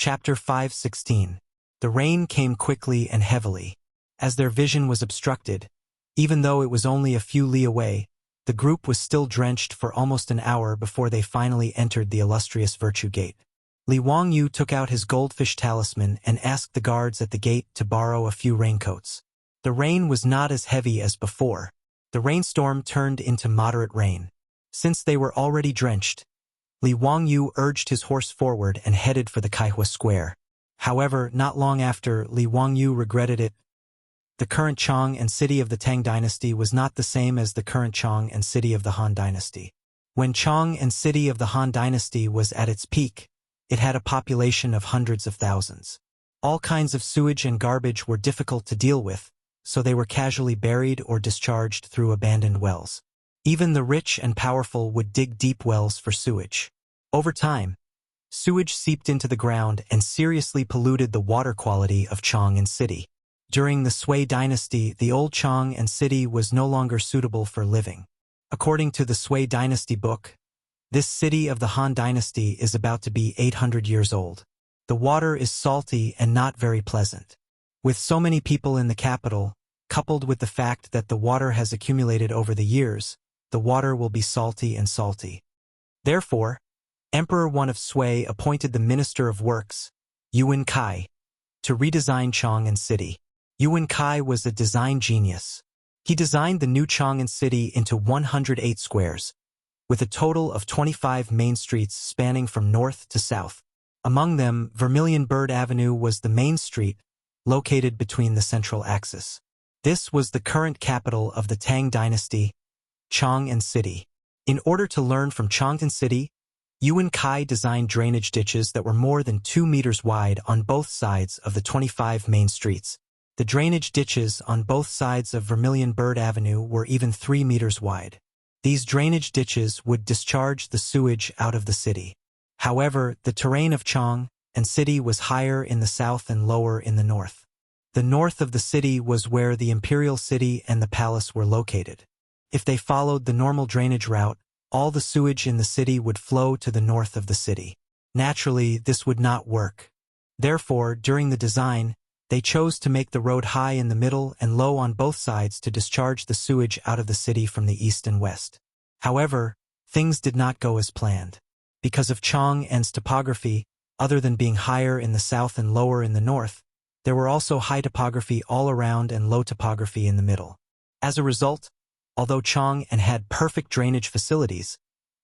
Chapter 5:16. The rain came quickly and heavily. As their vision was obstructed, even though it was only a few li away, the group was still drenched for almost an hour before they finally entered the illustrious Virtue Gate. Li Wangyu took out his goldfish talisman and asked the guards at the gate to borrow a few raincoats. The rain was not as heavy as before. The rainstorm turned into moderate rain. Since they were already drenched, Li Wangyu urged his horse forward and headed for the Kaihua Square. However, not long after, Li Wangyu regretted it. The current Chang'an city of the Tang dynasty was not the same as the current Chang'an city of the Han dynasty. When Chang'an city of the Han dynasty was at its peak, it had a population of hundreds of thousands. All kinds of sewage and garbage were difficult to deal with, so they were casually buried or discharged through abandoned wells. Even the rich and powerful would dig deep wells for sewage. Over time, sewage seeped into the ground and seriously polluted the water quality of Chang'an city. During the Sui dynasty, the old Chang'an city was no longer suitable for living. According to the Sui dynasty book, this city of the Han dynasty is about to be 800 years old. The water is salty and not very pleasant. With so many people in the capital, coupled with the fact that the water has accumulated over the years, the water will be salty and salty. Therefore, Emperor Wan of Sui appointed the Minister of Works, Yuan Kai, to redesign Chang'an city. Yuan Kai was a design genius. He designed the new Chang'an city into 108 squares, with a total of 25 main streets spanning from north to south. Among them, Vermilion Bird Avenue was the main street, located between the central axis. This was the current capital of the Tang dynasty, Chang'an city. In order to learn from Chang'an city, Yuan Kai designed drainage ditches that were more than 2 meters wide on both sides of the 25 main streets. The drainage ditches on both sides of Vermilion Bird Avenue were even 3 meters wide. These drainage ditches would discharge the sewage out of the city. However, the terrain of Chang'an city was higher in the south and lower in the north. The north of the city was where the imperial city and the palace were located. If they followed the normal drainage route, all the sewage in the city would flow to the north of the city. Naturally, this would not work. Therefore, during the design, they chose to make the road high in the middle and low on both sides to discharge the sewage out of the city from the east and west. However, things did not go as planned. Because of Chang'an's topography, other than being higher in the south and lower in the north, there were also high topography all around and low topography in the middle. As a result, although Chang'an had perfect drainage facilities,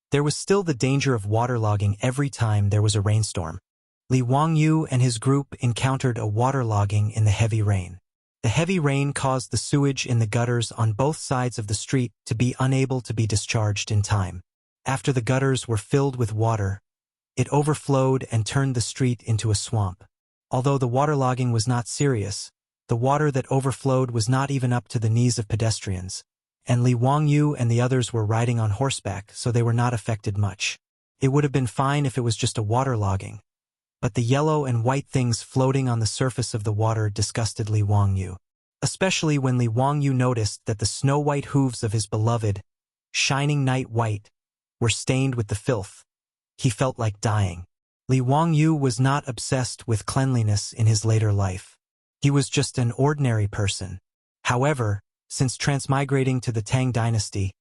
there was still the danger of waterlogging every time there was a rainstorm. Li Wangyu and his group encountered a waterlogging in the heavy rain. The heavy rain caused the sewage in the gutters on both sides of the street to be unable to be discharged in time. After the gutters were filled with water, it overflowed and turned the street into a swamp. Although the waterlogging was not serious, the water that overflowed was not even up to the knees of pedestrians, and Li Wangyu and the others were riding on horseback, so they were not affected much. It would have been fine if it was just a waterlogging, but the yellow and white things floating on the surface of the water disgusted Li Wangyu, especially when Li Wangyu noticed that the snow-white hooves of his beloved, shining night white, were stained with the filth. He felt like dying. Li Wangyu was not obsessed with cleanliness in his later life. He was just an ordinary person. However, since transmigrating to the Tang dynasty,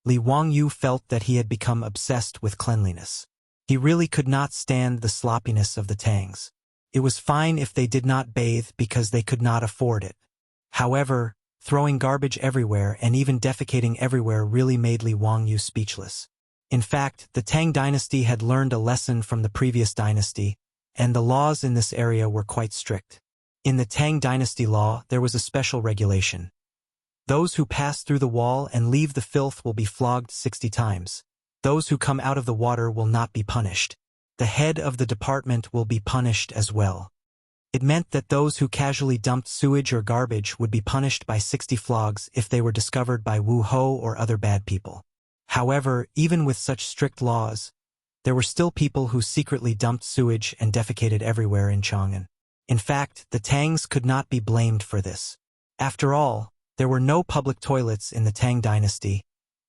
Li Wangyu felt that he had become obsessed with cleanliness. He really could not stand the sloppiness of the Tangs. It was fine if they did not bathe because they could not afford it. However, throwing garbage everywhere and even defecating everywhere really made Li Wangyu speechless. In fact, the Tang dynasty had learned a lesson from the previous dynasty, and the laws in this area were quite strict. In the Tang dynasty law, there was a special regulation. Those who pass through the wall and leave the filth will be flogged 60 times. Those who come out of the water will not be punished. The head of the department will be punished as well. It meant that those who casually dumped sewage or garbage would be punished by 60 flogs if they were discovered by Wu Ho or other bad people. However, even with such strict laws, there were still people who secretly dumped sewage and defecated everywhere in Chang'an. In fact, the Tangs could not be blamed for this. After all, there were no public toilets in the Tang dynasty,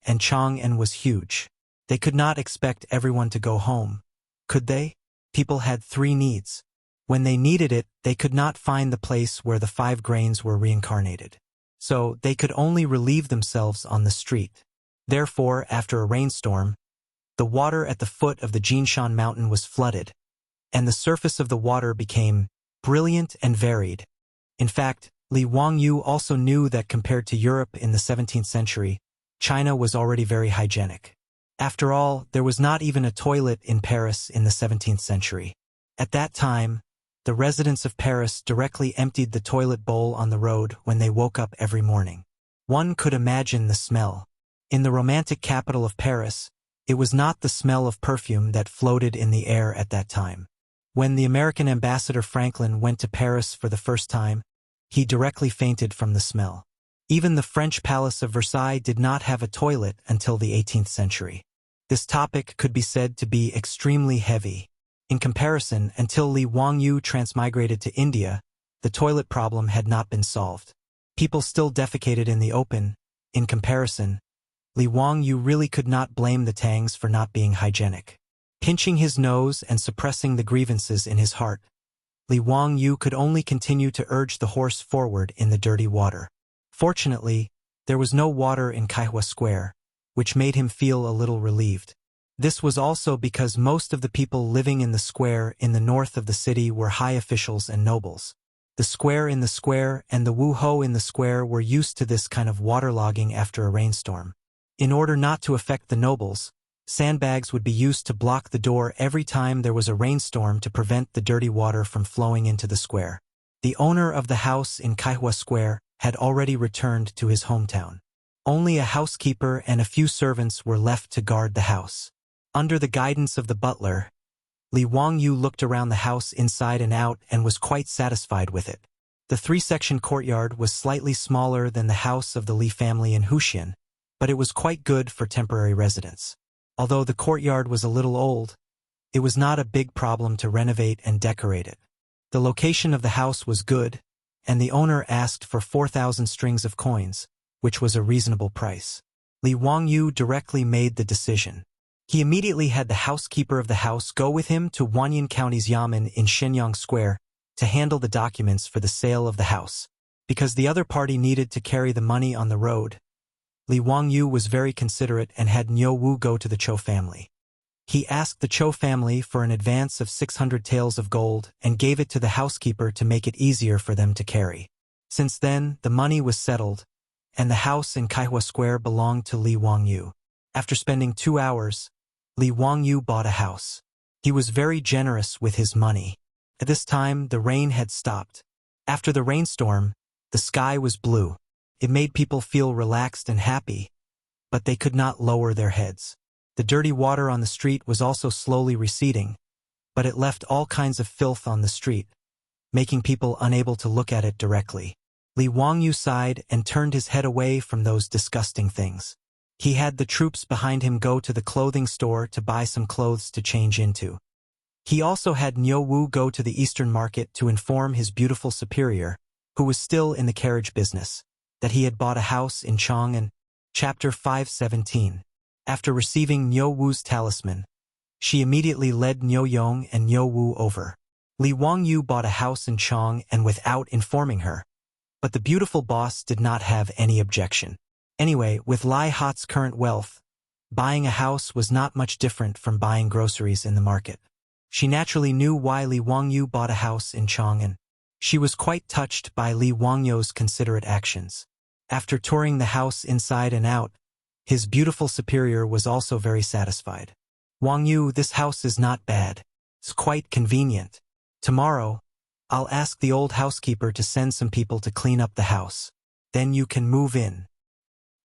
and Chang'an was huge. They could not expect everyone to go home, could they? People had 3 needs: When they needed it, they could not find the place where the 5 grains were reincarnated. So they could only relieve themselves on the street. Therefore, after a rainstorm, the water at the foot of the Jinshan mountain was flooded, and the surface of the water became brilliant and varied. In fact, Li Wangyu also knew that compared to Europe in the 17th century, China was already very hygienic. After all, there was not even a toilet in Paris in the 17th century. At that time, the residents of Paris directly emptied the toilet bowl on the road when they woke up every morning. One could imagine the smell. In the romantic capital of Paris, it was not the smell of perfume that floated in the air at that time. When the American ambassador Franklin went to Paris for the first time, he directly fainted from the smell. Even the French Palace of Versailles did not have a toilet until the 18th century. This topic could be said to be extremely heavy. In comparison, until Li Wangyu transmigrated to India, the toilet problem had not been solved. People still defecated in the open. In comparison, Li Wangyu really could not blame the Tangs for not being hygienic. Pinching his nose and suppressing the grievances in his heart, Li Wangyu could only continue to urge the horse forward in the dirty water. Fortunately, there was no water in Kaihua Square, which made him feel a little relieved. This was also because most of the people living in the square in the north of the city were high officials and nobles. The square in the square and the Wuho in the square were used to this kind of waterlogging after a rainstorm. In order not to affect the nobles, sandbags would be used to block the door every time there was a rainstorm to prevent the dirty water from flowing into the square. The owner of the house in Kaihua Square had already returned to his hometown. Only a housekeeper and a few servants were left to guard the house. Under the guidance of the butler, Li Wangyu looked around the house inside and out and was quite satisfied with it. The 3-section courtyard was slightly smaller than the house of the Li family in Huxian, but it was quite good for temporary residence. Although the courtyard was a little old, it was not a big problem to renovate and decorate it. The location of the house was good, and the owner asked for 4,000 strings of coins, which was a reasonable price. Li Wangyu directly made the decision. He immediately had the housekeeper of the house go with him to Wanyan County's Yamen in Shenyang Square to handle the documents for the sale of the house. Because the other party needed to carry the money on the road, Li Wangyu was very considerate and had Niu Wu go to the Chou family. He asked the Chou family for an advance of 600 taels of gold and gave it to the housekeeper to make it easier for them to carry. Since then, the money was settled, and the house in Kaihua Square belonged to Li Wangyu. After spending 2 hours, Li Wangyu bought a house. He was very generous with his money. At this time, the rain had stopped. After the rainstorm, the sky was blue. It made people feel relaxed and happy, but they could not lower their heads. The dirty water on the street was also slowly receding, but it left all kinds of filth on the street, making people unable to look at it directly. Li Wangyu sighed and turned his head away from those disgusting things. He had the troops behind him go to the clothing store to buy some clothes to change into. He also had Niu Wu go to the Eastern market to inform his beautiful superior, who was still in the carriage business, that he had bought a house in Chang'an. Chapter 517. After receiving Niu Wu's talisman, she immediately led Niu Yong and Niu Wu over. Li Wangyu bought a house in Chang'an without informing her, but the beautiful boss did not have any objection. Anyway, with Lai Hot's current wealth, buying a house was not much different from buying groceries in the market. She naturally knew why Li Wangyu bought a house in Chang'an. She was quite touched by Li Wangyu's considerate actions. After touring the house inside and out, his beautiful superior was also very satisfied. Wangyu, this house is not bad. It's quite convenient. Tomorrow, I'll ask the old housekeeper to send some people to clean up the house. Then you can move in.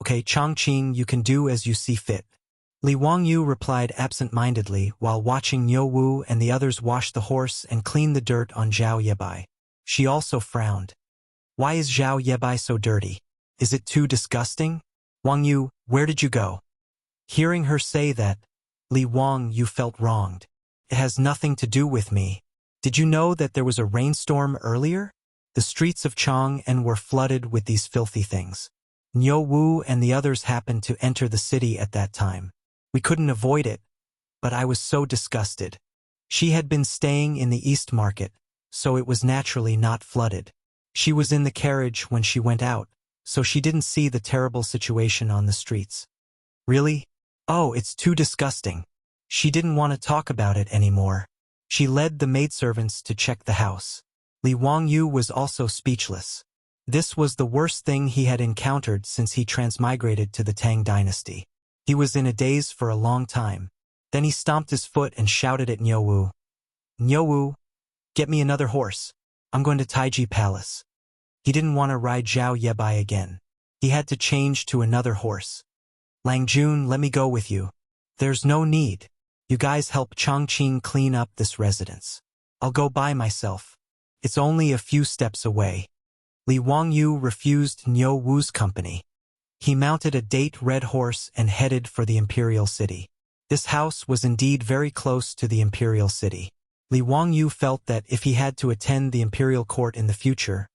Okay, Chongqing, you can do as you see fit. Li Wangyu replied absent-mindedly while watching Niu Wu and the others wash the horse and clean the dirt on Zhao Yebai. She also frowned. Why is Zhao Yebai so dirty? Is it too disgusting? Wangyu, where did you go? Hearing her say that, Li Wangyu felt wronged. It has nothing to do with me. Did you know that there was a rainstorm earlier? The streets of Chang'an were flooded with these filthy things. Niu Wu and the others happened to enter the city at that time. We couldn't avoid it, but I was so disgusted. She had been staying in the East Market, so it was naturally not flooded. She was in the carriage when she went out, so she didn't see the terrible situation on the streets. Really? Oh, it's too disgusting. She didn't want to talk about it anymore. She led the maidservants to check the house. Li Wangyu was also speechless. This was the worst thing he had encountered since he transmigrated to the Tang dynasty. He was in a daze for a long time. Then he stomped his foot and shouted at Nyowu. Nyowu, get me another horse. I'm going to Taiji Palace. He didn't want to ride Zhao Yebai again. He had to change to another horse. Lang Jun, let me go with you. There's no need. You guys help Chongqing clean up this residence. I'll go by myself. It's only a few steps away. Li Wangyu refused Niu Wu's company. He mounted a date red horse and headed for the imperial city. This house was indeed very close to the imperial city. Li Wangyu felt that if he had to attend the imperial court in the future,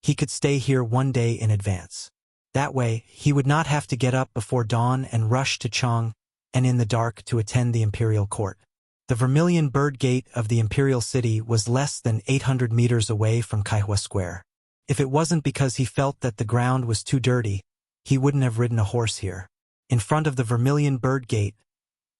he could stay here one day in advance. That way, he would not have to get up before dawn and rush to Chang'an and in the dark to attend the imperial court. The Vermilion Bird Gate of the imperial city was less than 800 meters away from Kaihua Square. If it wasn't because he felt that the ground was too dirty, he wouldn't have ridden a horse here. In front of the Vermilion Bird Gate,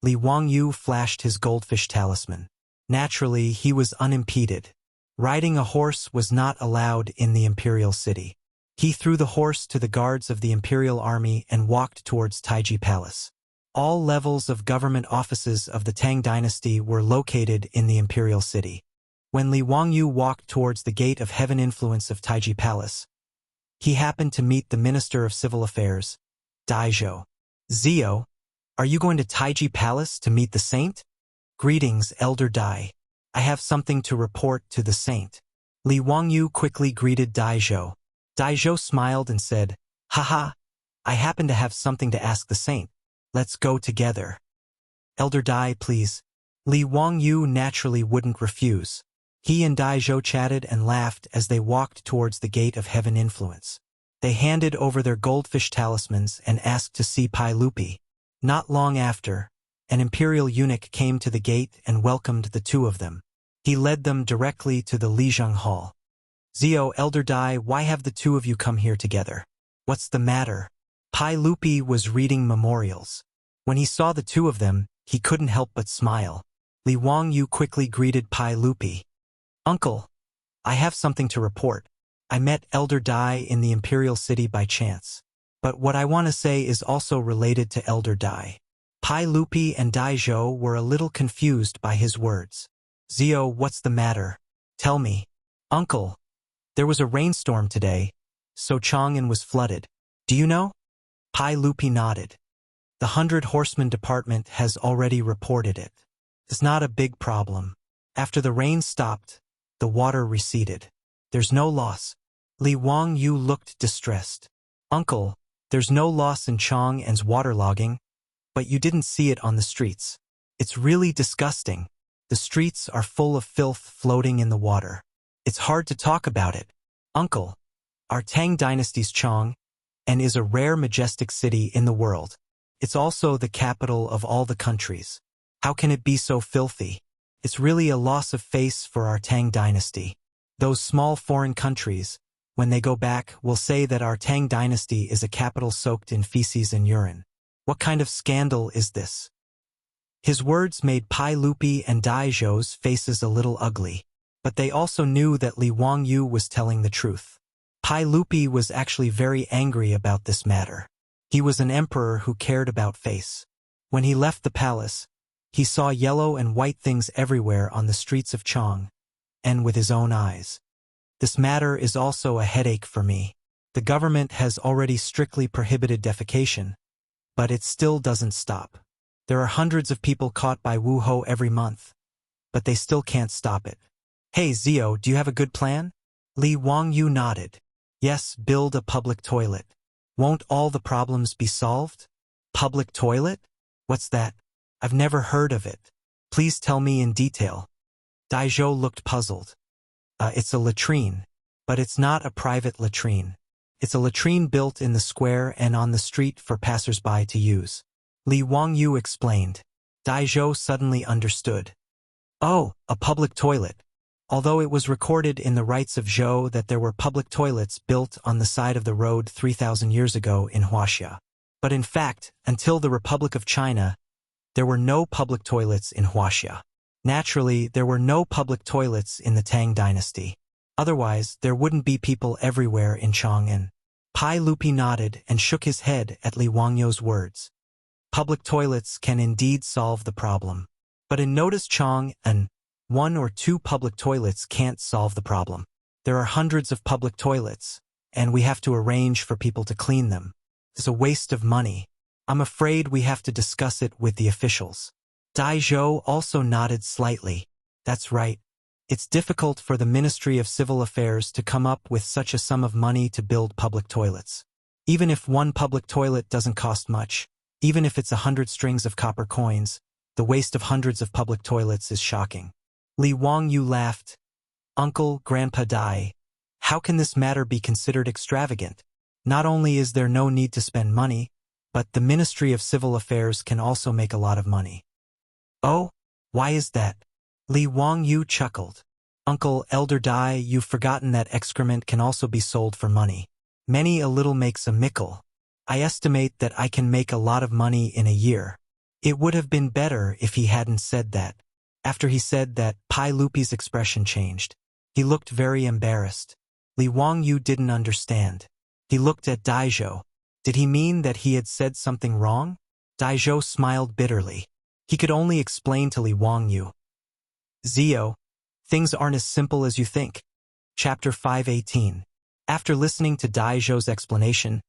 Li Wangyu flashed his goldfish talisman. Naturally, he was unimpeded. Riding a horse was not allowed in the imperial city. He threw the horse to the guards of the imperial army and walked towards Taiji Palace. All levels of government offices of the Tang dynasty were located in the imperial city. When Li Wangyu walked towards the gate of heaven influence of Taiji Palace, he happened to meet the Minister of Civil Affairs, Dai Zhou. Zio, are you going to Taiji Palace to meet the saint? Greetings, Elder Dai. I have something to report to the saint. Li Wangyu quickly greeted Dai Zhou. Dai Zhou smiled and said, Haha, I happen to have something to ask the saint. Let's go together. Elder Dai, please. Li Wangyu naturally wouldn't refuse. He and Dai Zhou chatted and laughed as they walked towards the gate of heaven influence. They handed over their goldfish talismans and asked to see Pai Lupi. Not long after, an imperial eunuch came to the gate and welcomed the two of them. He led them directly to the Lijiang Hall. Zio, Elder Dai, why have the two of you come here together? What's the matter? Pai Lupi was reading memorials. When he saw the two of them, he couldn't help but smile. Li Wangyu quickly greeted Pai Lupi. Uncle, I have something to report. I met Elder Dai in the imperial city by chance. But what I want to say is also related to Elder Dai. Pai Lupi and Dai Zhou were a little confused by his words. Zio, what's the matter? Tell me. Uncle, there was a rainstorm today, so Chang'an was flooded. Do you know? Pai Lupi nodded. The 100 Horsemen Department has already reported it. It's not a big problem. After the rain stopped, the water receded. There's no loss. Li Wangyu looked distressed. Uncle, there's no loss in Chang'an's waterlogging, but you didn't see it on the streets. It's really disgusting. The streets are full of filth floating in the water. It's hard to talk about it. Uncle, our Tang dynasty's Chang'an is a rare majestic city in the world. It's also the capital of all the countries. How can it be so filthy? It's really a loss of face for our Tang dynasty. Those small foreign countries, when they go back, will say that our Tang dynasty is a capital soaked in feces and urine. What kind of scandal is this? His words made Pai Lupi and Dai Zhou's faces a little ugly, but they also knew that Li Wangyu was telling the truth. Pai Lupi was actually very angry about this matter. He was an emperor who cared about face. When he left the palace, he saw yellow and white things everywhere on the streets of Chang'an, and with his own eyes. This matter is also a headache for me. The government has already strictly prohibited defecation, but it still doesn't stop. There are hundreds of people caught by Wu Ho every month, but they still can't stop it. Hey Zio, do you have a good plan? Li Wangyu nodded. Yes, build a public toilet. Won't all the problems be solved? Public toilet? What's that? I've never heard of it. Please tell me in detail. Dai Zhou looked puzzled. It's a latrine, but it's not a private latrine. It's a latrine built in the square and on the street for passers-by to use. Li Wangyu explained. Dai Zhou suddenly understood. Oh, a public toilet. although it was recorded in the rites of Zhou that there were public toilets built on the side of the road 3,000 years ago in Wuxia. But in fact, until the Republic of China, there were no public toilets in Wuxia. Naturally, there were no public toilets in the Tang dynasty. Otherwise, there wouldn't be people everywhere in Chang'an. Pai Lupi nodded and shook his head at Li Wangyu's words. Public toilets can indeed solve the problem. But in notice Chang'an, 1 or 2 public toilets can't solve the problem. There are hundreds of public toilets, and we have to arrange for people to clean them. It's a waste of money. I'm afraid we have to discuss it with the officials. Dai Zhou also nodded slightly. That's right. It's difficult for the Ministry of Civil Affairs to come up with such a sum of money to build public toilets. Even if one public toilet doesn't cost much, even if it's 100 strings of copper coins, the waste of hundreds of public toilets is shocking. Li Wangyu laughed. Uncle, Grandpa Dai, how can this matter be considered extravagant? Not only is there no need to spend money, but the Ministry of Civil Affairs can also make a lot of money. Oh, why is that? Li Wangyu chuckled. Uncle, Elder Dai, you've forgotten that excrement can also be sold for money. Many a little makes a mickle. I estimate that I can make a lot of money in a year. It would have been better if he hadn't said that. After he said that, Pai Lupi's expression changed. He looked very embarrassed. Li Wangyu didn't understand. He looked at Dai Zhou. Did he mean that he had said something wrong? Dai Zhou smiled bitterly. He could only explain to Li Wangyu. Zio, things aren't as simple as you think. Chapter 518. After listening to Dai Zhou's explanation,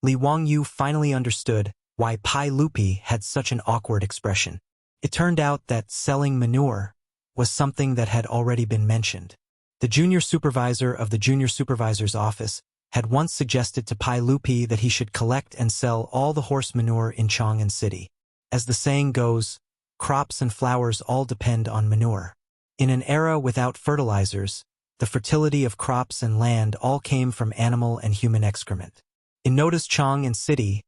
Li Wangyu finally understood why Pai Lupi had such an awkward expression. It turned out that selling manure was something that had already been mentioned. The junior supervisor of the junior supervisor's office had once suggested to Pai Lupi that he should collect and sell all the horse manure in Chang'an City. As the saying goes, crops and flowers all depend on manure. In an era without fertilizers, the fertility of crops and land all came from animal and human excrement. In Noda's Chang'an City,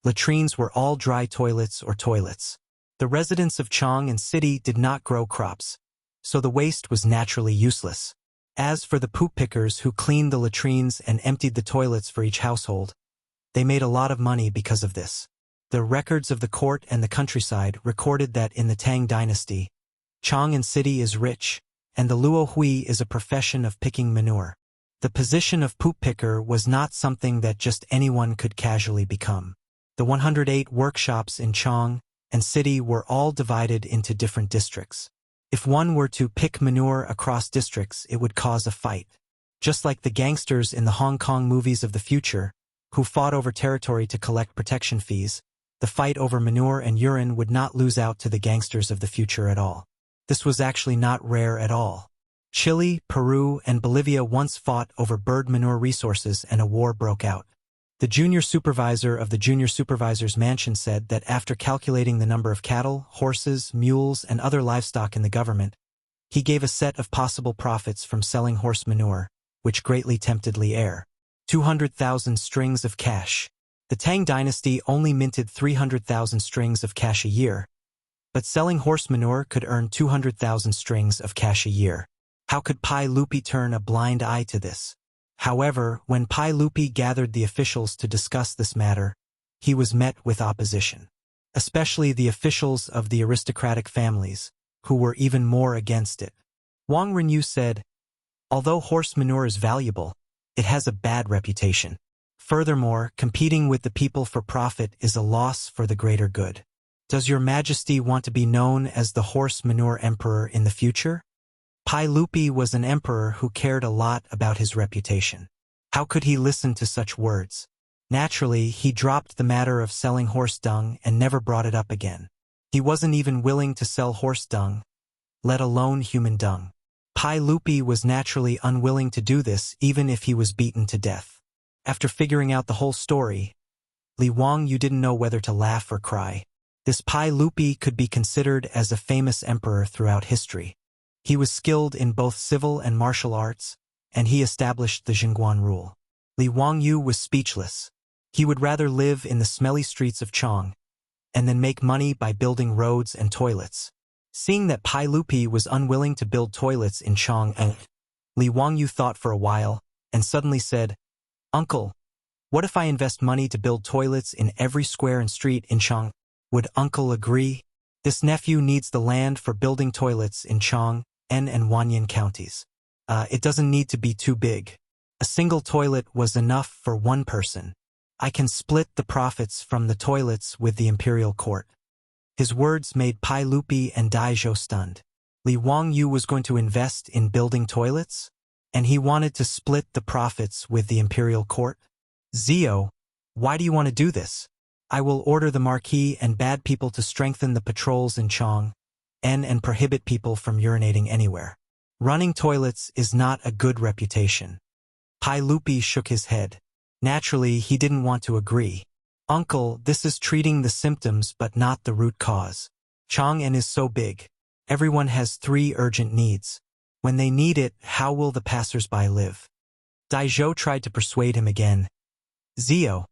latrines were all dry toilets or toilets. The residents of Chang'an City did not grow crops, so the waste was naturally useless. As for the poop pickers who cleaned the latrines and emptied the toilets for each household, they made a lot of money because of this. The records of the court and the countryside recorded that in the Tang dynasty, Chang'an City is rich, and the luo hui is a profession of picking manure. The position of poop picker was not something that just anyone could casually become. The 108 workshops in Chang'an City were all divided into different districts. If one were to pick manure across districts, it would cause a fight. Just like the gangsters in the Hong Kong movies of the future, who fought over territory to collect protection fees, the fight over manure and urine would not lose out to the gangsters of the future at all. This was actually not rare at all. Chile, Peru, and Bolivia once fought over bird manure resources and a war broke out. The junior supervisor of the junior supervisor's mansion said that after calculating the number of cattle, horses, mules, and other livestock in the government, he gave a set of possible profits from selling horse manure, which greatly tempted Li Heir. 200,000 strings of cash. The Tang dynasty only minted 300,000 strings of cash a year, but selling horse manure could earn 200,000 strings of cash a year. How could Pai Lupi turn a blind eye to this? However, when Pai Lupi gathered the officials to discuss this matter, he was met with opposition, especially the officials of the aristocratic families, who were even more against it. Wang Renyu said, although horse manure is valuable, it has a bad reputation. Furthermore, competing with the people for profit is a loss for the greater good. Does your majesty want to be known as the horse manure emperor in the future? Pai Lupi was an emperor who cared a lot about his reputation. How could he listen to such words? Naturally, he dropped the matter of selling horse dung and never brought it up again. He wasn't even willing to sell horse dung, let alone human dung. Pai Lupi was naturally unwilling to do this even if he was beaten to death. After figuring out the whole story, Li Wangyu didn't know whether to laugh or cry. This Pai Lupi could be considered as a famous emperor throughout history. He was skilled in both civil and martial arts, and he established the Chang'an rule. Li Wangyu was speechless. He would rather live in the smelly streets of Chang'an and then make money by building roads and toilets. Seeing that Pai Lupi was unwilling to build toilets in Chang'an, Li Wangyu thought for a while and suddenly said, "Uncle, what if I invest money to build toilets in every square and street in Chang'an? Would Uncle agree? This nephew needs the land for building toilets in Chang'an and Wanyan counties. It doesn't need to be too big. A single toilet was enough for one person. I can split the profits from the toilets with the imperial court." His words made Pai Lupi and Daizhou stunned. Li Wangyu was going to invest in building toilets? And he wanted to split the profits with the imperial court? Zio, why do you want to do this? I will order the marquis and bad people to strengthen the patrols in Chang'an and prohibit people from urinating anywhere. Running toilets is not a good reputation. Pai Lupi shook his head. Naturally, he didn't want to agree. Uncle, this is treating the symptoms but not the root cause. Chang'an is so big. Everyone has 3 urgent needs. When they need it, how will the passers-by live? Daizhou tried to persuade him again. Zio,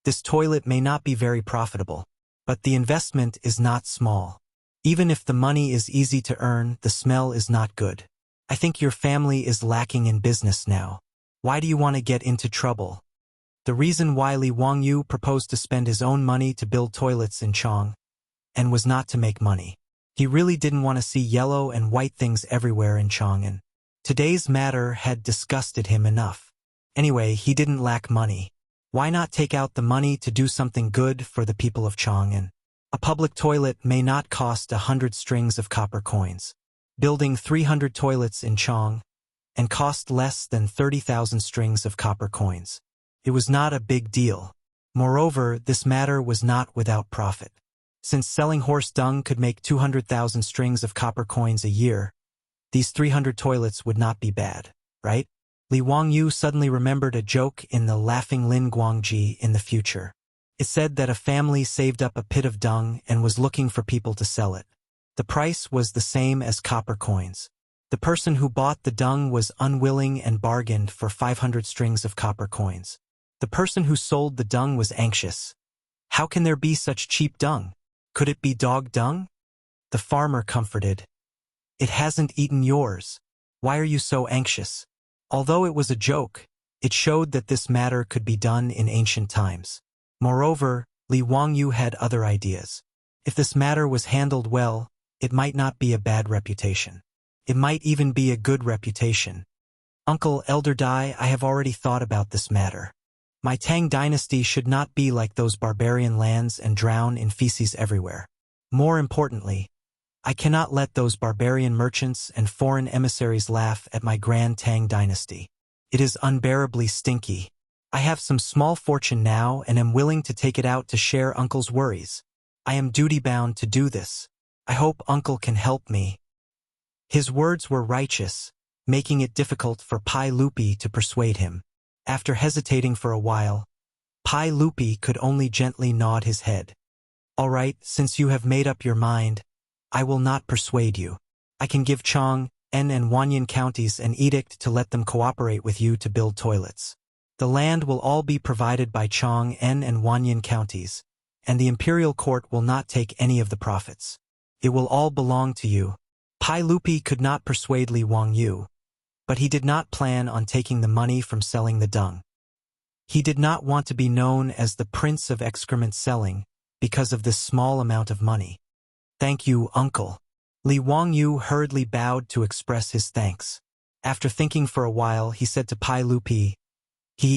this toilet may not be very profitable, but the investment is not small. Even if the money is easy to earn, the smell is not good. I think your family is lacking in business now. Why do you want to get into trouble? The reason why Li Wangyu proposed to spend his own money to build toilets in Chang'an and was not to make money. He really didn't want to see yellow and white things everywhere in Chang'an. Today's matter had disgusted him enough. Anyway, he didn't lack money. Why not take out the money to do something good for the people of Chang'an? A public toilet may not cost 100 strings of copper coins. Building 300 toilets in Chang'an and cost less than 30,000 strings of copper coins. It was not a big deal. Moreover, this matter was not without profit. Since selling horse dung could make 200,000 strings of copper coins a year, these 300 toilets would not be bad, right? Li Wangyu suddenly remembered a joke in the Laughing Lin Guangji in the future. It said that a family saved up a pit of dung and was looking for people to sell it. The price was the same as copper coins. The person who bought the dung was unwilling and bargained for 500 strings of copper coins. The person who sold the dung was anxious. How can there be such cheap dung? Could it be dog dung? The farmer comforted. It hasn't eaten yours. Why are you so anxious? Although it was a joke, it showed that this matter could be done in ancient times. Moreover, Li Wangyu had other ideas. If this matter was handled well, it might not be a bad reputation. It might even be a good reputation. Uncle Elder Dai, I have already thought about this matter. My Tang dynasty should not be like those barbarian lands and drown in feces everywhere. More importantly, I cannot let those barbarian merchants and foreign emissaries laugh at my grand Tang dynasty. It is unbearably stinky. I have some small fortune now and am willing to take it out to share Uncle's worries. I am duty-bound to do this. I hope Uncle can help me. His words were righteous, making it difficult for Pai Lupi to persuade him. After hesitating for a while, Pai Lupi could only gently nod his head. All right, since you have made up your mind, I will not persuade you. I can give Chang'an and Wanyan counties an edict to let them cooperate with you to build toilets. The land will all be provided by Chang'an and Wanyan counties, and the imperial court will not take any of the profits. It will all belong to you. Pai Lupi could not persuade Li Wangyu, but he did not plan on taking the money from selling the dung. He did not want to be known as the Prince of Excrement Selling because of this small amount of money. Thank you, Uncle. Li Wangyu hurriedly bowed to express his thanks. After thinking for a while, he said to Pai Lupi,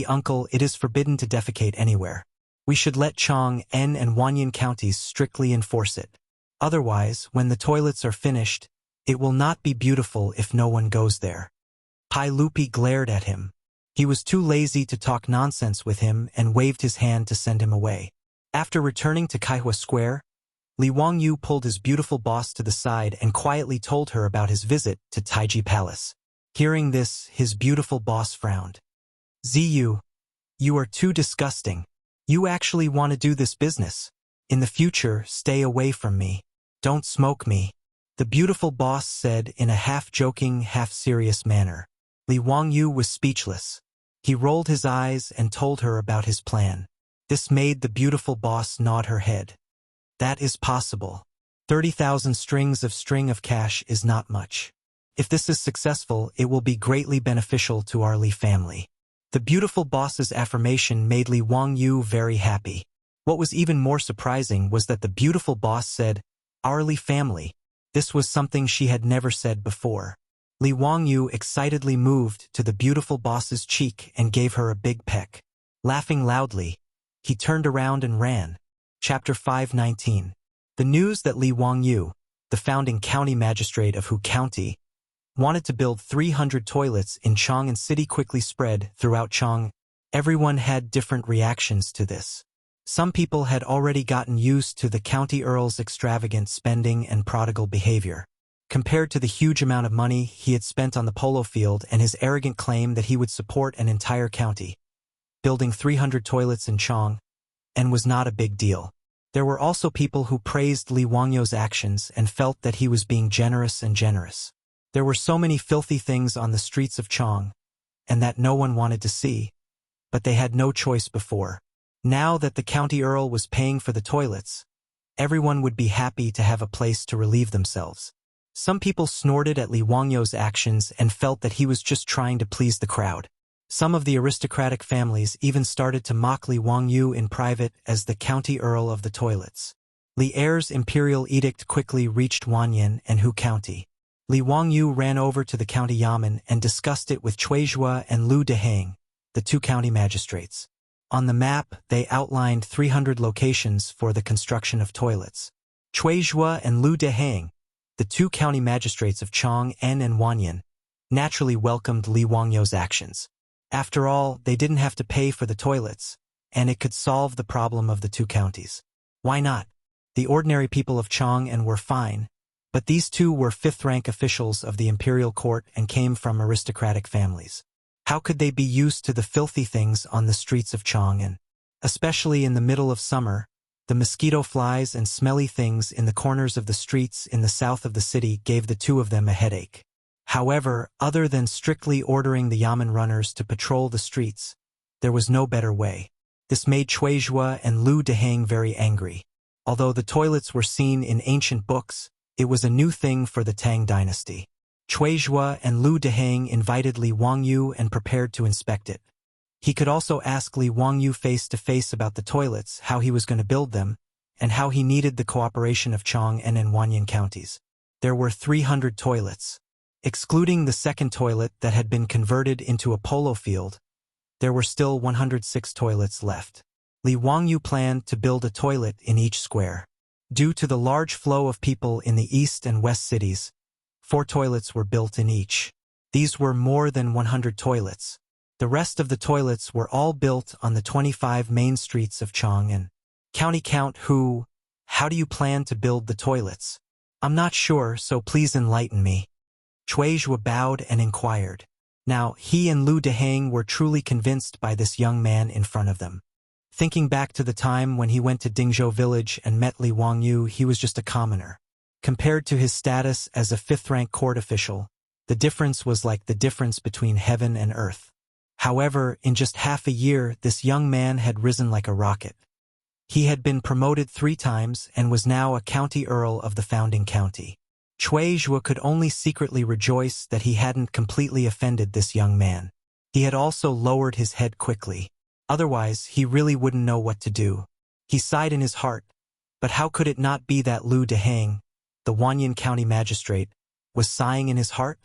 Uncle, it is forbidden to defecate anywhere. We should let Chang'an and Wanyan counties strictly enforce it. Otherwise, when the toilets are finished, it will not be beautiful if no one goes there. Pai Lupi glared at him. He was too lazy to talk nonsense with him and waved his hand to send him away. After returning to Kaihua Square, Li Wangyu pulled his beautiful boss to the side and quietly told her about his visit to Taiji Palace. Hearing this, his beautiful boss frowned. Ziyu, you are too disgusting. You actually want to do this business. In the future, stay away from me. Don't smoke me. The beautiful boss said in a half-joking, half-serious manner. Li Wangyu was speechless. He rolled his eyes and told her about his plan. This made the beautiful boss nod her head. That is possible. 30,000 strings of cash is not much. If this is successful, it will be greatly beneficial to our Li family. The beautiful boss's affirmation made Li Wangyu very happy. What was even more surprising was that the beautiful boss said, "Our Li family." This was something she had never said before. Li Wangyu excitedly moved to the beautiful boss's cheek and gave her a big peck. Laughing loudly, he turned around and ran. Chapter 519. The news that Li Wangyu, the founding county magistrate of Hu County, wanted to build 300 toilets in Chang'an City quickly spread throughout Chang'an. Everyone had different reactions to this. Some people had already gotten used to the county earl's extravagant spending and prodigal behavior. Compared to the huge amount of money he had spent on the polo field and his arrogant claim that he would support an entire county, building 300 toilets in Chang'an was not a big deal. There were also people who praised Li Wangyu's actions and felt that he was being generous. There were so many filthy things on the streets of Chang'an, and that no one wanted to see, but they had no choice before. Now that the county earl was paying for the toilets, everyone would be happy to have a place to relieve themselves. Some people snorted at Li Wangyu's actions and felt that he was just trying to please the crowd. Some of the aristocratic families even started to mock Li Wangyu in private as the county earl of the toilets. Li Er's imperial edict quickly reached Wanyan and Hu County. Li Wangyu ran over to the county yamen and discussed it with Chuizhua and Lu Deheng, the two county magistrates. On the map, they outlined 300 locations for the construction of toilets. Chuizhua and Lu Deheng, the two county magistrates of Chang'an and Wanyan, naturally welcomed Li Wangyu's actions. After all, they didn't have to pay for the toilets, and it could solve the problem of the two counties. Why not? The ordinary people of Chang'an were fine, but these two were fifth-rank officials of the imperial court and came from aristocratic families. How could they be used to the filthy things on the streets of Chang'an? Especially in the middle of summer, the mosquito flies and smelly things in the corners of the streets in the south of the city gave the two of them a headache. However, other than strictly ordering the yamen runners to patrol the streets, there was no better way. This made Chuizhua and Lu Deheng very angry. Although the toilets were seen in ancient books, it was a new thing for the Tang dynasty. Chuizhua and Lu Deheng invited Li Wangyu and prepared to inspect it. He could also ask Li Wangyu face-to-face about the toilets, how he was going to build them, and how he needed the cooperation of Chang'an and Wanyan counties. There were 300 toilets. Excluding the second toilet that had been converted into a polo field, there were still 106 toilets left. Li Wangyu planned to build a toilet in each square. Due to the large flow of people in the east and west cities, 4 toilets were built in each. These were more than 100 toilets. The rest of the toilets were all built on the 25 main streets of Chang'an. County Count Hu, how do you plan to build the toilets? I'm not sure, so please enlighten me. Chuizhua bowed and inquired. Now, he and Lu Deheng were truly convinced by this young man in front of them. Thinking back to the time when he went to Dingzhou village and met Li Wangyu, he was just a commoner. Compared to his status as a fifth-rank court official, the difference was like the difference between heaven and earth. However, in just half a year, this young man had risen like a rocket. He had been promoted 3 times and was now a county earl of the founding county. Chuizhua could only secretly rejoice that he hadn't completely offended this young man. He had also lowered his head quickly. Otherwise, he really wouldn't know what to do. He sighed in his heart, but how could it not be that Lu Deheng, the Wanyan County magistrate, was sighing in his heart?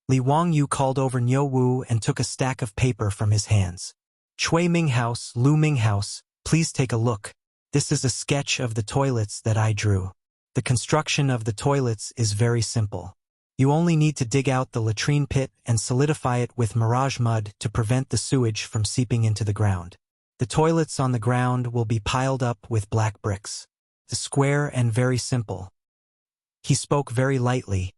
Li Wangyu called over Niu Wu and took a stack of paper from his hands. Chui Minghouse, Lu Minghouse, please take a look. This is a sketch of the toilets that I drew. The construction of the toilets is very simple. You only need to dig out the latrine pit and solidify it with mirage mud to prevent the sewage from seeping into the ground. The toilets on the ground will be piled up with black bricks. The square and very simple. He spoke very lightly,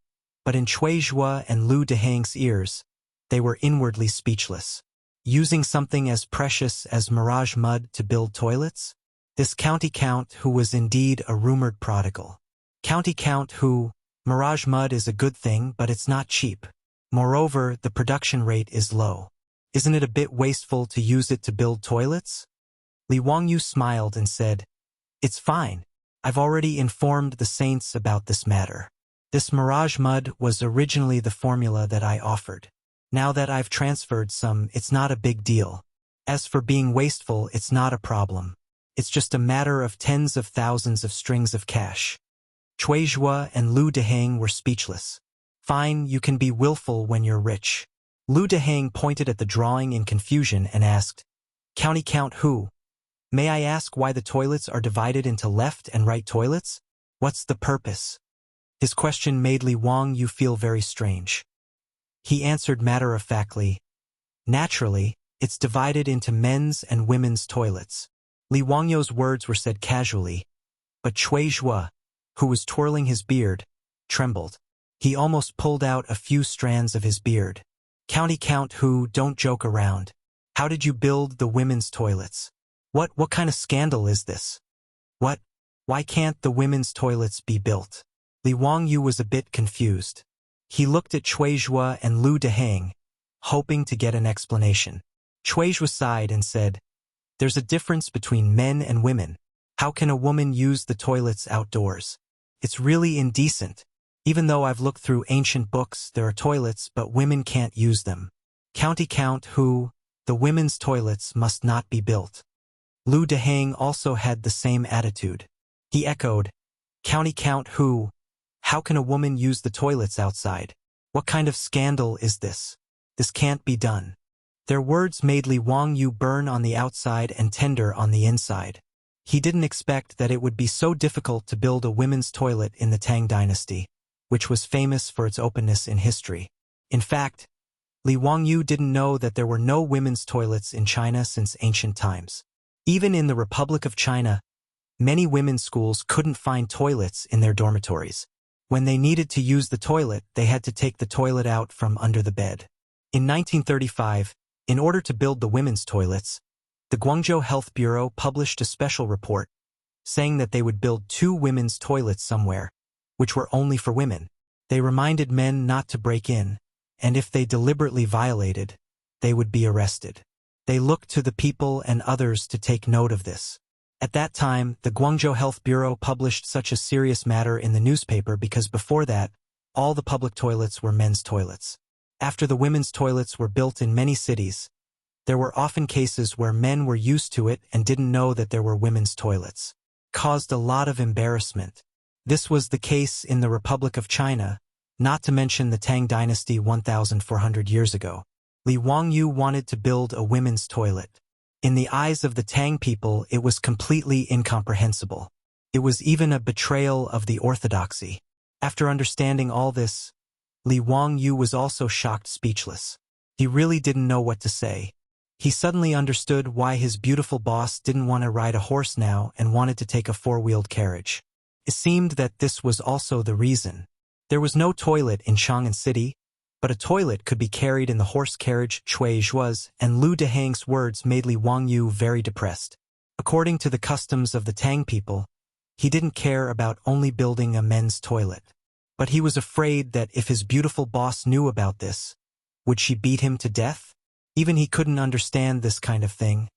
but in Chuizhua and Lu Deheng's ears, they were inwardly speechless. Using something as precious as mirage mud to build toilets? This county count who was indeed a rumored prodigal. County count who, mirage mud is a good thing, but it's not cheap. Moreover, the production rate is low. Isn't it a bit wasteful to use it to build toilets? Li Wangyu smiled and said, "It's fine. I've already informed the saints about this matter. This mirage mud was originally the formula that I offered. Now that I've transferred some, it's not a big deal. As for being wasteful, it's not a problem. It's just a matter of tens of thousands of strings of cash. Cui Zhuo and Lu Dehang were speechless. Fine, you can be willful when you're rich. Lu Dehang pointed at the drawing in confusion and asked, County count who? May I ask why the toilets are divided into left and right toilets? What's the purpose? His question made Li Wangyu feel very strange. He answered matter-of-factly, naturally, it's divided into men's and women's toilets. Li Wangyu's words were said casually, but Cui Zhuo, who was twirling his beard, trembled. He almost pulled out a few strands of his beard. County count who, don't joke around. How did you build the women's toilets? What kind of scandal is this? What? Why can't the women's toilets be built? Li Wangyu was a bit confused. He looked at Cui Zhuo and Lu Dehang, hoping to get an explanation. Cui Zhuo sighed and said, There's a difference between men and women. How can a woman use the toilets outdoors? It's really indecent. Even though I've looked through ancient books, there are toilets, but women can't use them. County count who, the women's toilets must not be built. Lu Dehang also had the same attitude. He echoed, County count who? How can a woman use the toilets outside? What kind of scandal is this? This can't be done. Their words made Li Wangyu burn on the outside and tender on the inside. He didn't expect that it would be so difficult to build a women's toilet in the Tang dynasty, which was famous for its openness in history. In fact, Li Wangyu didn't know that there were no women's toilets in China since ancient times. Even in the Republic of China, many women's schools couldn't find toilets in their dormitories. When they needed to use the toilet, they had to take the toilet out from under the bed. In 1935, in order to build the women's toilets, the Guangzhou Health Bureau published a special report saying that they would build 2 women's toilets somewhere, which were only for women. They reminded men not to break in, and if they deliberately violated, they would be arrested. They looked to the people and others to take note of this. At that time, the Guangzhou Health Bureau published such a serious matter in the newspaper because before that, all the public toilets were men's toilets. After the women's toilets were built in many cities, there were often cases where men were used to it and didn't know that there were women's toilets. Caused a lot of embarrassment. This was the case in the Republic of China, not to mention the Tang dynasty 1,400 years ago. Li Wangyu wanted to build a women's toilet. In the eyes of the Tang people, it was completely incomprehensible. It was even a betrayal of the orthodoxy. After understanding all this, Li Wangyu was also shocked speechless. He really didn't know what to say. He suddenly understood why his beautiful boss didn't want to ride a horse now and wanted to take a 4-wheeled carriage. It seemed that this was also the reason. There was no toilet in Chang'an City, but a toilet could be carried in the horse carriage. Cui Zhuo's and Lu Dehang's words made Li Wangyu very depressed. According to the customs of the Tang people, he didn't care about only building a men's toilet. But he was afraid that if his beautiful boss knew about this, would she beat him to death? Even he couldn't understand this kind of thing,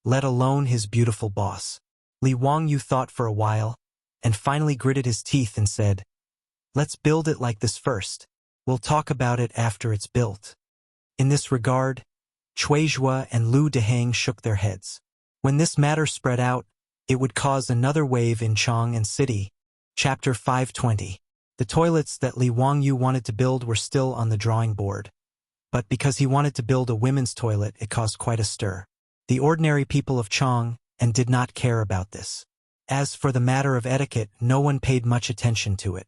let alone his beautiful boss. Li Wangyu thought for a while, and finally gritted his teeth and said, Let's build it like this first. We'll talk about it after it's built. In this regard, Cui Zhuo and Lu Dehang shook their heads. When this matter spread out, it would cause another wave in Chang'an City. Chapter 520. The toilets that Li Wangyu wanted to build were still on the drawing board. But because he wanted to build a women's toilet, it caused quite a stir. The ordinary people of Chang'an did not care about this. As for the matter of etiquette, no one paid much attention to it.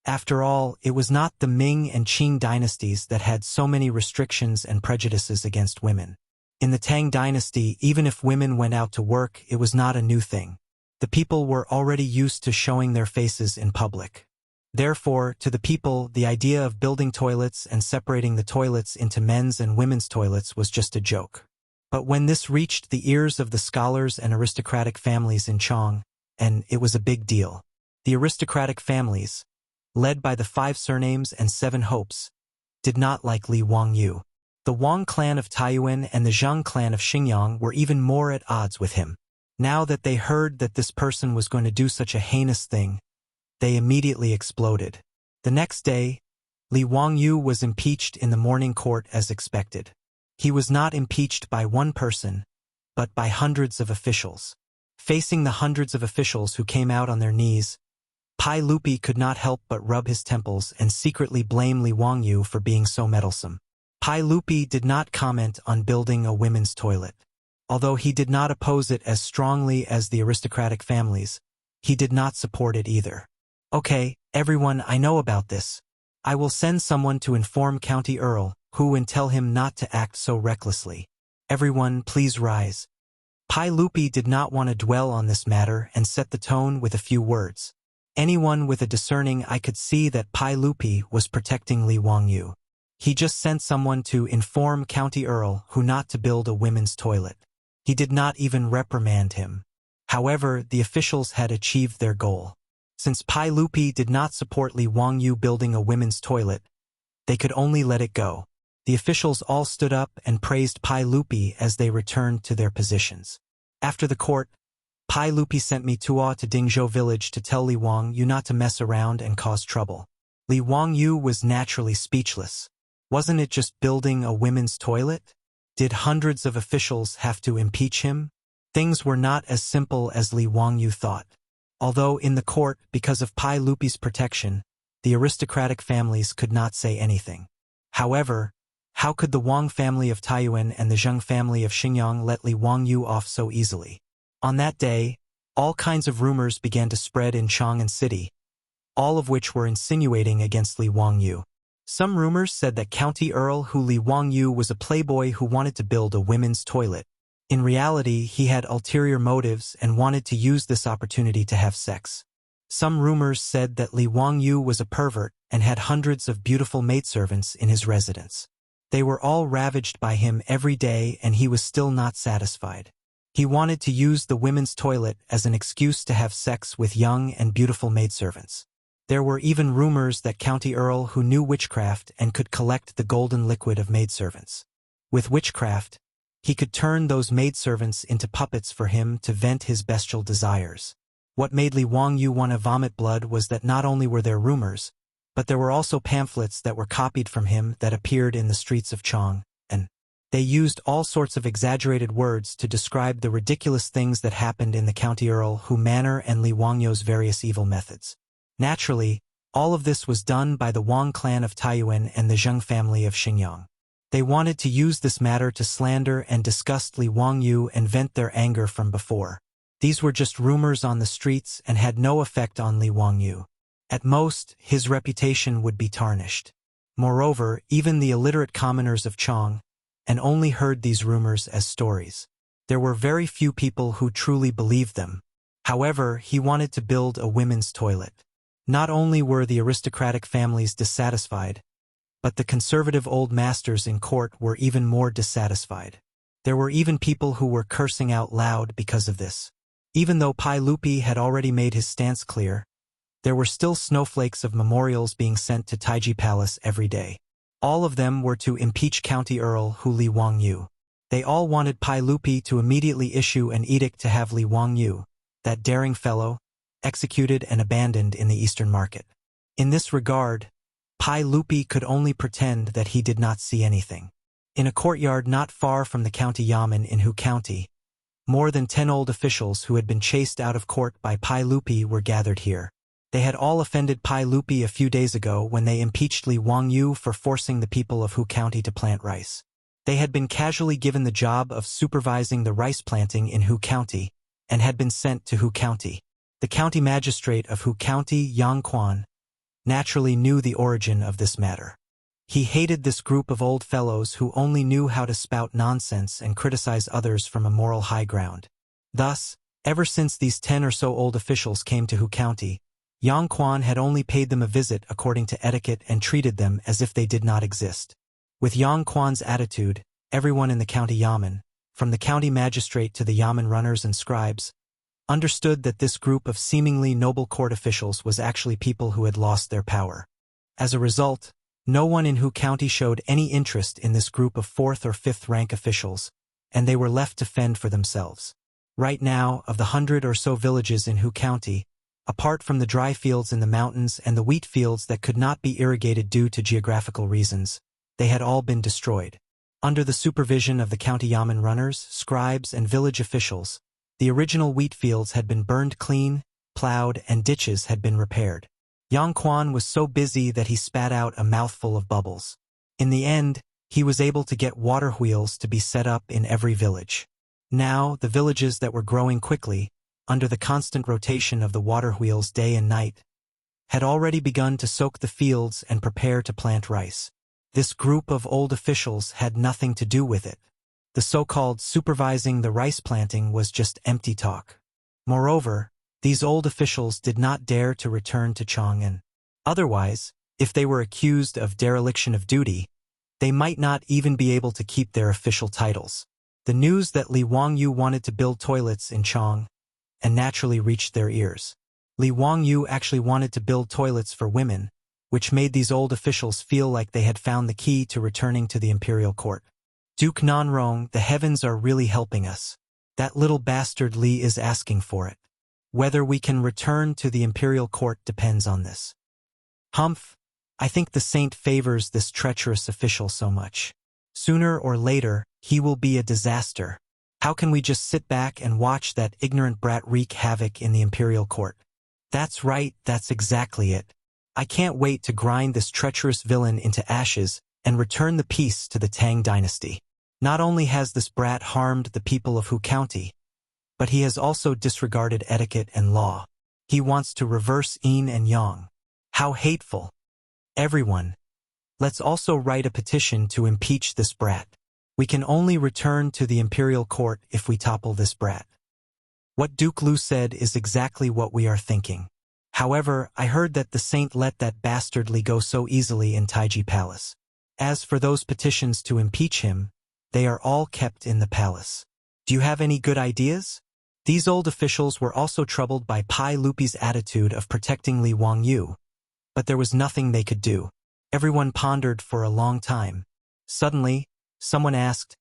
After all, it was not the Ming and Qing dynasties that had so many restrictions and prejudices against women. In the Tang dynasty, even if women went out to work, it was not a new thing. The people were already used to showing their faces in public. Therefore, to the people, the idea of building toilets and separating the toilets into men's and women's toilets was just a joke. But when this reached the ears of the scholars and aristocratic families in Chang'an, and it was a big deal. The aristocratic families, led by the 5 surnames and 7 hopes, did not like Li Wangyu. The Wang clan of Taiyuan and the Zhang clan of Xinjiang were even more at odds with him. Now that they heard that this person was going to do such a heinous thing, they immediately exploded. The next day, Li Wangyu was impeached in the morning court as expected. He was not impeached by one person, but by hundreds of officials. Facing the hundreds of officials who came out on their knees, Pai Lupi could not help but rub his temples and secretly blame Li Wangyu for being so meddlesome. Pai Lupi did not comment on building a women's toilet. Although he did not oppose it as strongly as the aristocratic families, he did not support it either. Okay, everyone, I know about this. I will send someone to inform County Earl, who and tell him not to act so recklessly. Everyone, please rise. Pai Lupi did not want to dwell on this matter and set the tone with a few words. Anyone with a discerning eye could see that Pai Lupi was protecting Li Wangyu. He just sent someone to inform County Earl who not to build a women's toilet. He did not even reprimand him. However, the officials had achieved their goal. Since Pai Lupi did not support Li Wangyu building a women's toilet, they could only let it go. The officials all stood up and praised Pai Lupi as they returned to their positions. After the court, Pai Lupi sent me to Dingzhou village to tell Li Wangyu not to mess around and cause trouble. Li Wangyu was naturally speechless. Wasn't it just building a women's toilet? Did hundreds of officials have to impeach him? Things were not as simple as Li Wangyu thought. Although in the court, because of Pai Lupi's protection, the aristocratic families could not say anything. However, how could the Wang family of Taiyuan and the Zheng family of Xinjiang let Li Wangyu off so easily? On that day, all kinds of rumors began to spread in Chang'an city, all of which were insinuating against Li Wangyu. Some rumors said that County Earl Li Wangyu was a playboy who wanted to build a women's toilet. In reality, he had ulterior motives and wanted to use this opportunity to have sex. Some rumors said that Li Wangyu was a pervert and had hundreds of beautiful maidservants in his residence. They were all ravaged by him every day and he was still not satisfied. He wanted to use the women's toilet as an excuse to have sex with young and beautiful maidservants. There were even rumors that County Earl who knew witchcraft and could collect the golden liquid of maidservants. With witchcraft, he could turn those maidservants into puppets for him to vent his bestial desires. What made Li Wangyu want to vomit blood was that not only were there rumors, but there were also pamphlets that were copied from him that appeared in the streets of Chang'an. They used all sorts of exaggerated words to describe the ridiculous things that happened in the County Earl who manner and Li Wangyu's various evil methods. Naturally, all of this was done by the Wang clan of Taiyuan and the Zheng family of Xinjiang. They wanted to use this matter to slander and disgust Li Wangyu and vent their anger from before. These were just rumors on the streets and had no effect on Li Wangyu. At most, his reputation would be tarnished. Moreover, even the illiterate commoners of Chang'an and only heard these rumors as stories. There were very few people who truly believed them. However, he wanted to build a women's toilet. Not only were the aristocratic families dissatisfied, but the conservative old masters in court were even more dissatisfied. There were even people who were cursing out loud because of this. Even though Pai Lupi had already made his stance clear, there were still snowflakes of memorials being sent to Taiji Palace every day. All of them were to impeach County Earl Li Wangyu. They all wanted Pai Lupi to immediately issue an edict to have Li Wangyu, that daring fellow, executed and abandoned in the Eastern Market. In this regard, Pai Lupi could only pretend that he did not see anything. In a courtyard not far from the county yamen in Hu County, more than 10 old officials who had been chased out of court by Pai Lupi were gathered here. They had all offended Pai Lupi a few days ago when they impeached Li Wangyu for forcing the people of Hu County to plant rice. They had been casually given the job of supervising the rice planting in Hu County and had been sent to Hu County. The county magistrate of Hu County, Yang Quan, naturally knew the origin of this matter. He hated this group of old fellows who only knew how to spout nonsense and criticize others from a moral high ground. Thus, ever since these 10 or so old officials came to Hu County, Yang Quan had only paid them a visit according to etiquette and treated them as if they did not exist. With Yang Quan's attitude, everyone in the county yamen, from the county magistrate to the yamen runners and scribes, understood that this group of seemingly noble court officials was actually people who had lost their power. As a result, no one in Hu County showed any interest in this group of 4th or 5th rank officials, and they were left to fend for themselves. Right now, of the 100 or so villages in Hu County, apart from the dry fields in the mountains and the wheat fields that could not be irrigated due to geographical reasons, they had all been destroyed. Under the supervision of the county yamen runners, scribes, and village officials, the original wheat fields had been burned clean, plowed, and ditches had been repaired. Yang Quan was so busy that he spat out a mouthful of bubbles. In the end, he was able to get water wheels to be set up in every village. Now, the villages that were growing quickly, under the constant rotation of the water wheels day and night, had already begun to soak the fields and prepare to plant rice. This group of old officials had nothing to do with it. The so-called supervising the rice planting was just empty talk. Moreover, these old officials did not dare to return to Chang'an. Otherwise, if they were accused of dereliction of duty, they might not even be able to keep their official titles. The news that Li Wangyu wanted to build toilets in Chang'an and naturally reached their ears. Li Wangyu actually wanted to build toilets for women, which made these old officials feel like they had found the key to returning to the imperial court. Duke Nanrong, the heavens are really helping us. That little bastard Li is asking for it. Whether we can return to the imperial court depends on this. Humph, I think the saint favors this treacherous official so much. Sooner or later, he will be a disaster. How can we just sit back and watch that ignorant brat wreak havoc in the imperial court? That's right, that's exactly it. I can't wait to grind this treacherous villain into ashes and return the peace to the Tang dynasty. Not only has this brat harmed the people of Hu County, but he has also disregarded etiquette and law. He wants to reverse yin and yang. How hateful. Everyone, let's also write a petition to impeach this brat. We can only return to the imperial court if we topple this brat. What Duke Lu said is exactly what we are thinking. However, I heard that the saint let that bastard Li go so easily in Taiji Palace. As for those petitions to impeach him, they are all kept in the palace. Do you have any good ideas? These old officials were also troubled by Pai Lupi's attitude of protecting Li Wangyu, but there was nothing they could do. Everyone pondered for a long time. Suddenly, someone asked,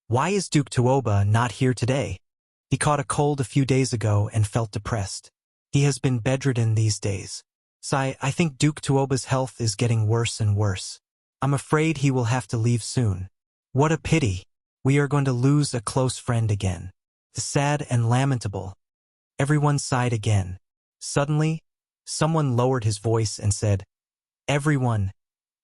"Why is Duke Tuoba not here today? He caught a cold a few days ago and felt depressed. He has been bedridden these days. I think Duke Tuoba's health is getting worse and worse. I'm afraid he will have to leave soon. What a pity. We are going to lose a close friend again. Sad and lamentable." Everyone sighed again. Suddenly, someone lowered his voice and said, "Everyone,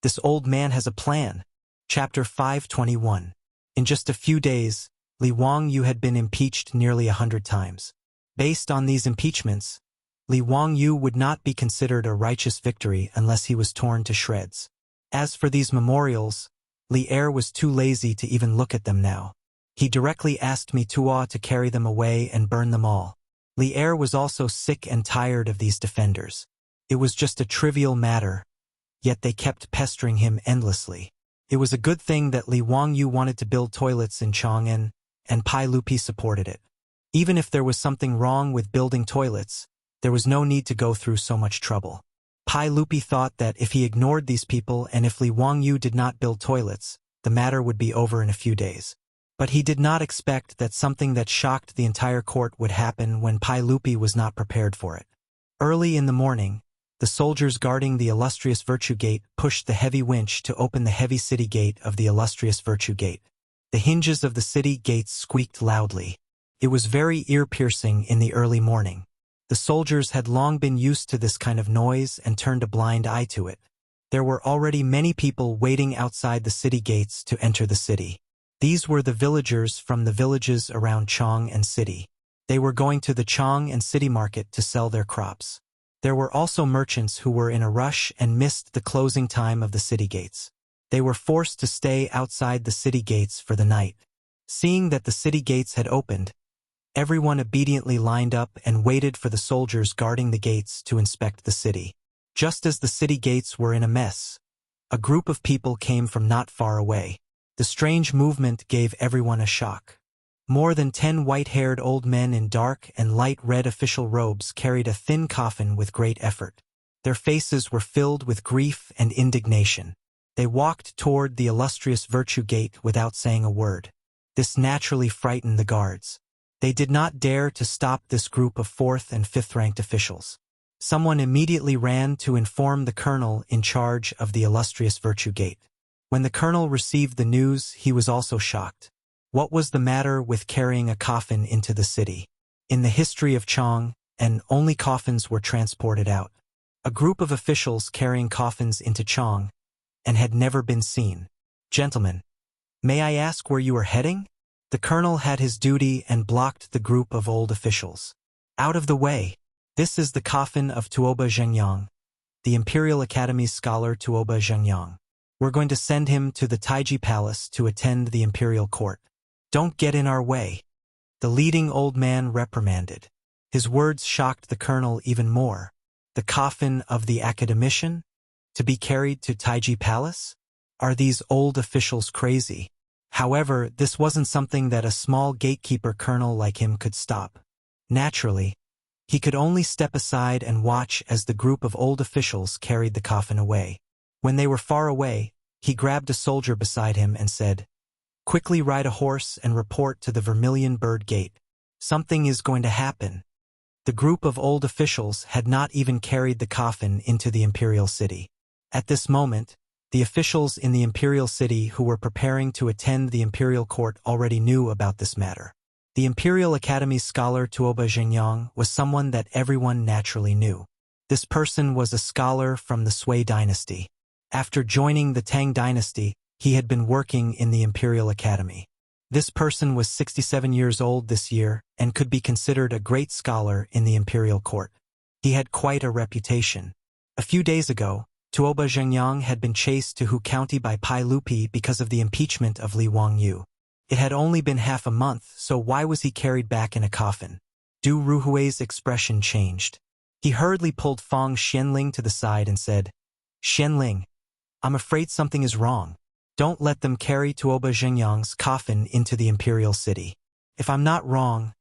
this old man has a plan." Chapter 521. In just a few days, Li Wangyu had been impeached nearly 100 times. Based on these impeachments, Li Wangyu would not be considered a righteous victory unless he was torn to shreds. As for these memorials, Li Er was too lazy to even look at them now. He directly asked me Tua to carry them away and burn them all. Li Er was also sick and tired of these defenders. It was just a trivial matter, yet they kept pestering him endlessly. It was a good thing that Li Wangyu wanted to build toilets in Chang'an, and Pai Lupi supported it. Even if there was something wrong with building toilets, there was no need to go through so much trouble. Pai Lupi thought that if he ignored these people and if Li Wangyu did not build toilets, the matter would be over in a few days. But he did not expect that something that shocked the entire court would happen when Pai Lupi was not prepared for it. Early in the morning, the soldiers guarding the illustrious Virtue Gate pushed the heavy winch to open the heavy city gate of the illustrious Virtue Gate. The hinges of the city gates squeaked loudly. It was very ear-piercing in the early morning. The soldiers had long been used to this kind of noise and turned a blind eye to it. There were already many people waiting outside the city gates to enter the city. These were the villagers from the villages around Chang'an City. They were going to the Chang'an City market to sell their crops. There were also merchants who were in a rush and missed the closing time of the city gates. They were forced to stay outside the city gates for the night. Seeing that the city gates had opened, everyone obediently lined up and waited for the soldiers guarding the gates to inspect the city. Just as the city gates were in a mess, a group of people came from not far away. The strange movement gave everyone a shock. More than 10 white-haired old men in dark and light red official robes carried a thin coffin with great effort. Their faces were filled with grief and indignation. They walked toward the illustrious Virtue Gate without saying a word. This naturally frightened the guards. They did not dare to stop this group of 4th and 5th-ranked officials. Someone immediately ran to inform the colonel in charge of the illustrious Virtue Gate. When the colonel received the news, he was also shocked. What was the matter with carrying a coffin into the city? In the history of Chang'an, only coffins were transported out. A group of officials carrying coffins into Chang'an had never been seen. Gentlemen, may I ask where you are heading? The colonel had his duty and blocked the group of old officials. Out of the way. This is the coffin of Tuoba Zhengyang, the Imperial Academy's scholar Tuoba Zhengyang. We're going to send him to the Taiji Palace to attend the imperial court. Don't get in our way. The leading old man reprimanded. His words shocked the colonel even more. The coffin of the academician? To be carried to Taiji Palace? Are these old officials crazy? However, this wasn't something that a small gatekeeper colonel like him could stop. Naturally, he could only step aside and watch as the group of old officials carried the coffin away. When they were far away, he grabbed a soldier beside him and said, "Quickly ride a horse and report to the Vermilion Bird Gate. Something is going to happen." The group of old officials had not even carried the coffin into the imperial city. At this moment, the officials in the imperial city who were preparing to attend the imperial court already knew about this matter. The Imperial Academy's scholar Tuoba Zhengyang was someone that everyone naturally knew. This person was a scholar from the Sui dynasty. After joining the Tang dynasty, he had been working in the Imperial Academy. This person was 67 years old this year and could be considered a great scholar in the imperial court. He had quite a reputation. A few days ago, Tuoba Zhengyang had been chased to Hu County by Pai Lupi because of the impeachment of Li Wangyu. It had only been half a month, so why was he carried back in a coffin? Du Ruhui's expression changed. He hurriedly pulled Fang Xianling to the side and said, "Xianling, I'm afraid something is wrong. Don't let them carry Tuoba Zhengyang's coffin into the imperial city. If I'm not wrong,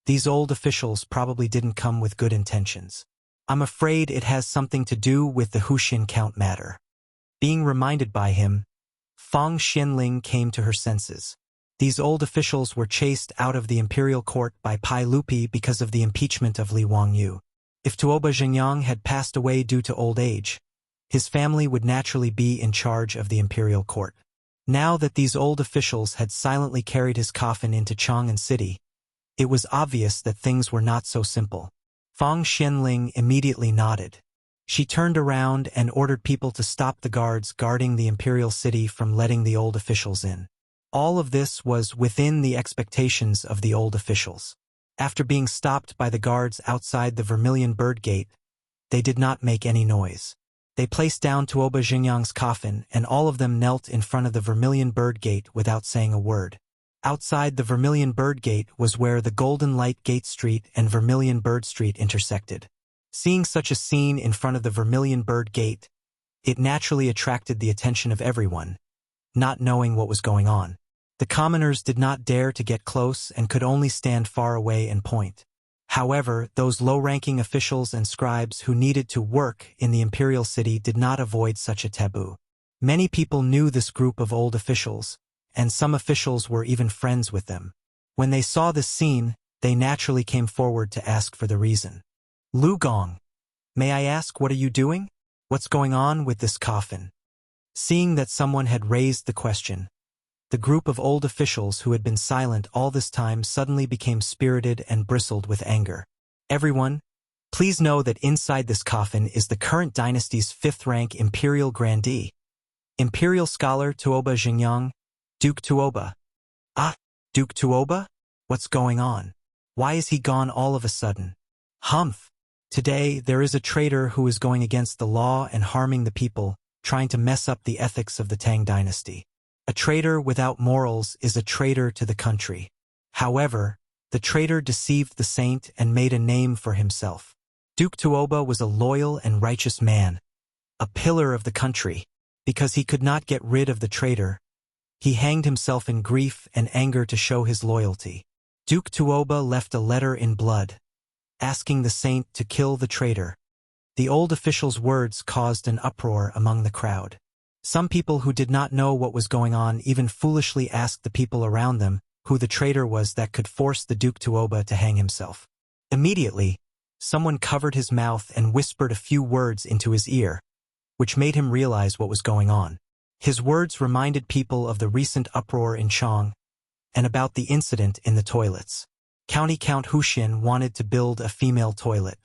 these old officials probably didn't come with good intentions. I'm afraid it has something to do with the Huxian Count matter." Being reminded by him, Fang Xianling came to her senses. These old officials were chased out of the imperial court by Pai Lupi because of the impeachment of Li Wangyu. If Tuoba Zhengyang had passed away due to old age, his family would naturally be in charge of the imperial court. Now that these old officials had silently carried his coffin into Chang'an City, it was obvious that things were not so simple. Fang Xianling immediately nodded. She turned around and ordered people to stop the guards guarding the imperial city from letting the old officials in. All of this was within the expectations of the old officials. After being stopped by the guards outside the Vermilion Bird Gate, they did not make any noise. They placed down Tuoba Zhengyang's coffin, and all of them knelt in front of the Vermilion Bird Gate without saying a word. Outside the Vermilion Bird Gate was where the Golden Light Gate Street and Vermilion Bird Street intersected. Seeing such a scene in front of the Vermilion Bird Gate, it naturally attracted the attention of everyone, not knowing what was going on. The commoners did not dare to get close and could only stand far away and point. However, those low-ranking officials and scribes who needed to work in the imperial city did not avoid such a taboo. Many people knew this group of old officials, and some officials were even friends with them. When they saw this scene, they naturally came forward to ask for the reason. "Lu Gong, may I ask, what are you doing? What's going on with this coffin?" Seeing that someone had raised the question, the group of old officials who had been silent all this time suddenly became spirited and bristled with anger. "Everyone, please know that inside this coffin is the current dynasty's 5th-rank imperial grandee, imperial scholar Tuoba Zhengyang, Duke Tuoba." "Ah, Duke Tuoba? What's going on? Why is he gone all of a sudden?" "Humph! Today there is a traitor who is going against the law and harming the people, trying to mess up the ethics of the Tang dynasty. A traitor without morals is a traitor to the country. However, the traitor deceived the saint and made a name for himself. Duke Tuoba was a loyal and righteous man, a pillar of the country. Because he could not get rid of the traitor, he hanged himself in grief and anger to show his loyalty. Duke Tuoba left a letter in blood, asking the saint to kill the traitor. The old official's words caused an uproar among the crowd. Some people who did not know what was going on even foolishly asked the people around them, who the traitor was that could force the Duke Tuoba to hang himself. Immediately, someone covered his mouth and whispered a few words into his ear, which made him realize what was going on. His words reminded people of the recent uproar in Chang'an and about the incident in the toilets. County Count Huxian wanted to build a female toilet.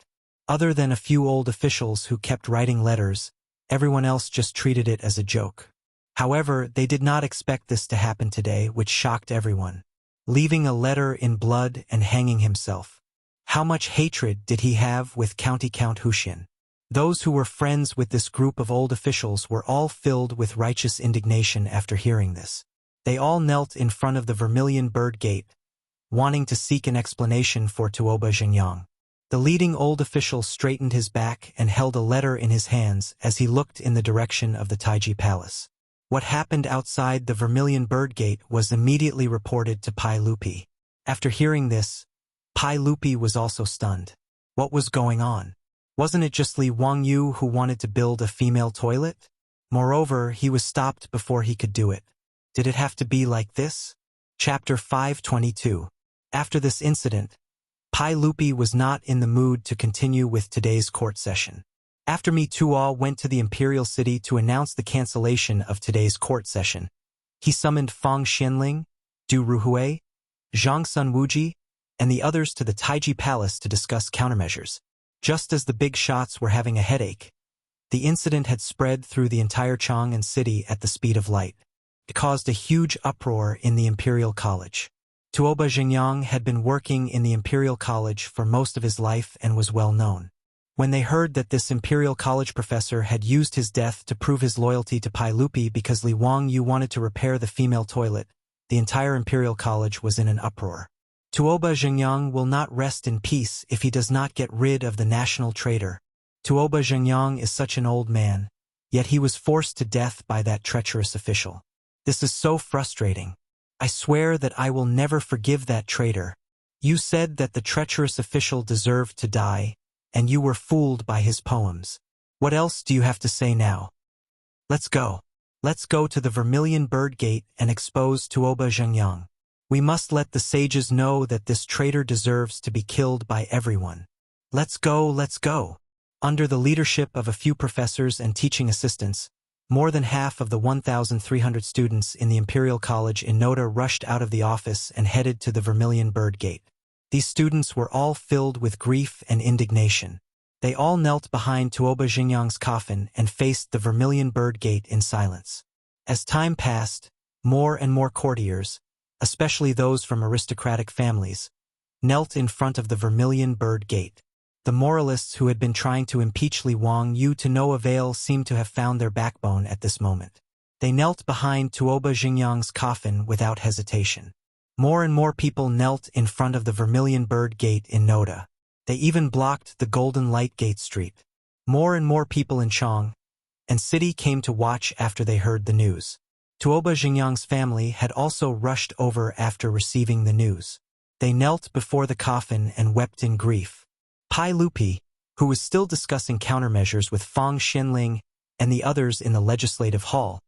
Other than a few old officials who kept writing letters, everyone else just treated it as a joke. However, they did not expect this to happen today, which shocked everyone. Leaving a letter in blood and hanging himself. How much hatred did he have with County Count Huxian? Those who were friends with this group of old officials were all filled with righteous indignation after hearing this. They all knelt in front of the Vermilion Bird Gate, wanting to seek an explanation for Tuoba Xingyang. The leading old official straightened his back and held a letter in his hands as he looked in the direction of the Taiji Palace. What happened outside the Vermilion Bird Gate was immediately reported to Pai Lupi. After hearing this, Pai Lupi was also stunned. What was going on? Wasn't it just Li Wangyu who wanted to build a female toilet? Moreover, he was stopped before he could do it. Did it have to be like this? Chapter 522. After this incident, Pai Lupi was not in the mood to continue with today's court session. After Mi Tuo went to the imperial city to announce the cancellation of today's court session, he summoned Fang Xianling, Du Ruhui, Zhang Sun Wuji, and the others to the Taiji Palace to discuss countermeasures. Just as the big shots were having a headache, the incident had spread through the entire Chang'an city at the speed of light. It caused a huge uproar in the Imperial College. Tuoba Xingyang had been working in the Imperial College for most of his life and was well known. When they heard that this Imperial College professor had used his death to prove his loyalty to Pai Lupi because Li Wangyu wanted to repair the female toilet, the entire Imperial College was in an uproar. Tuoba Xingyang will not rest in peace if he does not get rid of the national traitor. Tuoba Xingyang is such an old man, yet he was forced to death by that treacherous official. This is so frustrating. I swear that I will never forgive that traitor. You said that the treacherous official deserved to die, and you were fooled by his poems. What else do you have to say now? Let's go. Let's go to the Vermilion Bird Gate and expose Tuoba Xingyang. We must let the sages know that this traitor deserves to be killed by everyone. Let's go, let's go. Under the leadership of a few professors and teaching assistants, more than half of the 1,300 students in the Imperial College in Noda rushed out of the office and headed to the Vermilion Bird Gate. These students were all filled with grief and indignation. They all knelt behind Tuoba Xingyang's coffin and faced the Vermilion Bird Gate in silence. As time passed, more and more courtiers, especially those from aristocratic families, knelt in front of the Vermilion Bird Gate. The moralists who had been trying to impeach Li Wangyu to no avail seemed to have found their backbone at this moment. They knelt behind Tuoba Xingyang's coffin without hesitation. More and more people knelt in front of the Vermilion Bird Gate in Noda. They even blocked the Golden Light Gate Street. More and more people in Chang'an and city came to watch after they heard the news. Tuoba Xingyang's family had also rushed over after receiving the news. They knelt before the coffin and wept in grief. Pai Lupi, who was still discussing countermeasures with Fang Xianling and the others in the legislative hall,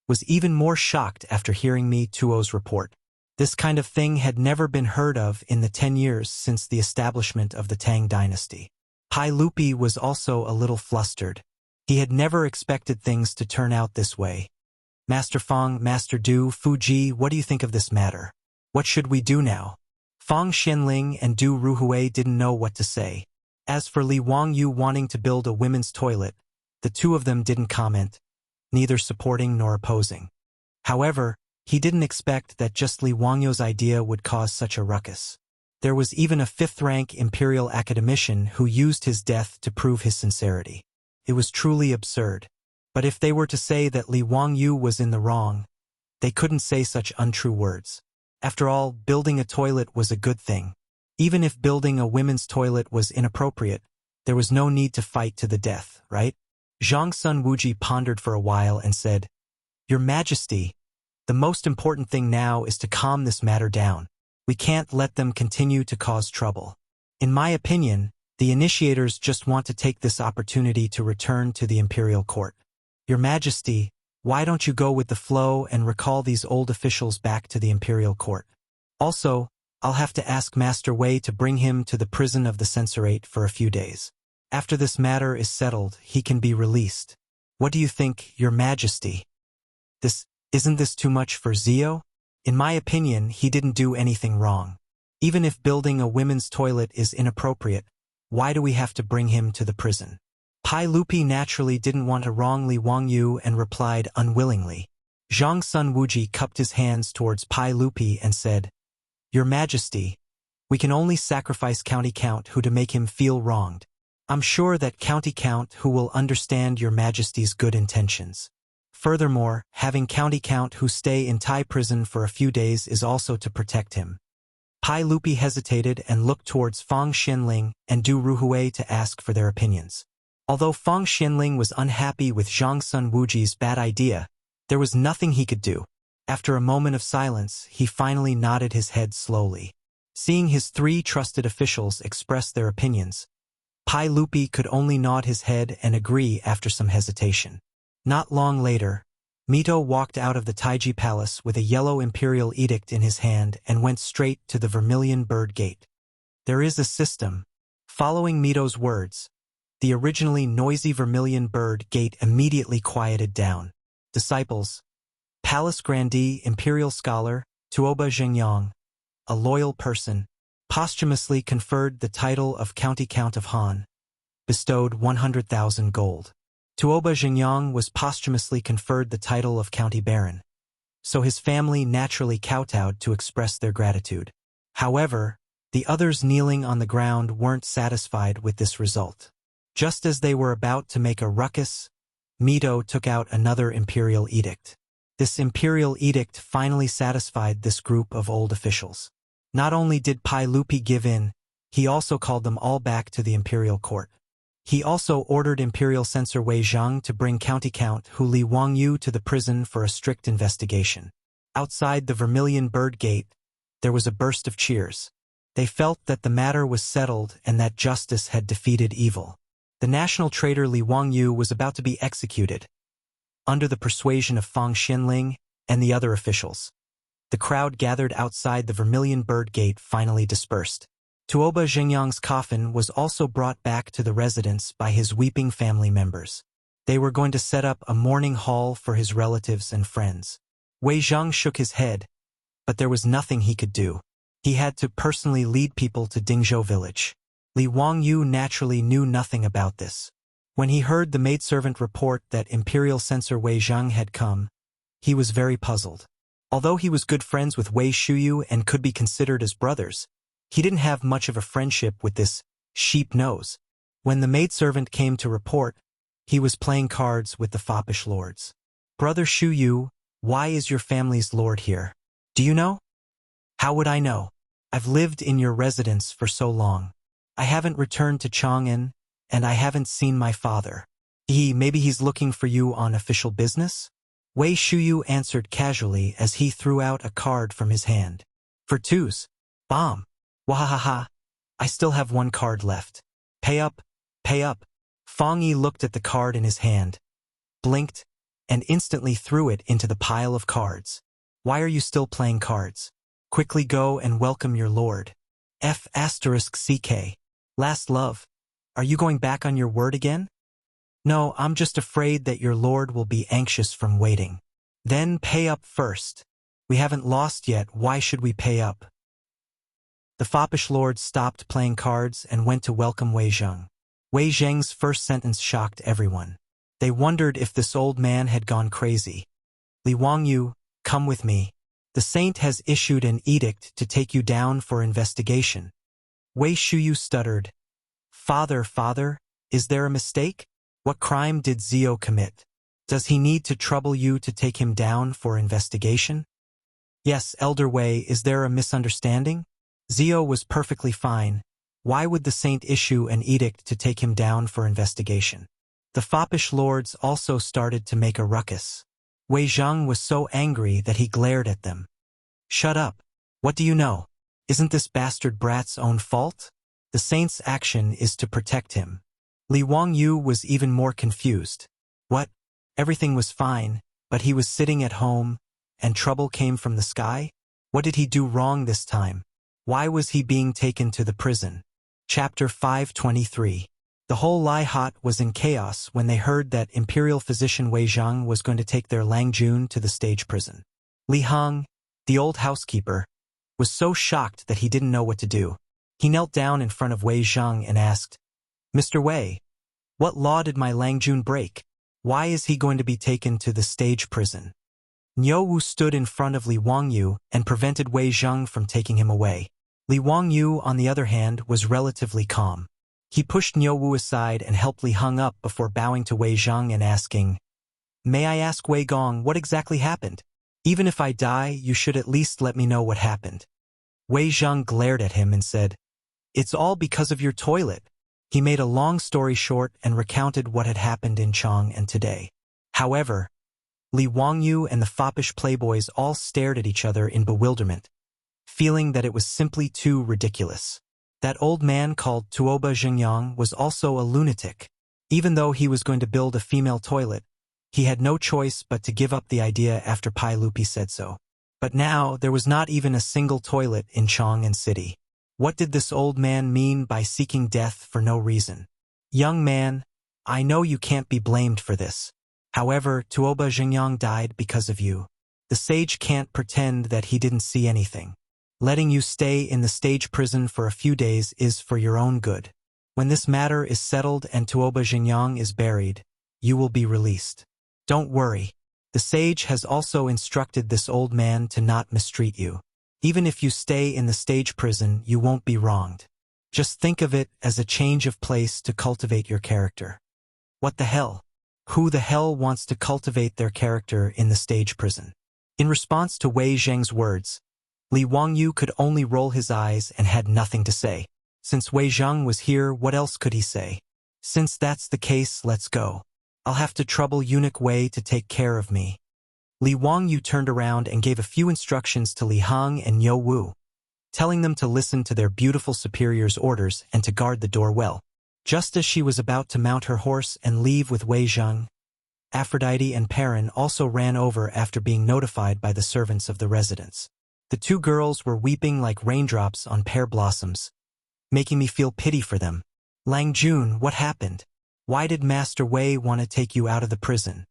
was even more shocked after hearing Mi Tuo's report. This kind of thing had never been heard of in the 10 years since the establishment of the Tang dynasty. Pai Lupi was also a little flustered. He had never expected things to turn out this way. Master Fang, Master Du, Fuji, what do you think of this matter? What should we do now? Fang Xianling and Du Ruhui didn't know what to say. As for Li Wangyu wanting to build a women's toilet, the two of them didn't comment, neither supporting nor opposing. However, he didn't expect that just Li Wangyu's idea would cause such a ruckus. There was even a fifth-rank imperial academician who used his death to prove his sincerity. It was truly absurd. But if they were to say that Li Wangyu was in the wrong, they couldn't say such untrue words. After all, building a toilet was a good thing. Even if building a women's toilet was inappropriate, there was no need to fight to the death, right? Zhang Sun Wuji pondered for a while and said, Your Majesty, the most important thing now is to calm this matter down. We can't let them continue to cause trouble. In my opinion, the initiators just want to take this opportunity to return to the imperial court. Your Majesty, why don't you go with the flow and recall these old officials back to the imperial court? Also, I'll have to ask Master Wei to bring him to the prison of the censorate for a few days. After this matter is settled, he can be released. What do you think, Your Majesty? Isn't this too much for Zio? In my opinion, he didn't do anything wrong. Even if building a women's toilet is inappropriate, why do we have to bring him to the prison? Pai Lupi naturally didn't want to wrong Li Wangyu and replied unwillingly. Zhang Sun Wuji cupped his hands towards Pai Lupi and said, Your Majesty, we can only sacrifice County Count Hu to make him feel wronged. I'm sure that County Count Hu will understand Your Majesty's good intentions. Furthermore, having County Count Hu stay in Thai prison for a few days is also to protect him. Pai Lupi hesitated and looked towards Fang Xianling and Du Ruhui to ask for their opinions. Although Fang Xianling was unhappy with Zhang Sun Wuji's bad idea, there was nothing he could do. After a moment of silence, he finally nodded his head slowly. Seeing his 3 trusted officials express their opinions, Pai Lupi could only nod his head and agree after some hesitation. Not long later, Mito walked out of the Taiji Palace with a yellow imperial edict in his hand and went straight to the Vermilion Bird Gate. There is a system. Following Mito's words, the originally noisy Vermilion Bird Gate immediately quieted down. Disciples, Palace Grandee Imperial Scholar, Tuoba Zhengyang, a loyal person, posthumously conferred the title of County Count of Han, bestowed 100,000 gold. Tuoba Zhengyang was posthumously conferred the title of County Baron, so his family naturally kowtowed to express their gratitude. However, the others kneeling on the ground weren't satisfied with this result. Just as they were about to make a ruckus, Mito took out another imperial edict. This imperial edict finally satisfied this group of old officials. Not only did Pai Lupi give in, he also called them all back to the imperial court. He also ordered Imperial Censor Wei Zhang to bring County Count Hu Li Wangyu to the prison for a strict investigation. Outside the Vermilion Bird Gate, there was a burst of cheers. They felt that the matter was settled and that justice had defeated evil. The national traitor Li Wangyu was about to be executed, under the persuasion of Fang Xianling and the other officials. The crowd gathered outside the Vermilion Bird Gate finally dispersed. Tuoba Zhengyang's coffin was also brought back to the residence by his weeping family members. They were going to set up a mourning hall for his relatives and friends. Wei Zhang shook his head, but there was nothing he could do. He had to personally lead people to Dingzhou village. Li Wangyu naturally knew nothing about this. When he heard the maidservant report that Imperial Censor Wei Zhang had come, he was very puzzled. Although he was good friends with Wei Shuyu and could be considered as brothers, he didn't have much of a friendship with this sheep nose. When the maidservant came to report, he was playing cards with the foppish lords. Brother Shuyu, why is your family's lord here? Do you know? How would I know? I've lived in your residence for so long. I haven't returned to Chang'an, and I haven't seen my father. Maybe he's looking for you on official business? Wei Shuyu answered casually as he threw out a card from his hand. For twos. Bomb. Wahahaha. I still have 1 card left. Pay up, pay up. Fang Yi looked at the card in his hand, blinked, and instantly threw it into the pile of cards. Why are you still playing cards? Quickly go and welcome your lord. F***CK. Last love. Are you going back on your word again? No, I'm just afraid that your lord will be anxious from waiting. Then pay up first. We haven't lost yet, why should we pay up? The foppish lord stopped playing cards and went to welcome Wei Zhang. Wei Zhang's first sentence shocked everyone. They wondered if this old man had gone crazy. Li Wangyu, come with me. The saint has issued an edict to take you down for investigation. Wei Shuyu stuttered. Father, is there a mistake? What crime did Zio commit? Does he need to trouble you to take him down for investigation? Yes, Elder Wei, is there a misunderstanding? Zio was perfectly fine. Why would the saint issue an edict to take him down for investigation? The foppish lords also started to make a ruckus. Wei Zhang was so angry that he glared at them. Shut up. What do you know? Isn't this bastard brat's own fault? The saint's action is to protect him. Li Wangyu was even more confused. What? Everything was fine, but he was sitting at home, and trouble came from the sky? What did he do wrong this time? Why was he being taken to the prison? Chapter 523. The whole Lai Hot was in chaos when they heard that Imperial physician Wei Zhang was going to take their Lang Jun to the stage prison. Li Hong, the old housekeeper, was so shocked that he didn't know what to do. He knelt down in front of Wei Zhang and asked, "Mr. Wei, what law did my Lang Jun break? Why is he going to be taken to the stage prison?" Niu Wu stood in front of Li Wangyu and prevented Wei Zhang from taking him away. Li Wangyu, on the other hand, was relatively calm. He pushed Niu Wu aside and helped Li Hong up before bowing to Wei Zhang and asking, "May I ask Wei Gong what exactly happened? Even if I die, you should at least let me know what happened." Wei Zhang glared at him and said, "It's all because of your toilet." He made a long story short and recounted what had happened in Chang'an today. However, Li Wangyu and the foppish playboys all stared at each other in bewilderment, feeling that it was simply too ridiculous. That old man called Tuoba Xingyang was also a lunatic. Even though he was going to build a female toilet, he had no choice but to give up the idea after Pai Lupi said so. But now there was not even a single toilet in Chang'an City. What did this old man mean by seeking death for no reason? "Young man, I know you can't be blamed for this. However, Tuoba Xingyang died because of you. The sage can't pretend that he didn't see anything. Letting you stay in the stage prison for a few days is for your own good. When this matter is settled and Tuoba Xingyang is buried, you will be released. Don't worry. The sage has also instructed this old man to not mistreat you. Even if you stay in the stage prison, you won't be wronged. Just think of it as a change of place to cultivate your character." What the hell? Who the hell wants to cultivate their character in the stage prison? In response to Wei Zhang's words, Li Wangyu could only roll his eyes and had nothing to say. Since Wei Zhang was here, what else could he say? "Since that's the case, let's go. I'll have to trouble eunuch Wei to take care of me." Li Wangyu turned around and gave a few instructions to Li Hong and Niu Wu, telling them to listen to their beautiful superior's orders and to guard the door well. Just as she was about to mount her horse and leave with Wei Zhang, Aphrodite and Perrin also ran over after being notified by the servants of the residence. The two girls were weeping like raindrops on pear blossoms, making me feel pity for them. "Lang Jun, what happened? Why did Master Wei want to take you out of the prison?"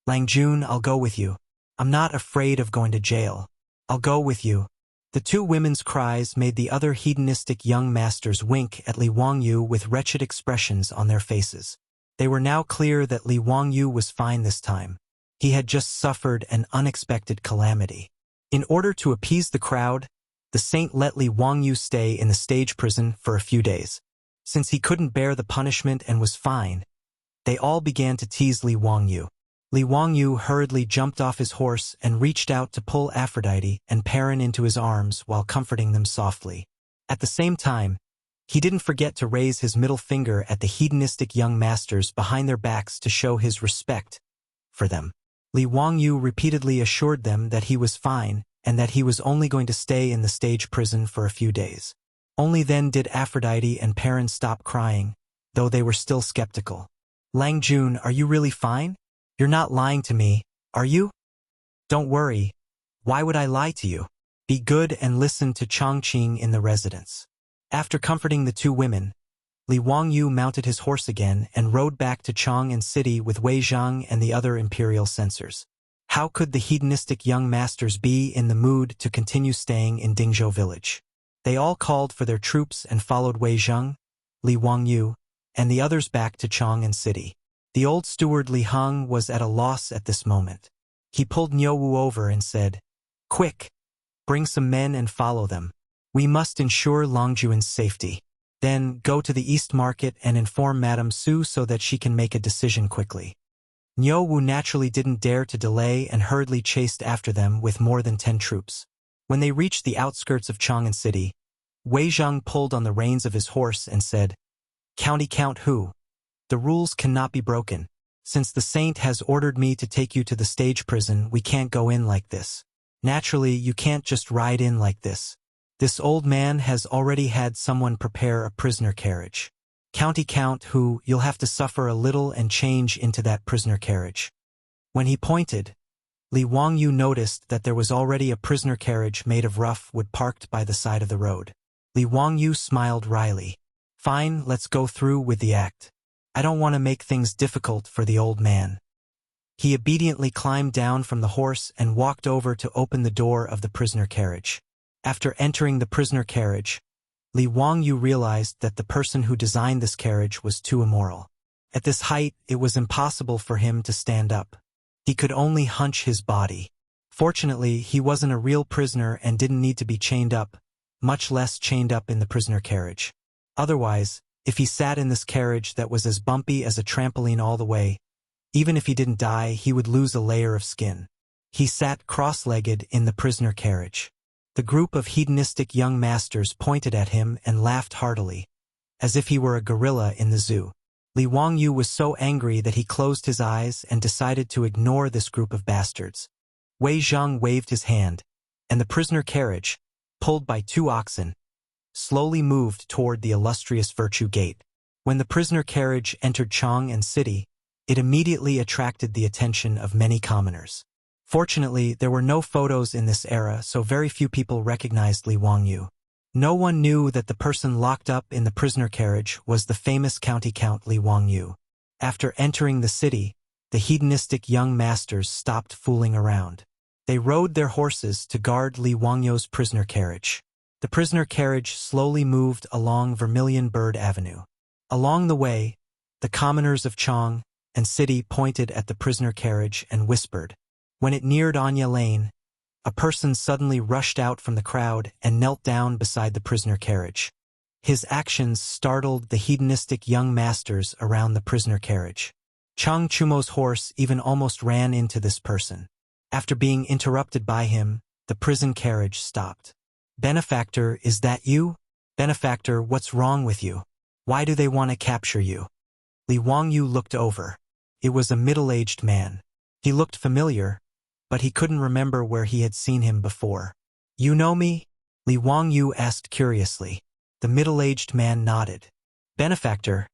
"Lang Jun, I'll go with you. I'm not afraid of going to jail. I'll go with you." The two women's cries made the other hedonistic young masters wink at Li Wangyu with wretched expressions on their faces. They were now clear that Li Wangyu was fine this time. He had just suffered an unexpected calamity. In order to appease the crowd, the saint let Li Wangyu stay in the stage prison for a few days. Since he couldn't bear the punishment and was fine, they all began to tease Li Wangyu. Li Wangyu hurriedly jumped off his horse and reached out to pull Aphrodite and Perrin into his arms while comforting them softly. At the same time, he didn't forget to raise his middle finger at the hedonistic young masters behind their backs to show his respect for them. Li Wangyu repeatedly assured them that he was fine and that he was only going to stay in the stage prison for a few days. Only then did Aphrodite and Perrin stop crying, though they were still skeptical. "Lang Jun, are you really fine? You're not lying to me, are you?" "Don't worry. Why would I lie to you? Be good and listen to Chongqing in the residence." After comforting the two women, Li Wangyu mounted his horse again and rode back to Chang'an City with Wei Zhang and the other imperial censors. How could the hedonistic young masters be in the mood to continue staying in Dingzhou village? They all called for their troops and followed Wei Zhang, Li Wangyu, and the others back to Chang'an City. The old steward Li Hong was at a loss at this moment. He pulled Niu Wu over and said, "Quick, bring some men and follow them. We must ensure Longjuan's safety. Then go to the East Market and inform Madame Su so that she can make a decision quickly." Niu Wu naturally didn't dare to delay and hurriedly chased after them with more than 10 troops. When they reached the outskirts of Chang'an City, Wei Zhang pulled on the reins of his horse and said, "County count who? The rules cannot be broken. Since the saint has ordered me to take you to the stage prison, we can't go in like this. Naturally, you can't just ride in like this. This old man has already had someone prepare a prisoner carriage. County count who, you'll have to suffer a little and change into that prisoner carriage." When he pointed, Li Wangyu noticed that there was already a prisoner carriage made of rough wood parked by the side of the road. Li Wangyu smiled wryly. Fine, let's go through with the act. I don't want to make things difficult for the old man. He obediently climbed down from the horse and walked over to open the door of the prisoner carriage. After entering the prisoner carriage, Li Wangyu realized that the person who designed this carriage was too immoral. At this height, it was impossible for him to stand up. He could only hunch his body. Fortunately, he wasn't a real prisoner and didn't need to be chained up, much less chained up in the prisoner carriage. Otherwise, if he sat in this carriage that was as bumpy as a trampoline all the way, even if he didn't die, he would lose a layer of skin. He sat cross-legged in the prisoner carriage. The group of hedonistic young masters pointed at him and laughed heartily, as if he were a gorilla in the zoo. Li Wangyu was so angry that he closed his eyes and decided to ignore this group of bastards. Wei Zhang waved his hand, and the prisoner carriage, pulled by 2 oxen, slowly moved toward the illustrious Virtue Gate. When the prisoner carriage entered Chang'an city, it immediately attracted the attention of many commoners. Fortunately, there were no photos in this era, so very few people recognized Li Wangyu. No one knew that the person locked up in the prisoner carriage was the famous county count Li Wangyu. After entering the city, the hedonistic young masters stopped fooling around. They rode their horses to guard Li Wangyu's prisoner carriage. The prisoner carriage slowly moved along Vermilion Bird Avenue. Along the way, the commoners of Chang'an city pointed at the prisoner carriage and whispered. When it neared Anya Lane, a person suddenly rushed out from the crowd and knelt down beside the prisoner carriage. His actions startled the hedonistic young masters around the prisoner carriage. Chang Chumo's horse even almost ran into this person. After being interrupted by him, the prison carriage stopped. Benefactor, is that you? Benefactor, what's wrong with you? Why do they want to capture you? Li Wangyu looked over. It was a middle-aged man. He looked familiar, but he couldn't remember where he had seen him before. You know me? Li Wangyu asked curiously. The middle-aged man nodded. Benefactor,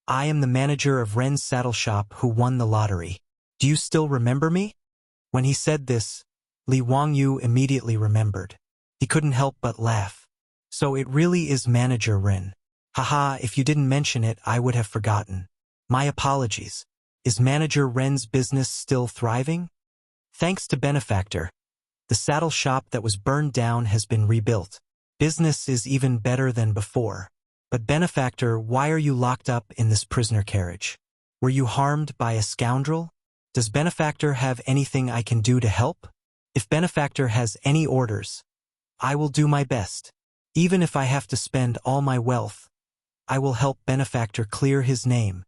I am the manager of Ren's saddle shop who won the lottery. Do you still remember me? When he said this, Li Wangyu immediately remembered. He couldn't help but laugh. So it really is Manager Ren. Haha, if you didn't mention it, I would have forgotten. My apologies. Is Manager Ren's business still thriving? Thanks to Benefactor, the saddle shop that was burned down has been rebuilt. Business is even better than before. But Benefactor, why are you locked up in this prisoner carriage? Were you harmed by a scoundrel? Does Benefactor have anything I can do to help? If Benefactor has any orders, I will do my best. Even if I have to spend all my wealth, I will help Benefactor clear his name.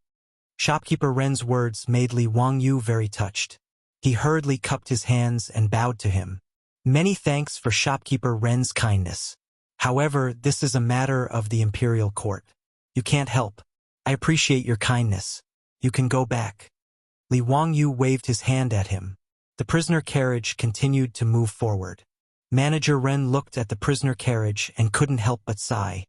Shopkeeper Ren's words made Li Wangyu very touched. He hurriedly cupped his hands and bowed to him. Many thanks for Shopkeeper Ren's kindness. However, this is a matter of the imperial court. You can't help. I appreciate your kindness. You can go back. Li Wangyu waved his hand at him. The prisoner carriage continued to move forward. Manager Ren looked at the prisoner carriage and couldn't help but sigh.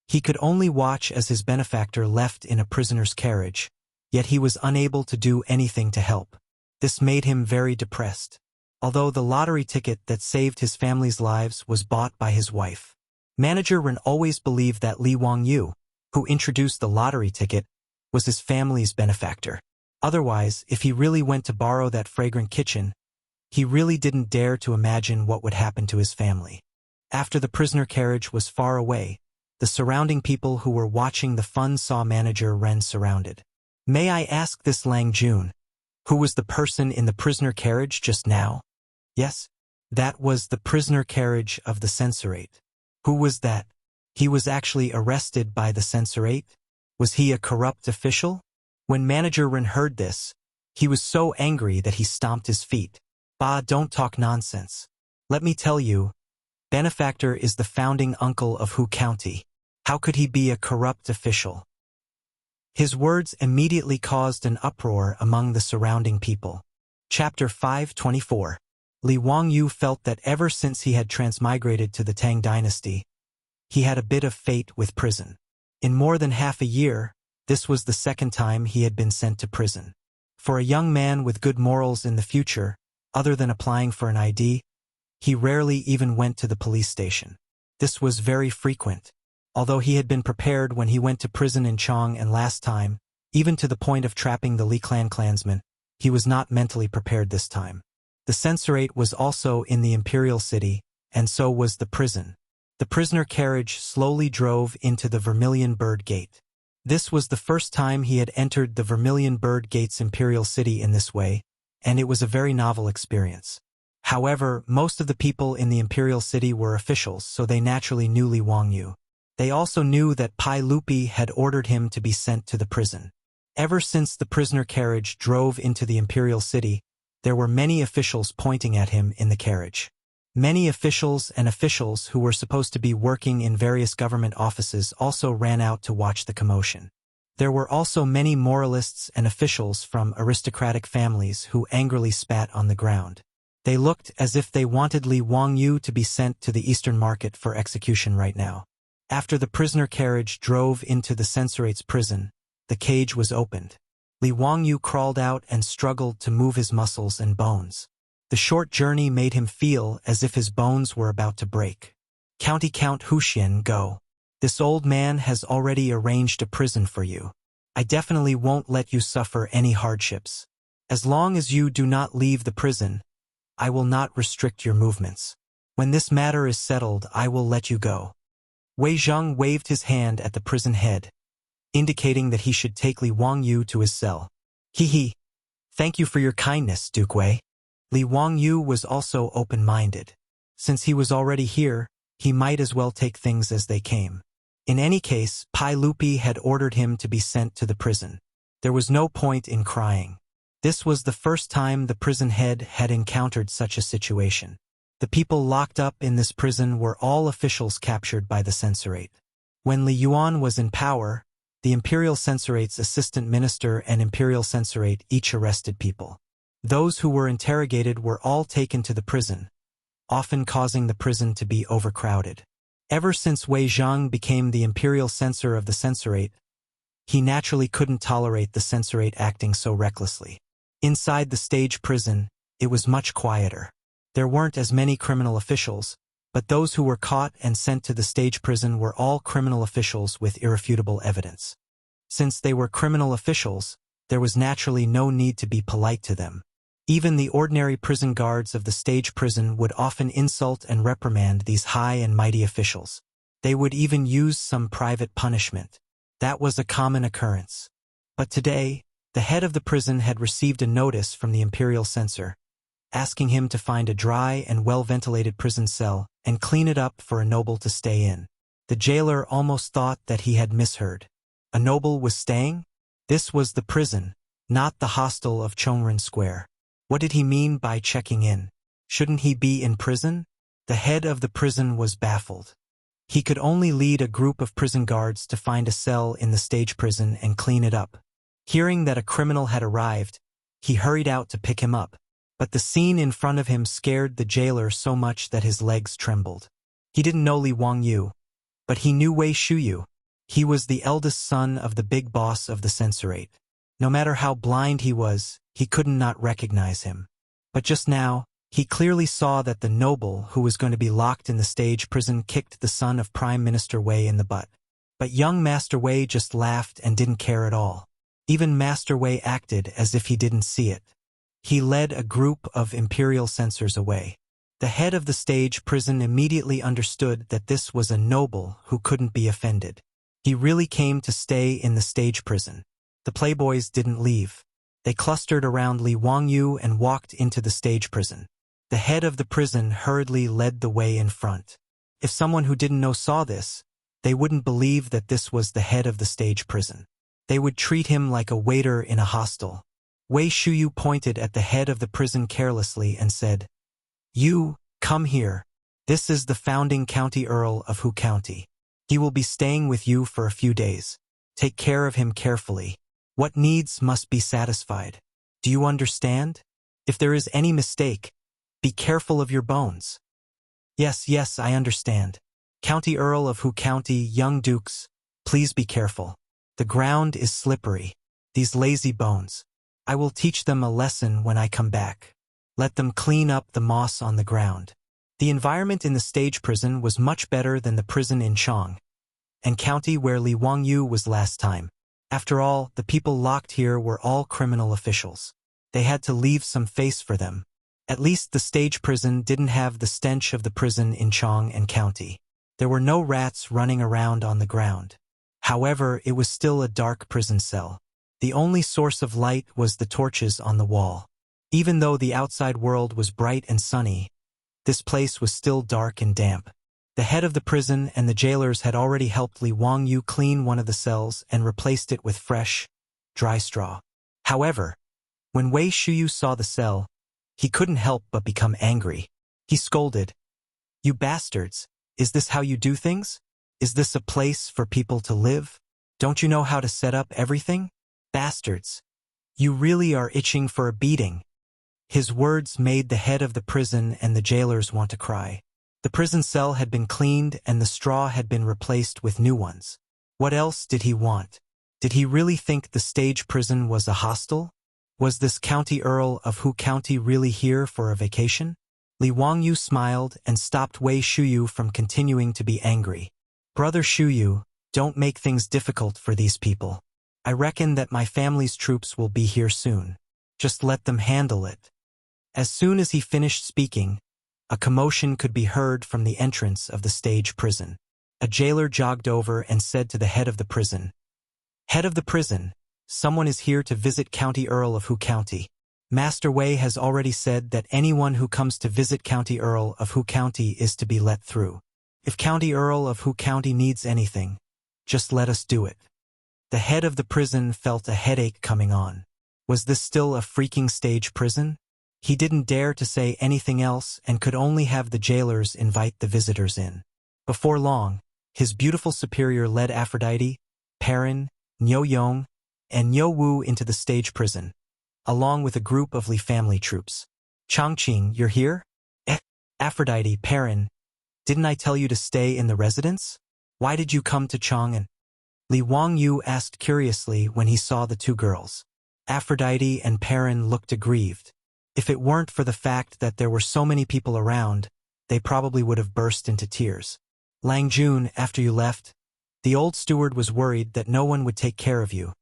He could only watch as his benefactor left in a prisoner's carriage, yet he was unable to do anything to help. This made him very depressed. Although the lottery ticket that saved his family's lives was bought by his wife. Manager Ren always believed that Li Wangyu, who introduced the lottery ticket, was his family's benefactor. Otherwise, if he really went to borrow that fragrant kitchen, he really didn't dare to imagine what would happen to his family. After the prisoner carriage was far away, the surrounding people who were watching the fun saw Manager Ren surrounded. May I ask this Lang Jun, who was the person in the prisoner carriage just now? Yes, that was the prisoner carriage of the censorate. Who was that? He was actually arrested by the censorate? Was he a corrupt official? When Manager Ren heard this, he was so angry that he stomped his feet. Bah, don't talk nonsense. Let me tell you, Benefactor is the founding uncle of Hu County. How could he be a corrupt official? His words immediately caused an uproar among the surrounding people. Chapter 524. Li Wangyu felt that ever since he had transmigrated to the Tang dynasty, he had a bit of fate with prison. In more than half a year, this was the second time he had been sent to prison. For a young man with good morals in the future, Other than applying for an ID, he rarely even went to the police station. This was very frequent. Although he had been prepared when he went to prison in Chang'an last time, even to the point of trapping the Li Clan clansmen, he was not mentally prepared this time. The censorate was also in the imperial city, and so was the prison. The prisoner carriage slowly drove into the Vermilion Bird Gate. This was the first time he had entered the Vermilion Bird Gate's imperial city in this way, and it was a very novel experience. However, most of the people in the imperial city were officials, so they naturally knew Li Wangyu. They also knew that Pai Lupi had ordered him to be sent to the prison. Ever since the prisoner carriage drove into the imperial city, there were many officials pointing at him in the carriage. Many officials and officials who were supposed to be working in various government offices also ran out to watch the commotion. There were also many moralists and officials from aristocratic families who angrily spat on the ground. They looked as if they wanted Li Wangyu to be sent to the Eastern Market for execution right now. After the prisoner carriage drove into the censorate's prison, the cage was opened. Li Wangyu crawled out and struggled to move his muscles and bones. The short journey made him feel as if his bones were about to break. Count Huxian, go. This old man has already arranged a prison for you. I definitely won't let you suffer any hardships. As long as you do not leave the prison, I will not restrict your movements. When this matter is settled, I will let you go. Wei Zheng waved his hand at the prison head, indicating that he should take Li Wangyu to his cell. He. Thank you for your kindness, Duke Wei. Li Wangyu was also open-minded. Since he was already here, he might as well take things as they came. In any case, Pai Lupi had ordered him to be sent to the prison. There was no point in crying. This was the first time the prison head had encountered such a situation. The people locked up in this prison were all officials captured by the censorate. When Li Yuan was in power, the imperial censorate's assistant minister and imperial censorate each arrested people. Those who were interrogated were all taken to the prison, often causing the prison to be overcrowded. Ever since Wei Zheng became the imperial censor of the censorate, he naturally couldn't tolerate the censorate acting so recklessly. Inside the stage prison, it was much quieter. There weren't as many criminal officials, but those who were caught and sent to the stage prison were all criminal officials with irrefutable evidence. Since they were criminal officials, there was naturally no need to be polite to them. Even the ordinary prison guards of the stage prison would often insult and reprimand these high and mighty officials. They would even use some private punishment. That was a common occurrence. But today, the head of the prison had received a notice from the imperial censor, asking him to find a dry and well-ventilated prison cell and clean it up for a noble to stay in. The jailer almost thought that he had misheard. A noble was staying? This was the prison, not the hostel of Chongren Square. What did he mean by checking in? Shouldn't he be in prison? The head of the prison was baffled. He could only lead a group of prison guards to find a cell in the stage prison and clean it up. Hearing that a criminal had arrived, he hurried out to pick him up. But the scene in front of him scared the jailer so much that his legs trembled. He didn't know Li Wangyu, but he knew Wei Shuyu. He was the eldest son of the big boss of the censorate. No matter how blind he was, he could not recognize him. But just now, he clearly saw that the noble who was going to be locked in the stage prison kicked the son of Prime Minister Wei in the butt. But young Master Wei just laughed and didn't care at all. Even Master Wei acted as if he didn't see it. He led a group of imperial censors away. The head of the stage prison immediately understood that this was a noble who couldn't be offended. He really came to stay in the stage prison. The playboys didn't leave. They clustered around Li Wangyu and walked into the stage prison. The head of the prison hurriedly led the way in front. If someone who didn't know saw this, they wouldn't believe that this was the head of the stage prison. They would treat him like a waiter in a hostel. Wei Shuyu pointed at the head of the prison carelessly and said, "You, come here. This is the founding county earl of Hu County. He will be staying with you for a few days. Take care of him carefully. What needs must be satisfied. Do you understand? If there is any mistake, be careful of your bones." Yes, I understand. County Earl of Hu County, young dukes, please be careful. The ground is slippery. These lazy bones. I will teach them a lesson when I come back. Let them clean up the moss on the ground. The environment in the stage prison was much better than the prison in Chang'an and county where Li Wangyu was last time. After all, the people locked here were all criminal officials. They had to leave some face for them. At least the stage prison didn't have the stench of the prison in Chang'an and county. There were no rats running around on the ground. However, it was still a dark prison cell. The only source of light was the torches on the wall. Even though the outside world was bright and sunny, this place was still dark and damp. The head of the prison and the jailers had already helped Li Wangyu clean one of the cells and replaced it with fresh, dry straw. However, when Wei Shuyu saw the cell, he couldn't help but become angry. He scolded, "You bastards, is this how you do things? Is this a place for people to live? Don't you know how to set up everything? Bastards, you really are itching for a beating." His words made the head of the prison and the jailers want to cry. The prison cell had been cleaned and the straw had been replaced with new ones. What else did he want? Did he really think the stage prison was a hostel? Was this County Earl of Hu County really here for a vacation? Li Wangyu smiled and stopped Wei Shuyu from continuing to be angry. "Brother Shuyu, don't make things difficult for these people. I reckon that my family's troops will be here soon. Just let them handle it." As soon as he finished speaking, a commotion could be heard from the entrance of the stage prison. A jailer jogged over and said to the head of the prison, "Head of the prison, someone is here to visit County Earl of Hu County. Master Wei has already said that anyone who comes to visit County Earl of Hu County is to be let through. If County Earl of Hu County needs anything, just let us do it." The head of the prison felt a headache coming on. Was this still a freaking stage prison? He didn't dare to say anything else and could only have the jailers invite the visitors in. Before long, his beautiful superior led Aphrodite, Perrin, Niu Yong, and Niu Wu into the stage prison, along with a group of Li family troops. "Changqing, you're here?" Aphrodite, Perrin, "Didn't I tell you to stay in the residence? Why did you come to Chang'an?" Li Wangyu asked curiously when he saw the two girls. Aphrodite and Perrin looked aggrieved. If it weren't for the fact that there were so many people around, they probably would have burst into tears. "Lang Jun, after you left, the old steward was worried that no one would take care of you,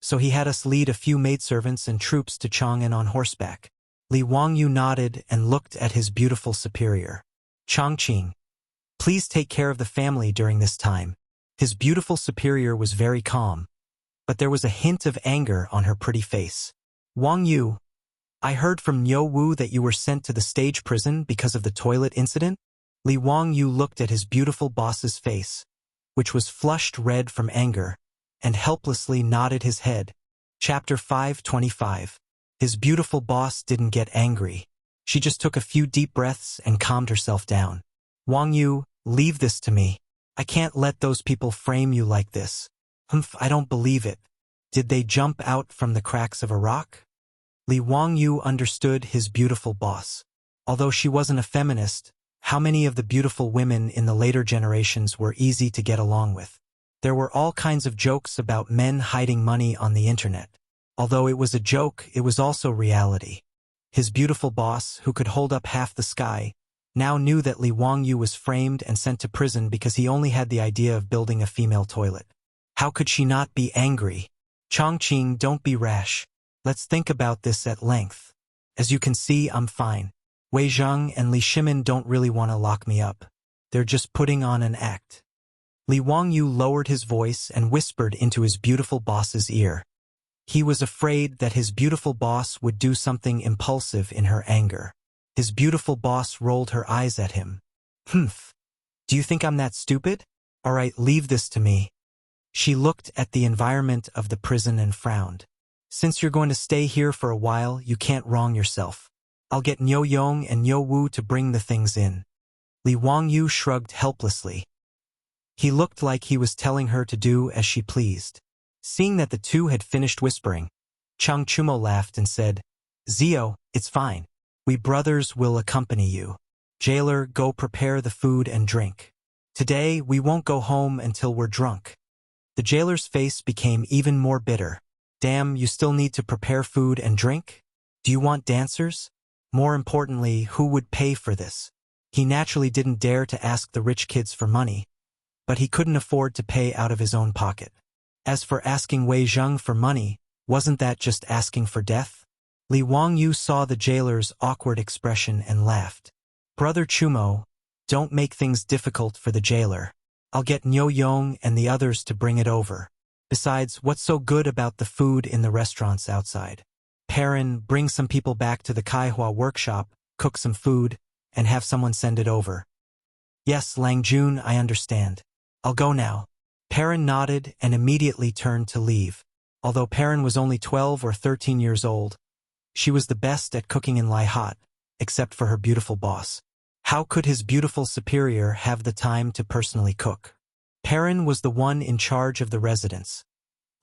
so he had us lead a few maidservants and troops to Chang'an on horseback." Li Wangyu nodded and looked at his beautiful superior. "Changqing, please take care of the family during this time." His beautiful superior was very calm, but there was a hint of anger on her pretty face. "Wangyu, I heard from Niu Wu that you were sent to the stage prison because of the toilet incident." Li Wangyu looked at his beautiful boss's face, which was flushed red from anger, and helplessly nodded his head. Chapter 525. His beautiful boss didn't get angry. She just took a few deep breaths and calmed herself down. "Wangyu, leave this to me. I can't let those people frame you like this." I don't believe it. Did they jump out from the cracks of a rock?" Li Wangyu understood his beautiful boss. Although she wasn't a feminist, how many of the beautiful women in the later generations were easy to get along with? There were all kinds of jokes about men hiding money on the internet. Although it was a joke, it was also reality. His beautiful boss, who could hold up half the sky, now knew that Li Wangyu was framed and sent to prison because he only had the idea of building a female toilet. How could she not be angry? "Changqing, don't be rash. Let's think about this at length. As you can see, I'm fine. Wei Zheng and Li Shimin don't really want to lock me up. They're just putting on an act." Li Wangyu lowered his voice and whispered into his beautiful boss's ear. He was afraid that his beautiful boss would do something impulsive in her anger. His beautiful boss rolled her eyes at him. "Humph. Do you think I'm that stupid? All right, leave this to me." She looked at the environment of the prison and frowned. "Since you're going to stay here for a while, you can't wrong yourself. I'll get Niu Yong and Niu Wu to bring the things in." Li Wangyu shrugged helplessly. He looked like he was telling her to do as she pleased. Seeing that the two had finished whispering, Chang Chumo laughed and said, "Zio, it's fine. We brothers will accompany you. Jailer, go prepare the food and drink. Today, we won't go home until we're drunk." The jailer's face became even more bitter. "Damn, you still need to prepare food and drink? Do you want dancers? More importantly, who would pay for this? He naturally didn't dare to ask the rich kids for money, but he couldn't afford to pay out of his own pocket. As for asking Wei Zheng for money, wasn't that just asking for death? Li Wangyu saw the jailer's awkward expression and laughed. Brother Chumo, don't make things difficult for the jailer. I'll get Niu Yong and the others to bring it over. Besides, what's so good about the food in the restaurants outside? Perrin, bring some people back to the Kaihua workshop, cook some food, and have someone send it over. Yes, Lang Jun, I understand. I'll go now. Perrin nodded and immediately turned to leave. Although Perrin was only 12 or 13 years old, she was the best at cooking in Lai Hot, except for her beautiful boss. How could his beautiful superior have the time to personally cook? Perrin was the one in charge of the residence,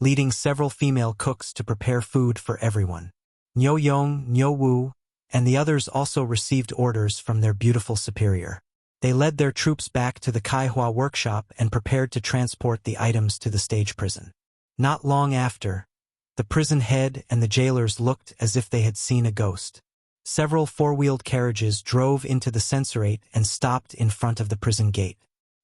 leading several female cooks to prepare food for everyone. Niu Yong, Niu Wu, and the others also received orders from their beautiful superior. They led their troops back to the Kaihua workshop and prepared to transport the items to the stage prison. Not long after, the prison head and the jailers looked as if they had seen a ghost. Several four-wheeled carriages drove into the censorate and stopped in front of the prison gate.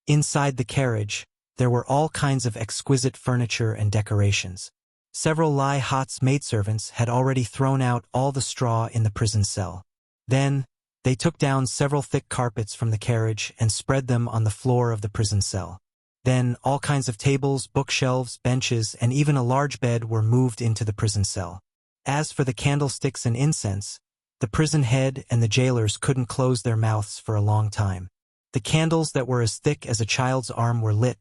Inside the carriage, there were all kinds of exquisite furniture and decorations. Several Lai Hot's maidservants had already thrown out all the straw in the prison cell. Then, they took down several thick carpets from the carriage and spread them on the floor of the prison cell. Then, all kinds of tables, bookshelves, benches, and even a large bed were moved into the prison cell. As for the candlesticks and incense, the prison head and the jailers couldn't close their mouths for a long time. The candles that were as thick as a child's arm were lit,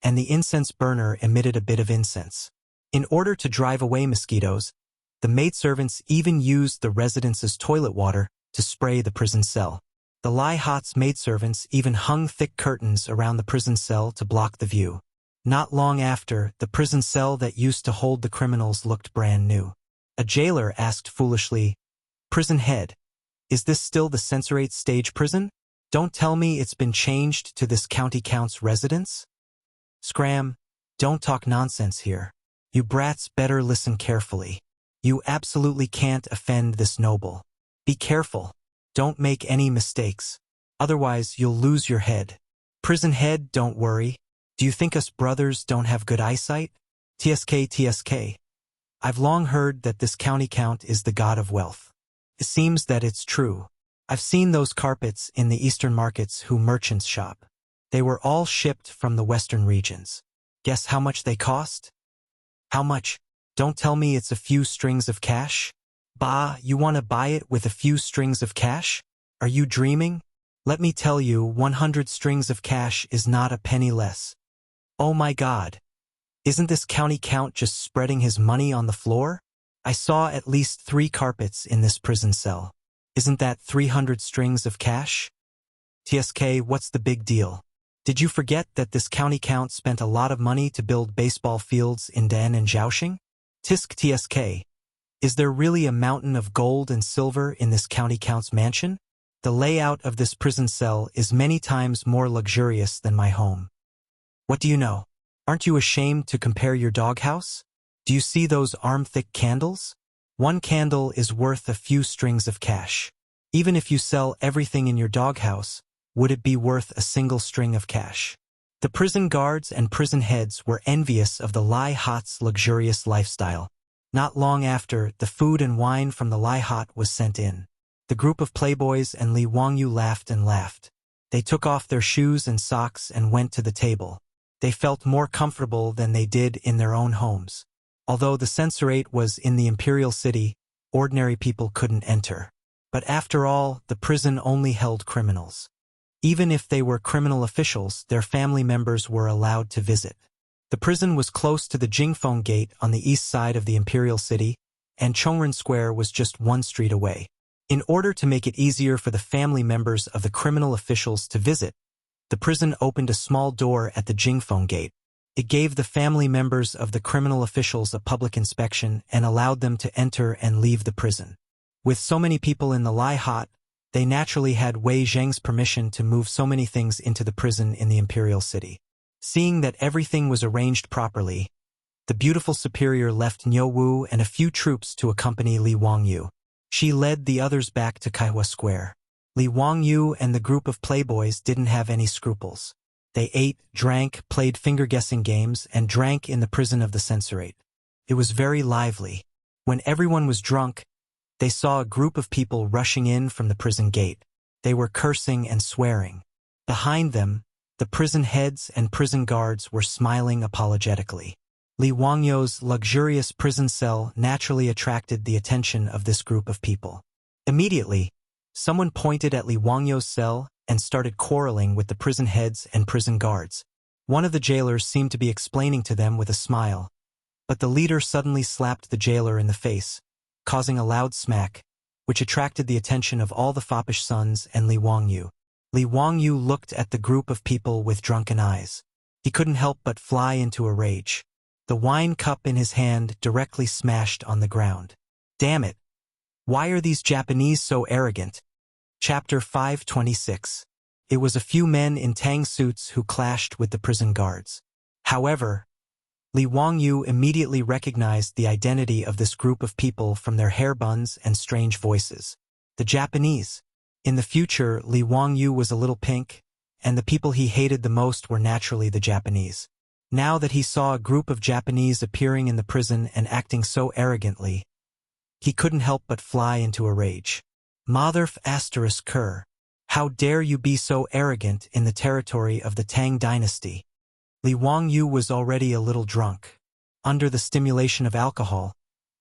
and the incense burner emitted a bit of incense. In order to drive away mosquitoes, the maidservants even used the residence's toilet water to spray the prison cell. The Lai Hot's maidservants even hung thick curtains around the prison cell to block the view. Not long after, the prison cell that used to hold the criminals looked brand new. A jailer asked foolishly, "Prison head, is this still the censorate stage prison? Don't tell me it's been changed to this county count's residence?" Scram, don't talk nonsense here. You brats better listen carefully. You absolutely can't offend this noble. Be careful. Don't make any mistakes. Otherwise, you'll lose your head. Prison head, don't worry. Do you think us brothers don't have good eyesight? TSK. I've long heard that this county count is the god of wealth. It seems that it's true. I've seen those carpets in the eastern markets who merchants shop. They were all shipped from the western regions. Guess how much they cost? How much? Don't tell me it's a few strings of cash. Bah, you want to buy it with a few strings of cash? Are you dreaming? Let me tell you, 100 strings of cash is not a penny less. Oh my God. Isn't this county count just spreading his money on the floor? I saw at least 3 carpets in this prison cell. Isn't that 300 strings of cash? TSK, what's the big deal? Did you forget that this county count spent a lot of money to build baseball fields in Dan and Zhaoxing? Tisk TSK. Is there really a mountain of gold and silver in this county count's mansion? The layout of this prison cell is many times more luxurious than my home. What do you know? Aren't you ashamed to compare your doghouse? Do you see those arm-thick candles? One candle is worth a few strings of cash. Even if you sell everything in your doghouse, would it be worth a single string of cash? The prison guards and prison heads were envious of the Lai Hot's luxurious lifestyle. Not long after, the food and wine from the Lai Hot was sent in. The group of playboys and Li Wangyu laughed and laughed. They took off their shoes and socks and went to the table. They felt more comfortable than they did in their own homes. Although the censorate was in the imperial city, ordinary people couldn't enter. But after all, the prison only held criminals. Even if they were criminal officials, their family members were allowed to visit. The prison was close to the Jingfeng Gate on the east side of the imperial city, and Chang'an Square was just 1 street away. In order to make it easier for the family members of the criminal officials to visit, the prison opened a small door at the Jingfeng Gate. It gave the family members of the criminal officials a public inspection and allowed them to enter and leave the prison. With so many people in the Lai Hot, they naturally had Wei Zheng's permission to move so many things into the prison in the imperial city. Seeing that everything was arranged properly, the beautiful superior left Niu Wu and a few troops to accompany Li Wangyu. She led the others back to Kaiwa Square. Li Wangyu and the group of playboys didn't have any scruples. They ate, drank, played finger-guessing games, and drank in the prison of the censorate. It was very lively. When everyone was drunk, they saw a group of people rushing in from the prison gate. They were cursing and swearing. Behind them, the prison heads and prison guards were smiling apologetically. Li Wangyu's luxurious prison cell naturally attracted the attention of this group of people. Immediately, someone pointed at Li Wangyu's cell and started quarreling with the prison heads and prison guards. One of the jailers seemed to be explaining to them with a smile, but the leader suddenly slapped the jailer in the face, causing a loud smack, which attracted the attention of all the foppish sons and Li Wangyu. Li Wangyu looked at the group of people with drunken eyes. He couldn't help but fly into a rage. The wine cup in his hand directly smashed on the ground. Damn it! Why are these Japanese so arrogant? Chapter 526. It was a few men in tang suits who clashed with the prison guards. However, Li Wangyu immediately recognized the identity of this group of people from their hair buns and strange voices. The Japanese. In the future, Li Wangyu was a little pink, and the people he hated the most were naturally the Japanese. Now that he saw a group of Japanese appearing in the prison and acting so arrogantly, he couldn't help but fly into a rage. Motherf asterisk Ker. How dare you be so arrogant in the territory of the Tang dynasty? Li Wangyu was already a little drunk. Under the stimulation of alcohol,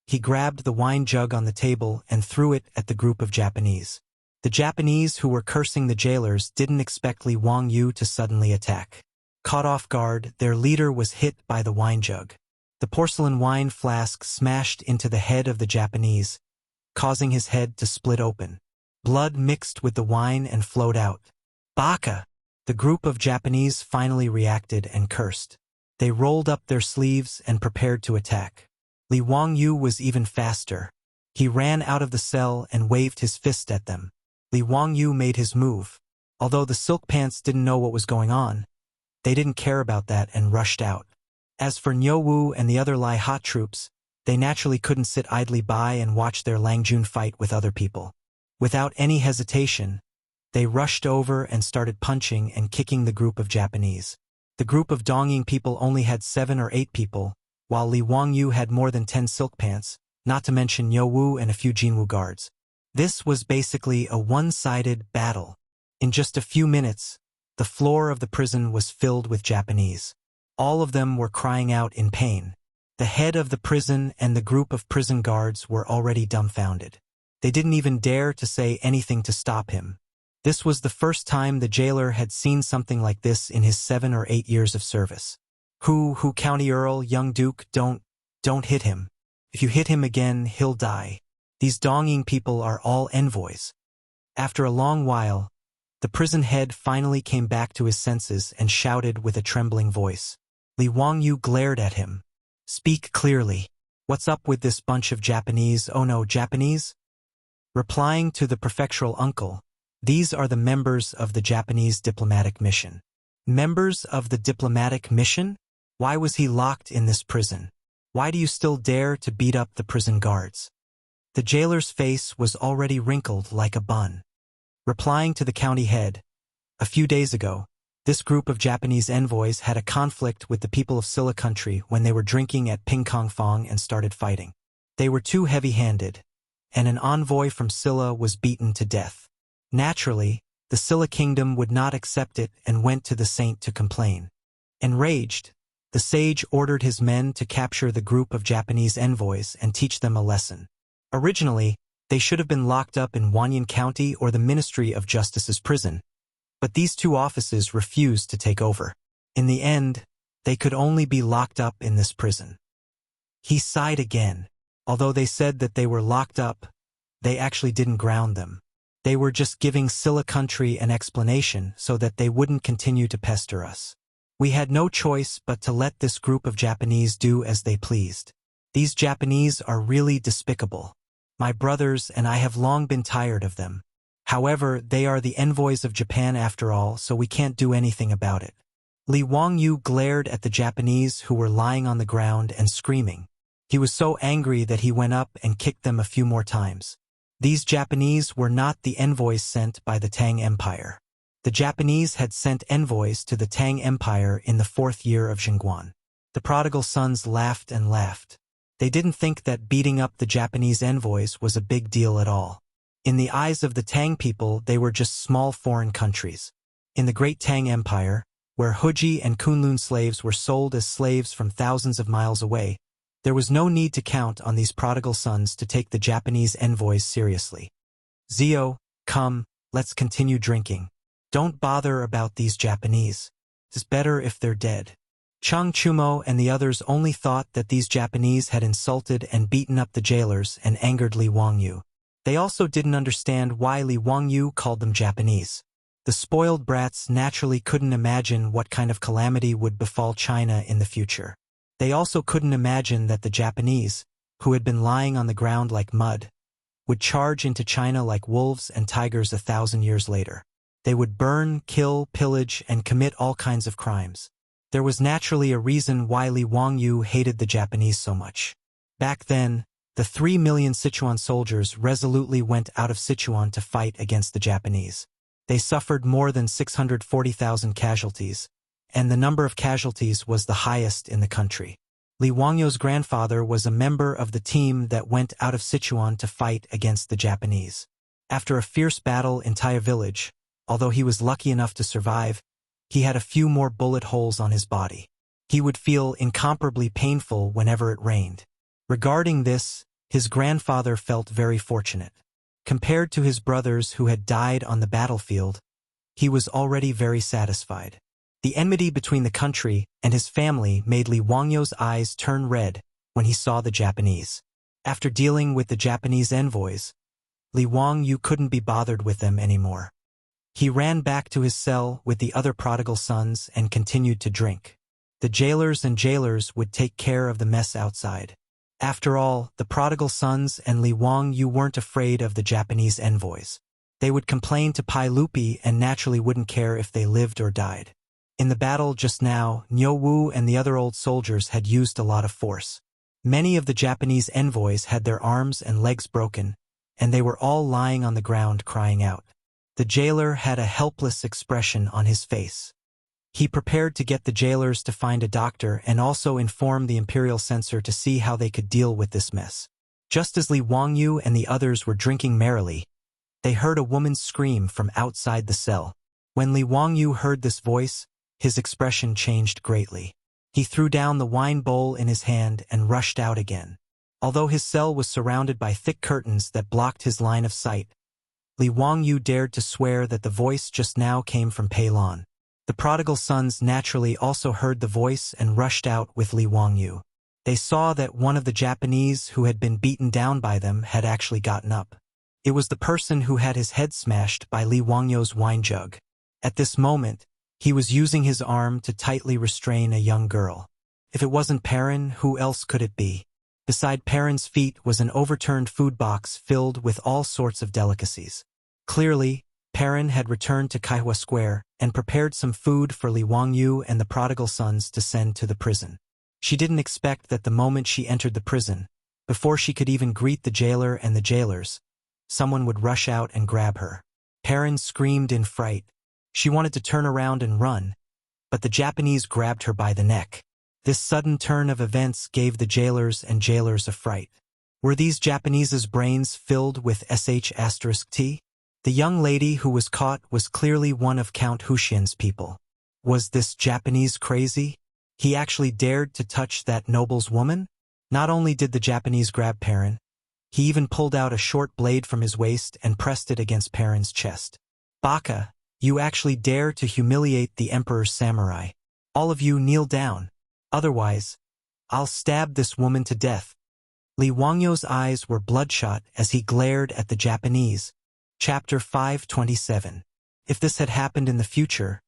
he grabbed the wine jug on the table and threw it at the group of Japanese. The Japanese who were cursing the jailers didn't expect Li Wangyu to suddenly attack. Caught off guard, their leader was hit by the wine jug. The porcelain wine flask smashed into the head of the Japanese, causing his head to split open. Blood mixed with the wine and flowed out. Baka! The group of Japanese finally reacted and cursed. They rolled up their sleeves and prepared to attack. Li Wangyu was even faster. He ran out of the cell and waved his fist at them. Li Wangyu made his move. Although the silk pants didn't know what was going on, they didn't care about that and rushed out. As for Niu Wu and the other Lai Ha troops, they naturally couldn't sit idly by and watch their Langjun fight with other people. Without any hesitation, they rushed over and started punching and kicking the group of Japanese. The group of Dongying people only had 7 or 8 people, while Li Wangyu had more than 10 silk pants, not to mention Niu Wu and a few Jinwu guards. This was basically a one-sided battle. In just a few minutes, the floor of the prison was filled with Japanese. All of them were crying out in pain. The head of the prison and the group of prison guards were already dumbfounded. They didn't even dare to say anything to stop him. This was the first time the jailer had seen something like this in his 7 or 8 years of service. Who, County Earl, young Duke, don't hit him. If you hit him again, he'll die. These Dongying people are all envoys. After a long while, the prison head finally came back to his senses and shouted with a trembling voice. Li Wangyu glared at him. Speak clearly. What's up with this bunch of Japanese? Oh no, Japanese? Replying to the prefectural uncle, these are the members of the Japanese diplomatic mission. Members of the diplomatic mission? Why was he locked in this prison? Why do you still dare to beat up the prison guards? The jailer's face was already wrinkled like a bun. Replying to the county head, a few days ago, this group of Japanese envoys had a conflict with the people of Silla country when they were drinking at Pingkong Fong and started fighting. They were too heavy-handed, and an envoy from Silla was beaten to death. Naturally, the Silla kingdom would not accept it and went to the saint to complain. Enraged, the sage ordered his men to capture the group of Japanese envoys and teach them a lesson. Originally, they should have been locked up in Wanyan County or the Ministry of Justice's prison, but these 2 offices refused to take over. In the end, they could only be locked up in this prison. He sighed again. Although they said that they were locked up, they actually didn't ground them. They were just giving Silla country an explanation so that they wouldn't continue to pester us. We had no choice but to let this group of Japanese do as they pleased. These Japanese are really despicable. My brothers and I have long been tired of them. However, they are the envoys of Japan after all, so we can't do anything about it. Li Wangyu glared at the Japanese who were lying on the ground and screaming. He was so angry that he went up and kicked them a few more times. These Japanese were not the envoys sent by the Tang Empire. The Japanese had sent envoys to the Tang Empire in the 4th year of Chang'an. The prodigal sons laughed and laughed. They didn't think that beating up the Japanese envoys was a big deal at all. In the eyes of the Tang people, they were just small foreign countries. In the Great Tang Empire, where Huji and Kunlun slaves were sold as slaves from thousands of miles away, there was no need to count on these prodigal sons to take the Japanese envoys seriously. Zio, come, let's continue drinking. Don't bother about these Japanese. It's better if they're dead. Chang Chumo and the others only thought that these Japanese had insulted and beaten up the jailers and angered Li Wangyu. They also didn't understand why Li Wangyu called them Japanese. The spoiled brats naturally couldn't imagine what kind of calamity would befall China in the future. They also couldn't imagine that the Japanese, who had been lying on the ground like mud, would charge into China like wolves and tigers 1,000 years later. They would burn, kill, pillage, and commit all kinds of crimes. There was naturally a reason why Li Wangyu hated the Japanese so much. Back then, the 3 million Sichuan soldiers resolutely went out of Sichuan to fight against the Japanese. They suffered more than 640,000 casualties, and the number of casualties was the highest in the country. Li Wangyu's grandfather was a member of the team that went out of Sichuan to fight against the Japanese. After a fierce battle in Taya village, although he was lucky enough to survive, he had a few more bullet holes on his body. He would feel incomparably painful whenever it rained. Regarding this, his grandfather felt very fortunate. Compared to his brothers who had died on the battlefield, he was already very satisfied. The enmity between the country and his family made Li Wangyu's eyes turn red when he saw the Japanese. After dealing with the Japanese envoys, Li Wangyu couldn't be bothered with them anymore. He ran back to his cell with the other prodigal sons and continued to drink. The jailers would take care of the mess outside. After all, the prodigal sons and Li Wangyu weren't afraid of the Japanese envoys. They would complain to Pai Lupi and naturally wouldn't care if they lived or died. In the battle just now, Niu Wu and the other old soldiers had used a lot of force. Many of the Japanese envoys had their arms and legs broken, and they were all lying on the ground crying out. The jailer had a helpless expression on his face. He prepared to get the jailers to find a doctor and also inform the imperial censor to see how they could deal with this mess. Just as Li Wangyu and the others were drinking merrily, they heard a woman's scream from outside the cell. When Li Wangyu heard this voice, his expression changed greatly. He threw down the wine bowl in his hand and rushed out again. Although his cell was surrounded by thick curtains that blocked his line of sight, Li Wangyu dared to swear that the voice just now came from Pei Lan. The prodigal sons naturally also heard the voice and rushed out with Li Wangyu. They saw that one of the Japanese who had been beaten down by them had actually gotten up. It was the person who had his head smashed by Li Wangyu's wine jug. At this moment, he was using his arm to tightly restrain a young girl. If it wasn't Perrin, who else could it be? Beside Perrin's feet was an overturned food box filled with all sorts of delicacies. Clearly, Perrin had returned to Kaihua Square and prepared some food for Li Wangyu and the prodigal sons to send to the prison. She didn't expect that the moment she entered the prison, before she could even greet the jailer and the jailers, someone would rush out and grab her. Perrin screamed in fright. She wanted to turn around and run, but the Japanese grabbed her by the neck. This sudden turn of events gave the jailers a fright. Were these Japanese's brains filled with sh*t? The young lady who was caught was clearly one of Count Huxian's people. Was this Japanese crazy? He actually dared to touch that noble's woman? Not only did the Japanese grab Perrin, he even pulled out a short blade from his waist and pressed it against Perrin's chest. Baka, you actually dare to humiliate the Emperor's samurai. All of you kneel down. Otherwise, I'll stab this woman to death. Li Wangyu's eyes were bloodshot as he glared at the Japanese. Chapter 527. If this had happened in the future,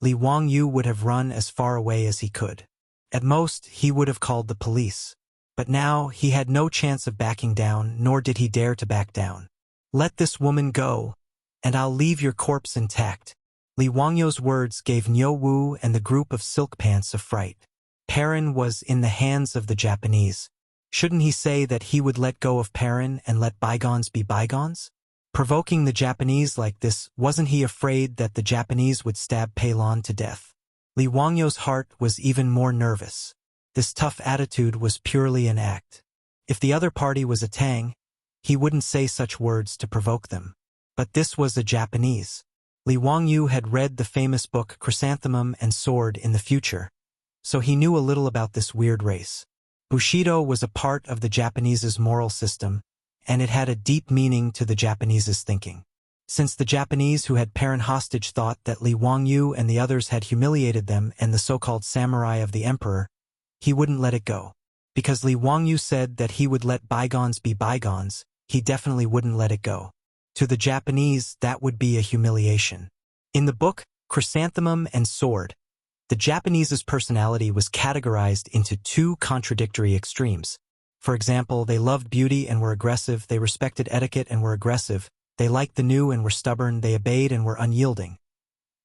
Li Wangyu would have run as far away as he could. At most, he would have called the police. But now, he had no chance of backing down, nor did he dare to back down. Let this woman go, and I'll leave your corpse intact. Li Wangyu's words gave Niu Wu and the group of silk pants a fright. Perrin was in the hands of the Japanese. Shouldn't he say that he would let go of Perrin and let bygones be bygones? Provoking the Japanese like this, wasn't he afraid that the Japanese would stab Peilon to death? Li Wangyo's heart was even more nervous. This tough attitude was purely an act. If the other party was a Tang, he wouldn't say such words to provoke them. But this was a Japanese. Li Wangyu had read the famous book Chrysanthemum and Sword in the future, so he knew a little about this weird race. Bushido was a part of the Japanese's moral system, and it had a deep meaning to the Japanese's thinking. Since the Japanese who had Perrin hostage thought that Li Wangyu and the others had humiliated them and the so-called samurai of the emperor, he wouldn't let it go. Because Li Wangyu said that he would let bygones be bygones, he definitely wouldn't let it go. To the Japanese, that would be a humiliation. In the book, Chrysanthemum and Sword, the Japanese's personality was categorized into two contradictory extremes. For example, they loved beauty and were aggressive, they respected etiquette and were aggressive, they liked the new and were stubborn, they obeyed and were unyielding.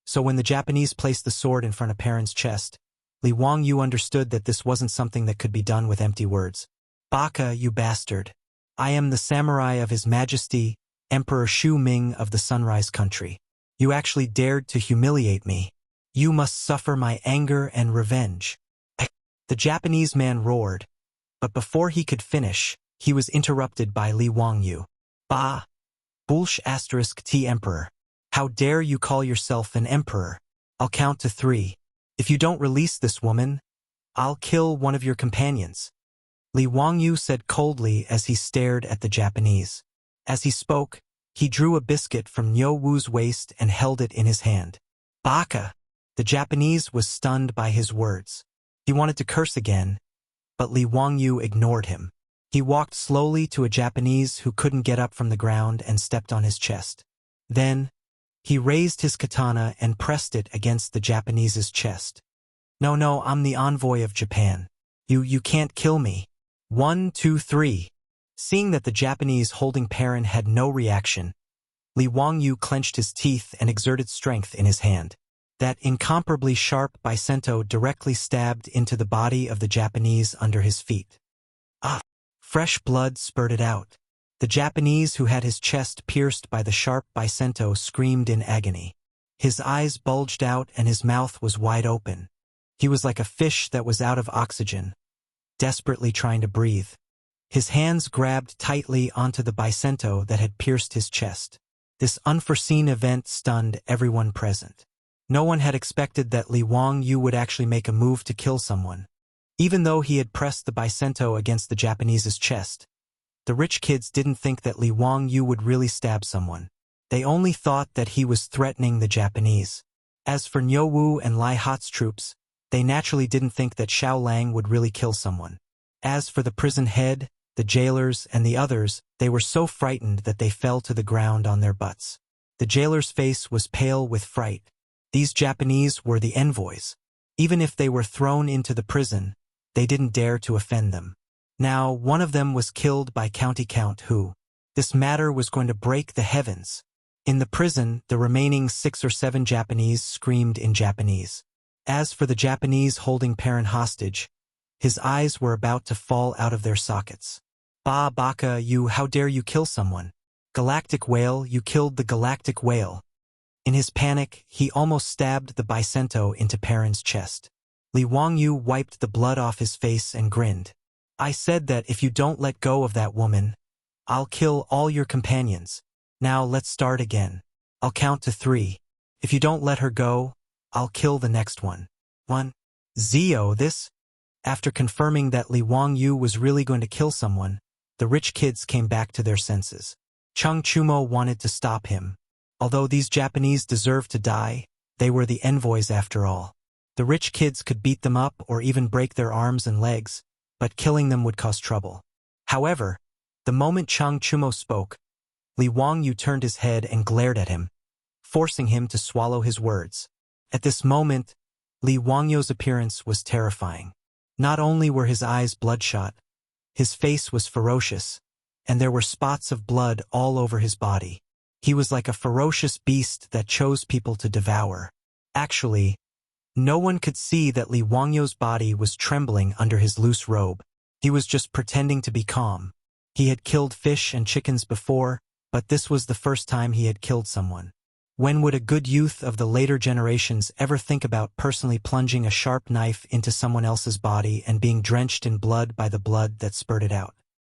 So when the Japanese placed the sword in front of Perrin's chest, Li Wangyu understood that this wasn't something that could be done with empty words. Baka, you bastard. I am the samurai of His Majesty, Emperor Shu Ming of the Sunrise Country. You actually dared to humiliate me. You must suffer my anger and revenge. The Japanese man roared, but before he could finish, he was interrupted by Li Wangyu. Bah! Bulsh * T Emperor. How dare you call yourself an emperor? I'll count to 3. If you don't release this woman, I'll kill one of your companions. Li Wangyu said coldly as he stared at the Japanese. As he spoke, he drew a biscuit from Nyo Wu's waist and held it in his hand. Baka! The Japanese was stunned by his words. He wanted to curse again, but Li Wangyu ignored him. He walked slowly to a Japanese who couldn't get up from the ground and stepped on his chest. Then, he raised his katana and pressed it against the Japanese's chest. No, I'm the envoy of Japan. You can't kill me. 1, 2, 3. Seeing that the Japanese holding Perrin had no reaction, Li Wangyu clenched his teeth and exerted strength in his hand. That incomparably sharp Bisento directly stabbed into the body of the Japanese under his feet. Fresh blood spurted out. The Japanese who had his chest pierced by the sharp Bisento screamed in agony. His eyes bulged out and his mouth was wide open. He was like a fish that was out of oxygen, desperately trying to breathe. His hands grabbed tightly onto the Bisento that had pierced his chest. This unforeseen event stunned everyone present. No one had expected that Li Wangyu would actually make a move to kill someone. Even though he had pressed the Bisento against the Japanese's chest, the rich kids didn't think that Li Wangyu would really stab someone. They only thought that he was threatening the Japanese. As for Nyo Wu and Lai Hat's troops, they naturally didn't think that Xiao Lang would really kill someone. As for the prison head, the jailers, and the others, they were so frightened that they fell to the ground on their butts. The jailer's face was pale with fright. These Japanese were the envoys. Even if they were thrown into the prison, they didn't dare to offend them. Now, one of them was killed by County Count Hu. This matter was going to break the heavens. In the prison, the remaining 6 or 7 Japanese screamed in Japanese. As for the Japanese holding Perrin hostage, his eyes were about to fall out of their sockets. Ba Baka, how dare you kill someone? Galactic Whale, you killed the Galactic Whale. In his panic, he almost stabbed the Bisento into Perrin's chest. Li Wangyu wiped the blood off his face and grinned. I said that if you don't let go of that woman, I'll kill all your companions. Now let's start again. I'll count to 3. If you don't let her go, I'll kill the next one. 1. Zio, this? After confirming that Li Wangyu was really going to kill someone, the rich kids came back to their senses. Chung Chumo wanted to stop him. Although these Japanese deserved to die, they were the envoys after all. The rich kids could beat them up or even break their arms and legs, but killing them would cause trouble. However, the moment Chung Chumo spoke, Li Wangyu turned his head and glared at him, forcing him to swallow his words. At this moment, Li Wangyu's appearance was terrifying. Not only were his eyes bloodshot, his face was ferocious, and there were spots of blood all over his body. He was like a ferocious beast that chose people to devour. Actually, no one could see that Li Wangyu's body was trembling under his loose robe. He was just pretending to be calm. He had killed fish and chickens before, but this was the first time he had killed someone. When would a good youth of the later generations ever think about personally plunging a sharp knife into someone else's body and being drenched in blood by the blood that spurted out?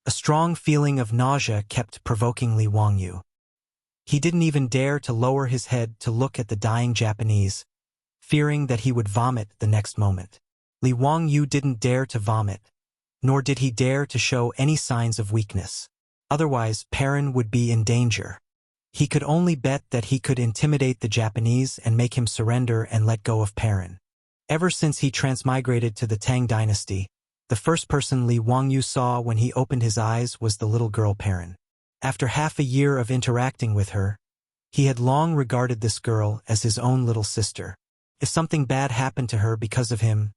A strong feeling of nausea kept provoking Li Wangyu. He didn't even dare to lower his head to look at the dying Japanese, fearing that he would vomit the next moment. Li Wangyu didn't dare to vomit, nor did he dare to show any signs of weakness. Otherwise, Perrin would be in danger. He could only bet that he could intimidate the Japanese and make him surrender and let go of Perrin. Ever since he transmigrated to the Tang dynasty, the first person Li Wangyu saw when he opened his eyes was the little girl Perrin. After half a year of interacting with her, he had long regarded this girl as his own little sister. If something bad happened to her because of him,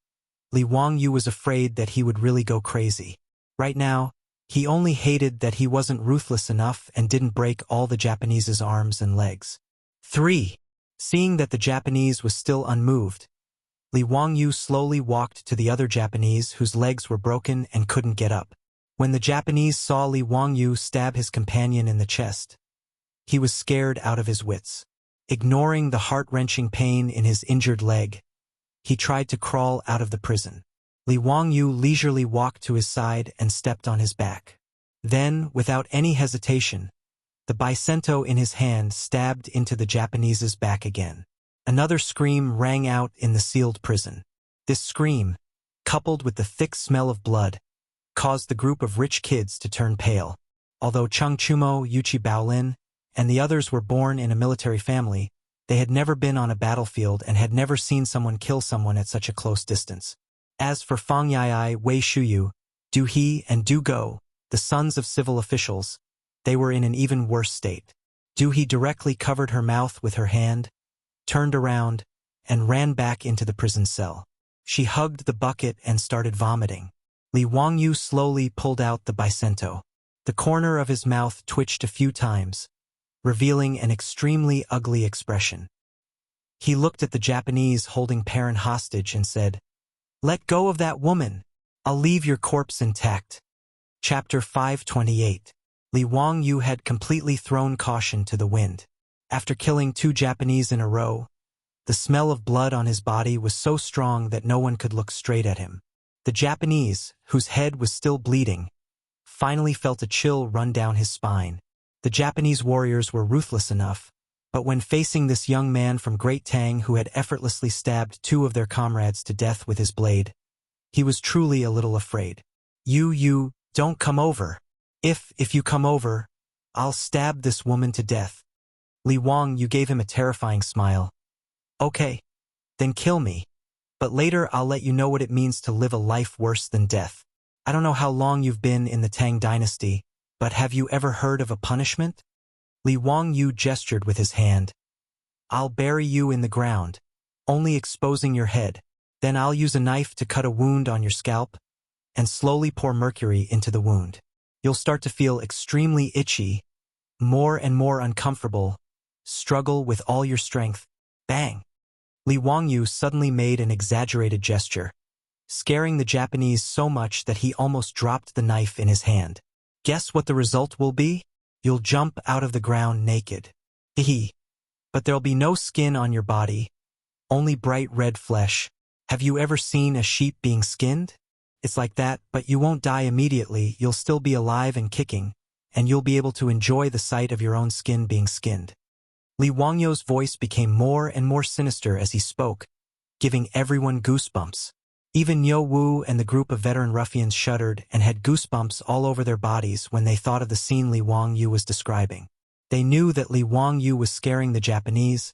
Li Wangyu was afraid that he would really go crazy. Right now, he only hated that he wasn't ruthless enough and didn't break all the Japanese's arms and legs. 3. Seeing that the Japanese was still unmoved, Li Wangyu slowly walked to the other Japanese whose legs were broken and couldn't get up. When the Japanese saw Li Wangyu stab his companion in the chest, he was scared out of his wits. Ignoring the heart-wrenching pain in his injured leg, he tried to crawl out of the prison. Li Wangyu leisurely walked to his side and stepped on his back. Then, without any hesitation, the bicento in his hand stabbed into the Japanese's back again. Another scream rang out in the sealed prison. This scream, coupled with the thick smell of blood, caused the group of rich kids to turn pale. Although Cheng Chumo, Yuchi Baolin, and the others were born in a military family, they had never been on a battlefield and had never seen someone kill someone at such a close distance. As for Fang Yai, Wei Shuyu, Du He, and Du Go, the sons of civil officials, they were in an even worse state. Du He directly covered her mouth with her hand, turned around, and ran back into the prison cell. She hugged the bucket and started vomiting. Li Wangyu slowly pulled out the bicento. The corner of his mouth twitched a few times, revealing an extremely ugly expression. He looked at the Japanese holding Perrin hostage and said, "Let go of that woman. I'll leave your corpse intact." Chapter 528. Li Wangyu had completely thrown caution to the wind. After killing 2 Japanese in a row, the smell of blood on his body was so strong that no one could look straight at him. The Japanese, whose head was still bleeding, finally felt a chill run down his spine. The Japanese warriors were ruthless enough, but when facing this young man from Great Tang who had effortlessly stabbed 2 of their comrades to death with his blade, he was truly a little afraid. You, don't come over. If you come over, I'll stab this woman to death." Li Wangyu gave him a terrifying smile. "Okay, then kill me. But later I'll let you know what it means to live a life worse than death. I don't know how long you've been in the Tang dynasty, but have you ever heard of a punishment?" Li Wangyu gestured with his hand. "I'll bury you in the ground, only exposing your head. Then I'll use a knife to cut a wound on your scalp and slowly pour mercury into the wound. You'll start to feel extremely itchy, more and more uncomfortable, struggle with all your strength. Bang!" Li Wangyu suddenly made an exaggerated gesture, scaring the Japanese so much that he almost dropped the knife in his hand. "Guess what the result will be? You'll jump out of the ground naked. Hehe. But there'll be no skin on your body, only bright red flesh. Have you ever seen a sheep being skinned? It's like that, but you won't die immediately. You'll still be alive and kicking, and you'll be able to enjoy the sight of your own skin being skinned." Li Wangyu's voice became more and more sinister as he spoke, giving everyone goosebumps. Even Niu Wu and the group of veteran ruffians shuddered and had goosebumps all over their bodies when they thought of the scene Li Wangyu was describing. They knew that Li Wangyu was scaring the Japanese,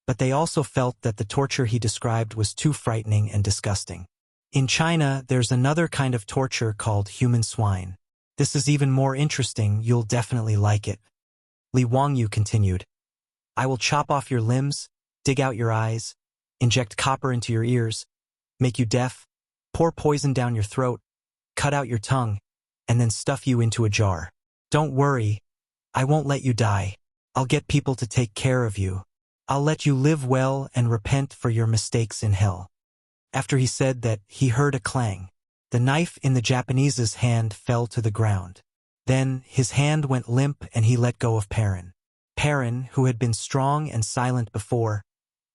but they also felt that the torture he described was too frightening and disgusting. In China, there's another kind of torture called human swine. This is even more interesting. You'll definitely like it. Li Wangyu continued. "I will chop off your limbs, dig out your eyes, inject copper into your ears, make you deaf, pour poison down your throat, cut out your tongue, and then stuff you into a jar. Don't worry, I won't let you die. I'll get people to take care of you. I'll let you live well and repent for your mistakes in hell." After he said that, he heard a clang. The knife in the Japanese's hand fell to the ground. Then, his hand went limp and he let go of Perrin. Perrin, who had been strong and silent before,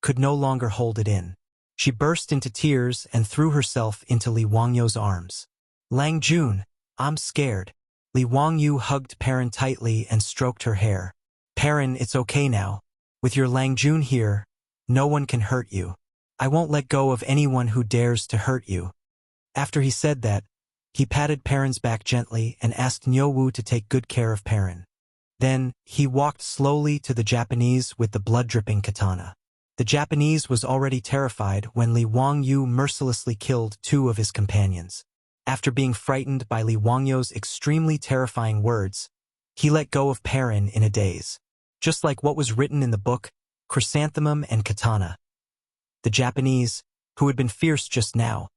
could no longer hold it in. She burst into tears and threw herself into Li Wangyu's arms. Lang Jun, I'm scared. Li Wangyu hugged Perrin tightly and stroked her hair. Perrin, it's okay now. With your Lang Jun here, no one can hurt you. I won't let go of anyone who dares to hurt you. After he said that, he patted Perrin's back gently and asked Niu Wu to take good care of Perrin. Then, he walked slowly to the Japanese with the blood-dripping katana. The Japanese was already terrified when Li Wangyu mercilessly killed 2 of his companions. After being frightened by Li Wangyu's extremely terrifying words, he let go of Perrin in a daze. Just like what was written in the book, Chrysanthemum and Katana. The Japanese, who had been fierce just now,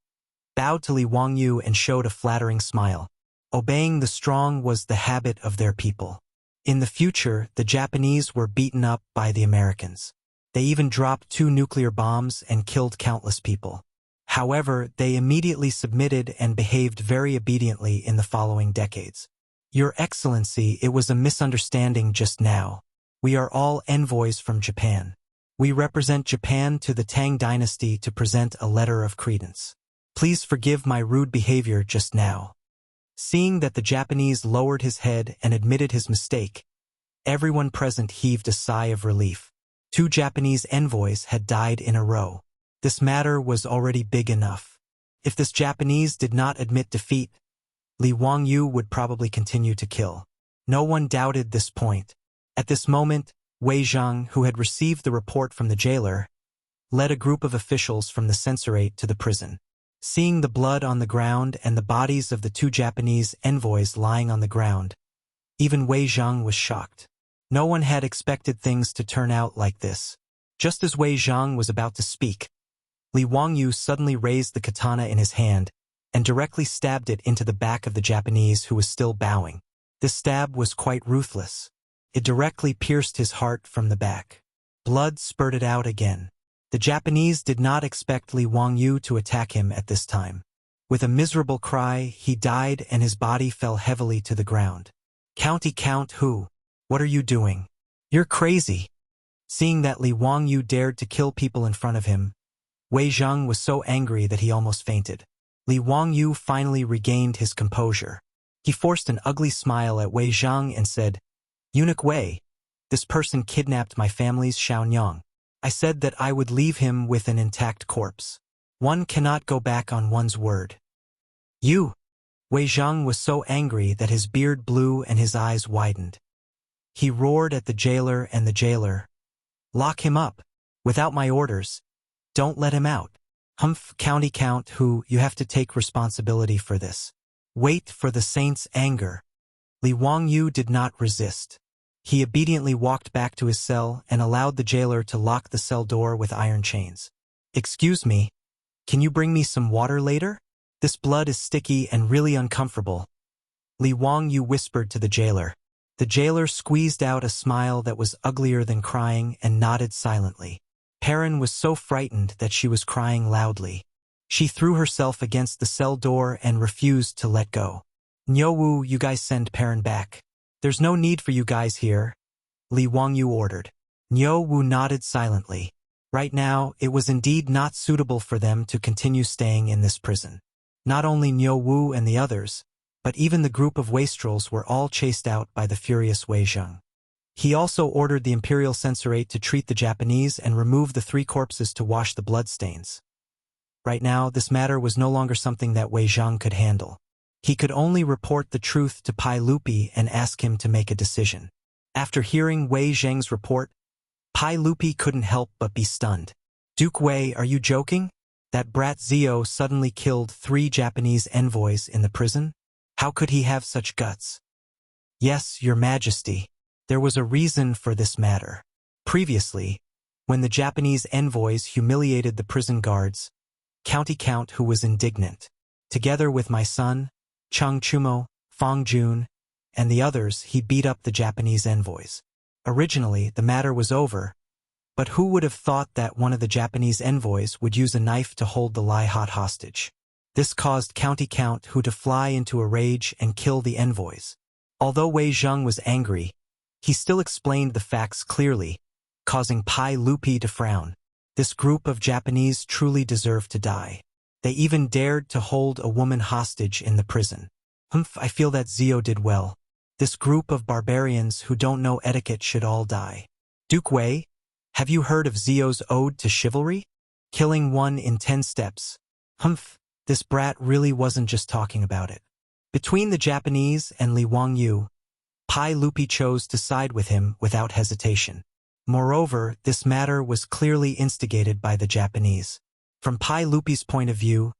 bowed to Li Wangyu and showed a flattering smile. Obeying the strong was the habit of their people. In the future, the Japanese were beaten up by the Americans. They even dropped 2 nuclear bombs and killed countless people. However, they immediately submitted and behaved very obediently in the following decades. Your Excellency, it was a misunderstanding just now. We are all envoys from Japan. We represent Japan to the Tang dynasty to present a letter of credence. Please forgive my rude behavior just now. Seeing that the Japanese lowered his head and admitted his mistake, everyone present heaved a sigh of relief. 2 Japanese envoys had died in a row. This matter was already big enough. If this Japanese did not admit defeat, Li Wangyu would probably continue to kill. No one doubted this point. At this moment, Wei Zhang, who had received the report from the jailer, led a group of officials from the censorate to the prison. Seeing the blood on the ground and the bodies of the 2 Japanese envoys lying on the ground, even Wei Zhang was shocked. No one had expected things to turn out like this. Just as Wei Zhang was about to speak, Li Wangyu suddenly raised the katana in his hand and directly stabbed it into the back of the Japanese who was still bowing. This stab was quite ruthless. It directly pierced his heart from the back. Blood spurted out again. The Japanese did not expect Li Wangyu to attack him at this time. With a miserable cry, he died and his body fell heavily to the ground. Count who? What are you doing? You're crazy. Seeing that Li Wangyu dared to kill people in front of him, Wei Zhang was so angry that he almost fainted. Li Wangyu finally regained his composure. He forced an ugly smile at Wei Zhang and said, Eunuch Wei, this person kidnapped my family's Xiaonyang. I said that I would leave him with an intact corpse. One cannot go back on one's word. You! Wei Zhang was so angry that his beard blew and his eyes widened. He roared at the jailer and the jailer. Lock him up. Without my orders. Don't let him out. Humph, Count who, you have to take responsibility for this. Wait for the saint's anger. Li Wangyu did not resist. He obediently walked back to his cell and allowed the jailer to lock the cell door with iron chains. Excuse me, can you bring me some water later? This blood is sticky and really uncomfortable. Li Wangyu whispered to the jailer. The jailer squeezed out a smile that was uglier than crying and nodded silently. Perrin was so frightened that she was crying loudly. She threw herself against the cell door and refused to let go. Niu Wu, you guys send Perrin back. There's no need for you guys here, Li Wangyu ordered. Niu Wu nodded silently. Right now, it was indeed not suitable for them to continue staying in this prison. Not only Niu Wu and the others, but even the group of wastrels were all chased out by the furious Wei Zhang. He also ordered the Imperial Censorate to treat the Japanese and remove the 3 corpses to wash the bloodstains. Right now, this matter was no longer something that Wei Zhang could handle. He could only report the truth to Pai Lupi and ask him to make a decision. After hearing Wei Zhang's report, Pai Lupi couldn't help but be stunned. Duke Wei, are you joking? That brat Zio suddenly killed 3 Japanese envoys in the prison? How could he have such guts? Yes, Your Majesty. There was a reason for this matter. Previously, when the Japanese envoys humiliated the prison guards, Count who was indignant. Together with my son, Chang Chumo, Fong Jun, and the others, he beat up the Japanese envoys. Originally, the matter was over, but who would have thought that one of the Japanese envoys would use a knife to hold the Lai hot hostage? This caused County Count Hu to fly into a rage and kill the envoys. Although Wei Zheng was angry, he still explained the facts clearly, causing Pai Lupi to frown. This group of Japanese truly deserved to die. They even dared to hold a woman hostage in the prison. I feel that Zio did well. This group of barbarians who don't know etiquette should all die. Duke Wei, have you heard of Zio's ode to chivalry? Killing one in 10 steps. This brat really wasn't just talking about it. Between the Japanese and Li Wangyu, Pai Lupi chose to side with him without hesitation. Moreover, this matter was clearly instigated by the Japanese. From Pai Lupi's point of view,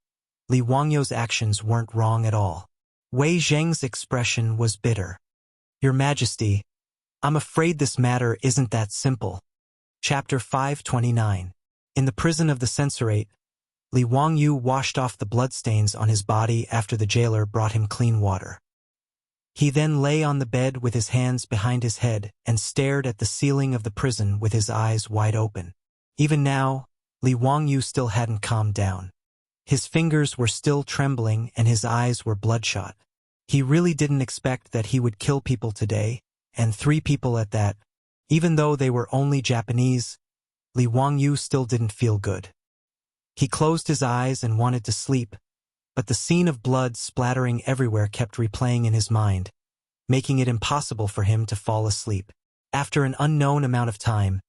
Li Wangyu's actions weren't wrong at all. Wei Zheng's expression was bitter. Your Majesty, I'm afraid this matter isn't that simple. Chapter 529. In the prison of the censorate, Li Wangyu washed off the bloodstains on his body after the jailer brought him clean water. He then lay on the bed with his hands behind his head and stared at the ceiling of the prison with his eyes wide open. Even now, Li Wangyu still hadn't calmed down. His fingers were still trembling and his eyes were bloodshot. He really didn't expect that he would kill people today, and 3 people at that. Even though they were only Japanese, Li Wangyu still didn't feel good. He closed his eyes and wanted to sleep, but the scene of blood splattering everywhere kept replaying in his mind, making it impossible for him to fall asleep. After an unknown amount of time,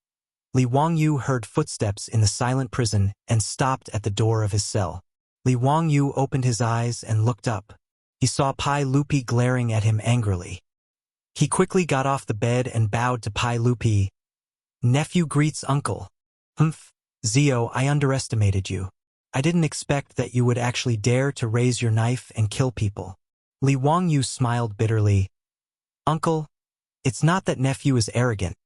Li Wangyu heard footsteps in the silent prison and stopped at the door of his cell. Li Wangyu opened his eyes and looked up. He saw Pai Lupi glaring at him angrily. He quickly got off the bed and bowed to Pai Lupi. Nephew greets uncle. Zio, I underestimated you. I didn't expect that you would actually dare to raise your knife and kill people. Li Wangyu smiled bitterly. Uncle, it's not that nephew is arrogant.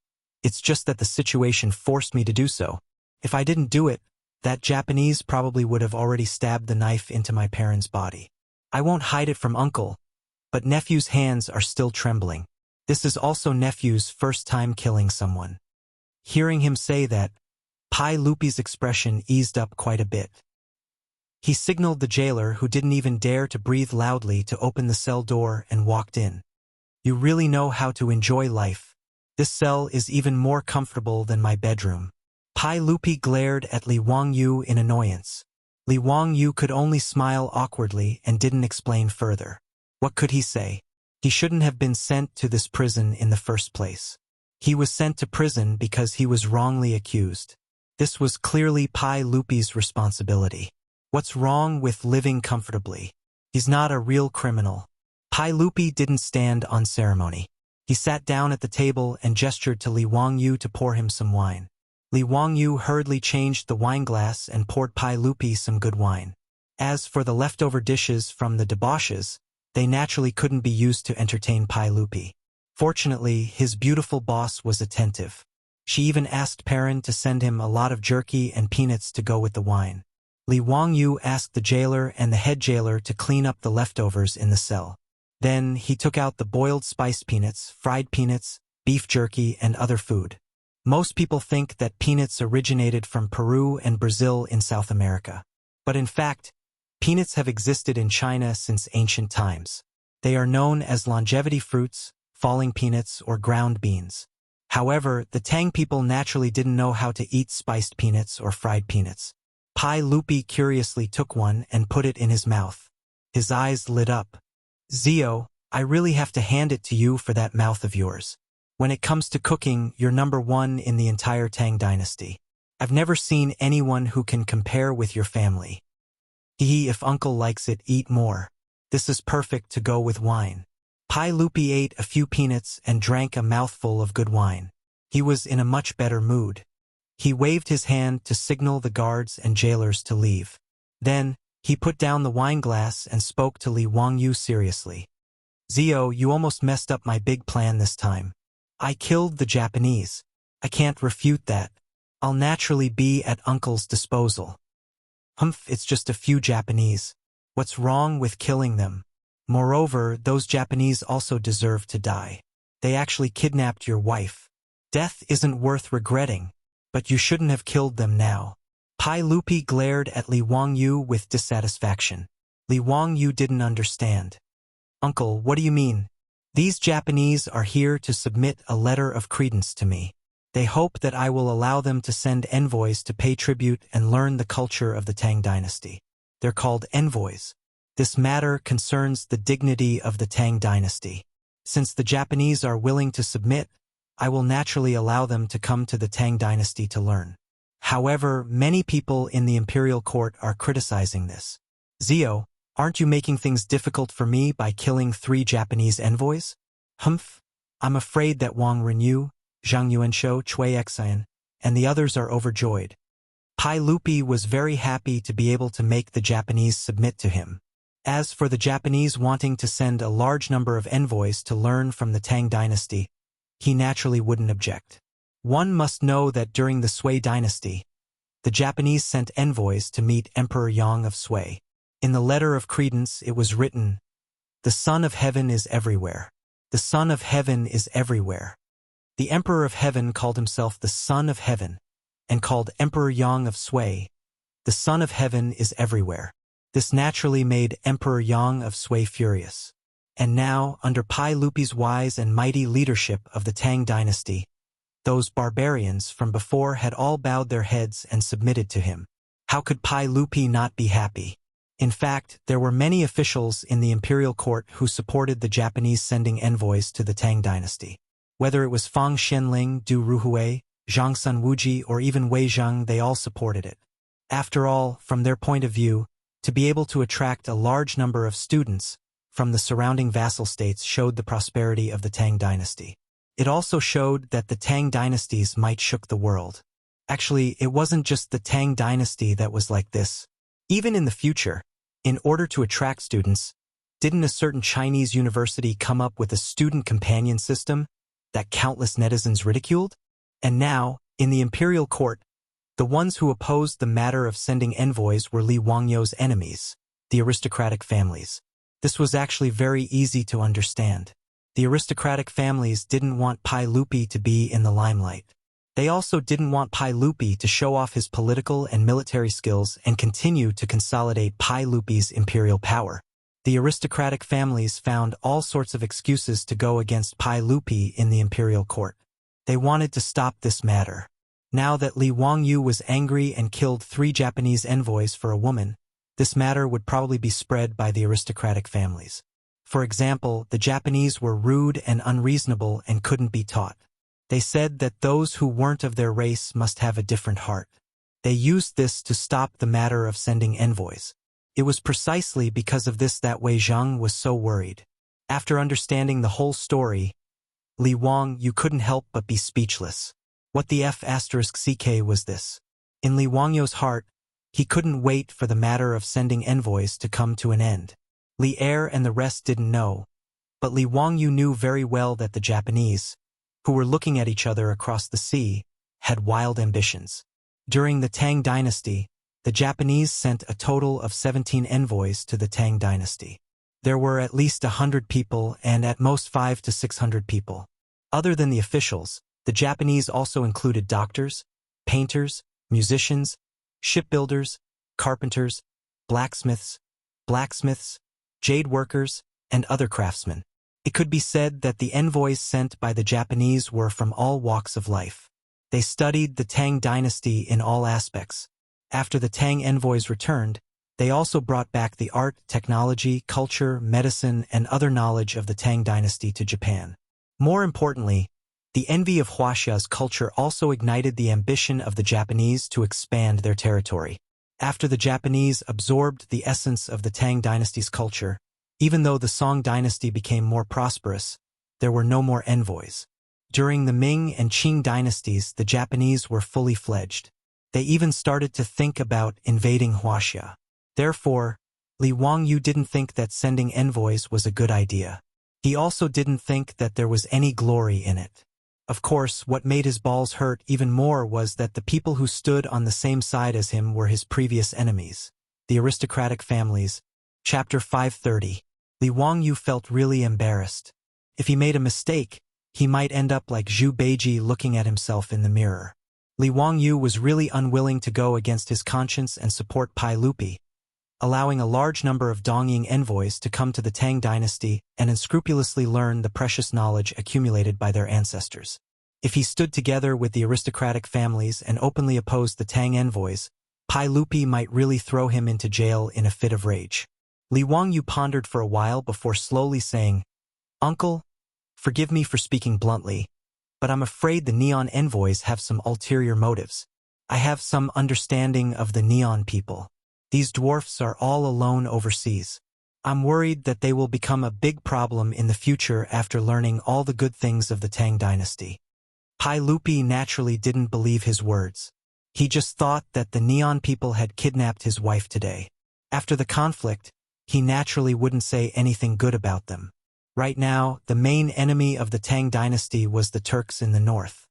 It's just that the situation forced me to do so. If I didn't do it, that Japanese probably would have already stabbed the knife into my parents' body. I won't hide it from uncle, but nephew's hands are still trembling. This is also nephew's first time killing someone. Hearing him say that, Pai Lupi's expression eased up quite a bit. He signaled the jailer, who didn't even dare to breathe loudly, to open the cell door and walked in. You really know how to enjoy life. This cell is even more comfortable than my bedroom. Pai Lupi glared at Li Wangyu in annoyance. Li Wangyu could only smile awkwardly and didn't explain further. What could he say? He shouldn't have been sent to this prison in the first place. He was sent to prison because he was wrongly accused. This was clearly Pai Lupi's responsibility. What's wrong with living comfortably? He's not a real criminal. Pai Lupi didn't stand on ceremony. He sat down at the table and gestured to Li Wangyu to pour him some wine. Li Wangyu hurriedly changed the wineglass and poured Pai Lupi some good wine. As for the leftover dishes from the debauches, they naturally couldn't be used to entertain Pai Lupi. Fortunately, his beautiful boss was attentive. She even asked Perrin to send him a lot of jerky and peanuts to go with the wine. Li Wangyu asked the jailer and the head jailer to clean up the leftovers in the cell. Then he took out the boiled spiced peanuts, fried peanuts, beef jerky, and other food. Most people think that peanuts originated from Peru and Brazil in South America. But in fact, peanuts have existed in China since ancient times. They are known as longevity fruits, falling peanuts, or ground beans. However, the Tang people naturally didn't know how to eat spiced peanuts or fried peanuts. Pai Lupi curiously took one and put it in his mouth. His eyes lit up. Zio, I really have to hand it to you for that mouth of yours. When it comes to cooking, you're number 1 in the entire Tang dynasty. I've never seen anyone who can compare with your family. If uncle likes it, eat more. This is perfect to go with wine. Pai Lupi ate a few peanuts and drank a mouthful of good wine. He was in a much better mood. He waved his hand to signal the guards and jailers to leave. Then, he put down the wineglass and spoke to Li Wangyu seriously. Zio, you almost messed up my big plan this time. I killed the Japanese. I can't refute that. I'll naturally be at uncle's disposal. It's just a few Japanese. What's wrong with killing them? Moreover, those Japanese also deserve to die. They actually kidnapped your wife. Death isn't worth regretting, but you shouldn't have killed them now. Pai Lupi glared at Li Wangyu with dissatisfaction. Li Wangyu didn't understand. Uncle, what do you mean? These Japanese are here to submit a letter of credence to me. They hope that I will allow them to send envoys to pay tribute and learn the culture of the Tang dynasty. They're called envoys. This matter concerns the dignity of the Tang dynasty. Since the Japanese are willing to submit, I will naturally allow them to come to the Tang dynasty to learn. However, many people in the imperial court are criticizing this. Zio, aren't you making things difficult for me by killing 3 Japanese envoys? Humph. I'm afraid that Wang Renyu, Zhang Yuanshou, Cui Xian, and the others are overjoyed. Pai Lupi was very happy to be able to make the Japanese submit to him. As for the Japanese wanting to send a large number of envoys to learn from the Tang dynasty, he naturally wouldn't object. One must know that during the Sui dynasty, the Japanese sent envoys to meet Emperor Yang of Sui. In the letter of credence it was written, "The Son of Heaven is everywhere. The Son of Heaven is everywhere." The Emperor of Heaven called himself the Son of Heaven, and called Emperor Yang of Sui, "The Son of Heaven is everywhere." This naturally made Emperor Yang of Sui furious. And now, under Pai Lupi's wise and mighty leadership of the Tang dynasty, those barbarians from before had all bowed their heads and submitted to him. How could Pai Lupi not be happy? In fact, there were many officials in the imperial court who supported the Japanese sending envoys to the Tang dynasty. Whether it was Fang Xianling, Du Ruhui, Zhang Sun Wuji, or even Wei Zheng, they all supported it. After all, from their point of view, to be able to attract a large number of students from the surrounding vassal states showed the prosperity of the Tang dynasty. It also showed that the Tang dynasties might shook the world. Actually, it wasn't just the Tang dynasty that was like this. Even in the future, in order to attract students, didn't a certain Chinese university come up with a student companion system that countless netizens ridiculed? And now, in the imperial court, the ones who opposed the matter of sending envoys were Li Wangyu's enemies, the aristocratic families. This was actually very easy to understand. The aristocratic families didn't want Pai Lupi to be in the limelight. They also didn't want Pai Lupi to show off his political and military skills and continue to consolidate Pai Lupi's imperial power. The aristocratic families found all sorts of excuses to go against Pai Lupi in the imperial court. They wanted to stop this matter. Now that Li Wangyu was angry and killed 3 Japanese envoys for a woman, this matter would probably be spread by the aristocratic families. For example, the Japanese were rude and unreasonable and couldn't be taught. They said that those who weren't of their race must have a different heart. They used this to stop the matter of sending envoys. It was precisely because of this that Wei Zheng was so worried. After understanding the whole story, Li Wangyu couldn't help but be speechless. What the F***ck was this? In Li Wangyu's heart, he couldn't wait for the matter of sending envoys to come to an end. Li Er and the rest didn't know, but Li Wangyu knew very well that the Japanese, who were looking at each other across the sea, had wild ambitions. During the Tang dynasty, the Japanese sent a total of 17 envoys to the Tang dynasty. There were at least 100 people and at most 500 to 600 people. Other than the officials, the Japanese also included doctors, painters, musicians, shipbuilders, carpenters, blacksmiths, jade workers, and other craftsmen. It could be said that the envoys sent by the Japanese were from all walks of life. They studied the Tang dynasty in all aspects. After the Tang envoys returned, they also brought back the art, technology, culture, medicine, and other knowledge of the Tang dynasty to Japan. More importantly, the envy of Wuxia's culture also ignited the ambition of the Japanese to expand their territory. After the Japanese absorbed the essence of the Tang dynasty's culture, even though the Song dynasty became more prosperous, there were no more envoys. During the Ming and Qing dynasties, the Japanese were fully fledged. They even started to think about invading Wuxia. Therefore, Li Wangyu didn't think that sending envoys was a good idea. He also didn't think that there was any glory in it. Of course, what made his balls hurt even more was that the people who stood on the same side as him were his previous enemies, the aristocratic families. Chapter 530. Li Wangyu felt really embarrassed. If he made a mistake, he might end up like Zhu Beiji looking at himself in the mirror. Li Wangyu was really unwilling to go against his conscience and support Pai Lupi. allowing a large number of Dongying envoys to come to the Tang dynasty and unscrupulously learn the precious knowledge accumulated by their ancestors. If he stood together with the aristocratic families and openly opposed the Tang envoys, Pai Lupi might really throw him into jail in a fit of rage. Li Wangyu pondered for a while before slowly saying, "Uncle, forgive me for speaking bluntly, but I'm afraid the Neon envoys have some ulterior motives. I have some understanding of the Neon people. These dwarfs are all alone overseas. I'm worried that they will become a big problem in the future after learning all the good things of the Tang dynasty." Pai Lupi naturally didn't believe his words. He just thought that the Neon people had kidnapped his wife today. After the conflict, he naturally wouldn't say anything good about them. Right now, the main enemy of the Tang dynasty was the Turks in the north.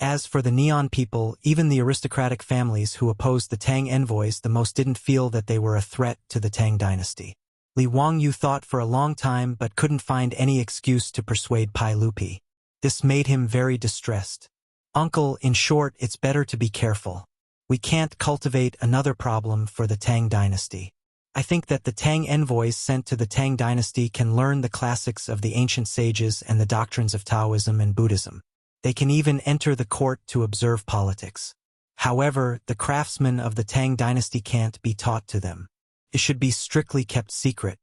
As for the Neon people, even the aristocratic families who opposed the Tang envoys the most didn't feel that they were a threat to the Tang dynasty. Li Wangyu thought for a long time but couldn't find any excuse to persuade Pai Lupi. This made him very distressed. "Uncle, in short, it's better to be careful. We can't cultivate another problem for the Tang dynasty. I think that the Tang envoys sent to the Tang dynasty can learn the classics of the ancient sages and the doctrines of Taoism and Buddhism. They can even enter the court to observe politics. However, the craftsmen of the Tang dynasty can't be taught to them. It should be strictly kept secret."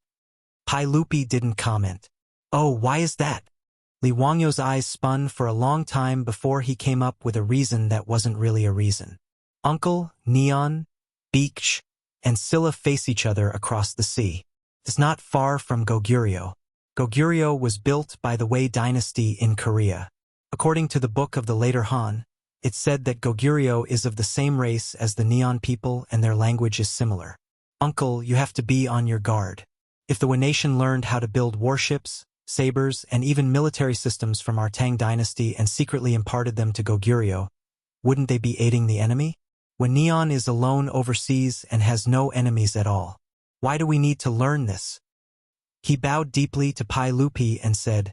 Pai Lupi didn't comment. "Oh, why is that?" Li Wangyu's eyes spun for a long time before he came up with a reason that wasn't really a reason. "Uncle, Neon, Beach, and Silla face each other across the sea. It's not far from Goguryeo. Goguryeo was built by the Wei dynasty in Korea. According to the book of the later Han, it said that Goguryeo is of the same race as the Neon people and their language is similar. Uncle, you have to be on your guard. If the Wei nation learned how to build warships, sabers, and even military systems from our Tang dynasty and secretly imparted them to Goguryeo, wouldn't they be aiding the enemy? When Neon is alone overseas and has no enemies at all, why do we need to learn this?" He bowed deeply to Pai Lupi and said,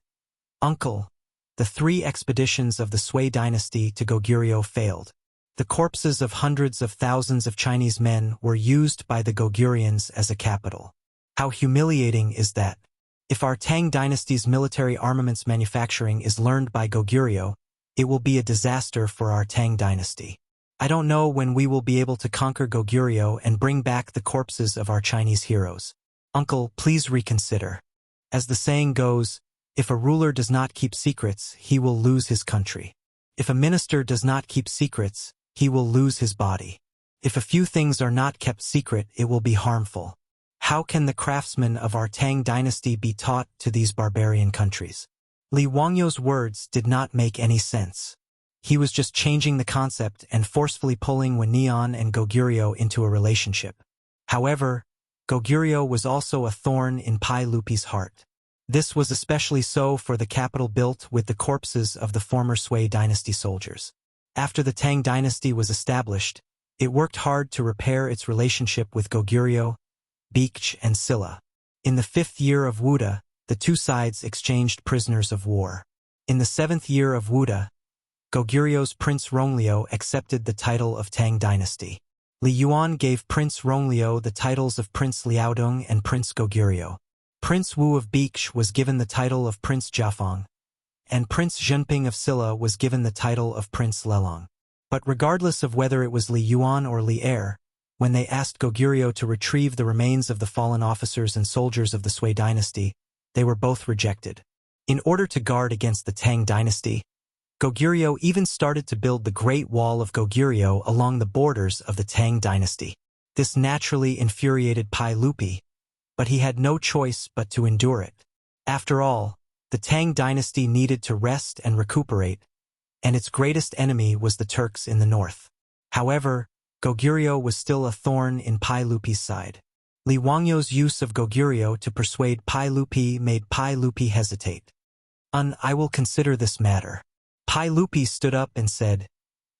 "Uncle, the 3 expeditions of the Sui dynasty to Goguryeo failed. The corpses of hundreds of thousands of Chinese men were used by the Goguryans as a capital. How humiliating is that? If our Tang dynasty's military armaments manufacturing is learned by Goguryeo, it will be a disaster for our Tang dynasty. I don't know when we will be able to conquer Goguryeo and bring back the corpses of our Chinese heroes. Uncle, please reconsider. As the saying goes, if a ruler does not keep secrets, he will lose his country. If a minister does not keep secrets, he will lose his body. If a few things are not kept secret, it will be harmful. How can the craftsmen of our Tang dynasty be taught to these barbarian countries?" Li Wangyu's words did not make any sense. He was just changing the concept and forcefully pulling Wei Neon and Goguryeo into a relationship. However, Goguryeo was also a thorn in Pai Lupi's heart. This was especially so for the capital built with the corpses of the former Sui dynasty soldiers. After the Tang dynasty was established, it worked hard to repair its relationship with Goguryeo, Beach, and Silla. In the 5th year of Wuda, the 2 sides exchanged prisoners of war. In the 7th year of Wuda, Goguryeo's Prince Ronglio accepted the title of Tang dynasty. Li Yuan gave Prince Ronglio the titles of Prince Liaodong and Prince Goguryeo. Prince Wu of Beach was given the title of Prince Jiafeng, and Prince Zhenping of Silla was given the title of Prince Lelong. But regardless of whether it was Li Yuan or Li Er, when they asked Goguryeo to retrieve the remains of the fallen officers and soldiers of the Sui dynasty, they were both rejected. In order to guard against the Tang dynasty, Goguryeo even started to build the Great Wall of Goguryeo along the borders of the Tang dynasty. This naturally infuriated Pai Lupi, but he had no choice but to endure it. After all, the Tang dynasty needed to rest and recuperate, and its greatest enemy was the Turks in the north. However, Goguryeo was still a thorn in Pai Lupi's side. Li Wangyu's use of Goguryeo to persuade Pai Lupi made Pai Lupi hesitate. I will consider this matter." Pai Lupi stood up and said,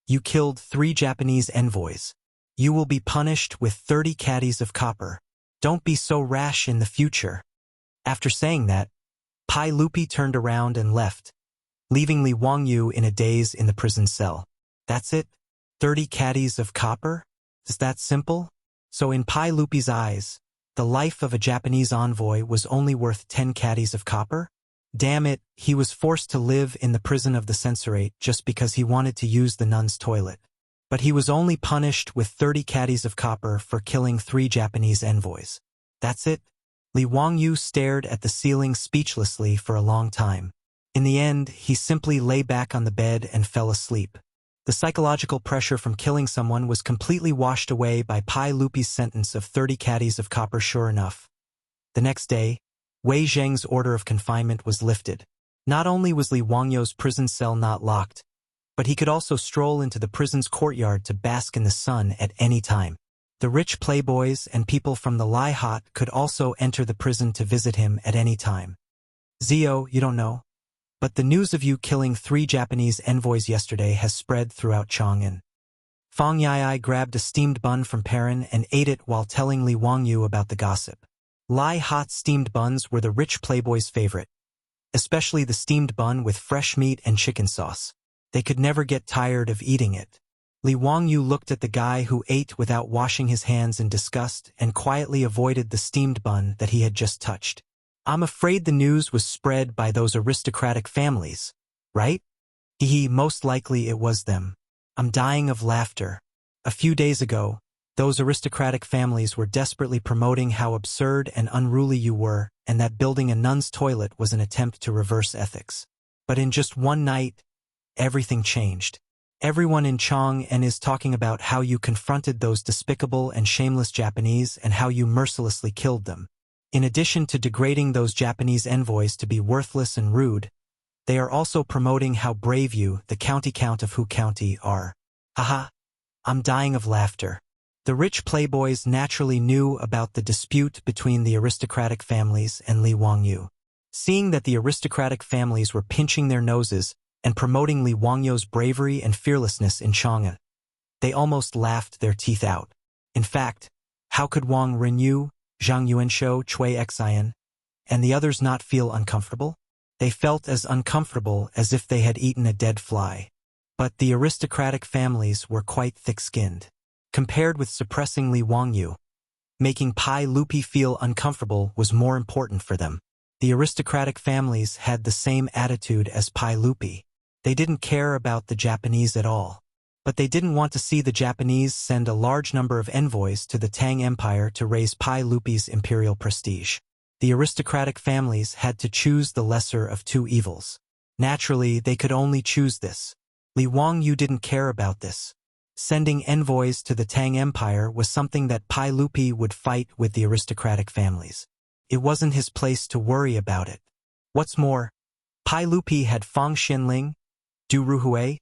"You killed 3 Japanese envoys. You will be punished with 30 caddies of copper. Don't be so rash in the future." After saying that, Pai Lupi turned around and left, leaving Li Wangyu in a daze in the prison cell. That's it? 30 caddies of copper? Is that simple? So in Pai Lupi's eyes, The life of a Japanese envoy was only worth 10 caddies of copper? Damn it, he was forced to live in the prison of the censorate just because he wanted to use the nuns' toilet. But he was only punished with 30 caddies of copper for killing 3 Japanese envoys. That's it? Li Wangyu stared at the ceiling speechlessly for a long time. In the end, he simply lay back on the bed and fell asleep. The psychological pressure from killing someone was completely washed away by Pai Lupi's sentence of 30 caddies of copper. Sure enough, the next day, Wei Zheng's order of confinement was lifted. Not only was Li Wangyu's prison cell not locked, but he could also stroll into the prison's courtyard to bask in the sun at any time. The rich playboys and people from the Lai Hot could also enter the prison to visit him at any time. Zio, you don't know, but the news of you killing 3 Japanese envoys yesterday has spread throughout Chang'an. Fang Yai grabbed a steamed bun from Perrin and ate it while telling Li Wangyu about the gossip. Lai Hot steamed buns were the rich playboys' favorite, especially the steamed bun with fresh meat and chicken sauce. They could never get tired of eating it. Li Wangyu looked at the guy who ate without washing his hands in disgust and quietly avoided the steamed bun that he had just touched. I'm afraid the news was spread by those aristocratic families, right? Most likely it was them. I'm dying of laughter. A few days ago, those aristocratic families were desperately promoting how absurd and unruly you were, and that building a nun's toilet was an attempt to reverse ethics. But in just one night, everything changed. Everyone in Chang'an is talking about how you confronted those despicable and shameless Japanese and how you mercilessly killed them. In addition to degrading those Japanese envoys to be worthless and rude, they are also promoting how brave you, the county count of Hu County, are. Haha, I'm dying of laughter. The rich playboys naturally knew about the dispute between the aristocratic families and Li Wangyu. Seeing that the aristocratic families were pinching their noses and promoting Li Wangyu's bravery and fearlessness in Chang'an, they almost laughed their teeth out. In fact, how could Wang Renyu, Zhang Yuanshou, Cui Xian, and the others not feel uncomfortable? They felt as uncomfortable as if they had eaten a dead fly. But the aristocratic families were quite thick-skinned. Compared with suppressing Li Wangyu, making Pai Lupi feel uncomfortable was more important for them. The aristocratic families had the same attitude as Pai Lupi. They didn't care about the Japanese at all. But they didn't want to see the Japanese send a large number of envoys to the Tang Empire to raise Pai Lupi's imperial prestige. The aristocratic families had to choose the lesser of 2 evils. Naturally, they could only choose this. Li Wangyu didn't care about this. Sending envoys to the Tang Empire was something that Pai Lupi would fight with the aristocratic families. It wasn't his place to worry about it. What's more, Pai Lupi had Fang Xinling, Du Ruhui,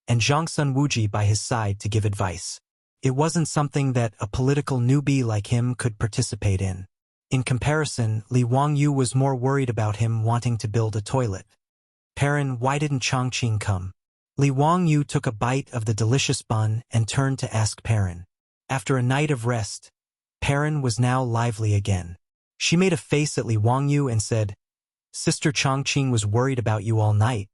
and Zhangsun Wuji by his side to give advice. It wasn't something that a political newbie like him could participate in. In comparison, Li Wangyu was more worried about him wanting to build a toilet. Perrin, why didn't Changqing come? Li Wangyu took a bite of the delicious bun and turned to ask Perrin. After a night of rest, Perrin was now lively again. She made a face at Li Wangyu and said, Sister Changqing was worried about you all night,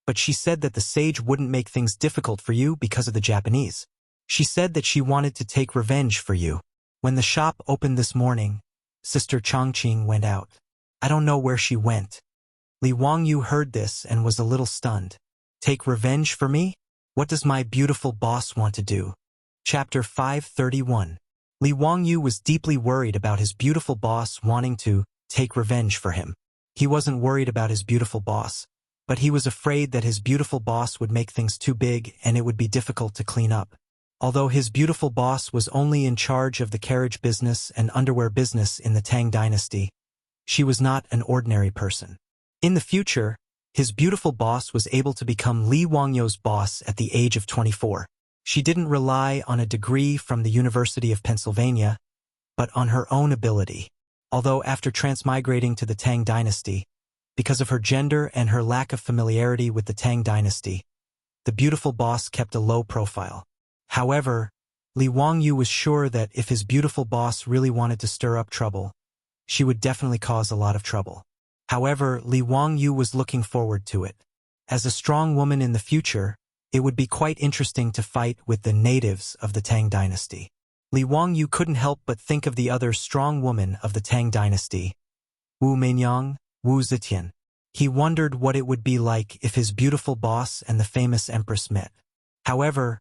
but she said that the sage wouldn't make things difficult for you because of the Japanese. She said that she wanted to take revenge for you. When the shop opened this morning, Sister Changqing went out. I don't know where she went. Li Wangyu heard this and was a little stunned. Take revenge for me? What does my beautiful boss want to do? Chapter 531. Li Wangyu was deeply worried about his beautiful boss wanting to take revenge for him. He wasn't worried about his beautiful boss, but he was afraid that his beautiful boss would make things too big and it would be difficult to clean up. Although his beautiful boss was only in charge of the carriage business and underwear business in the Tang dynasty, she was not an ordinary person. In the future, his beautiful boss was able to become Li Wangyu's boss at the age of 24. She didn't rely on a degree from the University of Pennsylvania, but on her own ability. Although after transmigrating to the Tang dynasty, because of her gender and her lack of familiarity with the Tang dynasty, the beautiful boss kept a low profile. However, Li Wangyu was sure that if his beautiful boss really wanted to stir up trouble, she would definitely cause a lot of trouble. However, Li Wangyu was looking forward to it. As a strong woman in the future, it would be quite interesting to fight with the natives of the Tang dynasty. Li Wangyu couldn't help but think of the other strong woman of the Tang dynasty, Wu Meinyang, Wu Zetian. He wondered what it would be like if his beautiful boss and the famous empress met. However,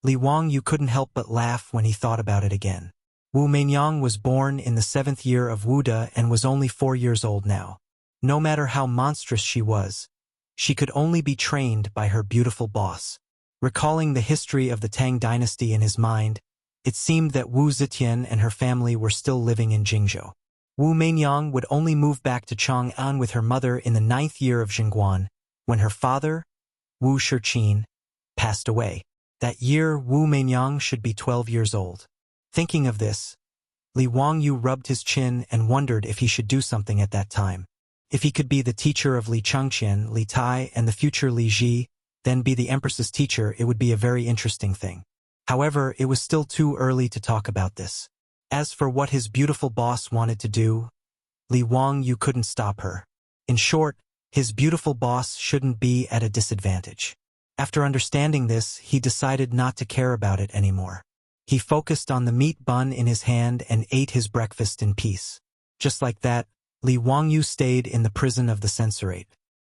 Li Wangyu couldn't help but laugh when he thought about it again. Wu Meinyang was born in the 7th year of Wuda and was only 4 years old now. No matter how monstrous she could only be trained by her beautiful boss. Recalling the history of the Tang dynasty in his mind, it seemed that Wu Zetian and her family were still living in Jingzhou. Wu Meinyang would only move back to Chang'an with her mother in the 9th year of Xingguan, when her father, Wu Shiqin, passed away. That year, Wu Meinyang should be 12 years old. Thinking of this, Li Wangyu rubbed his chin and wondered if he should do something at that time. If he could be the teacher of Li Changqian, Li Tai, and the future Li Ji, then be the empress's teacher, it would be a very interesting thing. However, it was still too early to talk about this. As for what his beautiful boss wanted to do, Li Wangyu couldn't stop her. In short, his beautiful boss shouldn't be at a disadvantage. After understanding this, he decided not to care about it anymore. He focused on the meat bun in his hand and ate his breakfast in peace. Just like that, Li Wangyu stayed in the prison of the censorate.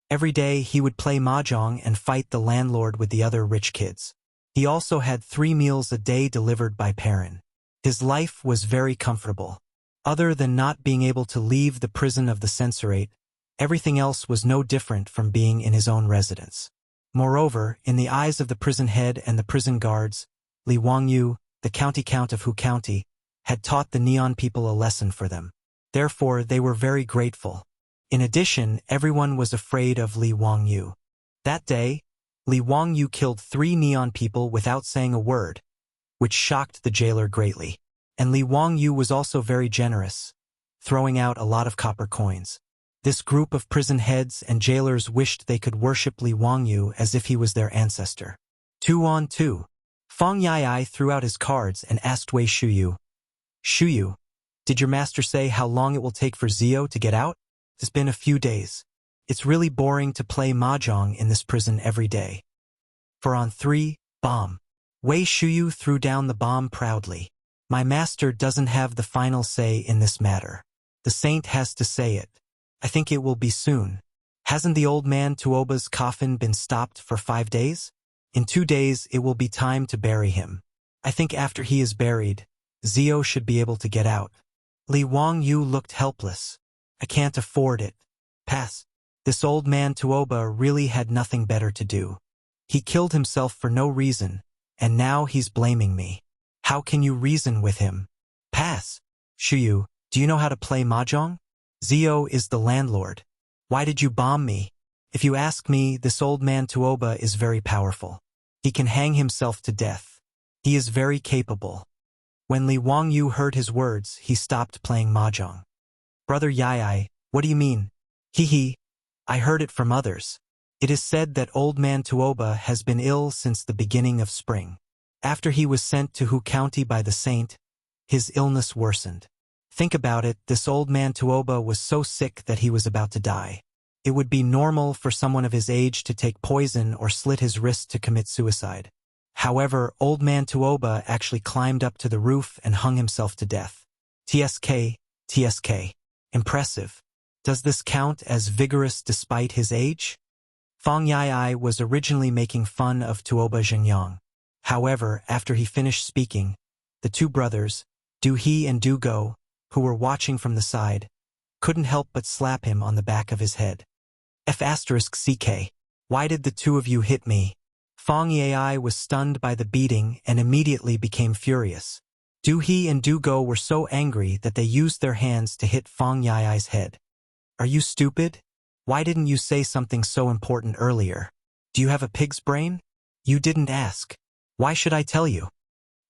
Every day he would play mahjong and fight the landlord with the other rich kids. He also had 3 meals a day delivered by Perrin. His life was very comfortable. Other than not being able to leave the prison of the censorate, everything else was no different from being in his own residence. Moreover, in the eyes of the prison head and the prison guards, Li Wangyu, the county count of Hu County, had taught the Neon people a lesson for them. Therefore, they were very grateful. In addition, everyone was afraid of Li Wangyu. That day, Li Wangyu killed 3 Neon people without saying a word, which shocked the jailer greatly. And Li Wangyu was also very generous, throwing out a lot of copper coins. This group of prison heads and jailers wished they could worship Li Wangyu as if he was their ancestor. 2 on 2. Fang Yai threw out his cards and asked Wei Shuyu, "Shuyu, did your master say how long it will take for Zio to get out? It's been a few days. It's really boring to play mahjong in this prison every day." For on 3, bomb. Wei Shuyu threw down the bomb proudly. "My master doesn't have the final say in this matter. The saint has to say it. I think it will be soon. Hasn't the old man Tuoba's coffin been stopped for 5 days? In 2 days it will be time to bury him. I think after he is buried, Zio should be able to get out." Li Wangyu looked helpless. "I can't afford it. Pass. This old man Tuoba really had nothing better to do. He killed himself for no reason, and now he's blaming me. How can you reason with him? Pass. Shuyu, do you know how to play mahjong? Zio is the landlord. Why did you bomb me? If you ask me, this old man Tuoba is very powerful. He can hang himself to death. He is very capable." When Li Wangyu heard his words, he stopped playing mahjong. "Brother Yai, what do you mean?" "Hee. I heard it from others. It is said that old man Tuoba has been ill since the beginning of spring. After he was sent to Hu County by the saint, his illness worsened. Think about it, this old man Tuoba was so sick that he was about to die. It would be normal for someone of his age to take poison or slit his wrist to commit suicide. However, old man Tuoba actually climbed up to the roof and hung himself to death. TSK. Impressive. Does this count as vigorous despite his age?" Fang Yai was originally making fun of Tuoba Xingyang. However, after he finished speaking, the 2 brothers, Du He and Du Go, who were watching from the side, couldn't help but slap him on the back of his head. F***CK. Why did the 2 of you hit me? Fang Yai was stunned by the beating and immediately became furious. Du He and Du Go were so angry that they used their hands to hit Fang Yai's head. "Are you stupid? Why didn't you say something so important earlier? Do you have a pig's brain? You didn't ask. Why should I tell you?"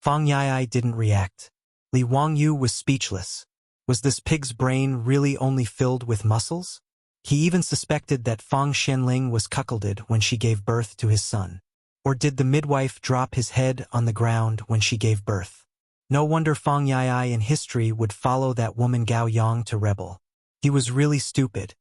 Fang Yai didn't react. Li Wangyu was speechless. Was this pig's brain really only filled with muscles? He even suspected that Fang Xianling was cuckolded when she gave birth to his son. Or did the midwife drop his head on the ground when she gave birth? No wonder Fang Yai in history would follow that woman Gao Yang to rebel. He was really stupid.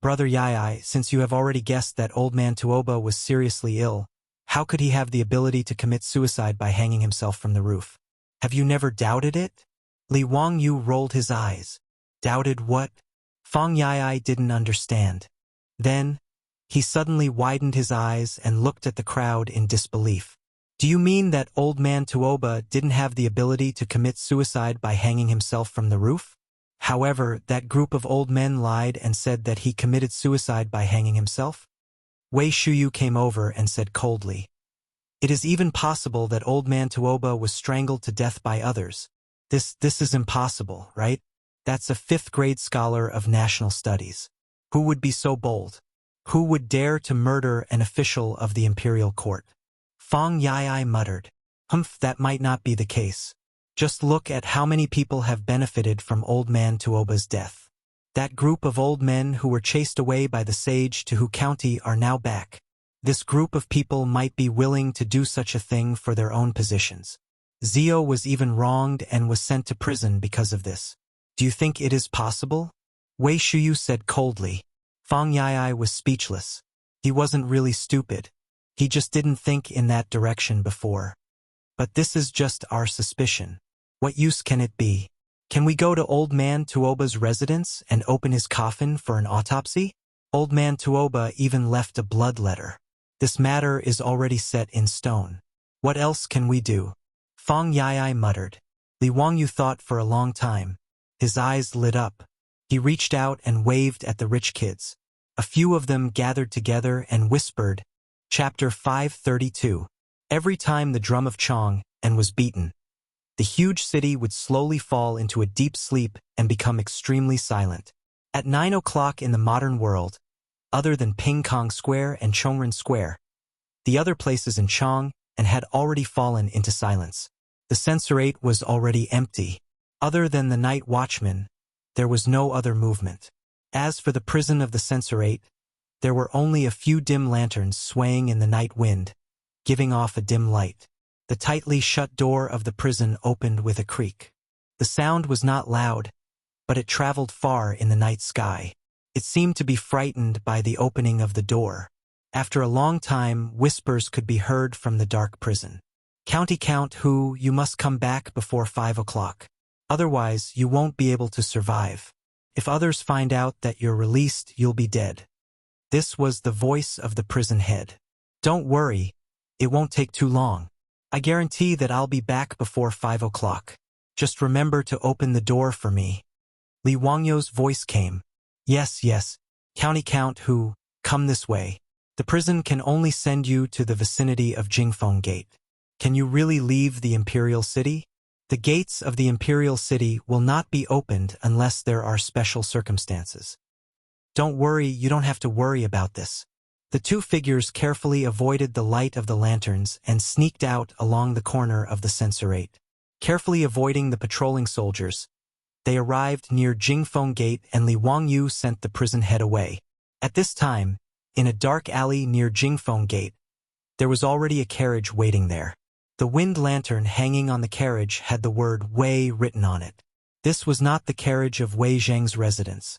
"Brother Yai, since you have already guessed that old man Tuoba was seriously ill, how could he have the ability to commit suicide by hanging himself from the roof? Have you never doubted it? Li Wangyu rolled his eyes. Doubted what? Fang Yai didn't understand. Then, he suddenly widened his eyes and looked at the crowd in disbelief. Do you mean that old man Tuoba didn't have the ability to commit suicide by hanging himself from the roof? However, that group of old men lied and said that he committed suicide by hanging himself? Wei Shuyu came over and said coldly. It is even possible that old man Tuoba was strangled to death by others. This is impossible, right? That's a 5th grade scholar of national studies. Who would be so bold? Who would dare to murder an official of the imperial court? Fang Yai muttered. Humph, that might not be the case. Just look at how many people have benefited from old man Tuoba's death. That group of old men who were chased away by the sage to Hu County are now back. This group of people might be willing to do such a thing for their own positions. Zio was even wronged and was sent to prison because of this. Do you think it is possible? Wei Shuyu said coldly. Fang Yai was speechless. He wasn't really stupid. He just didn't think in that direction before. But this is just our suspicion. What use can it be? Can we go to old man Tuoba's residence and open his coffin for an autopsy? Old man Tuoba even left a blood letter. This matter is already set in stone. What else can we do? Fang Yai muttered. Li Wangyu thought for a long time. His eyes lit up. He reached out and waved at the rich kids. A few of them gathered together and whispered, Chapter 532. Every time the drum of Chang'an was beaten, the huge city would slowly fall into a deep sleep and become extremely silent. At 9 o'clock in the modern world, other than Ping Kong Square and Chongren Square, the other places in Chang'an had already fallen into silence. The censorate was already empty. Other than the night watchman, there was no other movement. As for the prison of the censorate, there were only a few dim lanterns swaying in the night wind, giving off a dim light. The tightly shut door of the prison opened with a creak. The sound was not loud, but it traveled far in the night sky. It seemed to be frightened by the opening of the door. After a long time, whispers could be heard from the dark prison. County Count Hu, you must come back before 5 o'clock. Otherwise, you won't be able to survive. If others find out that you're released, you'll be dead. This was the voice of the prison head. Don't worry, it won't take too long. I guarantee that I'll be back before 5 o'clock. Just remember to open the door for me. Li Wangyu's voice came. Yes, County Count Hu, come this way. The prison can only send you to the vicinity of Jingfeng Gate. Can you really leave the Imperial City? The gates of the Imperial City will not be opened unless there are special circumstances. Don't worry, you don't have to worry about this. The two figures carefully avoided the light of the lanterns and sneaked out along the corner of the censorate. Carefully avoiding the patrolling soldiers, they arrived near Jingfeng Gate and Li Wangyu sent the prison head away. At this time, in a dark alley near Jingfeng Gate, there was already a carriage waiting there. The wind lantern hanging on the carriage had the word Wei written on it. This was not the carriage of Wei Zheng's residence,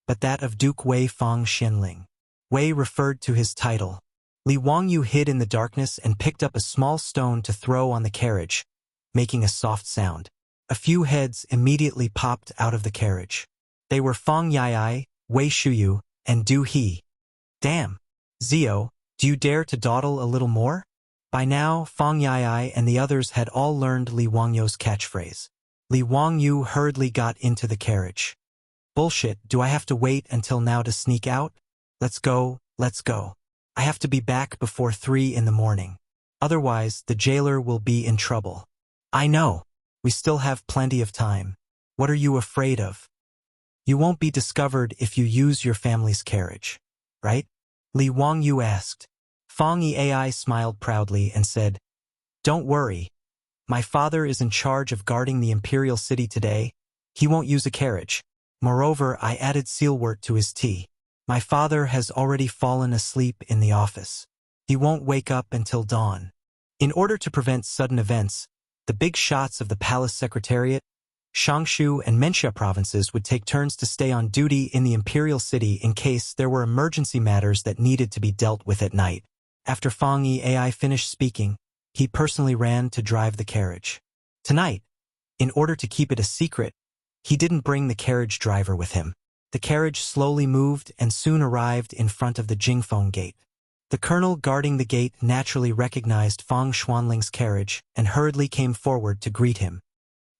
but that of Duke Wei Fang Xianling. Wei referred to his title. Li Wangyu hid in the darkness and picked up a small stone to throw on the carriage, making a soft sound. A few heads immediately popped out of the carriage. They were Fang Yai, Wei Shuyu, and Du He. Damn! Zio, do you dare to dawdle a little more? By now, Fang Yai and the others had all learned Li Wangyu's catchphrase. Li Wangyu hurriedly got into the carriage. Bullshit, do I have to wait until now to sneak out? Let's go. I have to be back before 3 in the morning. Otherwise, the jailer will be in trouble. I know. We still have plenty of time. What are you afraid of? You won't be discovered if you use your family's carriage, right? Li Wangyu asked. Fang Yai smiled proudly and said, Don't worry. My father is in charge of guarding the Imperial City today. He won't use a carriage. Moreover, I added sealwort to his tea. My father has already fallen asleep in the office. He won't wake up until dawn. In order to prevent sudden events, the big shots of the palace secretariat, Shangshu and Menxia provinces would take turns to stay on duty in the Imperial City in case there were emergency matters that needed to be dealt with at night. After Fang Yai finished speaking, he personally ran to drive the carriage. Tonight, In order to keep it a secret, he didn't bring the carriage driver with him. The carriage slowly moved and soon arrived in front of the Jingfeng gate. The colonel guarding the gate naturally recognized Fang Xuanling's carriage and hurriedly came forward to greet him.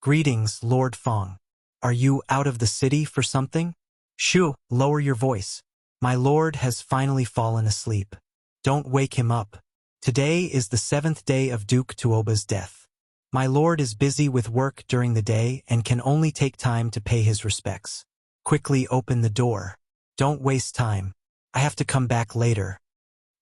"Greetings, Lord Fang. Are you out of the city for something?" "Shoo, lower your voice. My lord has finally fallen asleep. Don't wake him up. Today is the 7th day of Duke Tuoba's death. My lord is busy with work during the day and can only take time to pay his respects. Quickly open the door. Don't waste time. I have to come back later."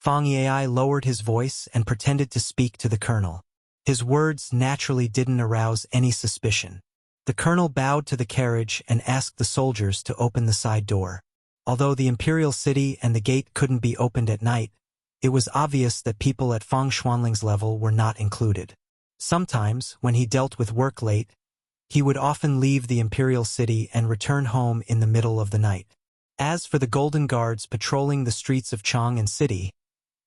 Fang Yai lowered his voice and pretended to speak to the colonel. His words naturally didn't arouse any suspicion. The colonel bowed to the carriage and asked the soldiers to open the side door. Although the imperial city and the gate couldn't be opened at night, it was obvious that people at Fang Xuanling's level were not included. Sometimes, when he dealt with work late, he would often leave the imperial city and return home in the middle of the night. As for the Golden Guards patrolling the streets of Chang'an City,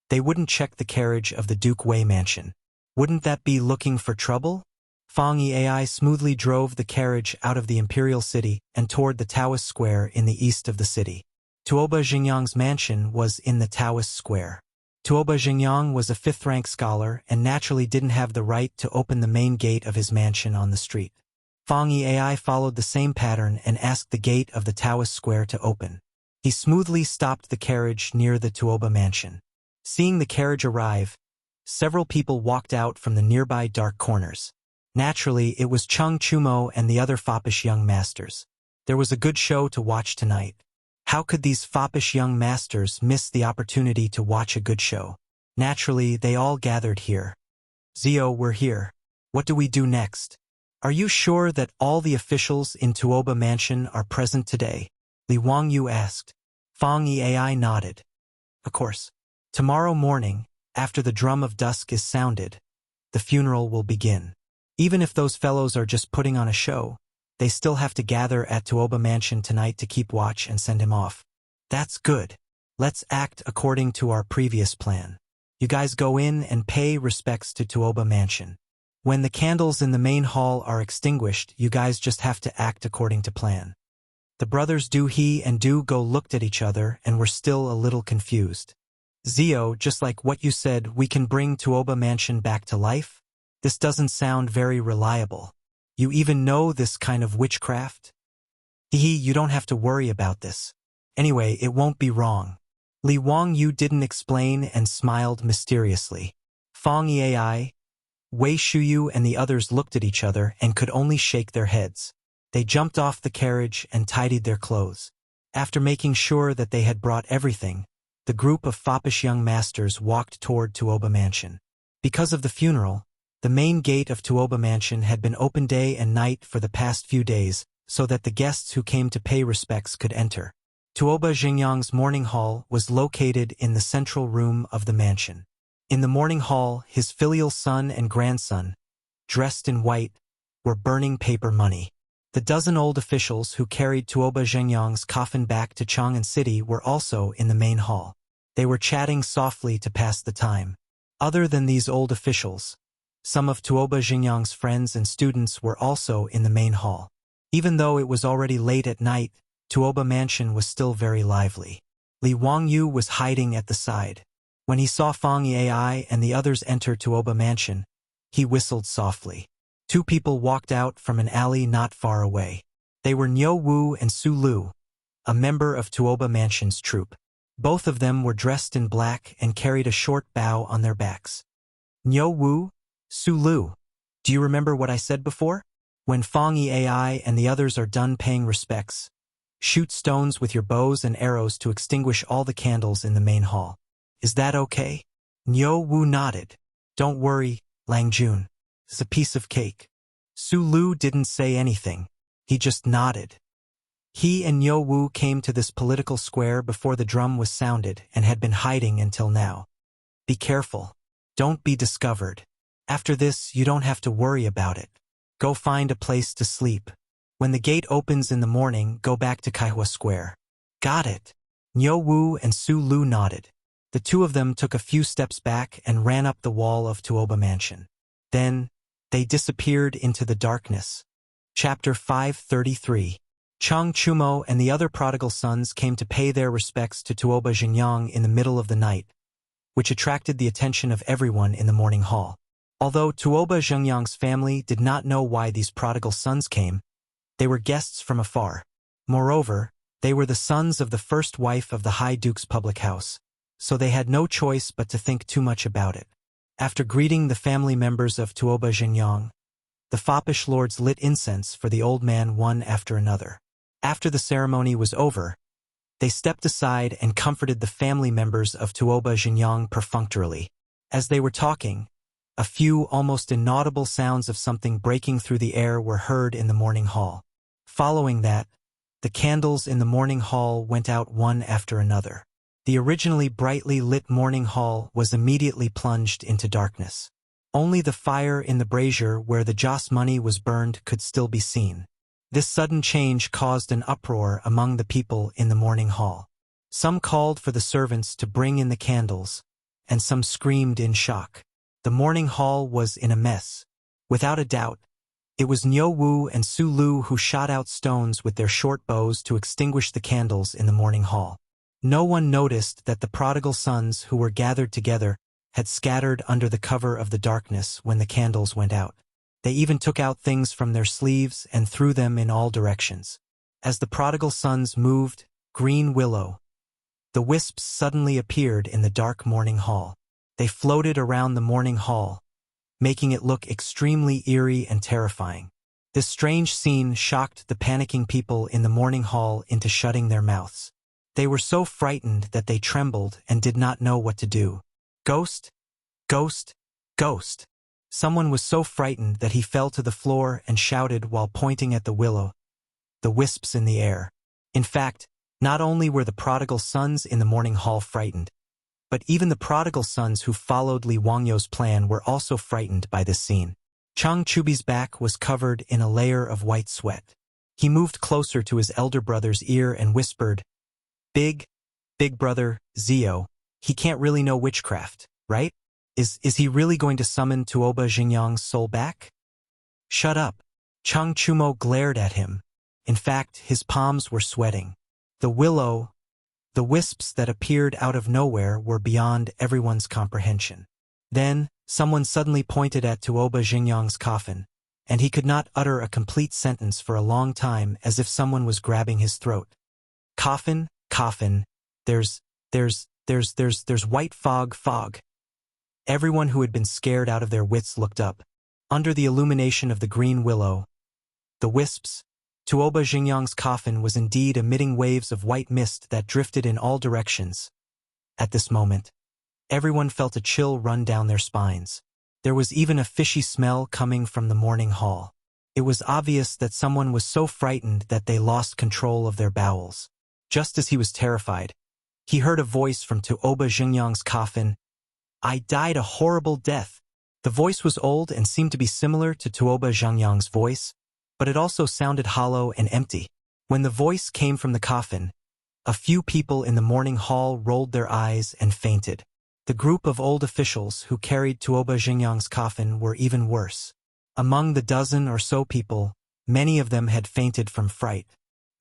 they wouldn't check the carriage of the Duke Wei mansion. Wouldn't that be looking for trouble? Fang Yai smoothly drove the carriage out of the imperial city and toward the Taoist Square in the east of the city. Tuoba Xingyang's mansion was in the Taoist Square. Tuoba Xingyang was a 5th-rank scholar and naturally didn't have the right to open the main gate of his mansion on the street. Fang Yai followed the same pattern and asked the gate of the Taoist Square to open. He smoothly stopped the carriage near the Tuoba mansion. Seeing the carriage arrive, several people walked out from the nearby dark corners. Naturally, it was Chung Chumo and the other foppish young masters. There was a good show to watch tonight. How could these foppish young masters miss the opportunity to watch a good show? Naturally, they all gathered here. "Zio, we're here. What do we do next? Are you sure that all the officials in Tuoba Mansion are present today?" Li Wangyu asked. Fang Yai nodded. "Of course. Tomorrow morning, after the drum of dusk is sounded, the funeral will begin. Even if those fellows are just putting on a show, they still have to gather at Tuoba Mansion tonight to keep watch and send him off." "That's good. Let's act according to our previous plan. You guys go in and pay respects to Tuoba Mansion. When the candles in the main hall are extinguished, you guys just have to act according to plan." The brothers Du He and Du Go looked at each other and were still a little confused. "Zio, just like what you said, we can bring Tuoba Mansion back to life? This doesn't sound very reliable. You even know this kind of witchcraft?" "Hee, you don't have to worry about this. Anyway, it won't be wrong." Li Wangyu didn't explain and smiled mysteriously. Fang Yai, Wei Shuyu and the others looked at each other and could only shake their heads. They jumped off the carriage and tidied their clothes. After making sure that they had brought everything, the group of foppish young masters walked toward Tuoba Mansion. Because of the funeral, the main gate of Tuoba Mansion had been open day and night for the past few days, so that the guests who came to pay respects could enter. Tuoba Xingyang's morning hall was located in the central room of the mansion. In the morning hall, his filial son and grandson, dressed in white, were burning paper money. The dozen old officials who carried Tuoba Xingyang's coffin back to Chang'an City were also in the main hall. They were chatting softly to pass the time. Other than these old officials, some of Tuoba Xingyang's friends and students were also in the main hall. Even though it was already late at night, Tuoba Mansion was still very lively. Li Wangyu was hiding at the side. When he saw Fang Yai and the others enter Tuoba Mansion, he whistled softly. Two people walked out from an alley not far away. They were Niu Wu and Su Lu, a member of Tuoba Mansion's troupe. Both of them were dressed in black and carried a short bow on their backs. "Niu Wu, Su Lu, do you remember what I said before? When Fang Yai and the others are done paying respects, shoot stones with your bows and arrows to extinguish all the candles in the main hall. Is that okay?" Niu Wu nodded. "Don't worry, Lang Jun. It's a piece of cake." Su Lu didn't say anything. He just nodded. He and Niu Wu came to this political square before the drum was sounded and had been hiding until now. "Be careful. Don't be discovered. After this, you don't have to worry about it. Go find a place to sleep. When the gate opens in the morning, go back to Kaihua Square." "Got it." Niu Wu and Su Lu nodded. The two of them took a few steps back and ran up the wall of Tuoba Mansion. Then, they disappeared into the darkness. Chapter 533. Chang Chumo and the other prodigal sons came to pay their respects to Tuoba Xingyang in the middle of the night, which attracted the attention of everyone in the morning hall. Although Tuoba Xingyang's family did not know why these prodigal sons came, they were guests from afar. Moreover, they were the sons of the first wife of the High Duke's public house, so they had no choice but to think too much about it. After greeting the family members of Tuoba Xingyang, the foppish lords lit incense for the old man one after another. After the ceremony was over, they stepped aside and comforted the family members of Tuoba Xingyang perfunctorily. As they were talking, a few almost inaudible sounds of something breaking through the air were heard in the morning hall. Following that, the candles in the morning hall went out one after another. The originally brightly lit morning hall was immediately plunged into darkness. Only the fire in the brazier where the joss money was burned could still be seen. This sudden change caused an uproar among the people in the morning hall. Some called for the servants to bring in the candles, and some screamed in shock. The morning hall was in a mess. Without a doubt, it was Niu Wu and Su Lu who shot out stones with their short bows to extinguish the candles in the morning hall. No one noticed that the prodigal sons who were gathered together had scattered under the cover of the darkness when the candles went out. They even took out things from their sleeves and threw them in all directions. As the prodigal sons moved, green willow, the wisps suddenly appeared in the dark morning hall. They floated around the morning hall, making it look extremely eerie and terrifying. This strange scene shocked the panicking people in the morning hall into shutting their mouths. They were so frightened that they trembled and did not know what to do. Ghost? Ghost? Ghost! Someone was so frightened that he fell to the floor and shouted while pointing at the willow, the wisps in the air. In fact, not only were the prodigal sons in the morning hall frightened, but even the prodigal sons who followed Li Wangyo's plan were also frightened by this scene. Chang Chubi's back was covered in a layer of white sweat. He moved closer to his elder brother's ear and whispered, Big brother, Zio, he can't really know witchcraft, right? Is he really going to summon Tuoba Xingyang's soul back? Shut up. Chang Chumo glared at him. In fact, his palms were sweating. The wisps that appeared out of nowhere were beyond everyone's comprehension. Then, someone suddenly pointed at Tuoba Xingyang's coffin, and he could not utter a complete sentence for a long time as if someone was grabbing his throat. Coffin, there's white fog. Everyone who had been scared out of their wits looked up. Under the illumination of the green willow, the wisps, Tuoba Xingyang's coffin was indeed emitting waves of white mist that drifted in all directions. At this moment, everyone felt a chill run down their spines. There was even a fishy smell coming from the morning hall. It was obvious that someone was so frightened that they lost control of their bowels. Just as he was terrified, he heard a voice from Tuoba Xingyang's coffin. I died a horrible death. The voice was old and seemed to be similar to Tuoba Xingyang's voice, but it also sounded hollow and empty. When the voice came from the coffin, a few people in the morning hall rolled their eyes and fainted. The group of old officials who carried Tuoba Xingyang's coffin were even worse. Among the dozen or so people, many of them had fainted from fright.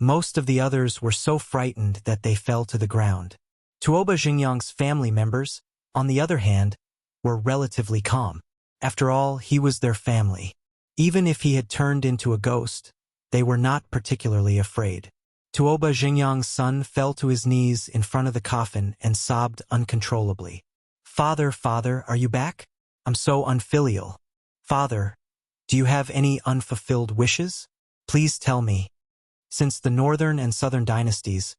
Most of the others were so frightened that they fell to the ground. Tuoba Xingyang's family members, on the other hand, were relatively calm. After all, he was their family. Even if he had turned into a ghost, they were not particularly afraid. Tuoba Xingyang's son fell to his knees in front of the coffin and sobbed uncontrollably. Father, are you back? I'm so unfilial. Father, do you have any unfulfilled wishes? Please tell me. Since the northern and southern dynasties,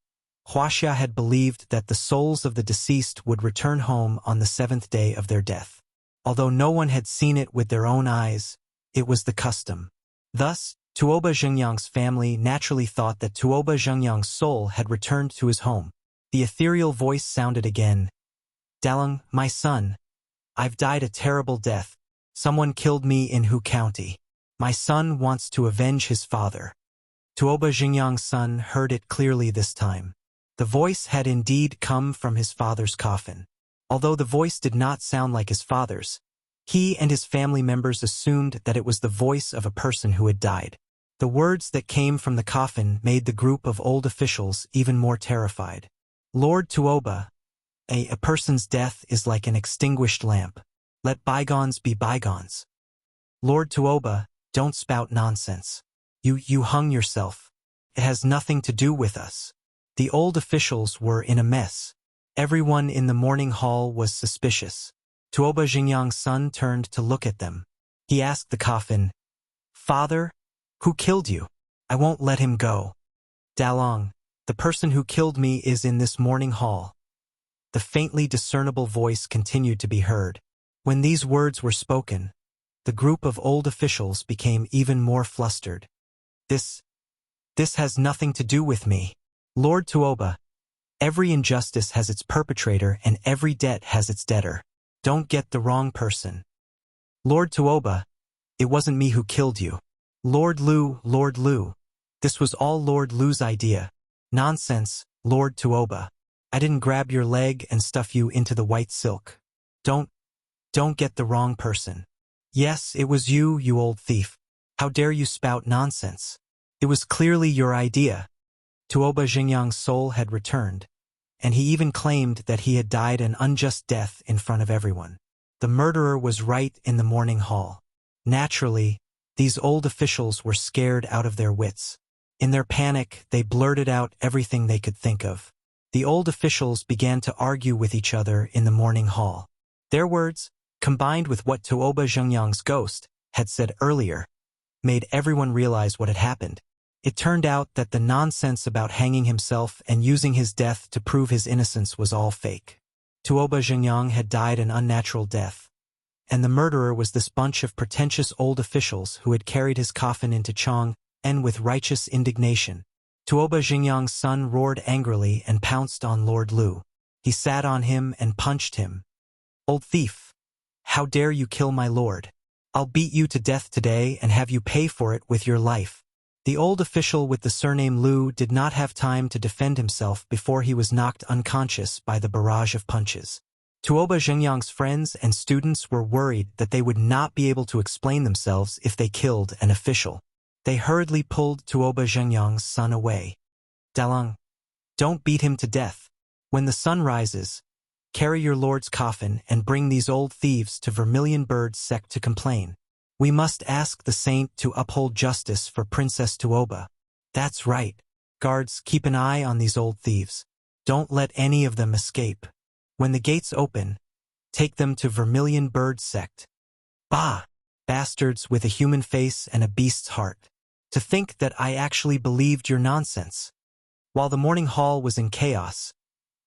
Wuxia had believed that the souls of the deceased would return home on the 7th day of their death. Although no one had seen it with their own eyes, it was the custom. Thus, Tuoba Xingyang's family naturally thought that Tuoba Xingyang's soul had returned to his home. The ethereal voice sounded again. Dalung, my son, I've died a terrible death. Someone killed me in Hu County. My son wants to avenge his father. Tuoba Xingyang's son heard it clearly this time. The voice had indeed come from his father's coffin. Although the voice did not sound like his father's, he and his family members assumed that it was the voice of a person who had died. The words that came from the coffin made the group of old officials even more terrified. Lord Tuoba, a person's death is like an extinguished lamp. Let bygones be bygones. Lord Tuoba, don't spout nonsense. You hung yourself. It has nothing to do with us. The old officials were in a mess. Everyone in the mourning hall was suspicious. Tuoba Xingyang's son turned to look at them. He asked the coffin, "Father, who killed you? I won't let him go." "Dalong, the person who killed me is in this mourning hall." The faintly discernible voice continued to be heard. When these words were spoken, the group of old officials became even more flustered. This has nothing to do with me. Lord Tuoba, every injustice has its perpetrator and every debt has its debtor. Don't get the wrong person. Lord Tuoba, it wasn't me who killed you. Lord Lu, this was all Lord Lu's idea. Nonsense, Lord Tuoba. I didn't grab your leg and stuff you into the white silk. Don't get the wrong person. Yes, it was you, you old thief. How dare you spout nonsense? It was clearly your idea. Tuoba Xingyang's soul had returned, and he even claimed that he had died an unjust death in front of everyone. The murderer was right in the mourning hall. Naturally, these old officials were scared out of their wits. In their panic, they blurted out everything they could think of. The old officials began to argue with each other in the mourning hall. Their words, combined with what Tuoba Xingyang's ghost had said earlier, made everyone realize what had happened. It turned out that the nonsense about hanging himself and using his death to prove his innocence was all fake. Tuoba Xingyang had died an unnatural death, and the murderer was this bunch of pretentious old officials who had carried his coffin into Chang'an with righteous indignation. Tuoba Xingyang's son roared angrily and pounced on Lord Lu. He sat on him and punched him. "Old thief! How dare you kill my lord? I'll beat you to death today and have you pay for it with your life." The old official with the surname Lu did not have time to defend himself before he was knocked unconscious by the barrage of punches. Tuoba Xingyang's friends and students were worried that they would not be able to explain themselves if they killed an official. They hurriedly pulled Tuoba Xingyang's son away. "Dalong, don't beat him to death. When the sun rises, carry your lord's coffin and bring these old thieves to Vermilion Bird's sect to complain. We must ask the saint to uphold justice for Princess Tuoba." "That's right. Guards, keep an eye on these old thieves. Don't let any of them escape. When the gates open, take them to Vermilion Bird's sect." "Bah! Bastards with a human face and a beast's heart. To think that I actually believed your nonsense." While the mourning hall was in chaos,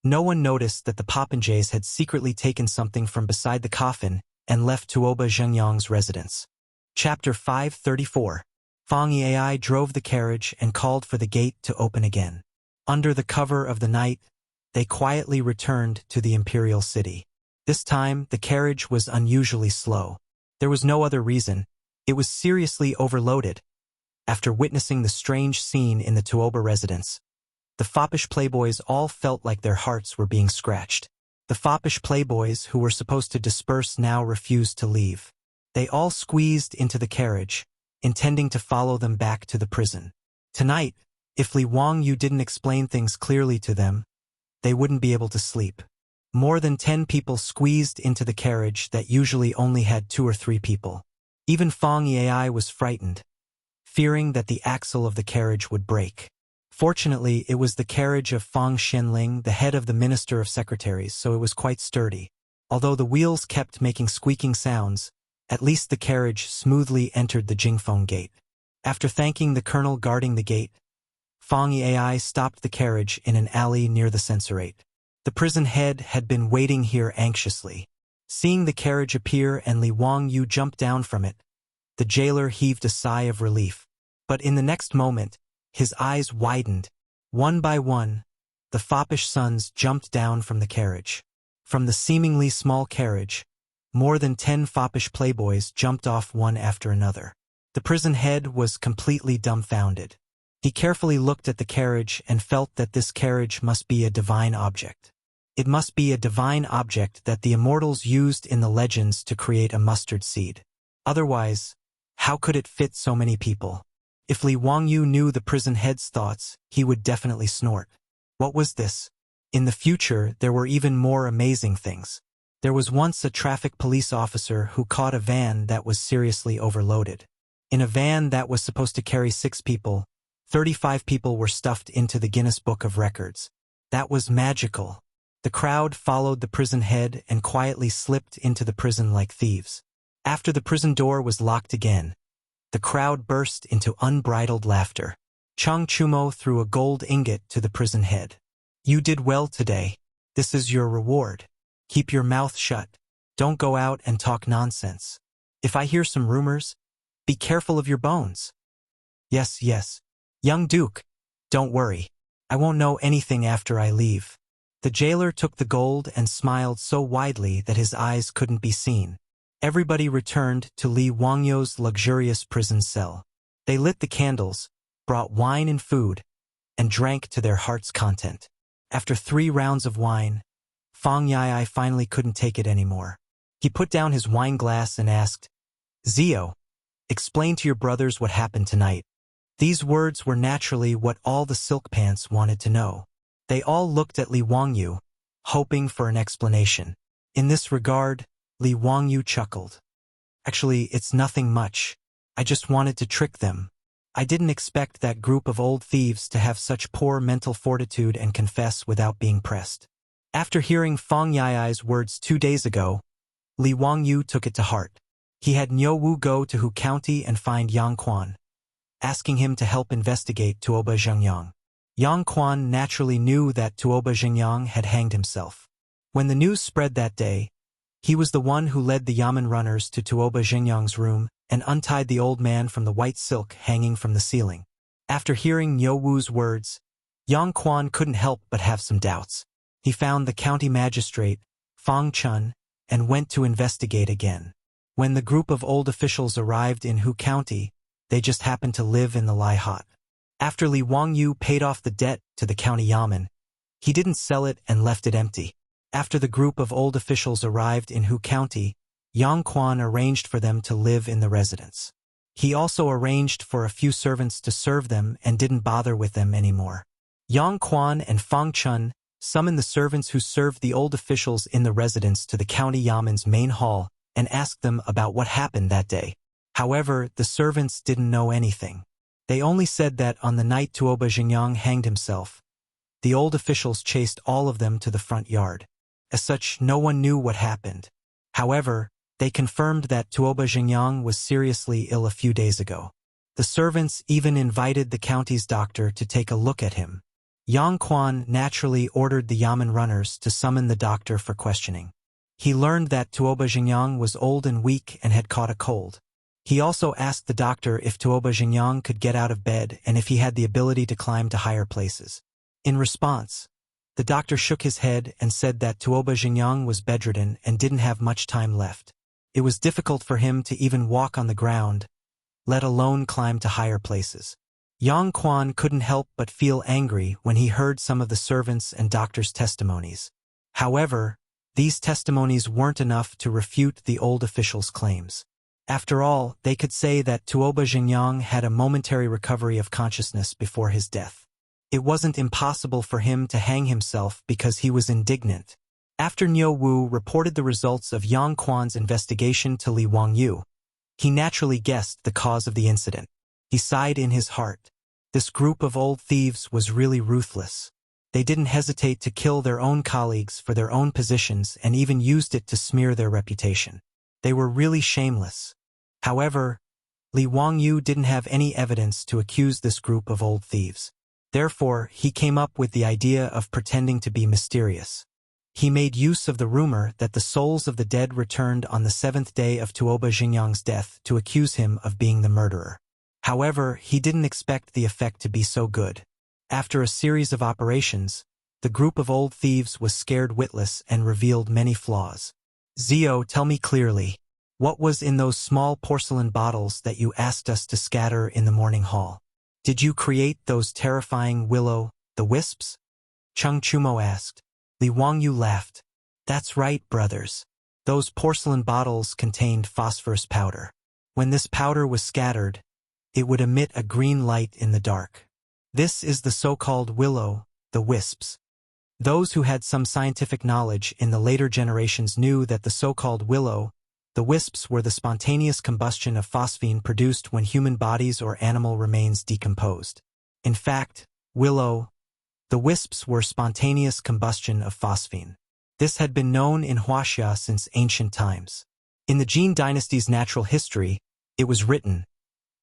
no one noticed that the popinjays had secretly taken something from beside the coffin and left Tuoba Xingyang's residence. Chapter 534. Fang Yi drove the carriage and called for the gate to open again. Under the cover of the night, they quietly returned to the imperial city. This time, the carriage was unusually slow. There was no other reason. It was seriously overloaded. After witnessing the strange scene in the Tuoba residence, the foppish playboys all felt like their hearts were being scratched. The foppish playboys who were supposed to disperse now refused to leave. They all squeezed into the carriage, intending to follow them back to the prison. Tonight, if Li Wangyu didn't explain things clearly to them, they wouldn't be able to sleep. More than 10 people squeezed into the carriage that usually only had 2 or 3 people. Even Fang Yi was frightened, fearing that the axle of the carriage would break. Fortunately, it was the carriage of Fang Xianling, the head of the Minister of Secretaries, so it was quite sturdy. Although the wheels kept making squeaking sounds, at least the carriage smoothly entered the Jingfeng gate. After thanking the colonel guarding the gate, Fang Yi stopped the carriage in an alley near the censorate. The prison head had been waiting here anxiously. Seeing the carriage appear and Li Wangyu jump down from it, the jailer heaved a sigh of relief. But in the next moment, his eyes widened. One by one, the foppish sons jumped down from the carriage. From the seemingly small carriage, more than 10 foppish playboys jumped off one after another. The prison head was completely dumbfounded. He carefully looked at the carriage and felt that this carriage must be a divine object. It must be a divine object that the immortals used in the legends to create a mustard seed. Otherwise, how could it fit so many people? If Li Wangyu knew the prison head's thoughts, he would definitely snort. What was this? In the future, there were even more amazing things. There was once a traffic police officer who caught a van that was seriously overloaded. In a van that was supposed to carry 6 people, 35 people were stuffed into the Guinness Book of Records. That was magical. The crowd followed the prison head and quietly slipped into the prison like thieves. After the prison door was locked again, the crowd burst into unbridled laughter. Chang Chumo threw a gold ingot to the prison head. You did well today. This is your reward. Keep your mouth shut. Don't go out and talk nonsense. If I hear some rumors, be careful of your bones. Yes, yes. Young Duke, don't worry. I won't know anything after I leave. The jailer took the gold and smiled so widely that his eyes couldn't be seen. Everybody returned to Li Wangyu's luxurious prison cell. They lit the candles, brought wine and food, and drank to their heart's content. After 3 rounds of wine, Fang Yai finally couldn't take it anymore. He put down his wine glass and asked, Zio, explain to your brothers what happened tonight. These words were naturally what all the silk pants wanted to know. They all looked at Li Wangyu, hoping for an explanation. In this regard, Li Wangyu chuckled. Actually, it's nothing much. I just wanted to trick them. I didn't expect that group of old thieves to have such poor mental fortitude and confess without being pressed. After hearing Fang Yai's words 2 days ago, Li Wangyu took it to heart. He had Niu Wu go to Hu County and find Yang Quan, asking him to help investigate Tuoba Zhengyang. Yang Quan naturally knew that Tuoba Zhengyang had hanged himself. When the news spread that day, he was the one who led the Yamen runners to Tuoba Zhengyang's room and untied the old man from the white silk hanging from the ceiling. After hearing Niu Wu's words, Yang Quan couldn't help but have some doubts. He found the county magistrate, Fang Chun, and went to investigate again. When the group of old officials arrived in Hu County, they just happened to live in the Lai Hot. After Li Wangyu paid off the debt to the county Yamen, he didn't sell it and left it empty. After the group of old officials arrived in Hu County, Yang Quan arranged for them to live in the residence. He also arranged for a few servants to serve them and didn't bother with them anymore. Yang Quan and Fang Chun summoned the servants who served the old officials in the residence to the county Yamen's main hall and asked them about what happened that day. However, the servants didn't know anything. They only said that on the night Tuoba Zhengyang hanged himself, the old officials chased all of them to the front yard. As such, no one knew what happened. However, they confirmed that Tuoba Zhengyang was seriously ill a few days ago. The servants even invited the county's doctor to take a look at him. Yang Quan naturally ordered the Yamen runners to summon the doctor for questioning. He learned that Tuoba Zhengyang was old and weak and had caught a cold. He also asked the doctor if Tuoba Zhengyang could get out of bed and if he had the ability to climb to higher places. In response, the doctor shook his head and said that Tuoba Zhengyang was bedridden and didn't have much time left. It was difficult for him to even walk on the ground, let alone climb to higher places. Yang Quan couldn't help but feel angry when he heard some of the servants' and doctors' testimonies. However, these testimonies weren't enough to refute the old officials' claims. After all, they could say that Tuoba Zhengyang had a momentary recovery of consciousness before his death. It wasn't impossible for him to hang himself because he was indignant. After Niu Wu reported the results of Yang Quan's investigation to Li Wangyu, he naturally guessed the cause of the incident. He sighed in his heart. This group of old thieves was really ruthless. They didn't hesitate to kill their own colleagues for their own positions and even used it to smear their reputation. They were really shameless. However, Li Wangyu didn't have any evidence to accuse this group of old thieves. Therefore, he came up with the idea of pretending to be mysterious. He made use of the rumor that the souls of the dead returned on the 7th day of Tuoba Zhengyang's death to accuse him of being the murderer. However, he didn't expect the effect to be so good. After a series of operations, the group of old thieves was scared witless and revealed many flaws. Zio, tell me clearly, what was in those small porcelain bottles that you asked us to scatter in the morning hall? Did you create those terrifying will-o'-the-wisps? Chang Chumo asked. Li Wangyu laughed. That's right, brothers. Those porcelain bottles contained phosphorus powder. When this powder was scattered, it would emit a green light in the dark. This is the so-called willow, the wisps. Those who had some scientific knowledge in the later generations knew that the so-called willow, the wisps were the spontaneous combustion of phosphine produced when human bodies or animal remains decomposed. In fact, willow, the wisps were spontaneous combustion of phosphine. This had been known in Wuxia since ancient times. In the Jin dynasty's natural history, it was written,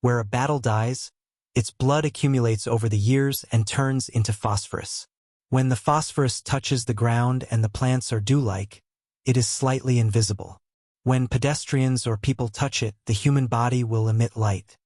"Where a battle dies, its blood accumulates over the years and turns into phosphorus. When the phosphorus touches the ground and the plants are dew-like, it is slightly invisible. When pedestrians or people touch it, the human body will emit light."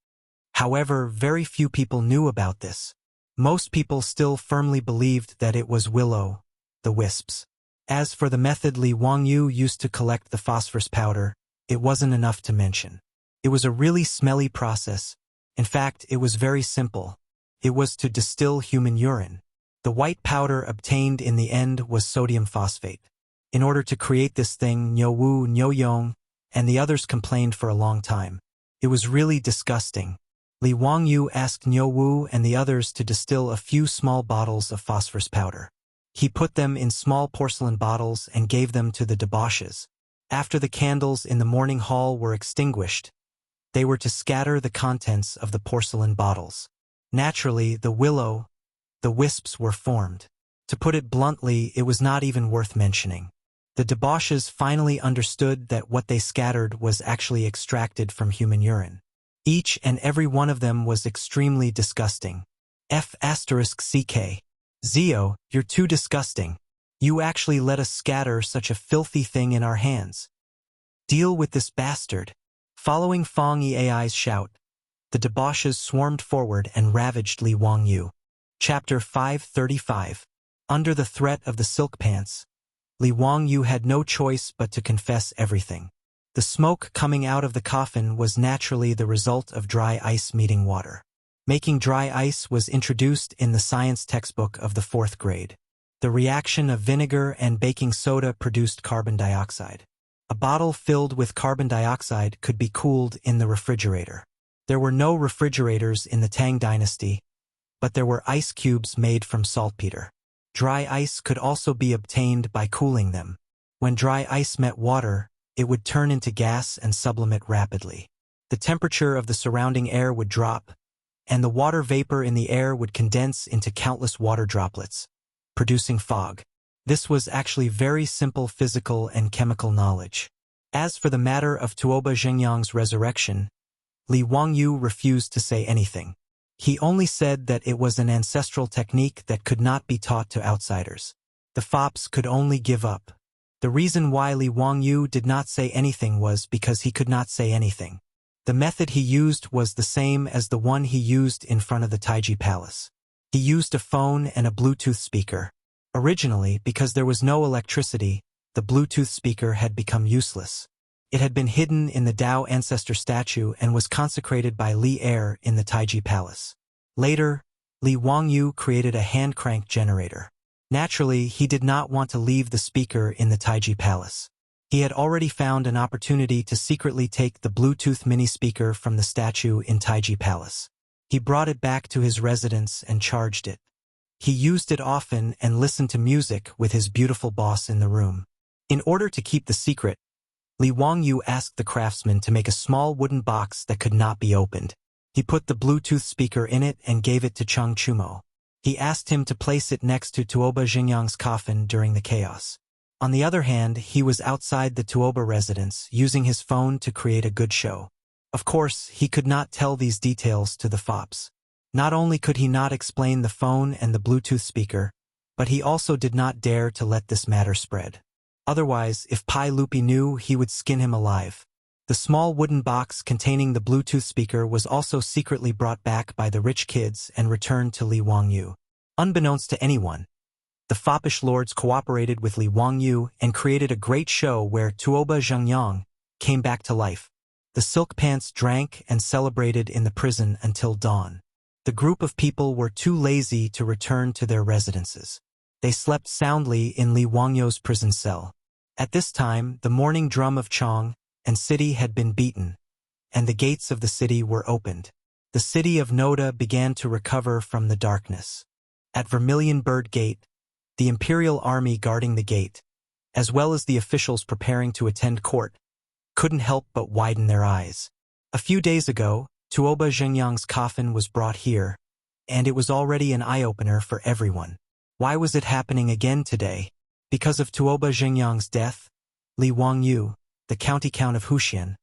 However, very few people knew about this. Most people still firmly believed that it was willow, the wisps. As for the method Li Wangyu used to collect the phosphorus powder, it wasn't enough to mention. It was a really smelly process. In fact, it was very simple. It was to distill human urine. The white powder obtained in the end was sodium phosphate. In order to create this thing, Niu Wu, Niu Yong, and the others complained for a long time. It was really disgusting. Li Wangyu asked Niu Wu and the others to distill a few small bottles of phosphorus powder. He put them in small porcelain bottles and gave them to the debauches. After the candles in the morning hall were extinguished, they were to scatter the contents of the porcelain bottles. Naturally, the willow, the wisps were formed. To put it bluntly, it was not even worth mentioning. The debauches finally understood that what they scattered was actually extracted from human urine. Each and every one of them was extremely disgusting. F***CK. Zio, you're too disgusting. You actually let us scatter such a filthy thing in our hands. Deal with this bastard. Following Fong Yiai's shout, the debauches swarmed forward and ravaged Li Wangyu. Chapter 535. Under the threat of the silk pants, Li Wangyu had no choice but to confess everything. The smoke coming out of the coffin was naturally the result of dry ice meeting water. Making dry ice was introduced in the science textbook of the 4th grade. The reaction of vinegar and baking soda produced carbon dioxide. A bottle filled with carbon dioxide could be cooled in the refrigerator. There were no refrigerators in the Tang dynasty, but there were ice cubes made from saltpeter. Dry ice could also be obtained by cooling them. When dry ice met water, it would turn into gas and sublimate rapidly. The temperature of the surrounding air would drop, and the water vapor in the air would condense into countless water droplets, producing fog. This was actually very simple physical and chemical knowledge. As for the matter of Tuoba Zhengyang's resurrection, Li Wangyu refused to say anything. He only said that it was an ancestral technique that could not be taught to outsiders. The fops could only give up. The reason why Li Wangyu did not say anything was because he could not say anything. The method he used was the same as the one he used in front of the Taiji Palace. He used a phone and a Bluetooth speaker. Originally, because there was no electricity, the Bluetooth speaker had become useless. It had been hidden in the Tao ancestor statue and was consecrated by Li Er in the Taiji Palace. Later, Li Wangyu created a hand-crank generator. Naturally, he did not want to leave the speaker in the Taiji Palace. He had already found an opportunity to secretly take the Bluetooth mini-speaker from the statue in Taiji Palace. He brought it back to his residence and charged it. He used it often and listened to music with his beautiful boss in the room. In order to keep the secret, Li Wangyu asked the craftsman to make a small wooden box that could not be opened. He put the Bluetooth speaker in it and gave it to Cheng Chumo. He asked him to place it next to Tuoba Xingyang's coffin during the chaos. On the other hand, he was outside the Tuoba residence, using his phone to create a good show. Of course, he could not tell these details to the fops. Not only could he not explain the phone and the Bluetooth speaker, but he also did not dare to let this matter spread. Otherwise, if Pai Lupi knew, he would skin him alive. The small wooden box containing the Bluetooth speaker was also secretly brought back by the rich kids and returned to Li Wangyu. Unbeknownst to anyone, the foppish lords cooperated with Li Wangyu and created a great show where Tuoba Zhengyang came back to life. The silk pants drank and celebrated in the prison until dawn. The group of people were too lazy to return to their residences. They slept soundly in Li Wangyu's prison cell. At this time, the morning drum of Chang'an city had been beaten, and the gates of the city were opened. the city of Noda began to recover from the darkness. At Vermilion Bird Gate, the imperial army guarding the gate, as well as the officials preparing to attend court, couldn't help but widen their eyes. A few days ago, Tuoba Xingyang's coffin was brought here, and it was already an eye-opener for everyone. Why was it happening again today? Because of Tuoba Xingyang's death, Li Wangyu, the county count of Huxian,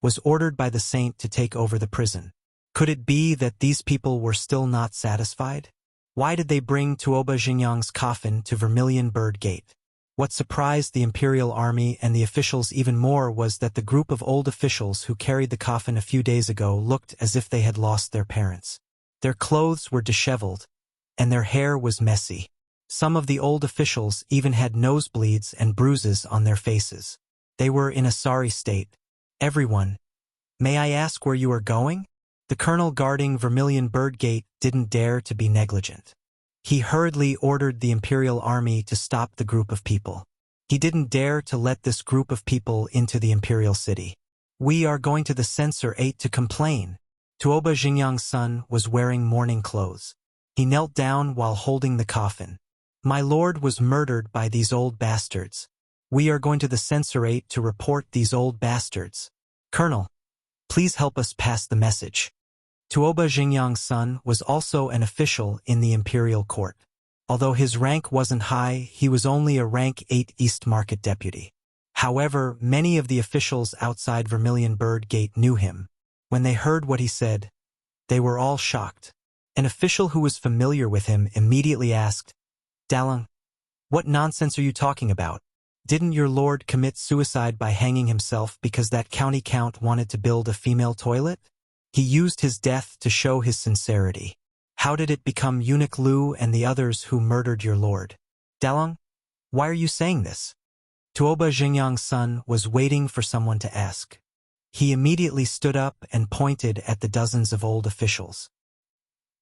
was ordered by the saint to take over the prison. Could it be that these people were still not satisfied? Why did they bring Tuoba Xingyang's coffin to Vermilion Bird Gate? What surprised the imperial army and the officials even more was that the group of old officials who carried the coffin a few days ago looked as if they had lost their parents. Their clothes were disheveled, and their hair was messy. Some of the old officials even had nosebleeds and bruises on their faces. They were in a sorry state. Everyone, may I ask where you are going? The colonel guarding Vermilion Bird Gate didn't dare to be negligent. He hurriedly ordered the imperial army to stop the group of people. He didn't dare to let this group of people into the imperial city. We are going to the censor 8 to complain. Tuoba Xingyang's son was wearing mourning clothes. He knelt down while holding the coffin. My lord was murdered by these old bastards. We are going to the censor 8 to report these old bastards. Colonel, please help us pass the message. Tuoba Xingyang's son was also an official in the imperial court. Although his rank wasn't high, he was only a rank 8 East Market deputy. However, many of the officials outside Vermilion Bird Gate knew him. When they heard what he said, they were all shocked. An official who was familiar with him immediately asked, Dalong, what nonsense are you talking about? Didn't your lord commit suicide by hanging himself because that county count wanted to build a female toilet? He used his death to show his sincerity. How did it become Eunuch Lu and the others who murdered your lord? Dalong, why are you saying this? Tuoba Xingyang's son was waiting for someone to ask. He immediately stood up and pointed at the dozens of old officials.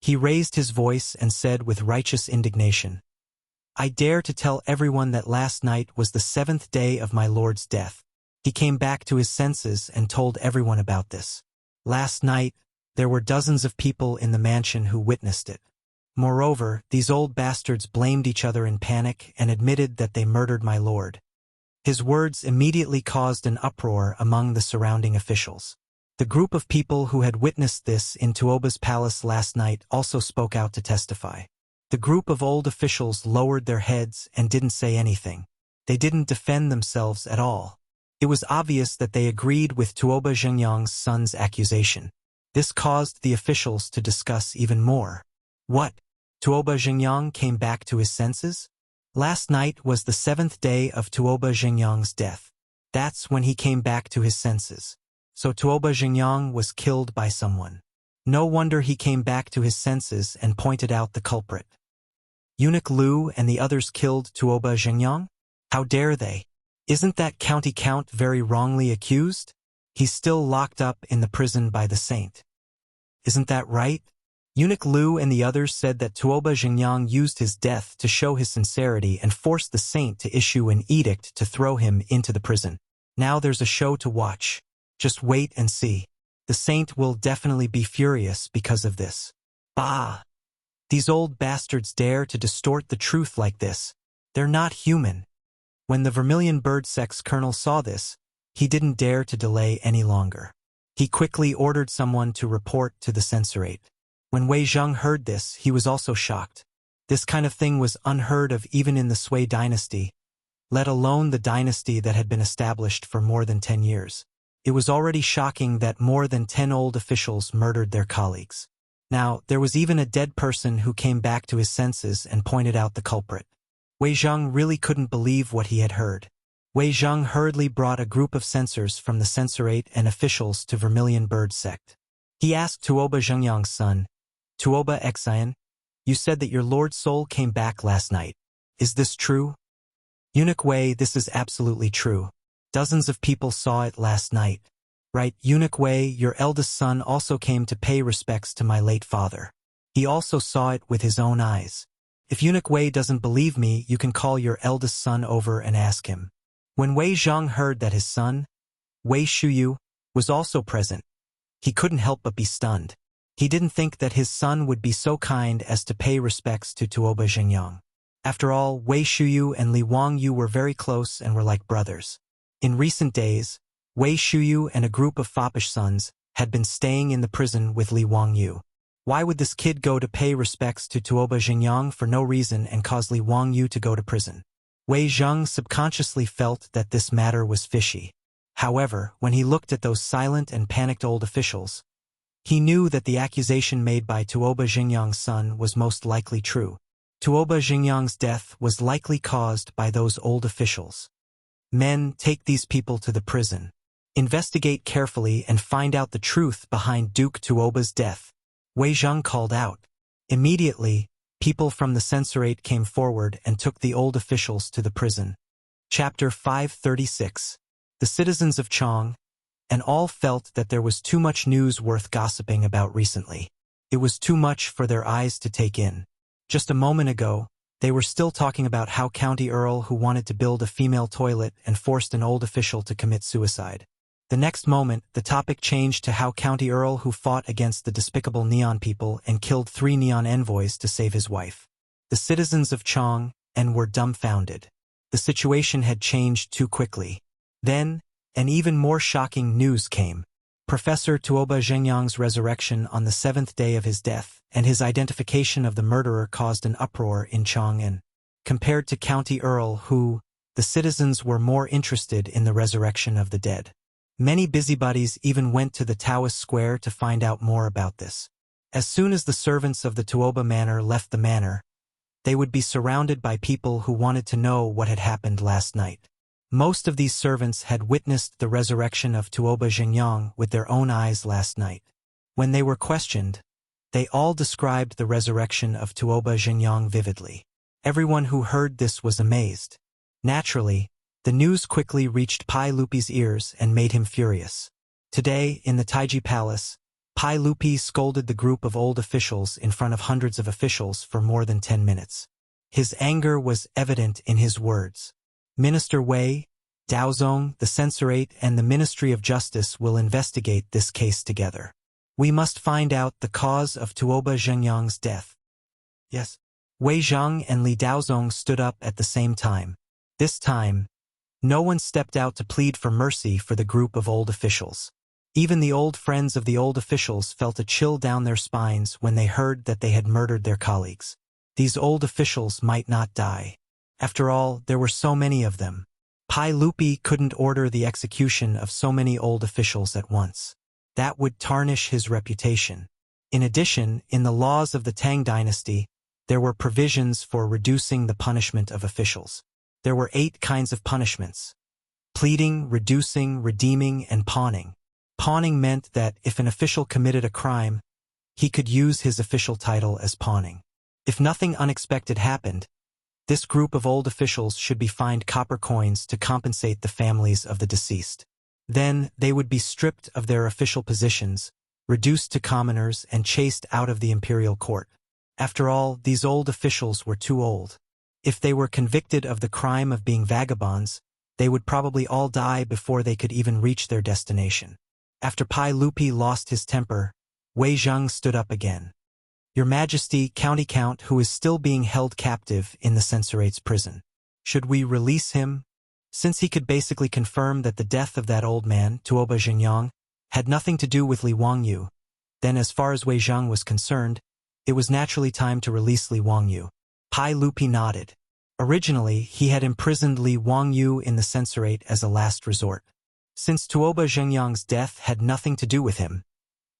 He raised his voice and said with righteous indignation, I dare to tell everyone that last night was the 7th day of my lord's death. He came back to his senses and told everyone about this. Last night, there were dozens of people in the mansion who witnessed it. Moreover, these old bastards blamed each other in panic and admitted that they murdered my lord. His words immediately caused an uproar among the surrounding officials. The group of people who had witnessed this in Tuoba's palace last night also spoke out to testify. The group of old officials lowered their heads and didn't say anything. They didn't defend themselves at all. It was obvious that they agreed with Tuoba Xingyang's son's accusation. This caused the officials to discuss even more. What? Tuoba Xingyang came back to his senses? Last night was the 7th day of Tuoba Xingyang's death. That's when he came back to his senses. So Tuoba Xingyang was killed by someone. No wonder he came back to his senses and pointed out the culprit. Eunuch Lu and the others killed Tuoba Xingyang? How dare they? Isn't that county count very wrongly accused? He's still locked up in the prison by the saint. Isn't that right? Eunuch Lu and the others said that Tuoba Xingyang used his death to show his sincerity and forced the saint to issue an edict to throw him into the prison. Now there's a show to watch. Just wait and see. The saint will definitely be furious because of this. Bah! These old bastards dare to distort the truth like this. They're not human. When the Vermilion Bird Sect's colonel saw this, he didn't dare to delay any longer. He quickly ordered someone to report to the censorate. When Wei Zheng heard this, he was also shocked. This kind of thing was unheard of even in the Sui dynasty, let alone the dynasty that had been established for more than 10 years. It was already shocking that more than 10 old officials murdered their colleagues. Now, there was even a dead person who came back to his senses and pointed out the culprit. Wei Zheng really couldn't believe what he had heard. Wei Zheng hurriedly brought a group of censors from the censorate and officials to Vermilion Bird Sect. He asked Tuoba Xingyang's son, Tuoba Xian, you said that your lord's soul came back last night. Is this true? Eunuch Wei, this is absolutely true. Dozens of people saw it last night. Right, Eunuch Wei, your eldest son also came to pay respects to my late father. He also saw it with his own eyes. If Eunuch Wei doesn't believe me, you can call your eldest son over and ask him. When Wei Zheng heard that his son, Wei Shuyu, was also present, he couldn't help but be stunned. He didn't think that his son would be so kind as to pay respects to Tuoba Xingyang. After all, Wei Shuyu and Li Wangyu were very close and were like brothers. In recent days, Wei Shuyu and a group of foppish sons had been staying in the prison with Li Wangyu. Why would this kid go to pay respects to Tuoba Xingyang for no reason and cause Li Wangyu to go to prison? Wei Zheng subconsciously felt that this matter was fishy. However, when he looked at those silent and panicked old officials, he knew that the accusation made by Tuoba Xingyang's son was most likely true. Tuoba Xingyang's death was likely caused by those old officials. Men, take these people to the prison. Investigate carefully and find out the truth behind Duke Tuoba's death, Wei Zheng called out. Immediately, people from the censorate came forward and took the old officials to the prison. Chapter 536. The citizens of Chang'an and all felt that there was too much news worth gossiping about recently. It was too much for their eyes to take in. Just a moment ago, they were still talking about how County Earl who wanted to build a female toilet and forced an old official to commit suicide. The next moment, the topic changed to how County Earl who fought against the despicable Neon people and killed 3 Neon envoys to save his wife. The citizens of Chang'an were dumbfounded. The situation had changed too quickly. Then, an even more shocking news came. Professor Tuoba Xingyang's resurrection on the 7th day of his death and his identification of the murderer caused an uproar in Chang'an. Compared to County Earl who, the citizens were more interested in the resurrection of the dead. Many busybodies even went to the Taoist square to find out more about this. As soon as the servants of the Tuoba manor left the manor, they would be surrounded by people who wanted to know what had happened last night. Most of these servants had witnessed the resurrection of Tuoba Xingyang with their own eyes last night. When they were questioned, they all described the resurrection of Tuoba Xingyang vividly. Everyone who heard this was amazed. Naturally, the news quickly reached Pai Lupi's ears and made him furious. Today, in the Taiji Palace, Pai Lupi scolded the group of old officials in front of hundreds of officials for more than 10 minutes. His anger was evident in his words. Minister Wei, Daozong, the censorate and the Ministry of Justice will investigate this case together. We must find out the cause of Tuoba Xingyang's death. Yes. Wei Zheng and Li Daozong stood up at the same time. This time, no one stepped out to plead for mercy for the group of old officials. Even the old friends of the old officials felt a chill down their spines when they heard that they had murdered their colleagues. These old officials might not die. After all, there were so many of them. Pai Lupi couldn't order the execution of so many old officials at once. That would tarnish his reputation. In addition, in the laws of the Tang dynasty, there were provisions for reducing the punishment of officials. There were 8 kinds of punishments: pleading, reducing, redeeming, and pawning. Pawning meant that if an official committed a crime, he could use his official title as pawning. If nothing unexpected happened, this group of old officials should be fined copper coins to compensate the families of the deceased. Then, they would be stripped of their official positions, reduced to commoners, and chased out of the imperial court. After all, these old officials were too old. If they were convicted of the crime of being vagabonds, they would probably all die before they could even reach their destination. After Pai Lupi lost his temper, Wei Zheng stood up again. Your Majesty, County Count who is still being held captive in the censorate's prison. Should we release him? Since he could basically confirm that the death of that old man, Tuoba Xingyang, had nothing to do with Li Wangyu, then as far as Wei Zheng was concerned, it was naturally time to release Li Wangyu. Pai Lupi nodded. Originally, he had imprisoned Li Wangyu in the censorate as a last resort. Since Tuoba Xingyang's death had nothing to do with him,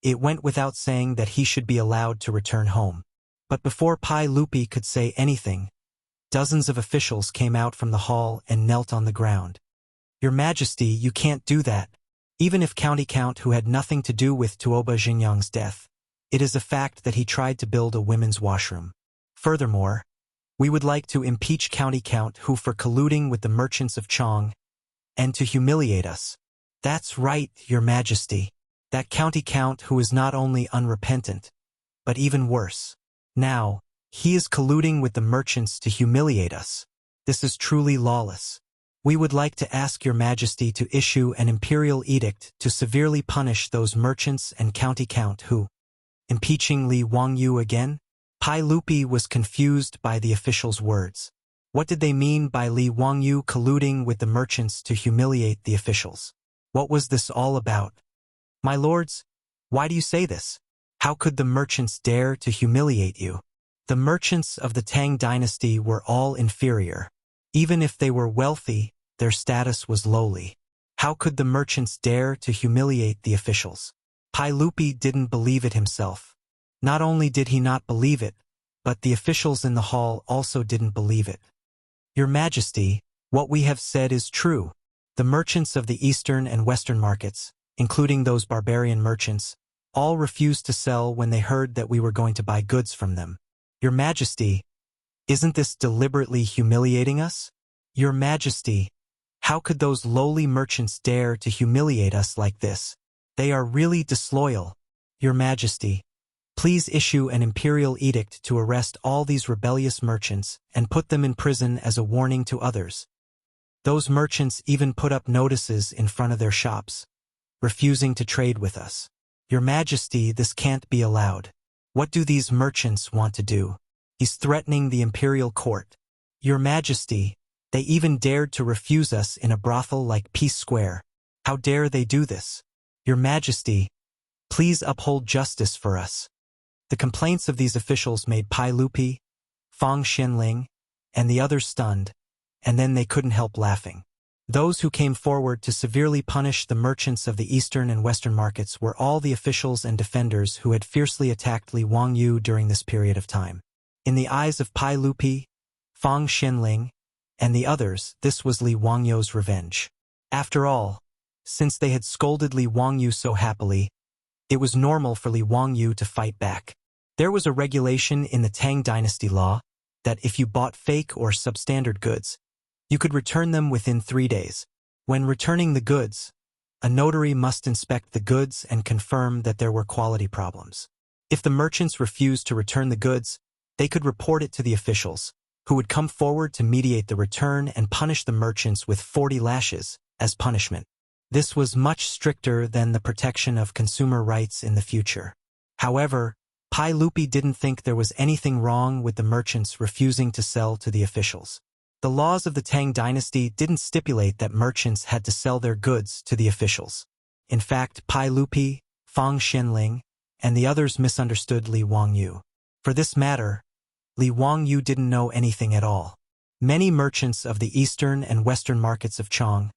it went without saying that he should be allowed to return home. But before Pai Lupi could say anything, dozens of officials came out from the hall and knelt on the ground. Your Majesty, you can't do that. Even if County Count who had nothing to do with Tuoba Xingyang's death, it is a fact that he tried to build a women's washroom. Furthermore, we would like to impeach County Count who for colluding with the merchants of Chang'an and to humiliate us. That's right, Your Majesty. That County Count who is not only unrepentant, but even worse. Now, he is colluding with the merchants to humiliate us. This is truly lawless. We would like to ask Your Majesty to issue an imperial edict to severely punish those merchants and County Count who, Impeaching Li Wangyu again? Pai Lupi was confused by the officials' words. What did they mean by Li Wangyu colluding with the merchants to humiliate the officials? What was this all about? My lords, why do you say this? How could the merchants dare to humiliate you? The merchants of the Tang dynasty were all inferior. Even if they were wealthy, their status was lowly. How could the merchants dare to humiliate the officials? Pai Lupi didn't believe it himself. Not only did he not believe it, but the officials in the hall also didn't believe it. Your Majesty, what we have said is true. The merchants of the eastern and western markets, including those barbarian merchants, all refused to sell when they heard that we were going to buy goods from them. Your Majesty, isn't this deliberately humiliating us? Your Majesty, how could those lowly merchants dare to humiliate us like this? They are really disloyal. Your Majesty, please issue an imperial edict to arrest all these rebellious merchants and put them in prison as a warning to others. Those merchants even put up notices in front of their shops, refusing to trade with us. Your Majesty, this can't be allowed. What do these merchants want to do? He's threatening the imperial court. Your Majesty, they even dared to refuse us in a brothel like Peace Square. How dare they do this? Your Majesty, please uphold justice for us. The complaints of these officials made Pai Lupi, Fang Xianling, and the others stunned, and then they couldn't help laughing. Those who came forward to severely punish the merchants of the eastern and western markets were all the officials and defenders who had fiercely attacked Li Wangyu during this period of time. In the eyes of Pai Lupi, Fang Xianling, and the others, this was Li Wangyu's revenge. After all, since they had scolded Li Wangyu so happily, it was normal for Li Wangyu to fight back. There was a regulation in the Tang dynasty law that if you bought fake or substandard goods, you could return them within 3 days. When returning the goods, a notary must inspect the goods and confirm that there were quality problems. If the merchants refused to return the goods, they could report it to the officials, who would come forward to mediate the return and punish the merchants with 40 lashes as punishment. This was much stricter than the protection of consumer rights in the future. However, Pai Lupi didn't think there was anything wrong with the merchants refusing to sell to the officials. The laws of the Tang dynasty didn't stipulate that merchants had to sell their goods to the officials. In fact, Pai Lupi, Fang Xianling, and the others misunderstood Li Wangyu. For this matter, Li Wangyu didn't know anything at all. Many merchants of the eastern and western markets of Chang'an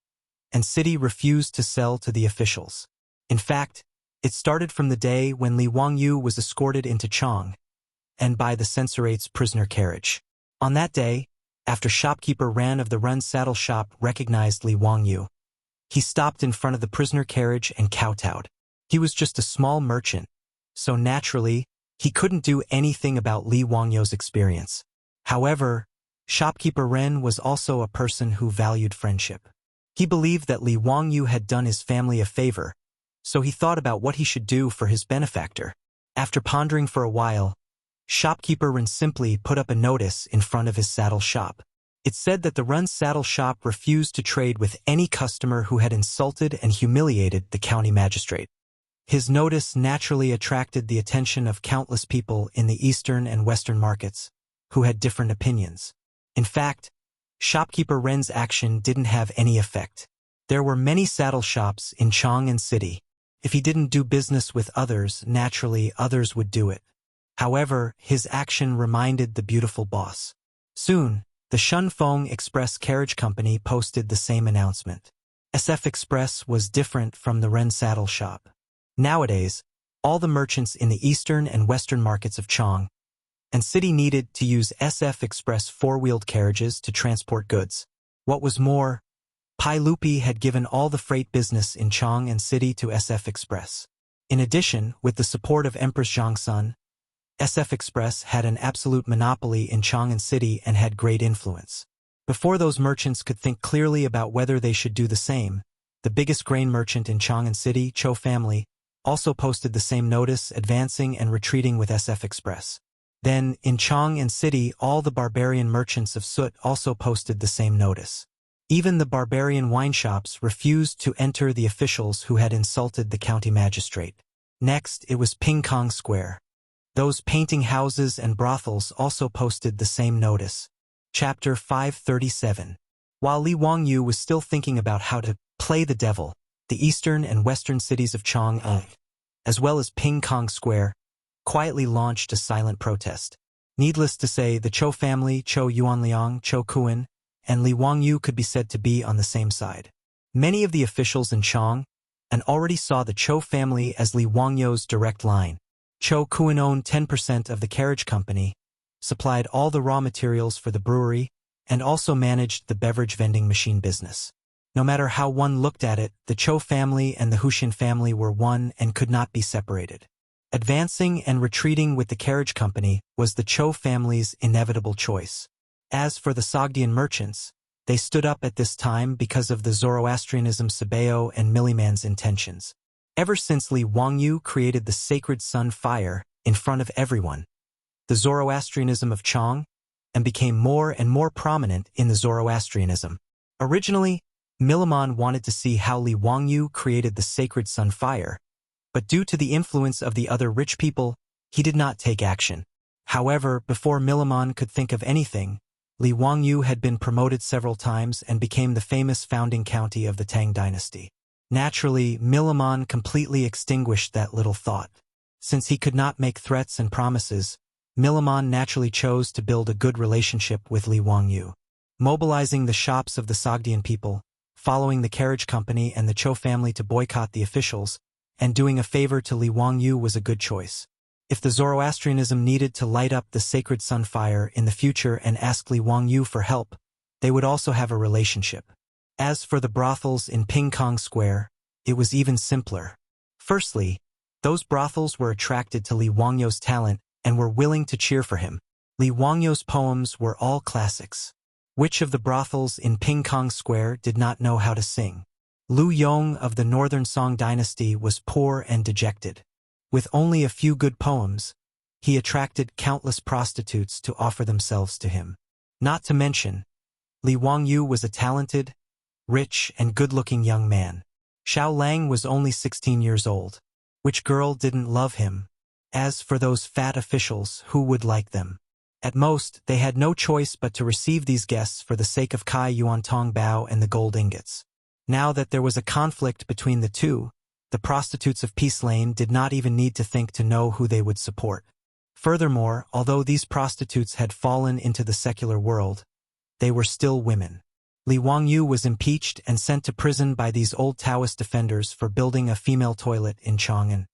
and city refused to sell to the officials. In fact, it started from the day when Li Wangyu was escorted into Chang'an and by the censorate's prisoner carriage. On that day, after shopkeeper Ran of the Run saddle shop recognized Li Wangyu, he stopped in front of the prisoner carriage and kowtowed. He was just a small merchant, so naturally, he couldn't do anything about Li Wangyu's experience. However, shopkeeper Ren was also a person who valued friendship. He believed that Li Wangyu had done his family a favor, so he thought about what he should do for his benefactor. After pondering for a while, shopkeeper Ren simply put up a notice in front of his saddle shop. It said that the Run saddle shop refused to trade with any customer who had insulted and humiliated the county magistrate. His notice naturally attracted the attention of countless people in the eastern and western markets, who had different opinions. In fact, shopkeeper Ren's action didn't have any effect. There were many saddle shops in Chang'an City. If he didn't do business with others, naturally others would do it. However, his action reminded the beautiful boss. Soon, the Shunfeng Express Carriage Company posted the same announcement. SF Express was different from the Ren saddle shop. Nowadays, all the merchants in the eastern and western markets of Chang'an and city needed to use SF Express four-wheeled carriages to transport goods. What was more, Pai Lupi had given all the freight business in Chang'an and city to SF Express. In addition, with the support of Empress Zhangsun, SF Express had an absolute monopoly in Chang'an city and had great influence. Before those merchants could think clearly about whether they should do the same, the biggest grain merchant in Chang'an city, Cho family, also posted the same notice, advancing and retreating with SF Express. Then, in Chang'an city, all the barbarian merchants of Sut also posted the same notice. Even the barbarian wine shops refused to enter the officials who had insulted the county magistrate. Next, it was Ping Kong Square. Those painting houses and brothels also posted the same notice. Chapter 537. While Li Wangyu was still thinking about how to play the devil, the eastern and western cities of Chang'an, as well as Ping Kong Square, quietly launched a silent protest. Needless to say, the Chou family, Chou Yuanliang, Chou Kuan, and Li Wangyu could be said to be on the same side. Many of the officials in Chang'an already saw the Chou family as Li Wangyu's direct line. Chou Kuan owned 10% of the carriage company, supplied all the raw materials for the brewery, and also managed the beverage vending machine business. No matter how one looked at it, the Chou family and the Wuxia family were one and could not be separated. Advancing and retreating with the carriage company was the Chou family's inevitable choice. As for the Sogdian merchants, they stood up at this time because of the Zoroastrianism Sabeo and Milliman's intentions. Ever since Li Wangyu created the sacred sun fire in front of everyone, the Zoroastrianism of Chang became more and more prominent in the Zoroastrianism. Originally, Milliman wanted to see how Li Wangyu created the sacred sun fire, but due to the influence of the other rich people, he did not take action. However, before Milliman could think of anything, Li Wangyu had been promoted several times and became the famous founding county of the Tang dynasty. Naturally, Milliman completely extinguished that little thought. Since he could not make threats and promises, Milliman naturally chose to build a good relationship with Li Wangyu. Mobilizing the shops of the Sogdian people, following the carriage company and the Chou family to boycott the officials, and doing a favor to Li Wangyu was a good choice. If the Zoroastrianism needed to light up the sacred sun fire in the future and ask Li Wangyu for help, they would also have a relationship. As for the brothels in Ping Kong Square, it was even simpler. Firstly, those brothels were attracted to Li Wangyu's talent and were willing to cheer for him. Li Wangyu's poems were all classics. Which of the brothels in Ping Kong Square did not know how to sing? Lu Yong of the Northern Song dynasty was poor and dejected. With only a few good poems, he attracted countless prostitutes to offer themselves to him. Not to mention, Li Wangyu was a talented, rich, and good-looking young man. Xiao Lang was only 16 years old. Which girl didn't love him? As for those fat officials, who would like them? At most, they had no choice but to receive these guests for the sake of Kai Yuantong Bao and the gold ingots. Now that there was a conflict between the two, the prostitutes of Peace Lane did not even need to think to know who they would support. Furthermore, although these prostitutes had fallen into the secular world, they were still women. Li Wangyu was impeached and sent to prison by these old Taoist defenders for building a female toilet in Chang'an.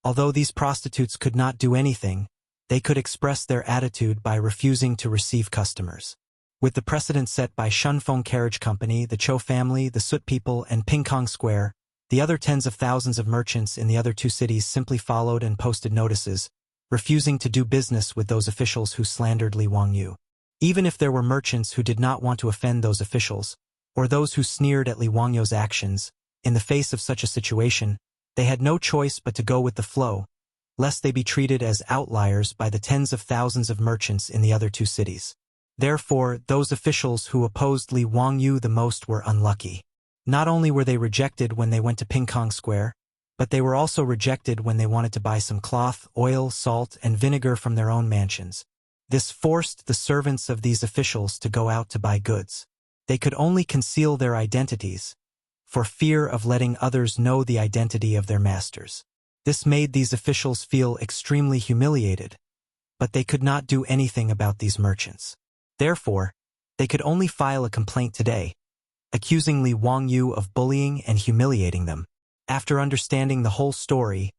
Although these prostitutes could not do anything, they could express their attitude by refusing to receive customers. With the precedent set by Shunfeng Carriage Company, the Chou family, the Soot people, and Ping Kong Square, the other tens of thousands of merchants in the other two cities simply followed and posted notices, refusing to do business with those officials who slandered Li Wangyu. Even if there were merchants who did not want to offend those officials, or those who sneered at Li Wangyu's actions, in the face of such a situation, they had no choice but to go with the flow, lest they be treated as outliers by the tens of thousands of merchants in the other two cities. Therefore, those officials who opposed Li Wangyu the most were unlucky. Not only were they rejected when they went to Ping Kong Square, but they were also rejected when they wanted to buy some cloth, oil, salt, and vinegar from their own mansions. This forced the servants of these officials to go out to buy goods. They could only conceal their identities, for fear of letting others know the identity of their masters. This made these officials feel extremely humiliated, but they could not do anything about these merchants. Therefore, they could only file a complaint today, accusing Li Wangyu of bullying and humiliating them. After understanding the whole story,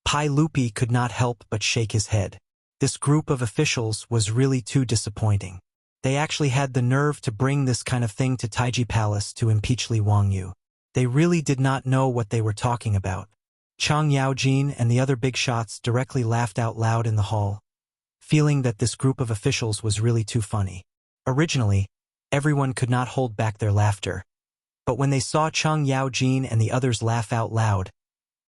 Pai Lupi could not help but shake his head. This group of officials was really too disappointing. They actually had the nerve to bring this kind of thing to Taiji Palace to impeach Li Wangyu. They really did not know what they were talking about. Chang Yaojin and the other big shots directly laughed out loud in the hall, feeling that this group of officials was really too funny. Originally, everyone could not hold back their laughter, but when they saw Chang Yaojin and the others laugh out loud,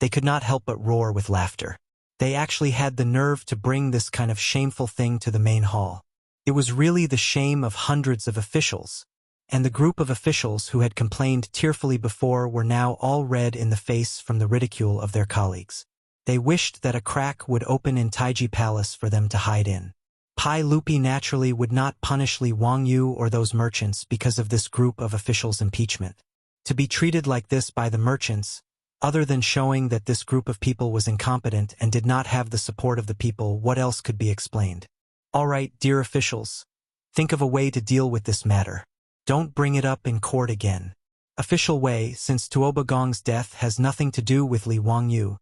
they could not help but roar with laughter. They actually had the nerve to bring this kind of shameful thing to the main hall. It was really the shame of hundreds of officials, and the group of officials who had complained tearfully before were now all red in the face from the ridicule of their colleagues. They wished that a crack would open in Taiji Palace for them to hide in. Pai Lupi naturally would not punish Li Wangyu or those merchants because of this group of officials' impeachment. To be treated like this by the merchants, other than showing that this group of people was incompetent and did not have the support of the people, what else could be explained? All right, dear officials, think of a way to deal with this matter. Don't bring it up in court again. Official way, since Tuoba Gong's death has nothing to do with Li Wangyu,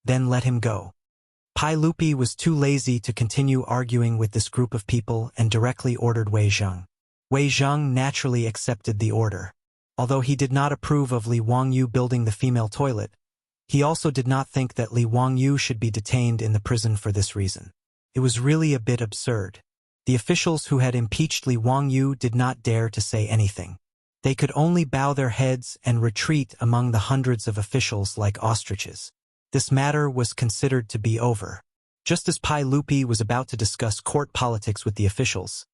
then let him go. Pai Lupi was too lazy to continue arguing with this group of people and directly ordered Wei Zheng. Wei Zheng naturally accepted the order. Although he did not approve of Li Wangyu building the female toilet, he also did not think that Li Wangyu should be detained in the prison for this reason. It was really a bit absurd. The officials who had impeached Li Wangyu did not dare to say anything. They could only bow their heads and retreat among the hundreds of officials like ostriches. This matter was considered to be over. Just as Pai Lupi was about to discuss court politics with the officials,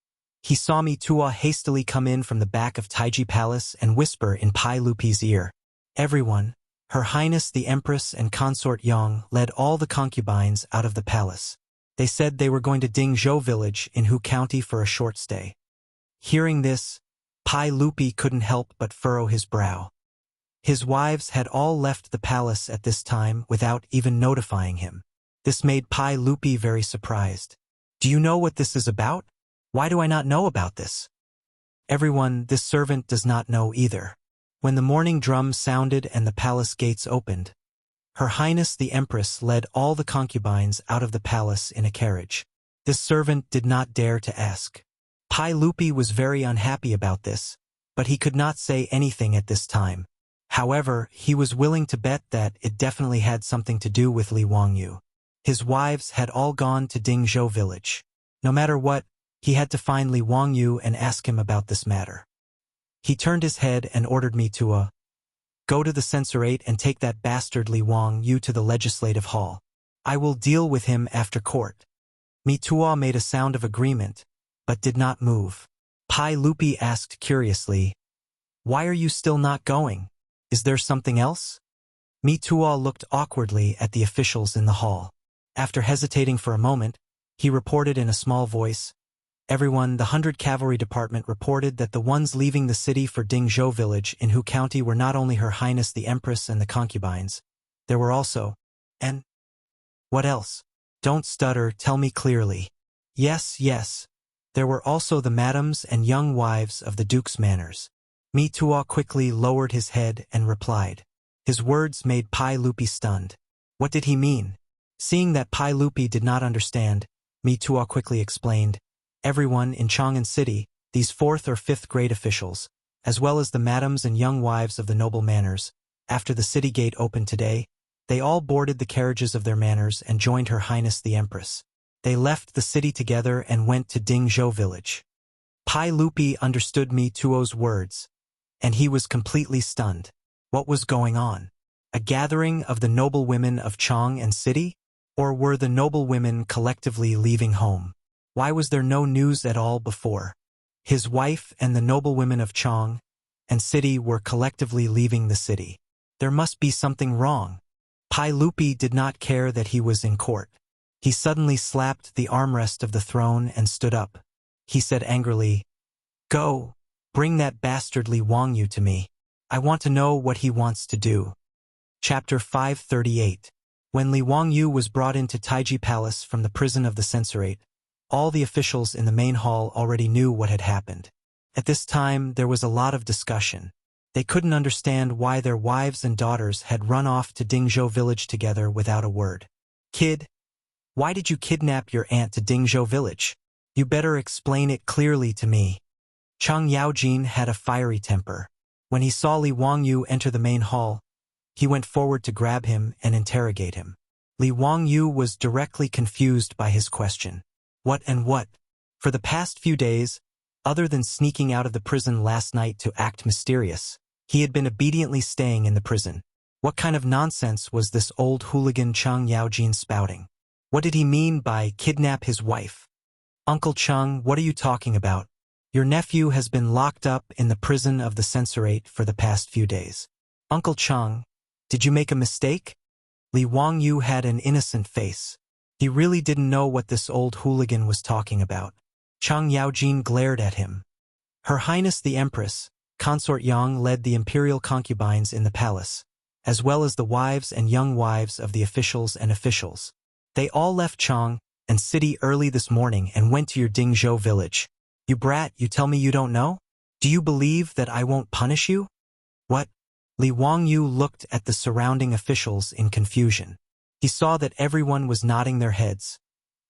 he saw Mi Tua hastily come in from the back of Taiji Palace and whisper in Pai Lupi's ear. Everyone, Her Highness the Empress and Consort Yang led all the concubines out of the palace. They said they were going to Dingzhou village in Hu County for a short stay. Hearing this, Pai Lupi couldn't help but furrow his brow. His wives had all left the palace at this time without even notifying him. This made Pai Lupi very surprised. Do you know what this is about? Why do I not know about this? Everyone, this servant does not know either. When the morning drum sounded and the palace gates opened, Her Highness the Empress led all the concubines out of the palace in a carriage. This servant did not dare to ask. Pai Lupi was very unhappy about this, but he could not say anything at this time. However, he was willing to bet that it definitely had something to do with Li Wangyu. His wives had all gone to Dingzhou village. No matter what, he had to find Li Wangyu and ask him about this matter. He turned his head and ordered me to go to the censorate and take that bastard Li Wangyu to the legislative hall. I will deal with him after court. Mi Tua made a sound of agreement, but did not move. Pai Lupi asked curiously, Why are you still not going? Is there something else? Mi Tua looked awkwardly at the officials in the hall. After hesitating for a moment, he reported in a small voice, Everyone, the 100 Cavalry Department reported that the ones leaving the city for Dingzhou village in Hu County were not only Her Highness the Empress and the concubines, there were also, and what else? Don't stutter, tell me clearly. Yes, there were also the madams and young wives of the Duke's manors. Mi Tua quickly lowered his head and replied. His words made Pai Lupi stunned. What did he mean? Seeing that Pai Lupi did not understand, Mi Tua quickly explained, Everyone in Chang'an City, these 4th or 5th grade officials, as well as the madams and young wives of the noble manors, after the city gate opened today, they all boarded the carriages of their manors and joined Her Highness the Empress. They left the city together and went to Dingzhou village. Pai Lupi understood Mi Tuo's words, and he was completely stunned. What was going on? A gathering of the noble women of Chang'an City? Or were the noble women collectively leaving home? Why was there no news at all before? His wife and the noble women of Chang'an City were collectively leaving the city. There must be something wrong. Pai Lupi did not care that he was in court. He suddenly slapped the armrest of the throne and stood up. He said angrily, Go, bring that bastard Li Wangyu to me. I want to know what he wants to do. Chapter 538. When Li Wangyu was brought into Taiji Palace from the prison of the censorate, all the officials in the main hall already knew what had happened. At this time, there was a lot of discussion. They couldn't understand why their wives and daughters had run off to Dingzhou village together without a word. Kid, why did you kidnap your aunt to Dingzhou village? You better explain it clearly to me. Chang Yaojin had a fiery temper. When he saw Li Wangyu enter the main hall, he went forward to grab him and interrogate him. Li Wangyu was directly confused by his question. What and what? For the past few days, other than sneaking out of the prison last night to act mysterious, he had been obediently staying in the prison. What kind of nonsense was this old hooligan Chang Yaojin spouting? What did he mean by kidnap his wife? Uncle Chang, what are you talking about? Your nephew has been locked up in the prison of the censorate for the past few days. Uncle Chang, did you make a mistake? Li Wangyu had an innocent face. He really didn't know what this old hooligan was talking about. Chang Yaojin glared at him. Her Highness the Empress, Consort Yang led the imperial concubines in the palace, as well as the wives and young wives of the officials and officials. They all left Chang'an city early this morning and went to your Dingzhou village. You brat, you tell me you don't know? Do you believe that I won't punish you? What? Li Wangyu looked at the surrounding officials in confusion. He saw that everyone was nodding their heads,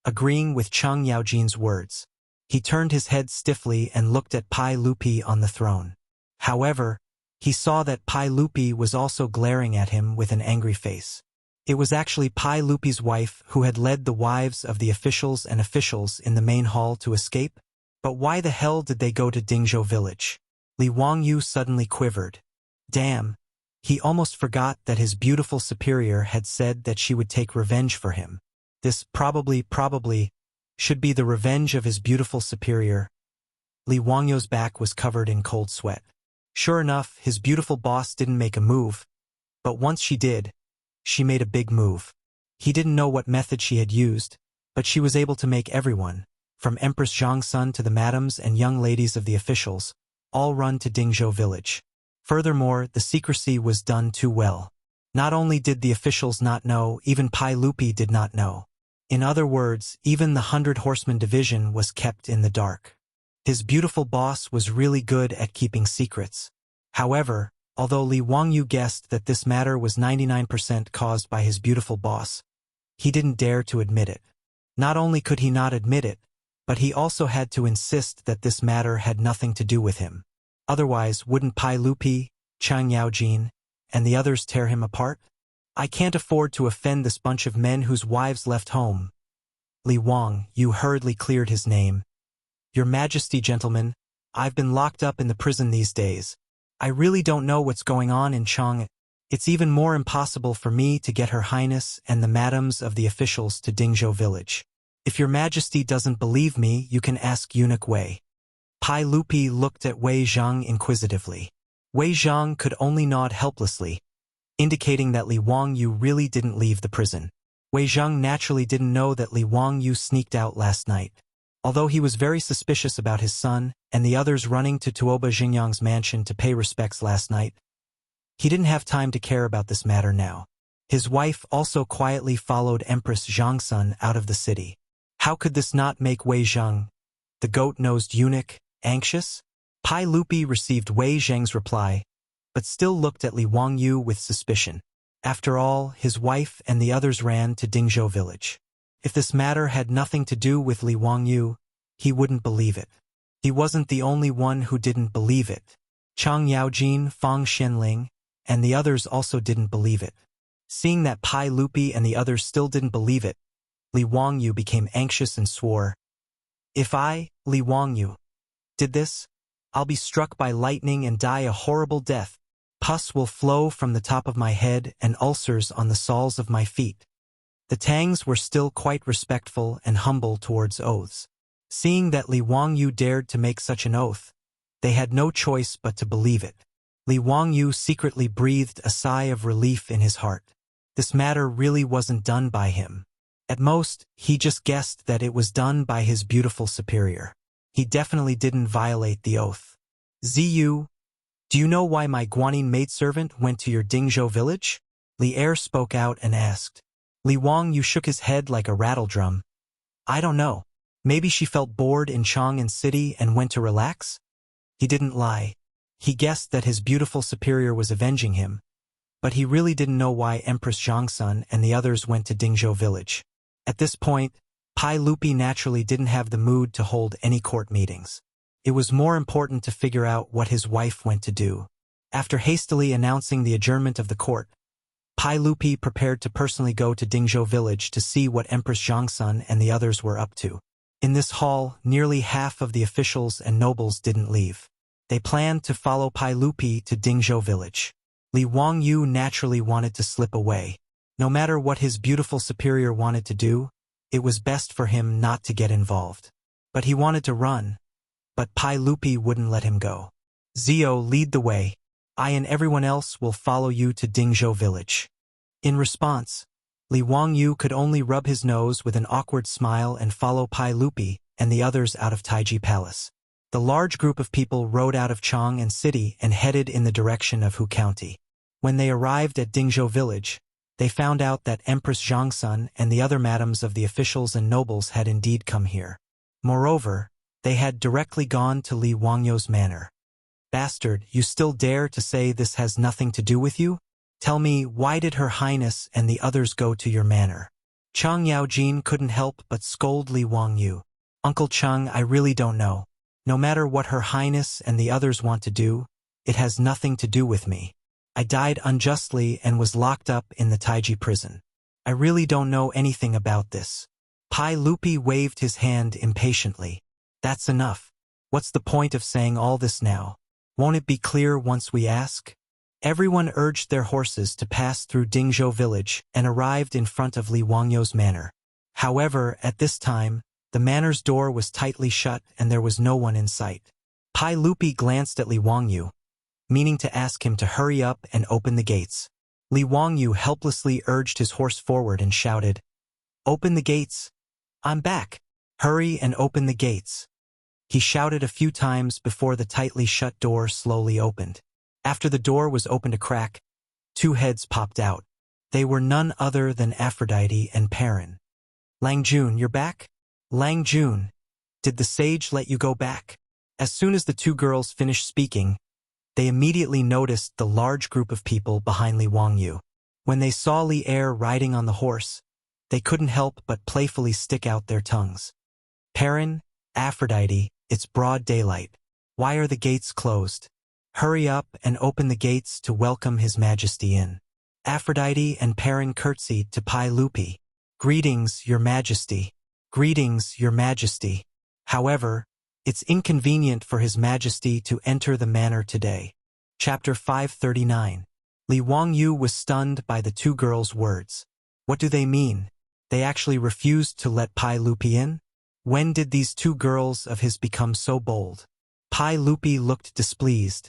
agreeing with Chang Yaojin's words. He turned his head stiffly and looked at Pai Lupi on the throne. However, he saw that Pai Lupi was also glaring at him with an angry face. It was actually Pai Lupi's wife who had led the wives of the officials and officials in the main hall to escape. But why the hell did they go to Dingzhou village? Li Wangyu suddenly quivered. Damn, he almost forgot that his beautiful superior had said that she would take revenge for him. This probably should be the revenge of his beautiful superior. Li Wangyu's back was covered in cold sweat. Sure enough, his beautiful boss didn't make a move, but once she did, she made a big move. He didn't know what method she had used, but she was able to make everyone, from Empress Zhangsun to the madams and young ladies of the officials, all run to Dingzhou village. Furthermore, the secrecy was done too well. Not only did the officials not know, even Pai Lupi did not know. In other words, even the 100 Horsemen division was kept in the dark. His beautiful boss was really good at keeping secrets. However, although Li Wangyu guessed that this matter was 99% caused by his beautiful boss, he didn't dare to admit it. Not only could he not admit it, but he also had to insist that this matter had nothing to do with him. Otherwise, wouldn't Pai Lupi, Chang Yaojin, and the others tear him apart? I can't afford to offend this bunch of men whose wives left home. Li Wangyu hurriedly cleared his name. Your Majesty, gentlemen, I've been locked up in the prison these days. I really don't know what's going on in Chang'an. It's even more impossible for me to get Her Highness and the madams of the officials to Dingzhou village. If your Majesty doesn't believe me, you can ask Eunuch Wei. Pai Lupi looked at Wei Zhang inquisitively. Wei Zhang could only nod helplessly, indicating that Li Wangyu really didn't leave the prison. Wei Zhang naturally didn't know that Li Wangyu sneaked out last night. Although he was very suspicious about his son and the others running to Tuoba Xingyang's mansion to pay respects last night, he didn't have time to care about this matter now. His wife also quietly followed Empress Zhangsun out of the city. How could this not make Wei Zhang, the goat-nosed eunuch, anxious? Pai Lupi received Wei Zhang's reply, but still looked at Li Wangyu with suspicion. After all, his wife and the others ran to Dingzhou village. If this matter had nothing to do with Li Wangyu, he wouldn't believe it. He wasn't the only one who didn't believe it. Chang Yaojin, Fang Xianling, and the others also didn't believe it. Seeing that Pai Lupi and the others still didn't believe it, Li Wangyu became anxious and swore, "If I, Li Wangyu, did this, I'll be struck by lightning and die a horrible death. Pus will flow from the top of my head and ulcers on the soles of my feet." The Tangs were still quite respectful and humble towards oaths. Seeing that Li Wangyu dared to make such an oath, they had no choice but to believe it. Li Wangyu secretly breathed a sigh of relief in his heart. This matter really wasn't done by him. At most, he just guessed that it was done by his beautiful superior. He definitely didn't violate the oath. Ziyu, do you know why my Guanyin maidservant went to your Dingzhou village? Li Er spoke out and asked. Li Wangyu shook his head like a rattledrum. I don't know. Maybe she felt bored in Chang'an city and went to relax? He didn't lie. He guessed that his beautiful superior was avenging him, but he really didn't know why Empress Zhangsun and the others went to Dingzhou village. At this point, Pai Lupi naturally didn't have the mood to hold any court meetings. It was more important to figure out what his wife went to do. After hastily announcing the adjournment of the court, Pai Lupi prepared to personally go to Dingzhou village to see what Empress Zhangsun and the others were up to. In this hall, nearly half of the officials and nobles didn't leave. They planned to follow Pai Lupi to Dingzhou village. Li Wangyu naturally wanted to slip away. No matter what his beautiful superior wanted to do, it was best for him not to get involved. But he wanted to run. But Pai Lupi wouldn't let him go. Zio, lead the way. I and everyone else will follow you to Dingzhou village. In response, Li Wangyu could only rub his nose with an awkward smile and follow Pai Lupi and the others out of Taiji Palace. The large group of people rode out of Chang'an City and headed in the direction of Hu County. When they arrived at Dingzhou village, they found out that Empress Zhangsun and the other madams of the officials and nobles had indeed come here. Moreover, they had directly gone to Li Wangyu's manor. Bastard, you still dare to say this has nothing to do with you? Tell me, why did Her Highness and the others go to your manor? Chang Yaojin couldn't help but scold Li Wangyu. Uncle Cheng, I really don't know. No matter what Her Highness and the others want to do, it has nothing to do with me. I died unjustly and was locked up in the Taiji prison. I really don't know anything about this. Pai Lupi waved his hand impatiently. That's enough. What's the point of saying all this now? Won't it be clear once we ask? Everyone urged their horses to pass through Dingzhou village and arrived in front of Li Wangyu's manor. However, at this time, the manor's door was tightly shut and there was no one in sight. Pai Lupi glanced at Li Wangyu, meaning to ask him to hurry up and open the gates. Li Wangyu helplessly urged his horse forward and shouted, "Open the gates! I'm back! Hurry and open the gates!" He shouted a few times before the tightly shut door slowly opened. After the door was opened a crack, two heads popped out. They were none other than Aphrodite and Perrin. "Lang Jun, you're back? Lang Jun, did the sage let you go back?" As soon as the two girls finished speaking, they immediately noticed the large group of people behind Li Wangyu. When they saw Li Er riding on the horse, they couldn't help but playfully stick out their tongues. "Perrin, Aphrodite, it's broad daylight. Why are the gates closed? Hurry up and open the gates to welcome His Majesty in." Aphrodite and Perrin curtsied to Pai Lupi. "Greetings, Your Majesty. Greetings, Your Majesty. However, it's inconvenient for His Majesty to enter the manor today." Chapter 539. Li Wangyu was stunned by the two girls' words. What do they mean? They actually refused to let Pai Lupi in? When did these two girls of his become so bold? Pai Lupi looked displeased,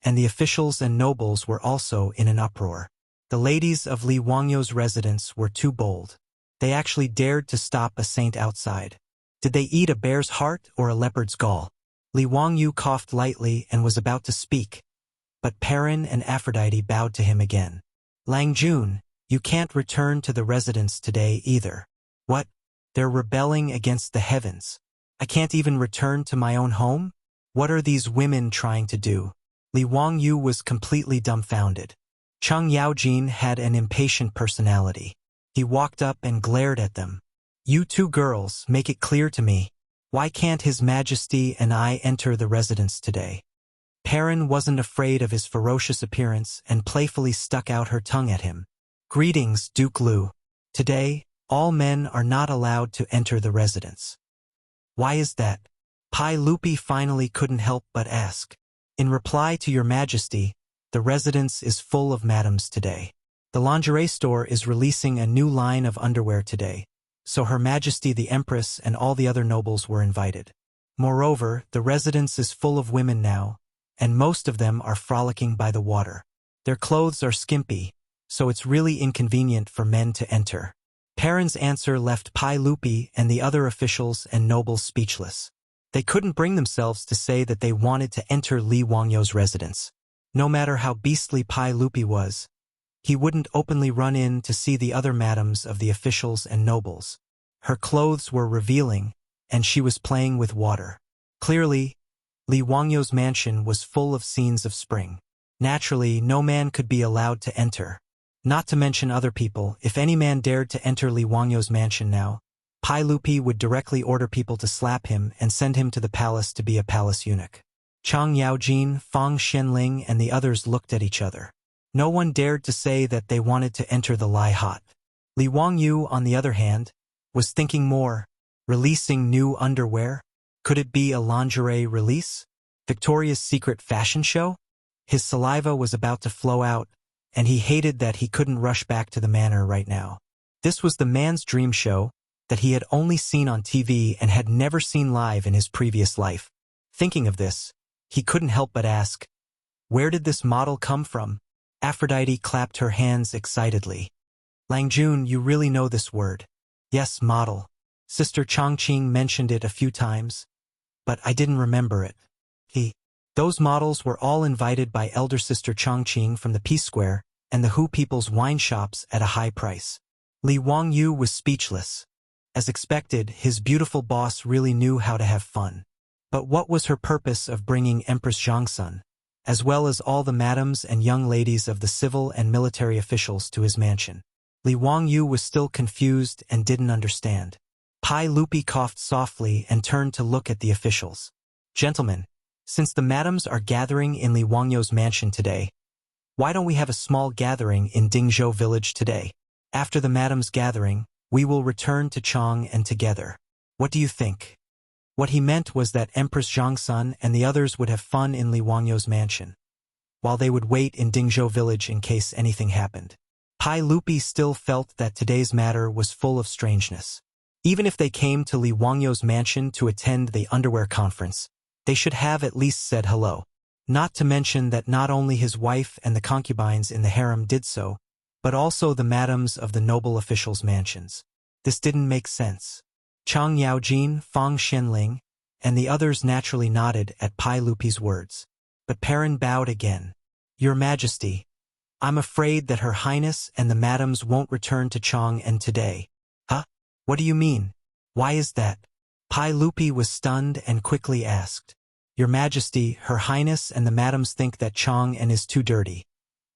and the officials and nobles were also in an uproar. The ladies of Li Wangyu's residence were too bold. They actually dared to stop a saint outside. Did they eat a bear's heart or a leopard's gall? Li Wangyu coughed lightly and was about to speak, but Perrin and Aphrodite bowed to him again. "Lang Jun, you can't return to the residence today either." "What? They're rebelling against the heavens. I can't even return to my own home? What are these women trying to do?" Li Wangyu was completely dumbfounded. Chang Yaojin had an impatient personality. He walked up and glared at them. "You two girls, make it clear to me. Why can't His Majesty and I enter the residence today?" Perrin wasn't afraid of his ferocious appearance and playfully stuck out her tongue at him. "Greetings, Duke Lu. Today, all men are not allowed to enter the residence." "Why is that?" Pai Lupi finally couldn't help but ask. "In reply to Your Majesty, the residence is full of madams today. The lingerie store is releasing a new line of underwear today, so Her Majesty the Empress and all the other nobles were invited. Moreover, the residence is full of women now, and most of them are frolicking by the water. Their clothes are skimpy, so it's really inconvenient for men to enter." Perrin's answer left Pai Lupi and the other officials and nobles speechless. They couldn't bring themselves to say that they wanted to enter Li Wangyu's residence. No matter how beastly Pai Lupi was, he wouldn't openly run in to see the other madams of the officials and nobles. Her clothes were revealing, and she was playing with water. Clearly, Li Wangyu's mansion was full of scenes of spring. Naturally, no man could be allowed to enter. Not to mention other people, if any man dared to enter Li Wangyu's mansion now, Pai Lupi would directly order people to slap him and send him to the palace to be a palace eunuch. Chang Yaojin, Fang Xianling, and the others looked at each other. No one dared to say that they wanted to enter the Lai Hot. Li Wangyu, on the other hand, was thinking more. Releasing new underwear? Could it be a lingerie release? Victoria's Secret fashion show? His saliva was about to flow out, and he hated that he couldn't rush back to the manor right now. This was the man's dream show that he had only seen on TV and had never seen live in his previous life. Thinking of this, he couldn't help but ask, "Where did this model come from?" Aphrodite clapped her hands excitedly. Langjun, you really know this word. Yes, model. Sister Changqing mentioned it a few times, but I didn't remember it. Those models were all invited by elder sister Changqing from the Peace Square and the Hu people's wine shops at a high price. Li Wangyu was speechless. As expected, his beautiful boss really knew how to have fun. But what was her purpose of bringing Empress Zhangsun, as well as all the madams and young ladies of the civil and military officials, to his mansion? Li Wangyu was still confused and didn't understand. Pai Lupi coughed softly and turned to look at the officials. Gentlemen, since the madams are gathering in Li Wangyu's mansion today, why don't we have a small gathering in Dingzhou village today? After the madams' gathering, we will return to Chang'an together. What do you think? What he meant was that Empress Zhangsun and the others would have fun in Li Wangyu's mansion, while they would wait in Dingzhou village in case anything happened. Pai Lupi still felt that today's matter was full of strangeness. Even if they came to Li Wangyu's mansion to attend the underwear conference, they should have at least said hello. Not to mention that not only his wife and the concubines in the harem did so, but also the madams of the noble officials' mansions. This didn't make sense. Chang Yaojin, Fang Shenling, and the others naturally nodded at Pai Lupi's words. But Perrin bowed again. Your Majesty, I'm afraid that Her Highness and the madams won't return to Chang'an today. Huh? What do you mean? Why is that? Pai Lupi was stunned and quickly asked. Your Majesty, Her Highness and the madams think that Chang'an is too dirty,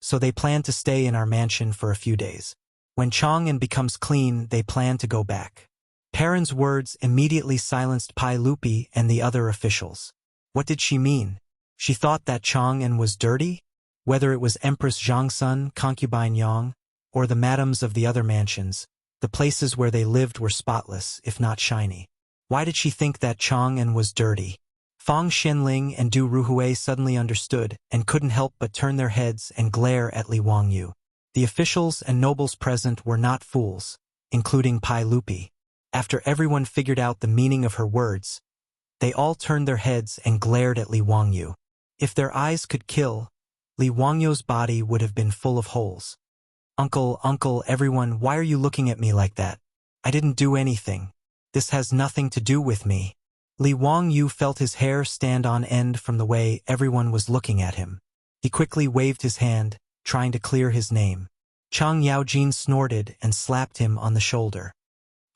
so they plan to stay in our mansion for a few days. When Chang'an becomes clean, they plan to go back. Perrin's words immediately silenced Pai Lupi and the other officials. What did she mean? She thought that Chang'an was dirty? Whether it was Empress Zhangsun, concubine Yang, or the madams of the other mansions, the places where they lived were spotless, if not shiny. Why did she think that Chang'an was dirty? Fang Shenling and Du Ruhui suddenly understood and couldn't help but turn their heads and glare at Li Wangyu. The officials and nobles present were not fools, including Pai Lupi. After everyone figured out the meaning of her words, they all turned their heads and glared at Li Wangyu. If their eyes could kill, Li Wangyu's body would have been full of holes. Uncle, everyone, why are you looking at me like that? I didn't do anything. This has nothing to do with me. Li Wangyu felt his hair stand on end from the way everyone was looking at him. He quickly waved his hand, trying to clear his name. Chang Yaojin snorted and slapped him on the shoulder.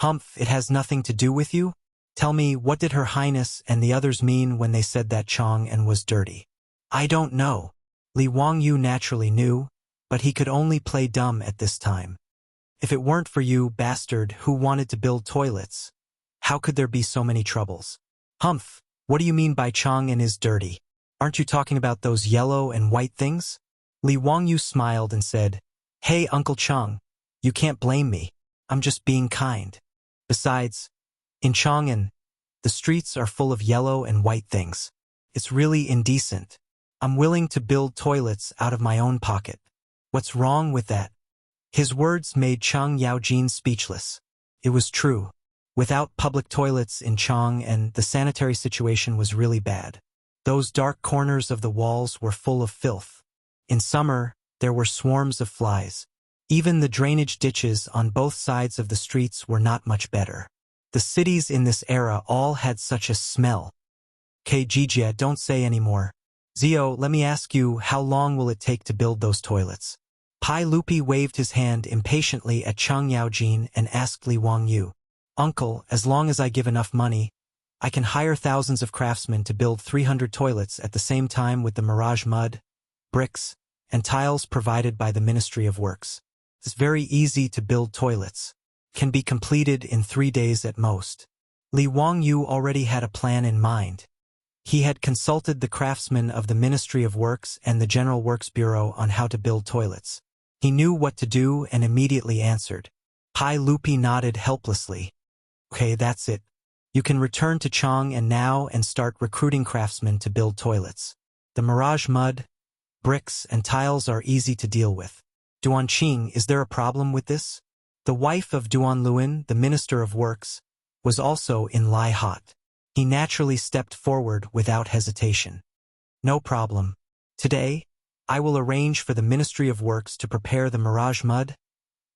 Humph, it has nothing to do with you? Tell me, what did Her Highness and the others mean when they said that Chang'an was dirty? I don't know. Li Wangyu naturally knew, but he could only play dumb at this time. If it weren't for you, bastard, who wanted to build toilets, how could there be so many troubles? Humph, what do you mean by Chang'an is dirty? Aren't you talking about those yellow and white things? Li Wangyu smiled and said, Hey, Uncle Chang, you can't blame me. I'm just being kind. Besides, in Chang'an, the streets are full of yellow and white things. It's really indecent. I'm willing to build toilets out of my own pocket. What's wrong with that? His words made Chang Yaojin speechless. It was true. Without public toilets in Chang'an, the sanitary situation was really bad. Those dark corners of the walls were full of filth. In summer, there were swarms of flies. Even the drainage ditches on both sides of the streets were not much better. The cities in this era all had such a smell. Jijia, don't say anymore. Zio, let me ask you, how long will it take to build those toilets? Pai Lupi waved his hand impatiently at Chang Yaojin and asked Li Wangyu. Uncle, as long as I give enough money, I can hire thousands of craftsmen to build 300 toilets at the same time with the mirage mud, bricks, and tiles provided by the Ministry of Works. It's very easy to build toilets. Can be completed in 3 days at most. Li Wangyu already had a plan in mind. He had consulted the craftsmen of the Ministry of Works and the General Works Bureau on how to build toilets. He knew what to do and immediately answered. Pai Lupi nodded helplessly. Okay, that's it. You can return to Chang'an now and start recruiting craftsmen to build toilets. The mirage mud, bricks, and tiles are easy to deal with. Duan Qing, is there a problem with this? The wife of Duan Luan, the Minister of Works, was also in Lai Hot. He naturally stepped forward without hesitation. No problem. Today, I will arrange for the Ministry of Works to prepare the mirage mud,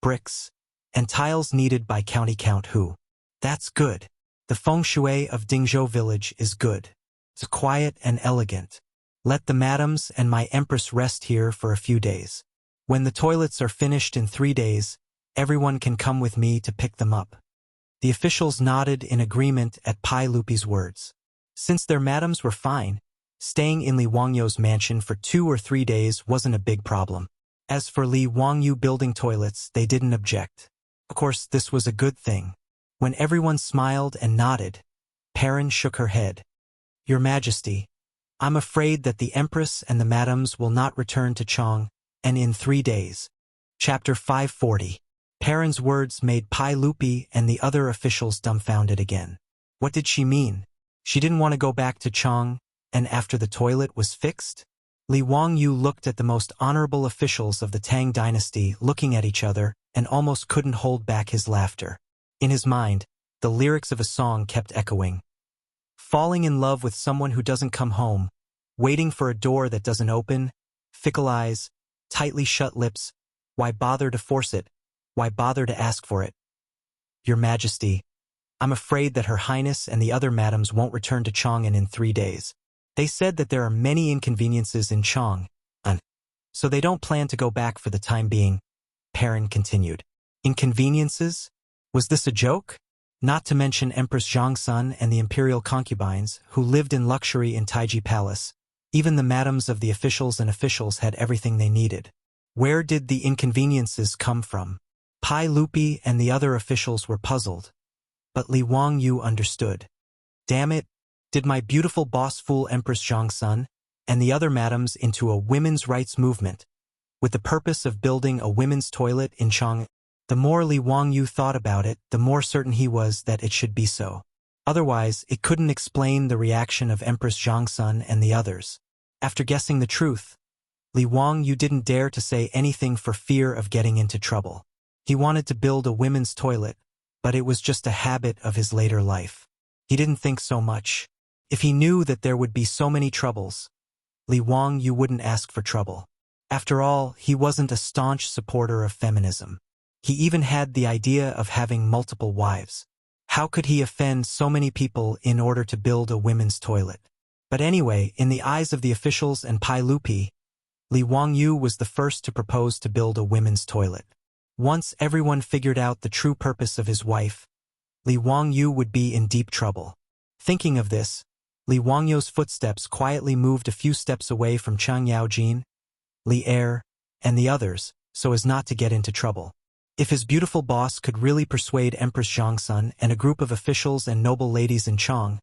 bricks, and tiles needed by county count who. That's good. The feng shui of Dingzhou village is good. It's quiet and elegant. Let the madams and my empress rest here for a few days. When the toilets are finished in 3 days, everyone can come with me to pick them up. The officials nodded in agreement at Pai Lupi's words. Since their madams were fine, staying in Li Wangyu's mansion for 2 or 3 days wasn't a big problem. As for Li Wangyu building toilets, they didn't object. Of course, this was a good thing. When everyone smiled and nodded, Perrin shook her head. Your Majesty, I'm afraid that the Empress and the madams will not return to Chang'an in 3 days. Chapter 540. Perrin's words made Pai Lupi and the other officials dumbfounded again. What did she mean? She didn't want to go back to Chang'an after the toilet was fixed? Li Wangyu looked at the most honorable officials of the Tang dynasty looking at each other and almost couldn't hold back his laughter. In his mind, the lyrics of a song kept echoing. Falling in love with someone who doesn't come home, waiting for a door that doesn't open, fickle eyes, tightly shut lips, why bother to force it, why bother to ask for it? Your Majesty, I'm afraid that Her Highness and the other madams won't return to Chang'an in 3 days. They said that there are many inconveniences in Chang'an, so they don't plan to go back for the time being, Perrin continued. Inconveniences? Was this a joke? Not to mention Empress Zhongsun and the imperial concubines, who lived in luxury in Taiji Palace. Even the madams of the officials and officials had everything they needed. Where did the inconveniences come from? Pai Lupi and the other officials were puzzled. But Li Wangyu understood. Damn it, did my beautiful boss fool Empress Zhongsun and the other madams into a women's rights movement, with the purpose of building a women's toilet in Chang'an? The more Li Wangyu thought about it, the more certain he was that it should be so. Otherwise, it couldn't explain the reaction of Empress Zhongsun and the others. After guessing the truth, Li Wangyu didn't dare to say anything for fear of getting into trouble. He wanted to build a women's toilet, but it was just a habit of his later life. He didn't think so much. If he knew that there would be so many troubles, Li Wangyu wouldn't ask for trouble. After all, he wasn't a staunch supporter of feminism. He even had the idea of having multiple wives. How could he offend so many people in order to build a women's toilet? But anyway, in the eyes of the officials and Pai Lupi, Li Wangyu was the first to propose to build a women's toilet. Once everyone figured out the true purpose of his wife, Li Wangyu would be in deep trouble. Thinking of this, Li Wangyu's footsteps quietly moved a few steps away from Chang Yaojin, Li Er, and the others, so as not to get into trouble. If his beautiful boss could really persuade Empress Zhongsun and a group of officials and noble ladies in Chang'an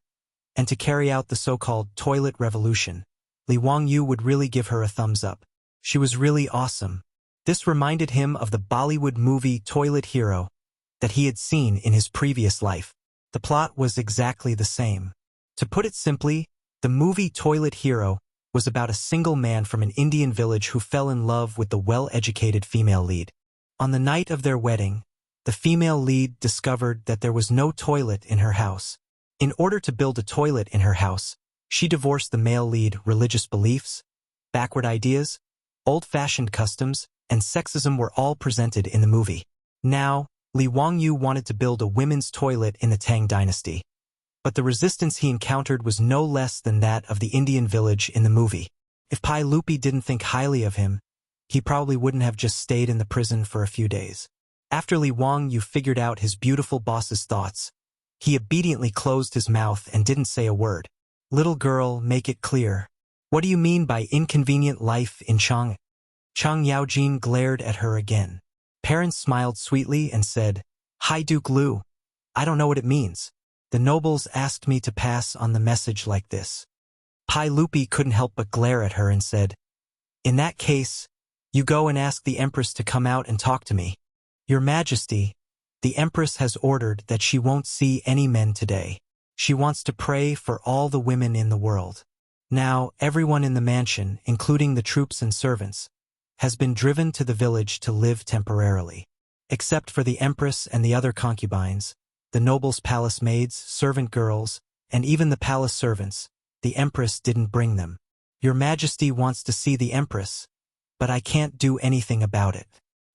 to carry out the so-called toilet revolution, Li Wangyu would really give her a thumbs up. She was really awesome. This reminded him of the Bollywood movie Toilet Hero that he had seen in his previous life. The plot was exactly the same. To put it simply, the movie Toilet Hero was about a single man from an Indian village who fell in love with the well-educated female lead. On the night of their wedding, the female lead discovered that there was no toilet in her house. In order to build a toilet in her house, she divorced the male lead. Religious beliefs, backward ideas, old-fashioned customs, and sexism were all presented in the movie. Now, Li Wangyu wanted to build a women's toilet in the Tang dynasty. But the resistance he encountered was no less than that of the Indian village in the movie. If Pai Lupi didn't think highly of him, he probably wouldn't have just stayed in the prison for a few days. After Li Wangyu figured out his beautiful boss's thoughts, he obediently closed his mouth and didn't say a word. Little girl, make it clear. What do you mean by inconvenient life in Chang'an? Chang Yaojin glared at her again. Perrin smiled sweetly and said, Hi Duke Lu. I don't know what it means. The nobles asked me to pass on the message like this. Pai Lupi couldn't help but glare at her and said, In that case, you go and ask the Empress to come out and talk to me. Your Majesty, the Empress has ordered that she won't see any men today. She wants to pray for all the women in the world. Now, everyone in the mansion, including the troops and servants, has been driven to the village to live temporarily. Except for the Empress and the other concubines, the nobles' palace maids, servant girls, and even the palace servants, the Empress didn't bring them. Your Majesty wants to see the Empress, but I can't do anything about it.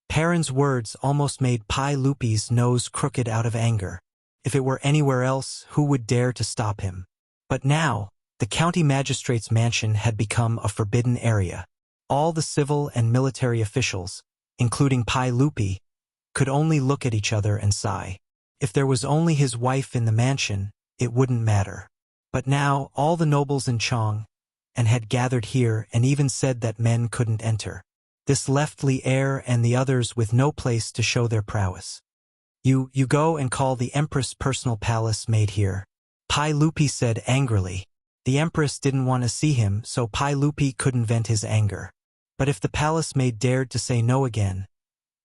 Perrin's words almost made Pai Lupi's nose crooked out of anger. If it were anywhere else, who would dare to stop him? But now, the county magistrate's mansion had become a forbidden area. All the civil and military officials, including Pai Lupi, could only look at each other and sigh. If there was only his wife in the mansion, it wouldn't matter. But now, all the nobles in Chang'an had gathered here and even said that men couldn't enter. This left Li Er and the others with no place to show their prowess. You go and call the Empress' personal palace maid here," Pai Lupi said angrily. The Empress didn't want to see him, so Pai Lupi couldn't vent his anger. But if the palace maid dared to say no again,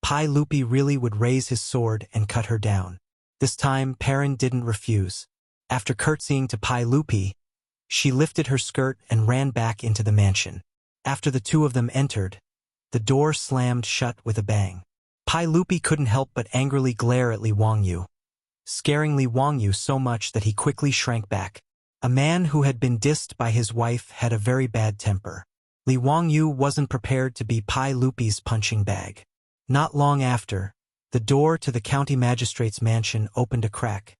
Pai Lupi really would raise his sword and cut her down. This time, Perrin didn't refuse. After curtsying to Pai Lupi, she lifted her skirt and ran back into the mansion. After the two of them entered, the door slammed shut with a bang. Pai Lupi couldn't help but angrily glare at Li Wangyu, scaring Li Wangyu so much that he quickly shrank back. A man who had been dissed by his wife had a very bad temper. Li Wangyu wasn't prepared to be Pai Lupi's punching bag. Not long after, the door to the county magistrate's mansion opened a crack,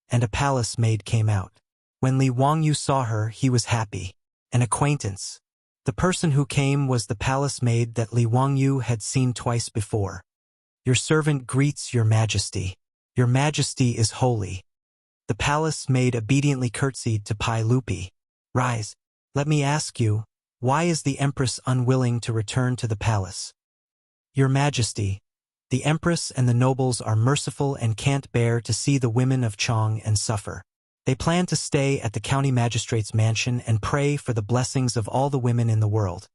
and a palace maid came out. When Li Wangyu saw her, he was happy. An acquaintance. The person who came was the palace maid that Li Wangyu had seen twice before. "Your servant greets your majesty. Your majesty is holy." The palace maid obediently curtsied to Pai Lupi. "Rise. Let me ask you, why is the Empress unwilling to return to the palace?" "Your Majesty, the Empress and the nobles are merciful and can't bear to see the women of Chang'an suffer. They plan to stay at the county magistrate's mansion and pray for the blessings of all the women in the world.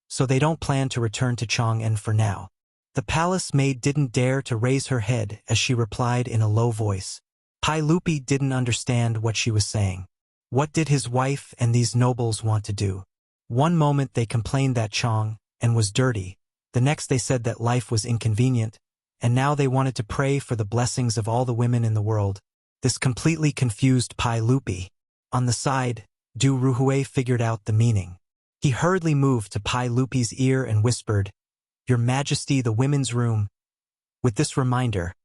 So they don't plan to return to Chang'an for now." The palace maid didn't dare to raise her head as she replied in a low voice. Pai Lupi didn't understand what she was saying. What did his wife and these nobles want to do? One moment they complained that Chang'an was dirty, the next they said that life was inconvenient, and now they wanted to pray for the blessings of all the women in the world. This completely confused Pai Lupi. On the side, Du Ruhui figured out the meaning. He hurriedly moved to Pai Lupi's ear and whispered, "Your Majesty, the women's room." With this reminder,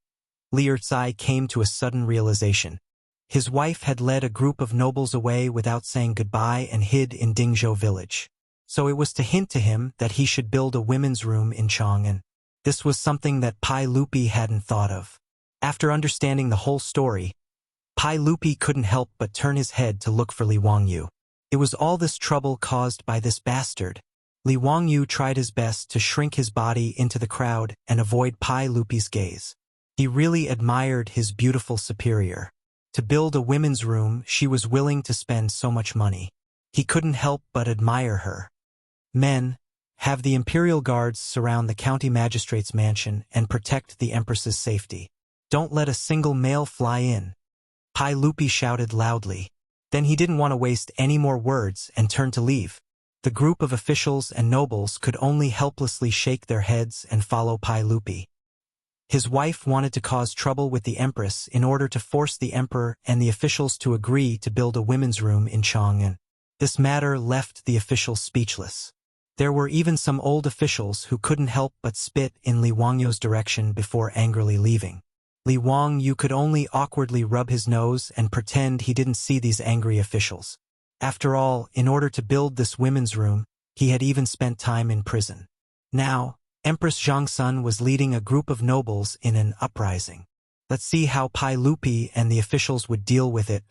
Li Ercai came to a sudden realization. His wife had led a group of nobles away without saying goodbye and hid in Dingzhou village. So it was to hint to him that he should build a women's room in Chang'an. This was something that Pai Lupi hadn't thought of. After understanding the whole story, Pai Lupi couldn't help but turn his head to look for Li Wangyu. It was all this trouble caused by this bastard. Li Wangyu tried his best to shrink his body into the crowd and avoid Pai Lupi's gaze. He really admired his beautiful superior. To build a women's room, she was willing to spend so much money. He couldn't help but admire her. "Men, have the imperial guards surround the county magistrate's mansion and protect the Empress's safety. Don't let a single male fly in," Pai Lupi shouted loudly. Then he didn't want to waste any more words and turned to leave. The group of officials and nobles could only helplessly shake their heads and follow Pai Lupi. His wife wanted to cause trouble with the Empress in order to force the Emperor and the officials to agree to build a women's room in Chang'an. This matter left the officials speechless. There were even some old officials who couldn't help but spit in Li Wangyu's direction before angrily leaving. Li Wangyu could only awkwardly rub his nose and pretend he didn't see these angry officials. After all, in order to build this women's room, he had even spent time in prison. Now, Empress Zhangsun was leading a group of nobles in an uprising. Let's see how Pai Lupi and the officials would deal with it.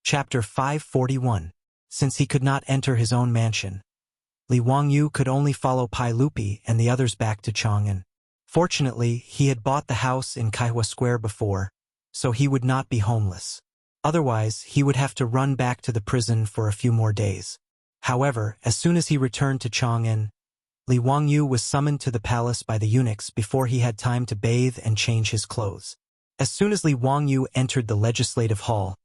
Chapter 541. Since he could not enter his own mansion, Li Wangyu could only follow Pai Lupi and the others back to Chang'an. Fortunately, he had bought the house in Kaihua Square before, so he would not be homeless. Otherwise, he would have to run back to the prison for a few more days. However, as soon as he returned to Chang'an, Li Wangyu was summoned to the palace by the eunuchs before he had time to bathe and change his clothes. As soon as Li Wangyu entered the legislative hall,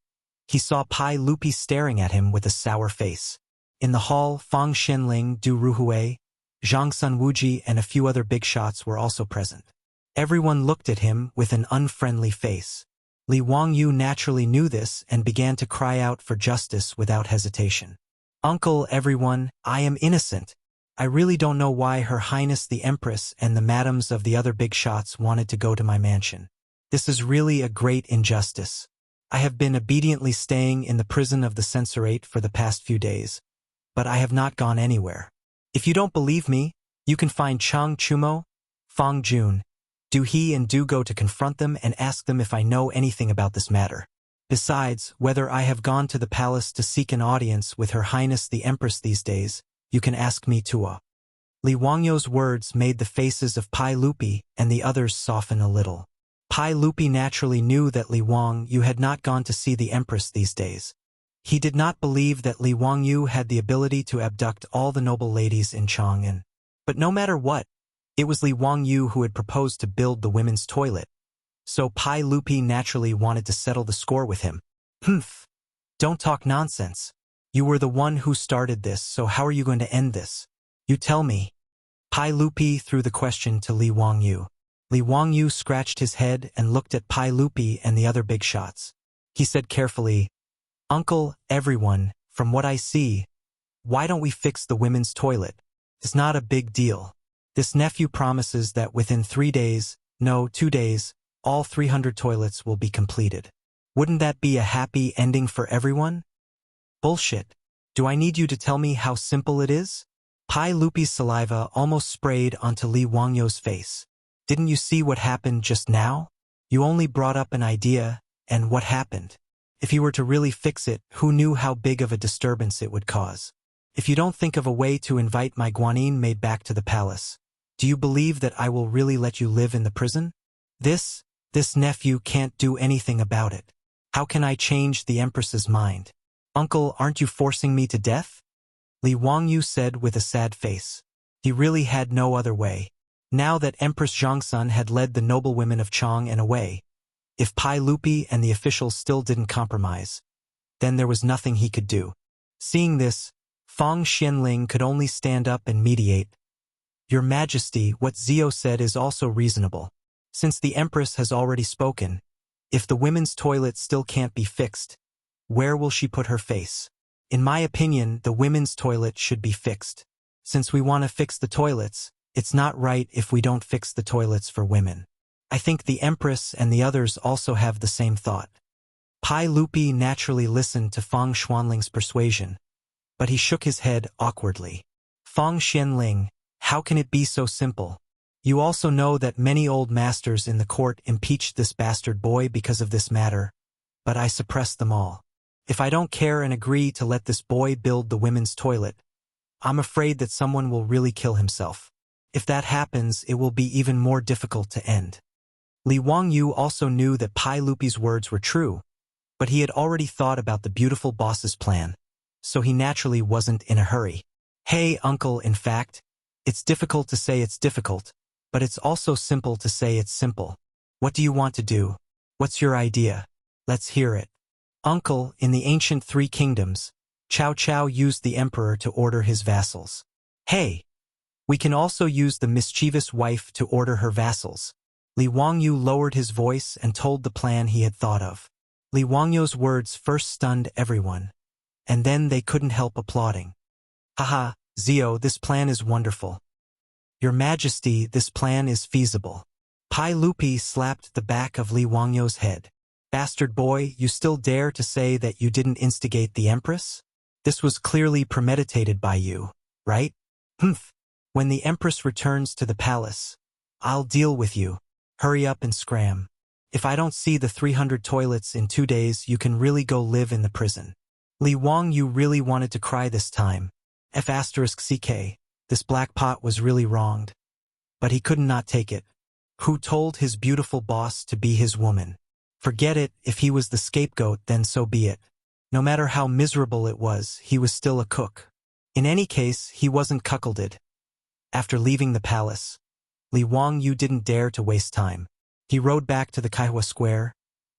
he saw Pai Lupi staring at him with a sour face. In the hall, Fang Shenling, Du Ruhui, Zhang Sunwuji and a few other big shots were also present. Everyone looked at him with an unfriendly face. Li Wangyu naturally knew this and began to cry out for justice without hesitation. "Uncle, everyone, I am innocent. I really don't know why Her Highness the Empress and the madams of the other big shots wanted to go to my mansion. This is really a great injustice. I have been obediently staying in the prison of the censorate for the past few days, but I have not gone anywhere. If you don't believe me, you can find Chang Chumo, Fang Jun. Do go to confront them and ask them if I know anything about this matter. Besides, whether I have gone to the palace to seek an audience with Her Highness the Empress these days, you can ask me too. Li Wangyou's words made the faces of Pai Lupi and the others soften a little. Pai Lupi naturally knew that Li Wangyou had not gone to see the Empress these days. He did not believe that Li Wangyou had the ability to abduct all the noble ladies in Chang'an. But no matter what, it was Li Wangyou who had proposed to build the women's toilet. So Pai Lupi naturally wanted to settle the score with him. Humph! Don't talk nonsense. You were the one who started this, so how are you going to end this? You tell me. Pai Lupi threw the question to Li Wangyou. Li Wangyou scratched his head and looked at Pai Lupi and the other big shots. He said carefully, Uncle, everyone, from what I see, why don't we fix the women's toilet? It's not a big deal. This nephew promises that within 3 days, no, 2 days, all 300 toilets will be completed. Wouldn't that be a happy ending for everyone? Bullshit. Do I need you to tell me how simple it is? Pai Lupi's saliva almost sprayed onto Li Wangyou's face. Didn't you see what happened just now? You only brought up an idea, and what happened? If you were to really fix it, who knew how big of a disturbance it would cause? If you don't think of a way to invite my Guanyin maid back to the palace, do you believe that I will really let you live in the prison? This nephew can't do anything about it. How can I change the Empress's mind? Uncle, aren't you forcing me to death? Li Wangyou said with a sad face. He really had no other way. Now that Empress Zhongsun had led the noble women of Chang'an away, if Pai Lupi and the officials still didn't compromise, then there was nothing he could do. Seeing this, Fang Xianling could only stand up and mediate. Your Majesty, what Zio said is also reasonable. Since the Empress has already spoken, if the women's toilet still can't be fixed, where will she put her face? In my opinion, the women's toilet should be fixed. Since we want to fix the toilets, it's not right if we don't fix the toilets for women. I think the Empress and the others also have the same thought. Pai Lupi naturally listened to Fang Xuanling's persuasion, but he shook his head awkwardly. Fang Xianling, how can it be so simple? You also know that many old masters in the court impeached this bastard boy because of this matter, but I suppressed them all. If I don't care and agree to let this boy build the women's toilet, I'm afraid that someone will really kill himself. If that happens, it will be even more difficult to end. Li Wangyou also knew that Pai Lupi's words were true, but he had already thought about the beautiful boss's plan, so he naturally wasn't in a hurry. Hey, uncle, in fact, it's difficult to say it's difficult, but it's also simple to say it's simple. What do you want to do? What's your idea? Let's hear it. Uncle, in the ancient 3 kingdoms, Cao Cao used the emperor to order his vassals. Hey! We can also use the mischievous wife to order her vassals. Li Wangyou lowered his voice and told the plan he had thought of. Li Wangyou's words first stunned everyone, and then they couldn't help applauding. Haha, Zio, this plan is wonderful. Your Majesty, this plan is feasible. Pai Lupi slapped the back of Li Wangyou's head. Bastard boy, you still dare to say that you didn't instigate the Empress? This was clearly premeditated by you, right? Humph. When the Empress returns to the palace, I'll deal with you. Hurry up and scram. If I don't see the 300 toilets in 2 days, you can really go live in the prison. Li Wangyou really wanted to cry this time. F***ck, this black pot was really wronged. But he could not take it. Who told his beautiful boss to be his woman? Forget it, if he was the scapegoat, then so be it. No matter how miserable it was, he was still a cook. In any case, he wasn't cuckolded. After leaving the palace, Li Wangyou didn't dare to waste time. He rode back to the Kaihua Square,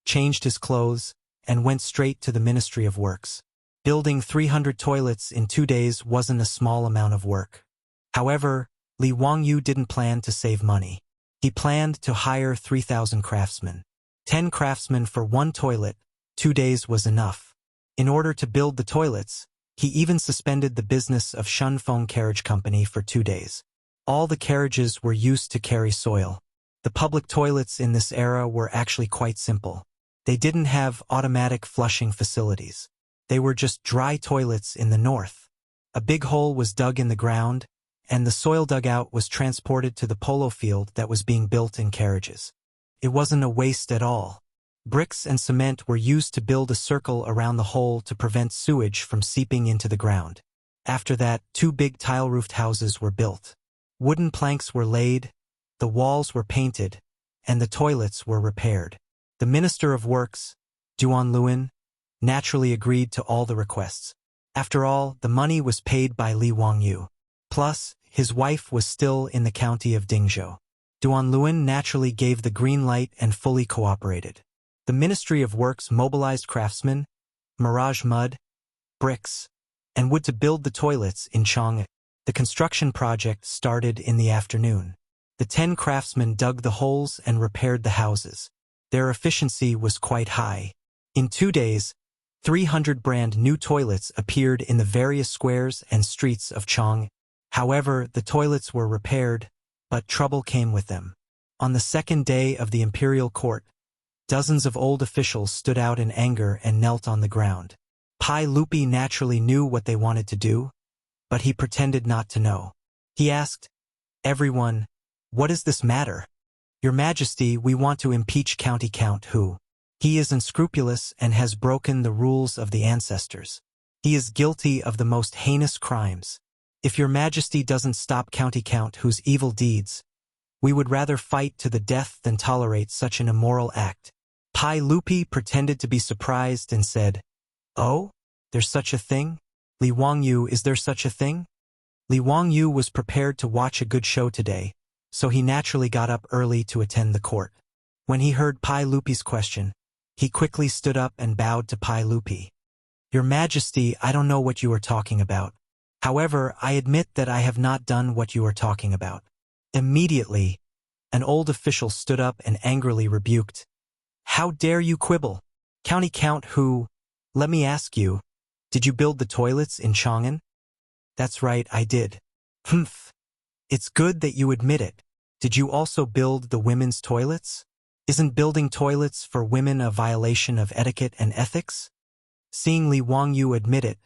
changed his clothes, and went straight to the Ministry of Works. Building 300 toilets in 2 days wasn't a small amount of work. However, Li Wangyou didn't plan to save money. He planned to hire 3,000 craftsmen. 10 craftsmen for 1 toilet, 2 days was enough. In order to build the toilets, He even suspended the business of Shunfeng Carriage Company for 2 days. All the carriages were used to carry soil. The public toilets in this era were actually quite simple. They didn't have automatic flushing facilities. They were just dry toilets in the north. A big hole was dug in the ground, and the soil dug out was transported to the polo field that was being built in carriages. It wasn't a waste at all. Bricks and cement were used to build a circle around the hole to prevent sewage from seeping into the ground. After that, 2 big tile-roofed houses were built. Wooden planks were laid, the walls were painted, and the toilets were repaired. The Minister of Works, Duan Luan, naturally agreed to all the requests. After all, the money was paid by Li Wangyu. Plus, his wife was still in the county of Dingzhou. Duan Luan naturally gave the green light and fully cooperated. The Ministry of Works mobilized craftsmen, mirage mud, bricks, and wood to build the toilets in Chang'an. The construction project started in the afternoon. The 10 craftsmen dug the holes and repaired the houses. Their efficiency was quite high. In 2 days, 300 brand new toilets appeared in the various squares and streets of Chang'an. However, the toilets were repaired, but trouble came with them. On the 2nd day of the imperial court, dozens of old officials stood out in anger and knelt on the ground. Pai Lupi naturally knew what they wanted to do, but he pretended not to know. He asked, "Everyone, what is this matter? Your Majesty, we want to impeach County Count Hu. He is unscrupulous and has broken the rules of the ancestors. He is guilty of the most heinous crimes. If your Majesty doesn't stop County Count Hu's evil deeds, we would rather fight to the death than tolerate such an immoral act." Pai Lupi pretended to be surprised and said, "Oh, there's such a thing? Li Wangyu, is there such a thing?" Li Wangyu was prepared to watch a good show today, so he naturally got up early to attend the court. When he heard Pai Lupi's question, he quickly stood up and bowed to Pai Lupi. "Your Majesty, I don't know what you are talking about. However, I admit that I have not done what you are talking about." Immediately, an old official stood up and angrily rebuked, "How dare you quibble? County Count Hu, let me ask you, did you build the toilets in Chang'an?" "That's right, I did." "Humph. It's good that you admit it. Did you also build the women's toilets? Isn't building toilets for women a violation of etiquette and ethics?" Seeing Li Wangyu admit it,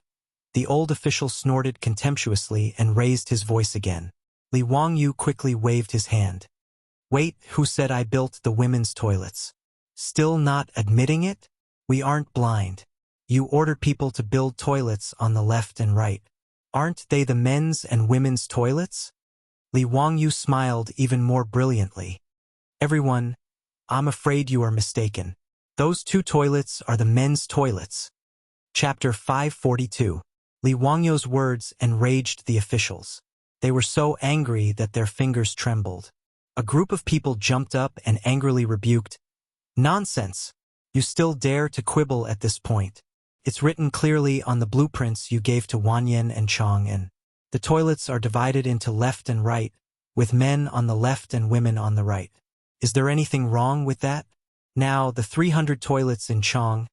the old official snorted contemptuously and raised his voice again. Li Wangyu quickly waved his hand. "Wait, who said I built the women's toilets? Still not admitting it? We aren't blind. You order people to build toilets on the left and right. Aren't they the men's and women's toilets?" Li Wangyu smiled even more brilliantly. "Everyone, I'm afraid you are mistaken. Those 2 toilets are the men's toilets." Chapter 542. Li Wangyu's words enraged the officials. They were so angry that their fingers trembled. A group of people jumped up and angrily rebuked, "Nonsense! You still dare to quibble at this point. It's written clearly on the blueprints you gave to Wanyan and Chang'an. The toilets are divided into left and right, with men on the left and women on the right. Is there anything wrong with that? Now, the 300 toilets in Chang'an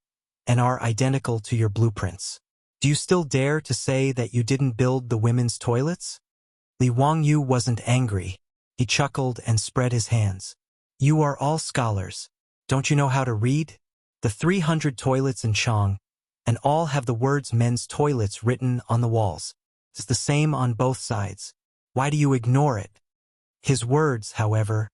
are identical to your blueprints. Do you still dare to say that you didn't build the women's toilets?" Li Wangyu wasn't angry. He chuckled and spread his hands. "You are all scholars. Don't you know how to read? The 300 toilets in Chang'an all have the words men's toilets written on the walls. It's the same on both sides. Why do you ignore it?" His words, however,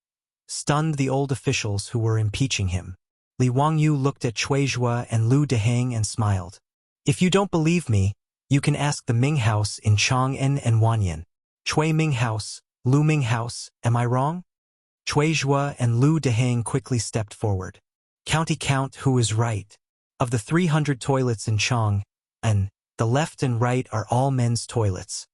stunned the old officials who were impeaching him. Li Wangyu looked at Cui Zhua and Lu Deheng and smiled. "If you don't believe me, you can ask the Ming House in Chang'an and Wanyan. Cui Ming House, Lu Ming House, am I wrong?" Cui Zhua and Lu Deheng quickly stepped forward. "County Count Hu is right. Of the 300 toilets in Chang'an, the left and right are all men's toilets."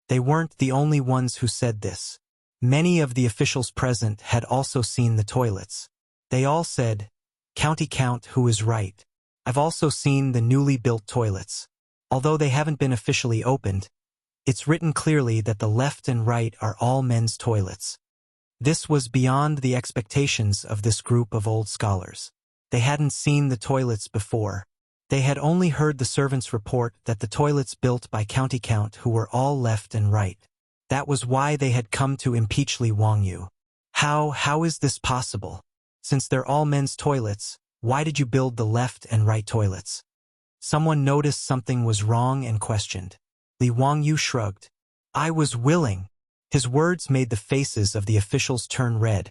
They weren't the only ones who said this. Many of the officials present had also seen the toilets. They all said, "County Count Hu is right. I've also seen the newly built toilets. Although they haven't been officially opened, it's written clearly that the left and right are all men's toilets." This was beyond the expectations of this group of old scholars. They hadn't seen the toilets before. They had only heard the servants report that the toilets built by County Count who were all left and right. That was why they had come to impeach Li Wangyu. How is this possible? Since they're all men's toilets, why did you build the left and right toilets? Someone noticed something was wrong and questioned. Li Wangyu shrugged. I was willing. His words made the faces of the officials turn red,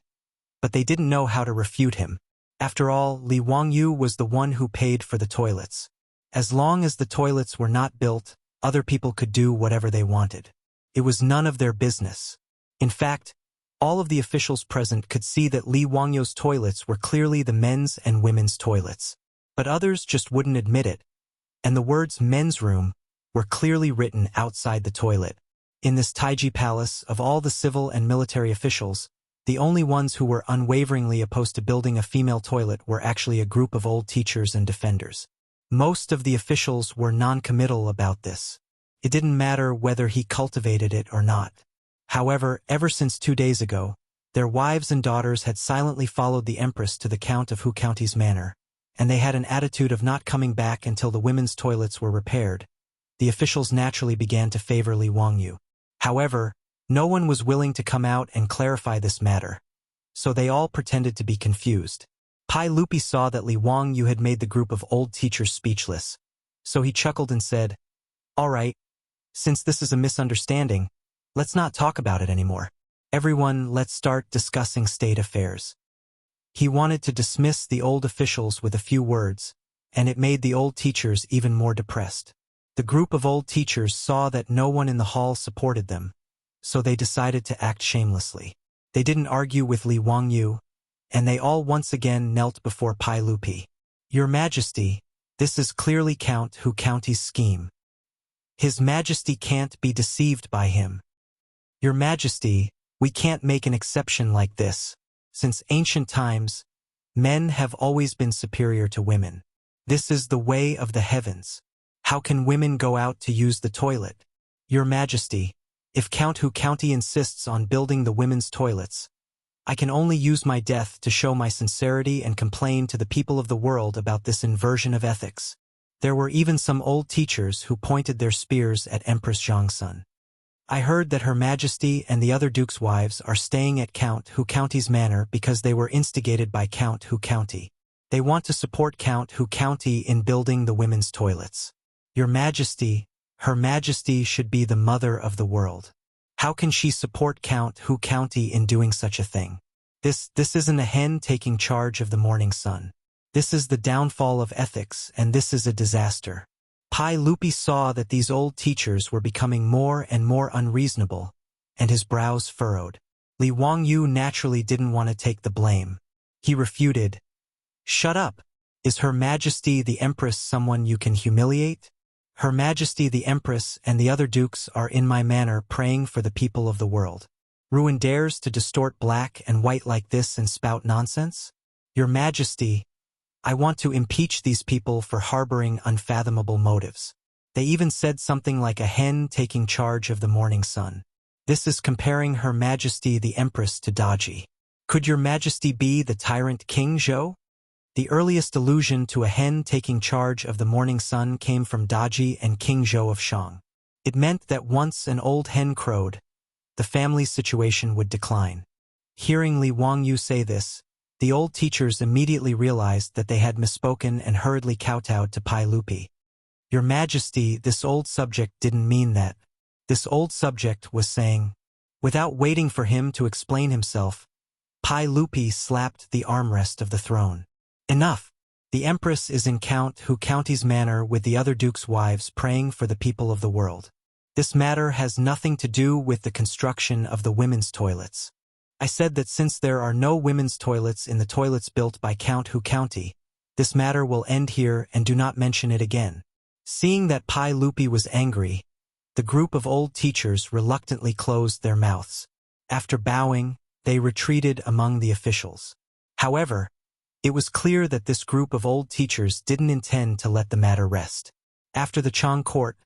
but they didn't know how to refute him. After all, Li Wangyu was the one who paid for the toilets. As long as the toilets were not built, other people could do whatever they wanted. It was none of their business. In fact, all of the officials present could see that Li Wangyu's toilets were clearly the men's and women's toilets. But others just wouldn't admit it, and the words men's room were clearly written outside the toilet. In this Taiji palace, of all the civil and military officials, the only ones who were unwaveringly opposed to building a female toilet were actually a group of old teachers and defenders. Most of the officials were non-committal about this. It didn't matter whether he cultivated it or not. However, ever since 2 days ago, their wives and daughters had silently followed the Empress to the Count of Hu County's manor, and they had an attitude of not coming back until the women's toilets were repaired. The officials naturally began to favor Li Wangyu. However, no one was willing to come out and clarify this matter, so they all pretended to be confused. Pai Lupi saw that Li Wangyu had made the group of old teachers speechless, so he chuckled and said, "All right, since this is a misunderstanding, let's not talk about it anymore. Everyone, let's start discussing state affairs." He wanted to dismiss the old officials with a few words, and it made the old teachers even more depressed. The group of old teachers saw that no one in the hall supported them, so they decided to act shamelessly. They didn't argue with Li Wangyu, and they all once again knelt before Pai Lupi. "Your Majesty, this is clearly Count Hu County's scheme. His Majesty can't be deceived by him. Your Majesty, we can't make an exception like this. Since ancient times, men have always been superior to women. This is the way of the heavens. How can women go out to use the toilet? Your Majesty, if Count Hu County insists on building the women's toilets, I can only use my death to show my sincerity and complain to the people of the world about this inversion of ethics." There were even some old teachers who pointed their spears at Empress Zhangsun. "I heard that Her Majesty and the other dukes' wives are staying at Count Hu County's manor because they were instigated by Count Hu County. They want to support Count Hu County in building the women's toilets. Your Majesty, Her Majesty should be the mother of the world. How can she support Count Hu County in doing such a thing? This isn't a hen taking charge of the morning sun. This is the downfall of ethics, and this is a disaster." Pai Lupi saw that these old teachers were becoming more and more unreasonable, and his brows furrowed. Li Wangyu naturally didn't want to take the blame. He refuted, "Shut up. Is Her Majesty the Empress someone you can humiliate? Her Majesty the Empress and the other dukes are in my manor praying for the people of the world. Ruin dares to distort black and white like this and spout nonsense? Your Majesty, I want to impeach these people for harboring unfathomable motives. They even said something like a hen taking charge of the morning sun. This is comparing Her Majesty the Empress to Daji. Could Your Majesty be the tyrant King Zhou?" The earliest allusion to a hen taking charge of the morning sun came from Daji and King Zhou of Shang. It meant that once an old hen crowed, the family's situation would decline. Hearing Li Wangyu say this, the old teachers immediately realized that they had misspoken and hurriedly kowtowed to Pai Lupi. "Your Majesty, this old subject didn't mean that. This old subject was saying..." Without waiting for him to explain himself, Pai Lupi slapped the armrest of the throne. "Enough! The Empress is in Count Hu County's manor with the other dukes' wives praying for the people of the world. This matter has nothing to do with the construction of the women's toilets. I said that since there are no women's toilets in the toilets built by Count Hu County, this matter will end here and do not mention it again." Seeing that Pai Lupi was angry, the group of old teachers reluctantly closed their mouths. After bowing, they retreated among the officials. However, it was clear that this group of old teachers didn't intend to let the matter rest. After the Chang court,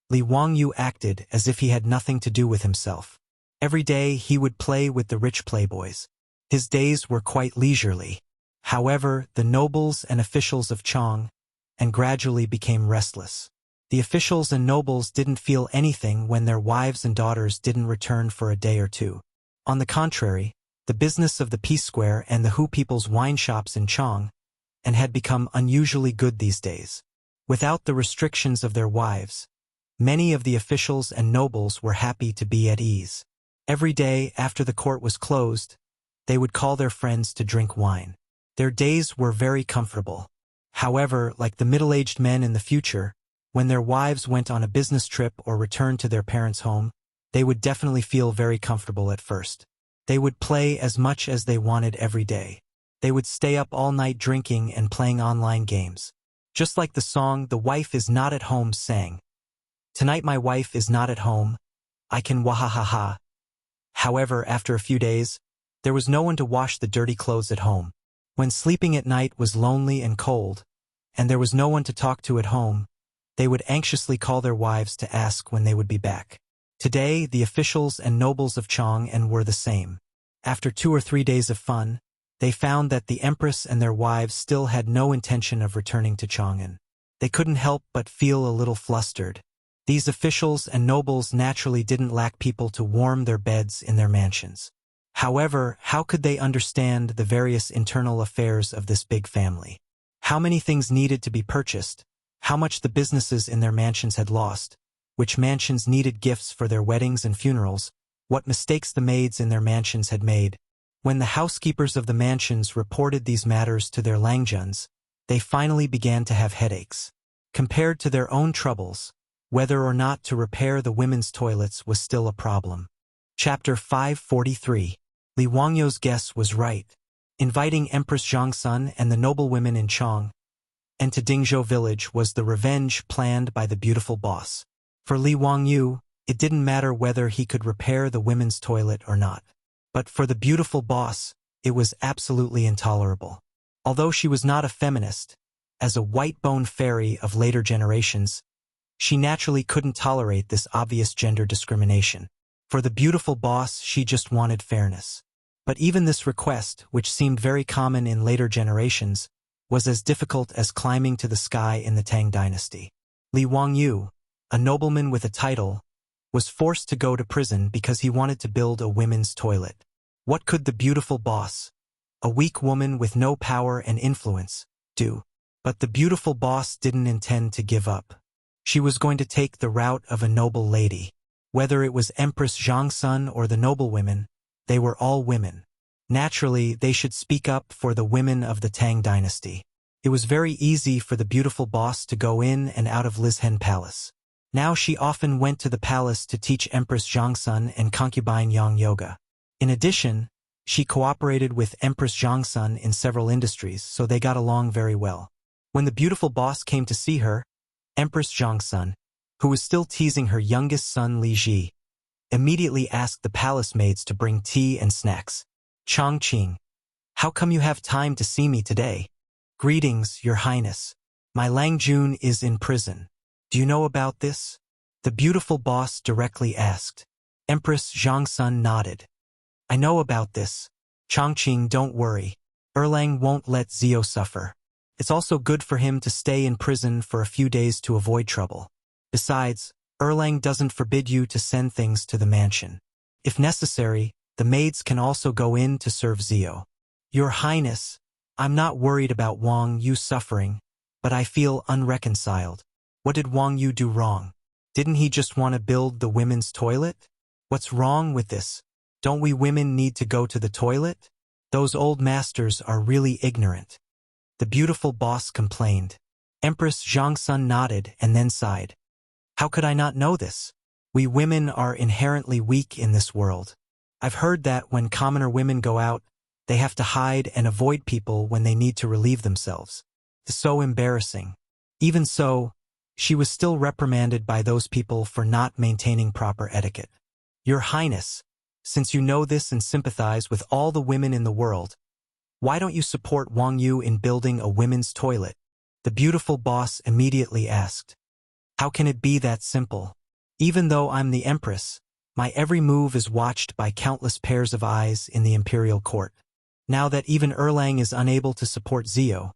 Li Wangyu acted as if he had nothing to do with himself. Every day he would play with the rich playboys. His days were quite leisurely. However, the nobles and officials of Chang, and gradually became restless. The officials and nobles didn't feel anything when their wives and daughters didn't return for a day or two. On the contrary, the business of the Peace Square and the Hu people's wine shops in Chang'an had become unusually good these days. Without the restrictions of their wives, many of the officials and nobles were happy to be at ease. Every day after the court was closed, they would call their friends to drink wine. Their days were very comfortable. However, like the middle-aged men in the future, when their wives went on a business trip or returned to their parents' home, they would definitely feel very comfortable at first. They would play as much as they wanted every day. They would stay up all night drinking and playing online games. Just like the song "The Wife Is Not at Home" sang. Tonight my wife is not at home, I can wahahaha. However, after a few days, there was no one to wash the dirty clothes at home. When sleeping at night was lonely and cold, and there was no one to talk to at home, they would anxiously call their wives to ask when they would be back. Today, the officials and nobles of Chang'an were the same. After 2 or 3 days of fun, they found that the empress and their wives still had no intention of returning to Chang'an. They couldn't help but feel a little flustered. These officials and nobles naturally didn't lack people to warm their beds in their mansions. However, how could they understand the various internal affairs of this big family? How many things needed to be purchased? How much the businesses in their mansions had lost? Which mansions needed gifts for their weddings and funerals? What mistakes the maids in their mansions had made? When the housekeepers of the mansions reported these matters to their Langjuns, they finally began to have headaches. Compared to their own troubles, whether or not to repair the women's toilets was still a problem. Chapter 543. Li Wangyou's guess was right. Inviting Empress Zhongsun and the noblewomen in Chang'an and to Dingzhou village was the revenge planned by the beautiful boss. For Li Wangyou, it didn't matter whether he could repair the women's toilet or not. But for the beautiful boss, it was absolutely intolerable. Although she was not a feminist, as a white-bone fairy of later generations, she naturally couldn't tolerate this obvious gender discrimination. For the beautiful boss, she just wanted fairness. But even this request, which seemed very common in later generations, was as difficult as climbing to the sky in the Tang dynasty. Li Wangyou, a nobleman with a title, was forced to go to prison because he wanted to build a women's toilet. What could the beautiful boss, a weak woman with no power and influence, do? But the beautiful boss didn't intend to give up. She was going to take the route of a noble lady. Whether it was Empress Zhongsun or the noblewomen, they were all women. Naturally, they should speak up for the women of the Tang dynasty. It was very easy for the beautiful boss to go in and out of Lizhen Palace. Now she often went to the palace to teach Empress Zhongsun and concubine Yang yoga. In addition, she cooperated with Empress Zhongsun in several industries, so they got along very well. When the beautiful boss came to see her, Empress Zhongsun, who was still teasing her youngest son Li Ji, immediately asked the palace maids to bring tea and snacks. Chongqing, how come you have time to see me today? Greetings, Your Highness. My Langjun is in prison. Do you know about this? The beautiful boss directly asked. Empress Zhongsun nodded. I know about this. Chongqing, don't worry. Erlang won't let Zio suffer. It's also good for him to stay in prison for a few days to avoid trouble. Besides, Erlang doesn't forbid you to send things to the mansion. If necessary, the maids can also go in to serve Zio. Your Highness, I'm not worried about Wang Yu suffering, but I feel unreconciled. What did Wang Yu do wrong? Didn't he just want to build the women's toilet? What's wrong with this? Don't we women need to go to the toilet? Those old masters are really ignorant. The beautiful boss complained. Empress Zhongsun nodded and then sighed. How could I not know this? We women are inherently weak in this world. I've heard that when commoner women go out, they have to hide and avoid people when they need to relieve themselves. It's so embarrassing. Even so, she was still reprimanded by those people for not maintaining proper etiquette. Your Highness, since you know this and sympathize with all the women in the world, why don't you support Wang Yu in building a women's toilet? The beautiful boss immediately asked. How can it be that simple? Even though I'm the empress, my every move is watched by countless pairs of eyes in the imperial court. Now that even Erlang is unable to support Zio,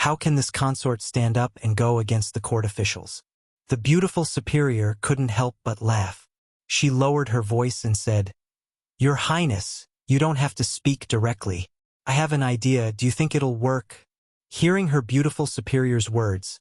How can this consort stand up and go against the court officials? The beautiful superior couldn't help but laugh. She lowered her voice and said, "Your Highness, you don't have to speak directly. I have an idea, do you think it'll work?" Hearing her beautiful superior's words,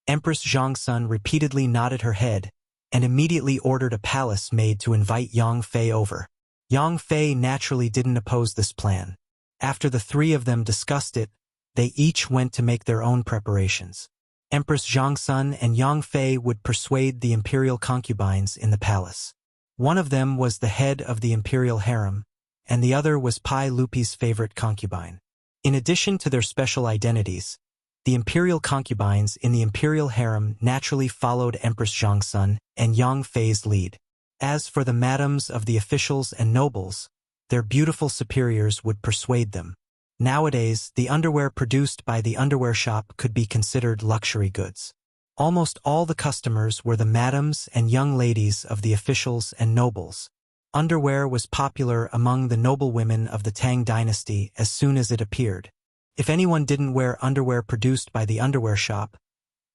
Empress Chang'an repeatedly nodded her head and immediately ordered a palace maid to invite Yang Fei over. Yang Fei naturally didn't oppose this plan. After the three of them discussed it, they each went to make their own preparations. Empress Chang'an and Yang Fei would persuade the imperial concubines in the palace. One of them was the head of the imperial harem, and the other was Pai Lupi's favorite concubine. In addition to their special identities, the imperial concubines in the imperial harem naturally followed Empress Chang'an and Yang Fei's lead. As for the madams of the officials and nobles, their beautiful superiors would persuade them. Nowadays, the underwear produced by the underwear shop could be considered luxury goods. Almost all the customers were the madams and young ladies of the officials and nobles. Underwear was popular among the noble women of the Tang dynasty as soon as it appeared. If anyone didn't wear underwear produced by the underwear shop,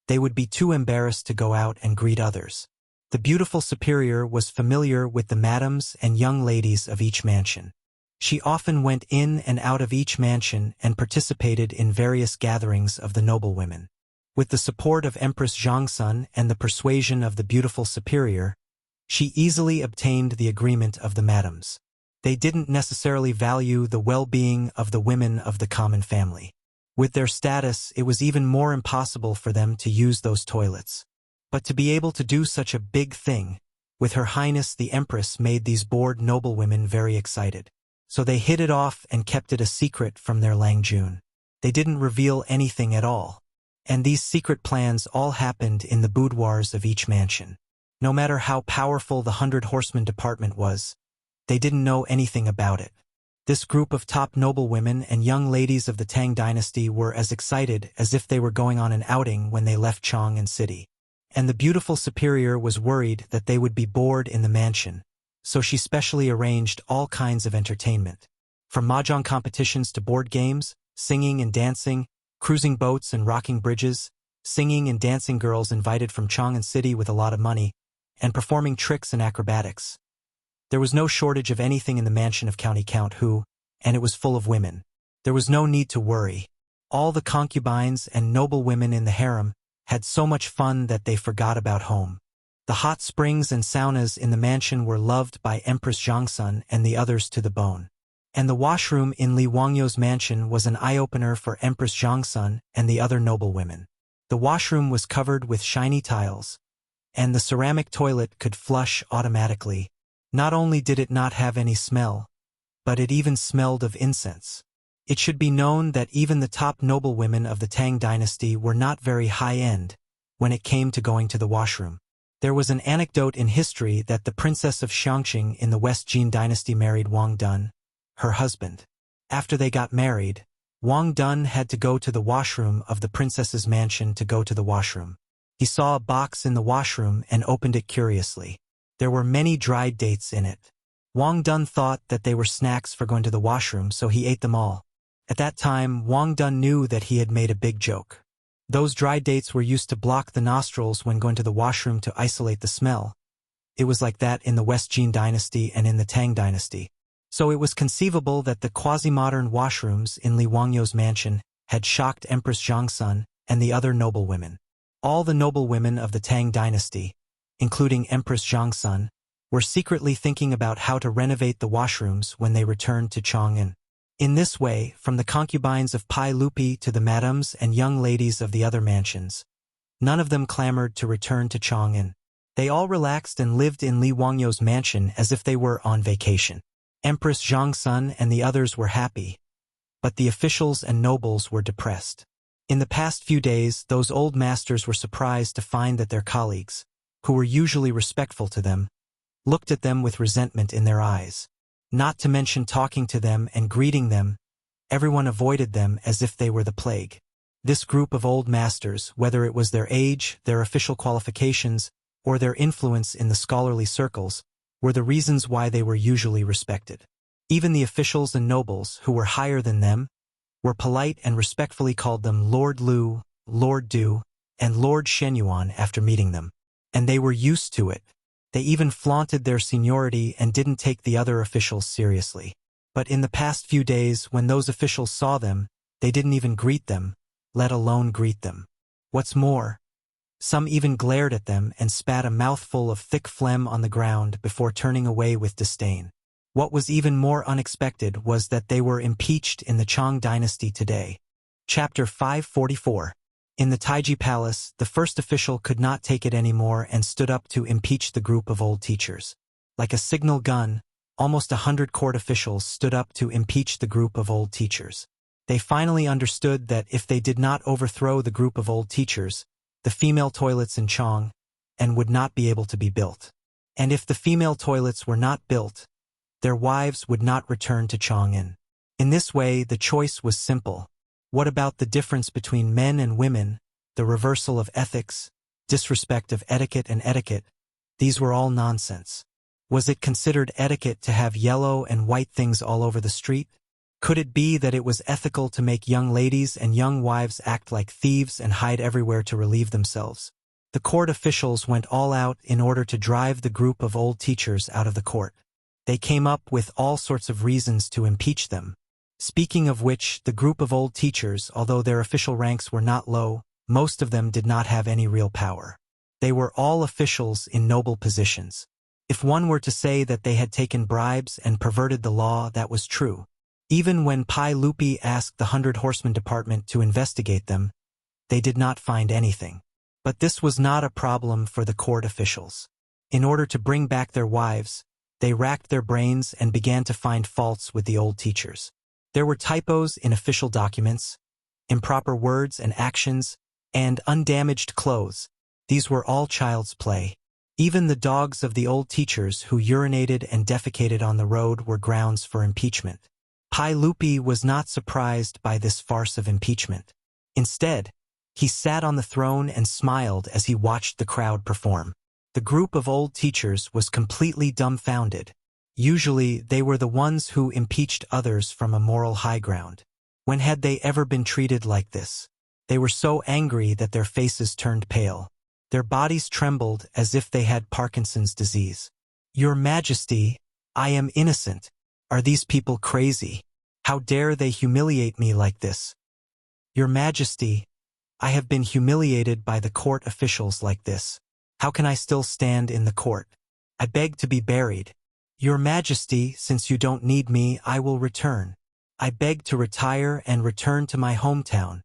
they would be too embarrassed to go out and greet others. The beautiful superior was familiar with the madams and young ladies of each mansion. She often went in and out of each mansion and participated in various gatherings of the noble women. With the support of Empress Chang'an and the persuasion of the beautiful superior, she easily obtained the agreement of the madams. They didn't necessarily value the well-being of the women of the common family. With their status, it was even more impossible for them to use those toilets. But to be able to do such a big thing, with Her Highness the Empress made these bored noblewomen very excited. So they hid it off and kept it a secret from their Langjun. They didn't reveal anything at all. And these secret plans all happened in the boudoirs of each mansion. No matter how powerful the 100 Horsemen department was, they didn't know anything about it. This group of top noblewomen and young ladies of the Tang dynasty were as excited as if they were going on an outing when they left Chang'an City. And the beautiful superior was worried that they would be bored in the mansion, so she specially arranged all kinds of entertainment. From mahjong competitions to board games, singing and dancing, cruising boats and rocking bridges, singing and dancing girls invited from Chang'an City with a lot of money, and performing tricks and acrobatics. There was no shortage of anything in the mansion of County Count Hu, and it was full of women. There was no need to worry. All the concubines and noble women in the harem had so much fun that they forgot about home. The hot springs and saunas in the mansion were loved by Empress Chang'an and the others to the bone. And the washroom in Li Wangyo's mansion was an eye-opener for Empress Chang'an and the other noble women. The washroom was covered with shiny tiles, and the ceramic toilet could flush automatically. Not only did it not have any smell, but it even smelled of incense. It should be known that even the top noblewomen of the Tang dynasty were not very high-end when it came to going to the washroom. There was an anecdote in history that the princess of Xiangqing in the West Jin dynasty married Wang Dun, her husband. After they got married, Wang Dun had to go to the washroom of the princess's mansion to go to the washroom. He saw a box in the washroom and opened it curiously. There were many dried dates in it. Wang Dun thought that they were snacks for going to the washroom, so he ate them all. At that time, Wang Dun knew that he had made a big joke. Those dried dates were used to block the nostrils when going to the washroom to isolate the smell. It was like that in the West Jin dynasty and in the Tang dynasty. So it was conceivable that the quasi-modern washrooms in Li Wangyo's mansion had shocked Empress Chang'an and the other noblewomen. All the noblewomen of the Tang dynasty, including Empress Chang'an, were secretly thinking about how to renovate the washrooms when they returned to Chang'an. In this way, from the concubines of Pai Lupi to the madams and young ladies of the other mansions, none of them clamored to return to Chang'an. They all relaxed and lived in Li Wangyo's mansion as if they were on vacation. Empress Chang'an and the others were happy, but the officials and nobles were depressed. In the past few days, those old masters were surprised to find that their colleagues, who were usually respectful to them, looked at them with resentment in their eyes. Not to mention talking to them and greeting them, everyone avoided them as if they were the plague. This group of old masters, whether it was their age, their official qualifications, or their influence in the scholarly circles, were the reasons why they were usually respected. Even the officials and nobles, who were higher than them, were polite and respectfully called them Lord Lu, Lord Du, and Lord Shenyuan after meeting them. And they were used to it. They even flaunted their seniority and didn't take the other officials seriously. But in the past few days, when those officials saw them, they didn't even greet them, let alone greet them. What's more, some even glared at them and spat a mouthful of thick phlegm on the ground before turning away with disdain. What was even more unexpected was that they were impeached in the Chang dynasty today. Chapter 544. In the Taiji Palace, the first official could not take it anymore and stood up to impeach the group of old teachers. Like a signal gun, almost 100 court officials stood up to impeach the group of old teachers. They finally understood that if they did not overthrow the group of old teachers, the female toilets in Chang'an would not be able to be built. And if the female toilets were not built, their wives would not return to Chang'an. In this way, the choice was simple. What about the difference between men and women, the reversal of ethics, disrespect of etiquette and etiquette? These were all nonsense. Was it considered etiquette to have yellow and white things all over the street? Could it be that it was ethical to make young ladies and young wives act like thieves and hide everywhere to relieve themselves? The court officials went all out in order to drive the group of old teachers out of the court. They came up with all sorts of reasons to impeach them. Speaking of which, the group of old teachers, although their official ranks were not low, most of them did not have any real power. They were all officials in noble positions. If one were to say that they had taken bribes and perverted the law, that was true. Even when Pai Lupi asked the 100 Horsemen Department to investigate them, they did not find anything. But this was not a problem for the court officials. In order to bring back their wives, they racked their brains and began to find faults with the old teachers. There were typos in official documents, improper words and actions, and undamaged clothes. These were all child's play. Even the dogs of the old teachers who urinated and defecated on the road were grounds for impeachment. Pai Lupi was not surprised by this farce of impeachment. Instead, he sat on the throne and smiled as he watched the crowd perform. The group of old teachers was completely dumbfounded. Usually, they were the ones who impeached others from a moral high ground. When had they ever been treated like this? They were so angry that their faces turned pale. Their bodies trembled as if they had Parkinson's disease. "Your Majesty, I am innocent. Are these people crazy? How dare they humiliate me like this? Your Majesty, I have been humiliated by the court officials like this. How can I still stand in the court? I beg to be buried. Your Majesty, since you don't need me, I will return. I beg to retire and return to my hometown."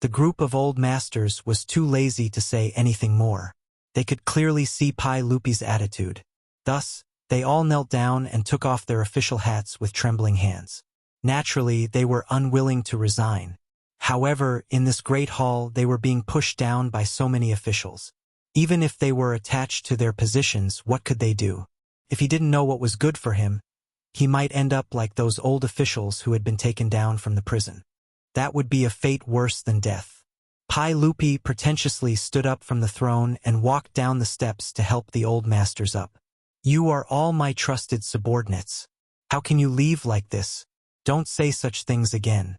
The group of old masters was too lazy to say anything more. They could clearly see Pai Lupi's attitude. Thus, they all knelt down and took off their official hats with trembling hands. Naturally, they were unwilling to resign. However, in this great hall, they were being pushed down by so many officials. Even if they were attached to their positions, what could they do? If he didn't know what was good for him, he might end up like those old officials who had been taken down from the prison. That would be a fate worse than death. Pai Lupi pretentiously stood up from the throne and walked down the steps to help the old masters up. "You are all my trusted subordinates. How can you leave like this? Don't say such things again."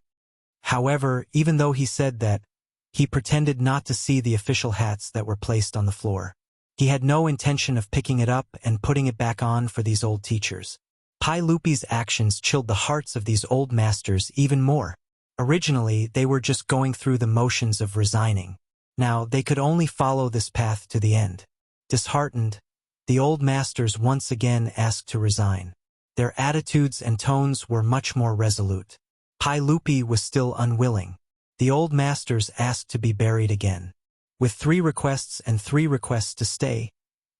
However, even though he said that, he pretended not to see the official hats that were placed on the floor. He had no intention of picking it up and putting it back on for these old teachers. Pai Lupi's actions chilled the hearts of these old masters even more. Originally, they were just going through the motions of resigning. Now, they could only follow this path to the end. Disheartened, the old masters once again asked to resign. Their attitudes and tones were much more resolute. Pai Lupi was still unwilling. The old masters asked to be buried again. With 3 requests and 3 requests to stay,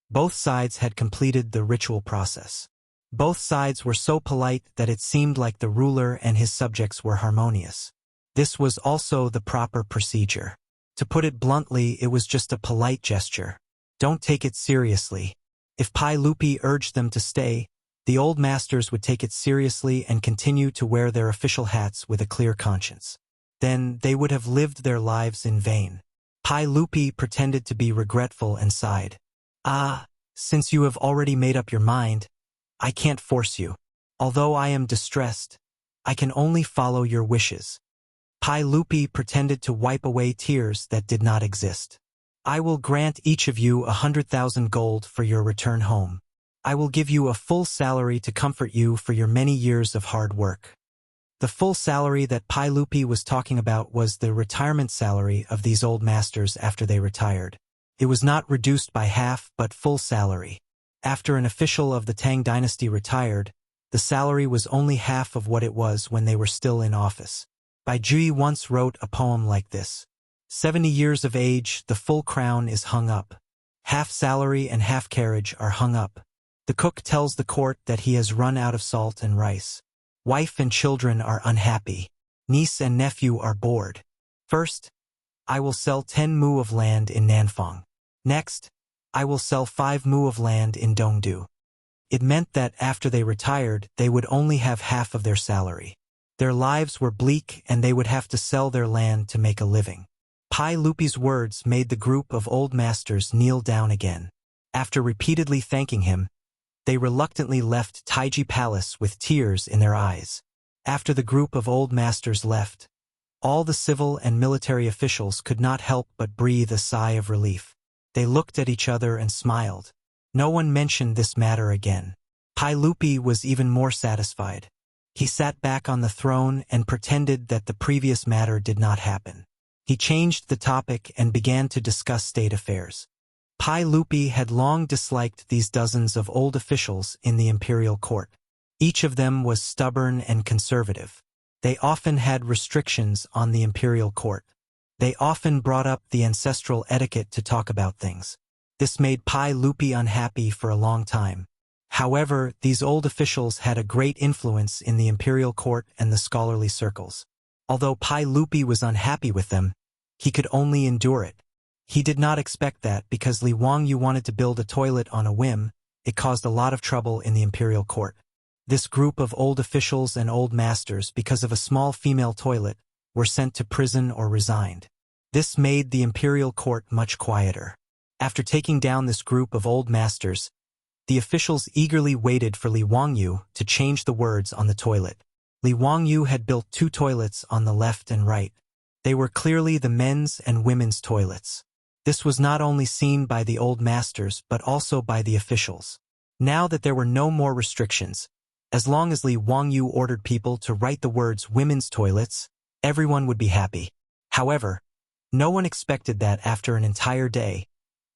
both sides had completed the ritual process. Both sides were so polite that it seemed like the ruler and his subjects were harmonious. This was also the proper procedure. To put it bluntly, it was just a polite gesture. Don't take it seriously. If Pai Lupi urged them to stay, the old masters would take it seriously and continue to wear their official hats with a clear conscience. Then they would have lived their lives in vain. Pai Lupi pretended to be regretful and sighed. "Ah, since you have already made up your mind, I can't force you. Although I am distressed, I can only follow your wishes. Pai Lupi pretended to wipe away tears that did not exist. I will grant each of you 100,000 gold for your return home. I will give you a full salary to comfort you for your many years of hard work. The full salary that Pai Lupi was talking about was the retirement salary of these old masters after they retired. It was not reduced by half, but full salary. After an official of the Tang dynasty retired, the salary was only half of what it was when they were still in office. Bai Jui once wrote a poem like this. 70 years of age, the full crown is hung up. Half salary and half carriage are hung up. The cook tells the court that he has run out of salt and rice. Wife and children are unhappy. Niece and nephew are bored. First, I will sell 10 mu of land in Nanfang. Next, I will sell 5 mu of land in Dongdu. It meant that after they retired, they would only have half of their salary. Their lives were bleak and they would have to sell their land to make a living. Pai Lupi's words made the group of old masters kneel down again. After repeatedly thanking him, they reluctantly left Taiji Palace with tears in their eyes. After the group of old masters left, all the civil and military officials could not help but breathe a sigh of relief. They looked at each other and smiled. No one mentioned this matter again. Pai Lupi was even more satisfied. He sat back on the throne and pretended that the previous matter did not happen. He changed the topic and began to discuss state affairs. Pai Lupi had long disliked these dozens of old officials in the imperial court. Each of them was stubborn and conservative. They often had restrictions on the imperial court. They often brought up the ancestral etiquette to talk about things. This made Pai Lupi unhappy for a long time. However, these old officials had a great influence in the imperial court and the scholarly circles. Although Pai Lupi was unhappy with them, he could only endure it. He did not expect that because Li Wangyu wanted to build a toilet on a whim, it caused a lot of trouble in the imperial court. This group of old officials and old masters, because of a small female toilet, were sent to prison or resigned. This made the imperial court much quieter. After taking down this group of old masters, the officials eagerly waited for Li Wangyu to change the words on the toilet. Li Wangyu had built 2 toilets on the left and right. They were clearly the men's and women's toilets. This was not only seen by the old masters but also by the officials. Now that there were no more restrictions, as long as Li Wangyu ordered people to write the words women's toilets, everyone would be happy. However, no one expected that after an entire day,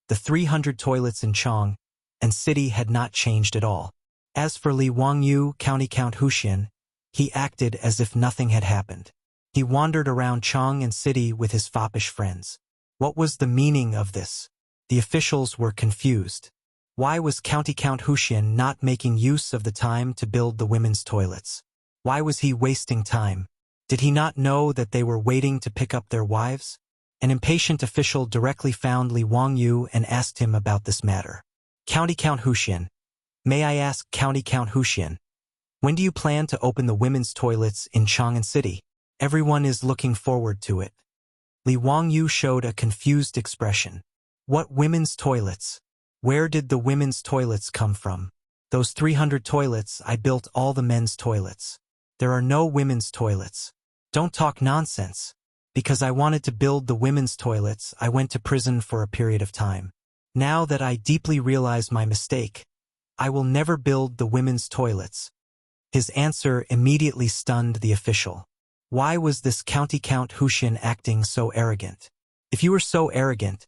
the 300 toilets in Chang'an and city had not changed at all. As for Li Wangyu, County Count Huxian, he acted as if nothing had happened. He wandered around Chang'an city with his foppish friends. What was the meaning of this? The officials were confused. Why was County Count Huxian not making use of the time to build the women's toilets? Why was he wasting time? Did he not know that they were waiting to pick up their wives? An impatient official directly found Li Wangyu and asked him about this matter. County Count Huxian, may I ask County Count Huxian, when do you plan to open the women's toilets in Chang'an City? Everyone is looking forward to it. Li Wangyu showed a confused expression. What women's toilets? Where did the women's toilets come from? Those 300 toilets, I built all the men's toilets. There are no women's toilets. Don't talk nonsense. Because I wanted to build the women's toilets, I went to prison for a period of time. Now that I deeply realize my mistake, I will never build the women's toilets. His answer immediately stunned the official. Why was this County Count Huxian acting so arrogant? If you were so arrogant,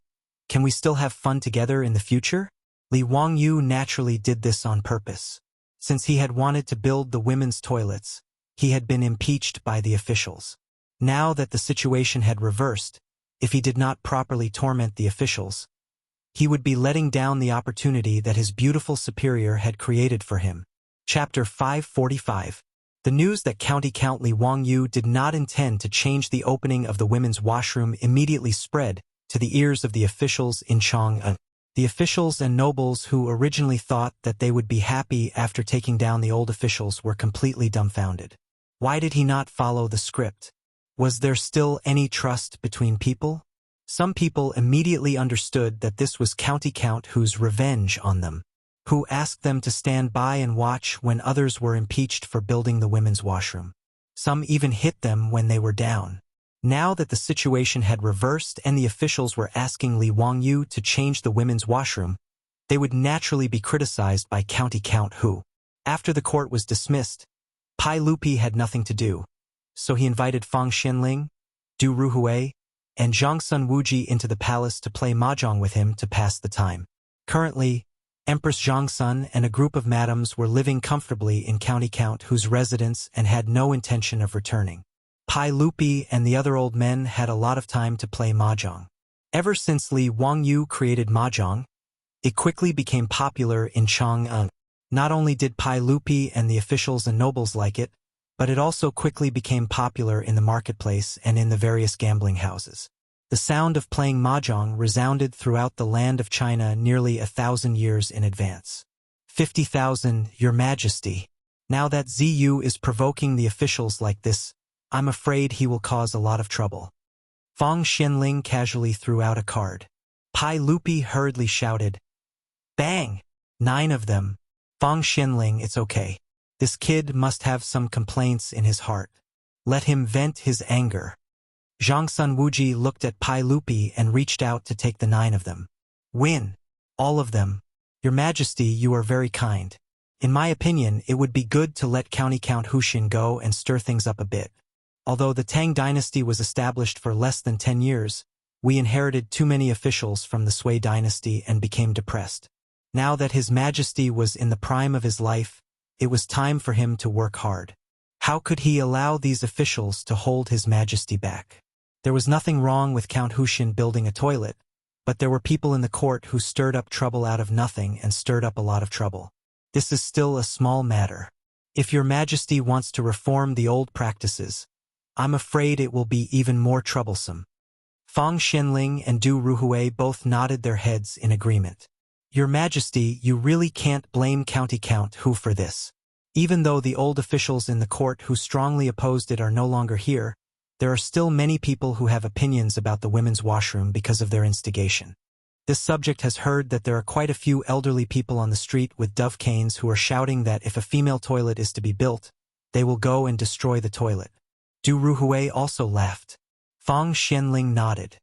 can we still have fun together in the future? Li Wangyu naturally did this on purpose. Since he had wanted to build the women's toilets, he had been impeached by the officials. Now that the situation had reversed, if he did not properly torment the officials, he would be letting down the opportunity that his beautiful superior had created for him. Chapter 545. The news that County Count Li Wangyu did not intend to change the opening of the women's washroom immediately spread to the ears of the officials in Chang'an. The officials and nobles who originally thought that they would be happy after taking down the old officials were completely dumbfounded. Why did he not follow the script? Was there still any trust between people? Some people immediately understood that this was County Count whose revenge on them, who asked them to stand by and watch when others were impeached for building the women's washroom. Some even hit them when they were down. Now that the situation had reversed and the officials were asking Li Wangyu to change the women's washroom, they would naturally be criticized by County Count Hu. After the court was dismissed, Pai Lupi had nothing to do, so he invited Fang Xianling, Du Ruhui, and Zhangsun Wuji into the palace to play mahjong with him to pass the time. Currently, Empress Zhangsun and a group of madams were living comfortably in County Count Hu's residence and had no intention of returning. Pai Lupi and the other old men had a lot of time to play mahjong. Ever since Li Wangyu created mahjong, it quickly became popular in Chang'an. Not only did Pai Lupi and the officials and nobles like it, but it also quickly became popular in the marketplace and in the various gambling houses. The sound of playing mahjong resounded throughout the land of China nearly 1,000 years in advance. 50,000, Your Majesty. Now that Ziyu is provoking the officials like this, I'm afraid he will cause a lot of trouble. Fang Xianling casually threw out a card. Pai Lupi hurriedly shouted, "Bang! 9 of them. Fang Xianling, it's okay. This kid must have some complaints in his heart. Let him vent his anger." Zhangsun Wuji looked at Pai Lupi and reached out to take the 9 of them. "Win. All of them. Your Majesty, you are very kind. In my opinion, it would be good to let County Count Huxin go and stir things up a bit. Although the Tang dynasty was established for less than 10 years, we inherited too many officials from the Sui dynasty and became depressed. Now that His Majesty was in the prime of his life, it was time for him to work hard. How could he allow these officials to hold His Majesty back? There was nothing wrong with Count Huxin building a toilet, but there were people in the court who stirred up trouble out of nothing and stirred up a lot of trouble. This is still a small matter. If Your Majesty wants to reform the old practices, I'm afraid it will be even more troublesome." Fang Xianling and Du Ruhui both nodded their heads in agreement. "Your Majesty, you really can't blame County Count Hu for this. Even though the old officials in the court who strongly opposed it are no longer here, there are still many people who have opinions about the women's washroom because of their instigation. This subject has heard that there are quite a few elderly people on the street with dove canes who are shouting that if a female toilet is to be built, they will go and destroy the toilet." Du Ruhui also laughed. Fang Xianling nodded.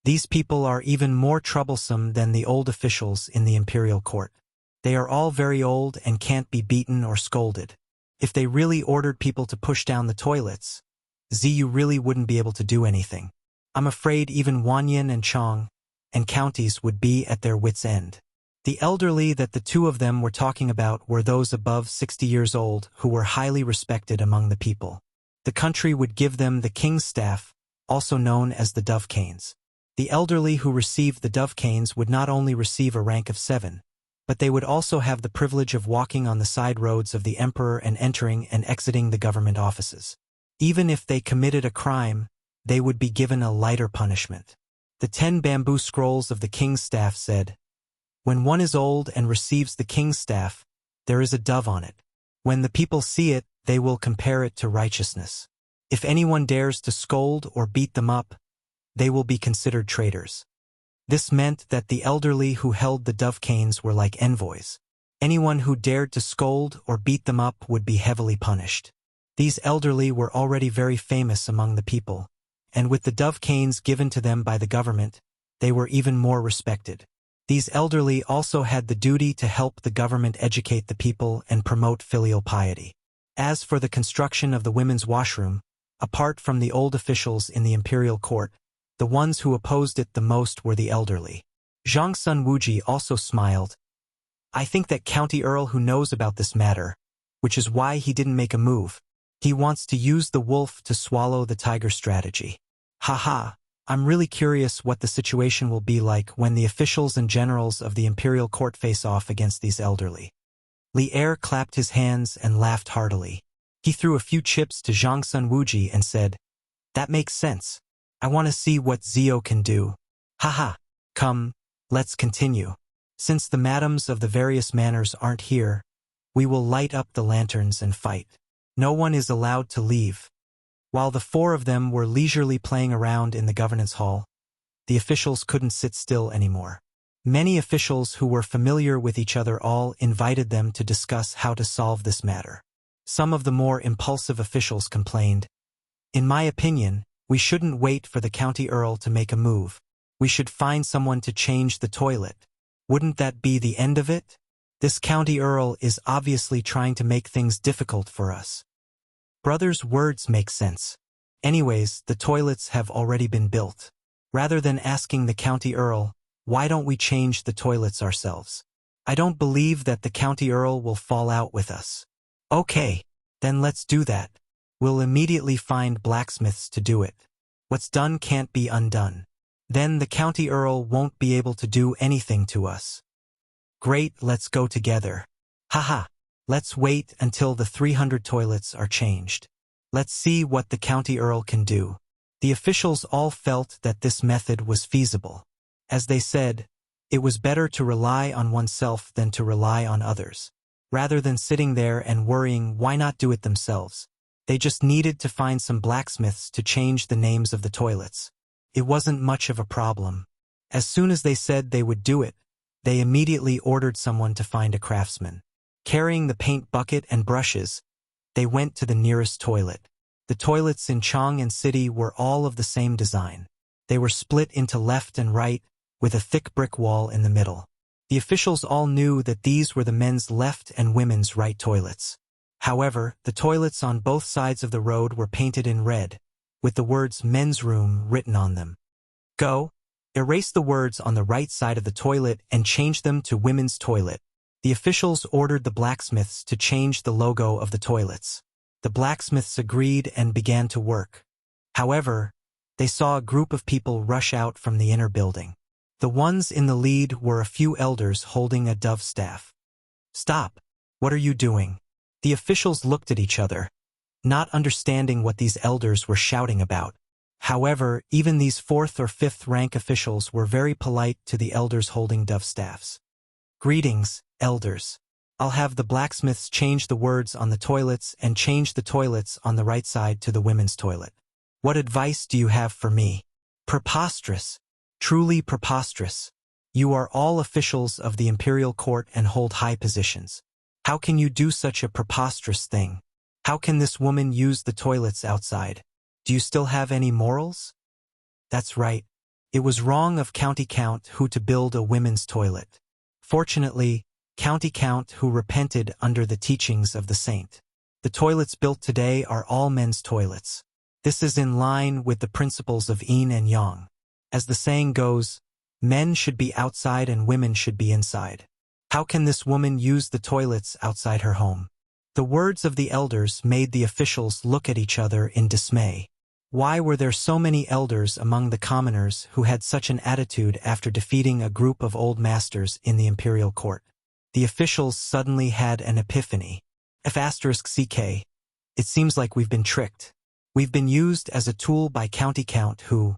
"These people are even more troublesome than the old officials in the imperial court. They are all very old and can't be beaten or scolded. If they really ordered people to push down the toilets, Ziyu really wouldn't be able to do anything. I'm afraid even Wanyan and Chang and counties would be at their wits' end." The elderly that the two of them were talking about were those above 60 years old who were highly respected among the people. The country would give them the king's staff, also known as the dove canes. The elderly who received the dove canes would not only receive a rank of 7, but they would also have the privilege of walking on the side roads of the emperor and entering and exiting the government offices. Even if they committed a crime, they would be given a lighter punishment. The 10 bamboo scrolls of the king's staff said, "When one is old and receives the king's staff, there is a dove on it. When the people see it, they will compare it to righteousness. If anyone dares to scold or beat them up, they will be considered traitors." This meant that the elderly who held the dove canes were like envoys. Anyone who dared to scold or beat them up would be heavily punished. These elderly were already very famous among the people, and with the dove canes given to them by the government, they were even more respected. These elderly also had the duty to help the government educate the people and promote filial piety. As for the construction of the women's washroom, apart from the old officials in the imperial court, the ones who opposed it the most were the elderly. Zhangsun Wuji also smiled. "I think that County Earl who knows about this matter, which is why he didn't make a move. He wants to use the wolf to swallow the tiger strategy. Haha, I'm really curious what the situation will be like when the officials and generals of the imperial court face off against these elderly." Li Er clapped his hands and laughed heartily. He threw a few chips to Zhangsun Wuji and said, "That makes sense. I want to see what Zio can do. Haha, come, let's continue. Since the madams of the various manors aren't here, we will light up the lanterns and fight. No one is allowed to leave." While the 4 of them were leisurely playing around in the governance hall, the officials couldn't sit still anymore. Many officials who were familiar with each other all invited them to discuss how to solve this matter. Some of the more impulsive officials complained, "In my opinion, We shouldn't wait for the county earl to make a move. We should find someone to change the toilet. Wouldn't that be the end of it? This county earl is obviously trying to make things difficult for us. Brother's words make sense. Anyways, the toilets have already been built. Rather than asking the county earl, why don't we change the toilets ourselves? I don't believe that the county earl will fall out with us. Okay, then let's do that. We'll immediately find blacksmiths to do it. What's done can't be undone. Then the county earl won't be able to do anything to us. Great, let's go together. Haha, let's wait until the 300 toilets are changed. Let's see what the county earl can do. The officials all felt that this method was feasible. As they said, it was better to rely on oneself than to rely on others. Rather than sitting there and worrying why not do it themselves, they just needed to find some blacksmiths to change the names of the toilets. It wasn't much of a problem. As soon as they said they would do it, they immediately ordered someone to find a craftsman. Carrying the paint bucket and brushes, they went to the nearest toilet. The toilets in Chang'an City were all of the same design. They were split into left and right, with a thick brick wall in the middle. The officials all knew that these were the men's left and women's right toilets. However, the toilets on both sides of the road were painted in red, with the words men's room written on them. Go, erase the words on the right side of the toilet and change them to women's toilet. The officials ordered the blacksmiths to change the logo of the toilets. The blacksmiths agreed and began to work. However, they saw a group of people rush out from the inner building. The ones in the lead were a few elders holding a dove staff. Stop! What are you doing? The officials looked at each other, not understanding what these elders were shouting about. However, even these 4th or 5th rank officials were very polite to the elders holding dove staffs. Greetings, elders. I'll have the blacksmiths change the words on the toilets and change the toilets on the right side to the women's toilet. What advice do you have for me? Preposterous. Truly preposterous. You are all officials of the imperial court and hold high positions. How can you do such a preposterous thing? How can this woman use the toilets outside? Do you still have any morals? That's right. It was wrong of County Count who to build a women's toilet. Fortunately, County Count who repented under the teachings of the saint. The toilets built today are all men's toilets. This is in line with the principles of yin and yang. As the saying goes, men should be outside and women should be inside. How can this woman use the toilets outside her home? The words of the elders made the officials look at each other in dismay. Why were there so many elders among the commoners who had such an attitude after defeating a group of old masters in the imperial court? The officials suddenly had an epiphany. F***ck. It seems like we've been tricked. We've been used as a tool by County Count who...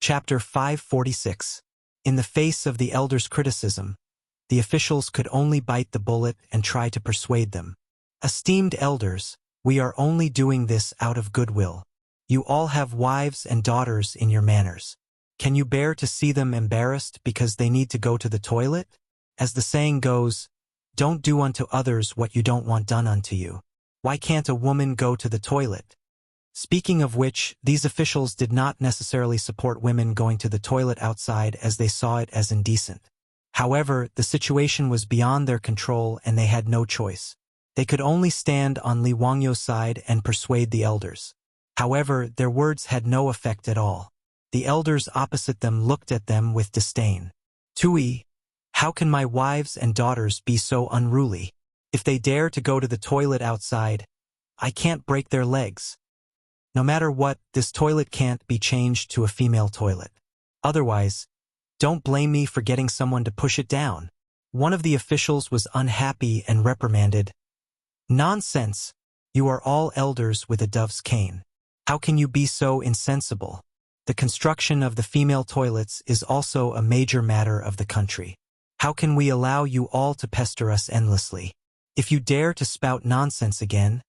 Chapter 546. In the face of the elders' criticism, the officials could only bite the bullet and try to persuade them. Esteemed elders, we are only doing this out of goodwill. You all have wives and daughters in your manors. Can you bear to see them embarrassed because they need to go to the toilet? As the saying goes, don't do unto others what you don't want done unto you. Why can't a woman go to the toilet? Speaking of which, these officials did not necessarily support women going to the toilet outside as they saw it as indecent. However, the situation was beyond their control and they had no choice. They could only stand on Li Wangyo's side and persuade the elders. However, their words had no effect at all. The elders opposite them looked at them with disdain. Tui, how can my wives and daughters be so unruly? If they dare to go to the toilet outside, I can't break their legs. No matter what, this toilet can't be changed to a female toilet. Otherwise, don't blame me for getting someone to push it down. One of the officials was unhappy and reprimanded. Nonsense! You are all elders with a dove's cane. How can you be so insensible? The construction of the female toilets is also a major matter of the country. How can we allow you all to pester us endlessly? If you dare to spout nonsense again,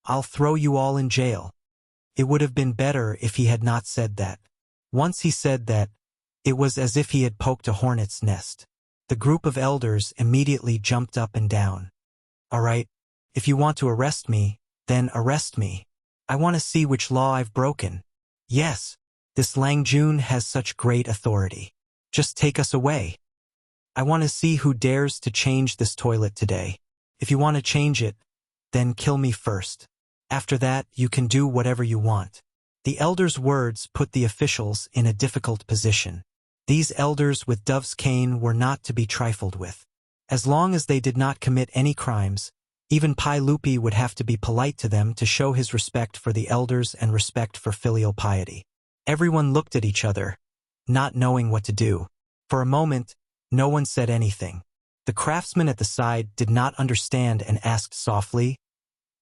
I'll throw you all in jail. It would have been better if he had not said that. Once he said that, it was as if he had poked a hornet's nest. The group of elders immediately jumped up and down. All right, if you want to arrest me, then arrest me. I want to see which law I've broken. Yes, This Lang Jun has such great authority. Just take us away. I want to see who dares to change this toilet today. If you want to change it, then kill me first. After that, you can do whatever you want. The elders' words put the officials in a difficult position. These elders with dove's cane were not to be trifled with. As long as they did not commit any crimes, even Pai Lupi would have to be polite to them to show his respect for the elders and respect for filial piety. Everyone looked at each other, not knowing what to do. For a moment, no one said anything. The craftsman at the side did not understand and asked softly,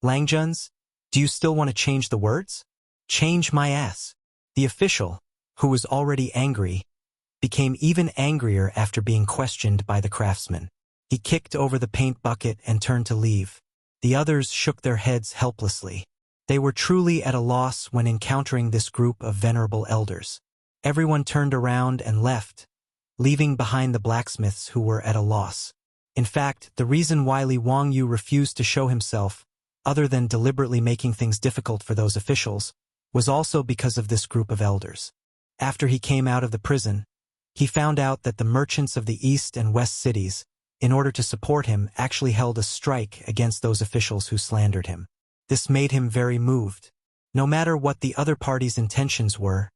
"Langjuns, do you still want to change the words?" "Change my ass." The official, who was already angry, became even angrier after being questioned by the craftsman. He kicked over the paint bucket and turned to leave. The others shook their heads helplessly. They were truly at a loss when encountering this group of venerable elders. Everyone turned around and left, leaving behind the blacksmiths who were at a loss. In fact, the reason why Li Wangyu refused to show himself, other than deliberately making things difficult for those officials, was also because of this group of elders. After he came out of the prison, he found out that the merchants of the east and west cities, in order to support him, actually held a strike against those officials who slandered him. This made him very moved. No matter what the other party's intentions were,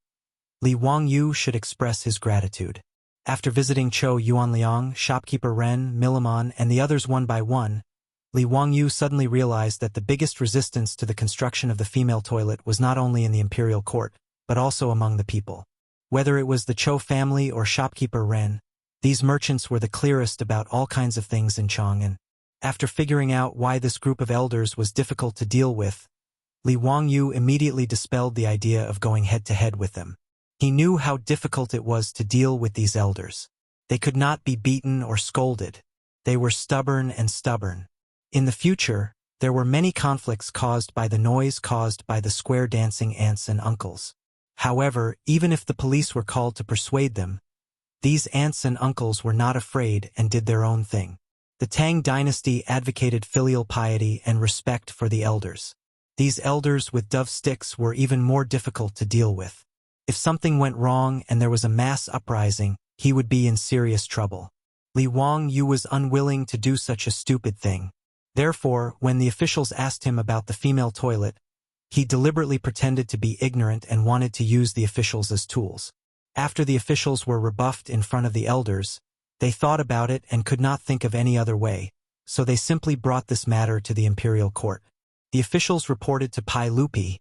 Li Wangyu should express his gratitude. After visiting Chou Yuanliang, shopkeeper Ren, Milamon, and the others one by one, Li Wangyu suddenly realized that the biggest resistance to the construction of the female toilet was not only in the imperial court, but also among the people. Whether it was the Chou family or shopkeeper Ren, these merchants were the clearest about all kinds of things in Chang'an. After figuring out why this group of elders was difficult to deal with, Li Wangyu immediately dispelled the idea of going head-to-head with them. He knew how difficult it was to deal with these elders. They could not be beaten or scolded. They were stubborn and stubborn. In the future, there were many conflicts caused by the noise caused by the square-dancing aunts and uncles. However, even if the police were called to persuade them, these aunts and uncles were not afraid and did their own thing. The Tang dynasty advocated filial piety and respect for the elders. These elders with dove sticks were even more difficult to deal with. If something went wrong and there was a mass uprising, he would be in serious trouble. Li Wangyu was unwilling to do such a stupid thing. Therefore, when the officials asked him about the female toilet, he deliberately pretended to be ignorant and wanted to use the officials as tools. After the officials were rebuffed in front of the elders, they thought about it and could not think of any other way, so they simply brought this matter to the imperial court. The officials reported to Pai Lupi,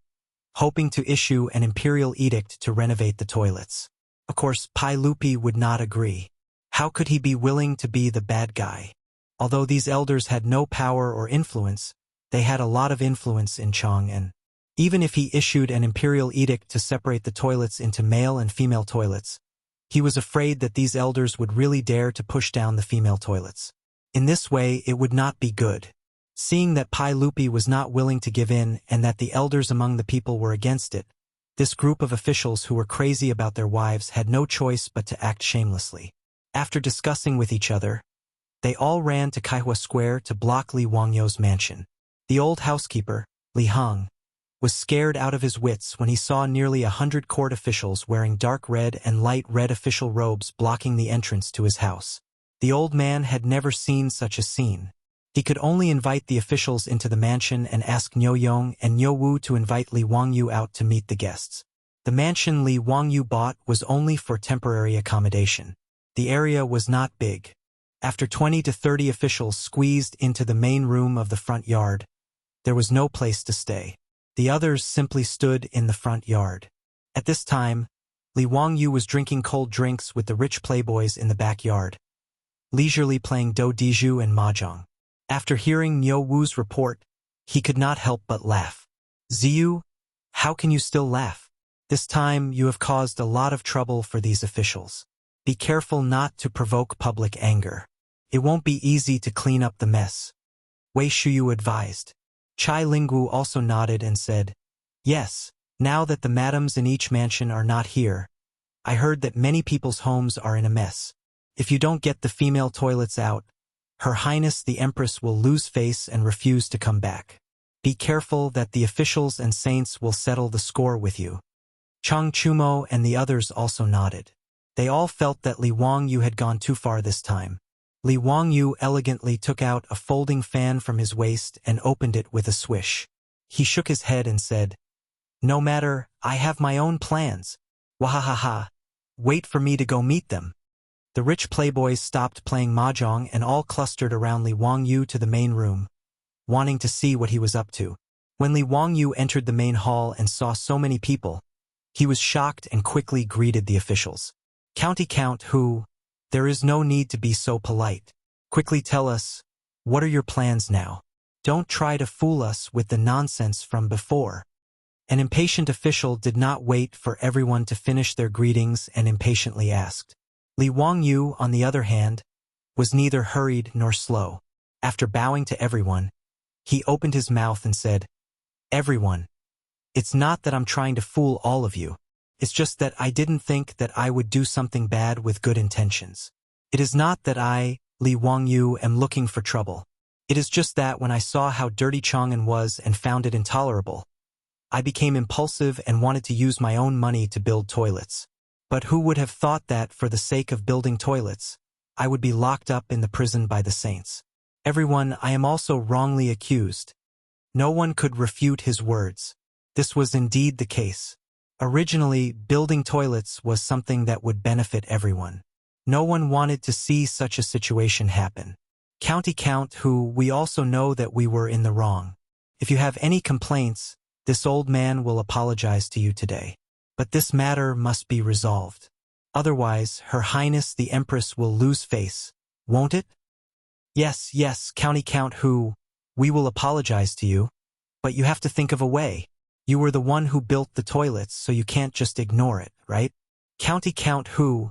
hoping to issue an imperial edict to renovate the toilets. Of course, Pai Lupi would not agree. How could he be willing to be the bad guy? Although these elders had no power or influence, they had a lot of influence in Chang'an. Even if he issued an imperial edict to separate the toilets into male and female toilets, he was afraid that these elders would really dare to push down the female toilets. In this way, it would not be good. Seeing that Pai Lupi was not willing to give in and that the elders among the people were against it, this group of officials who were crazy about their wives had no choice but to act shamelessly. After discussing with each other, they all ran to Kaihua Square to block Li Wangyu's mansion. The old housekeeper, Li Hong, was scared out of his wits when he saw nearly 100 court officials wearing dark red and light red official robes blocking the entrance to his house. The old man had never seen such a scene. He could only invite the officials into the mansion and ask Niu Yong and Niu Wu to invite Li Wangyu out to meet the guests. The mansion Li Wangyu bought was only for temporary accommodation. The area was not big. After 20 to 30 officials squeezed into the main room of the front yard, there was no place to stay. The others simply stood in the front yard. At this time, Li Wangyu was drinking cold drinks with the rich playboys in the backyard, leisurely playing do diju and mahjong. After hearing Niu Wu's report, he could not help but laugh. "Ziyu, how can you still laugh? This time you have caused a lot of trouble for these officials. Be careful not to provoke public anger. It won't be easy to clean up the mess," Wei Shuyu advised. Chai Linggu also nodded and said, "Yes, now that the madams in each mansion are not here, I heard that many people's homes are in a mess. If you don't get the female toilets out, Her Highness the Empress will lose face and refuse to come back. Be careful that the officials and saints will settle the score with you." Chang Chumo and the others also nodded. They all felt that Li Wangyu had gone too far this time. Li Wangyu elegantly took out a folding fan from his waist and opened it with a swish. He shook his head and said, "No matter, I have my own plans. Wahahaha. Wait for me to go meet them." The rich playboys stopped playing mahjong and all clustered around Li Wangyu to the main room, wanting to see what he was up to. When Li Wangyu entered the main hall and saw so many people, he was shocked and quickly greeted the officials. "County Count Hu, there is no need to be so polite. Quickly tell us, what are your plans now? Don't try to fool us with the nonsense from before." An impatient official did not wait for everyone to finish their greetings and impatiently asked. Li Wangyu, on the other hand, was neither hurried nor slow. After bowing to everyone, he opened his mouth and said, "Everyone, it's not that I'm trying to fool all of you. It's just that I didn't think that I would do something bad with good intentions. It is not that I, Li Wangyu, am looking for trouble. It is just that when I saw how dirty Chang'an was and found it intolerable, I became impulsive and wanted to use my own money to build toilets. But who would have thought that for the sake of building toilets, I would be locked up in the prison by the saints? Everyone, I am also wrongly accused." No one could refute his words. This was indeed the case. Originally, building toilets was something that would benefit everyone. No one wanted to see such a situation happen. County Count Hu, we also know that we were in the wrong. If you have any complaints, this old man will apologize to you today. But this matter must be resolved. Otherwise, Her Highness the Empress will lose face, won't it? Yes, County Count Hu, we will apologize to you. But you have to think of a way. You were the one who built the toilets, so you can't just ignore it, right? County Count Hu,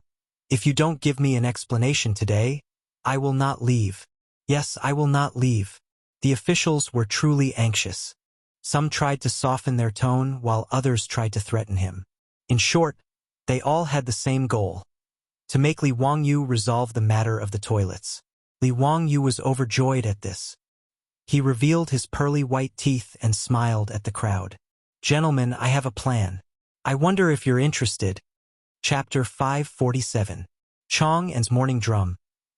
if you don't give me an explanation today, I will not leave. Yes, I will not leave. The officials were truly anxious. Some tried to soften their tone while others tried to threaten him. In short, they all had the same goal: to make Li Wangyu resolve the matter of the toilets. Li Wangyu was overjoyed at this. He revealed his pearly white teeth and smiled at the crowd. "Gentlemen, I have a plan. I wonder if you're interested." Chapter 547. Chang'an's morning drum,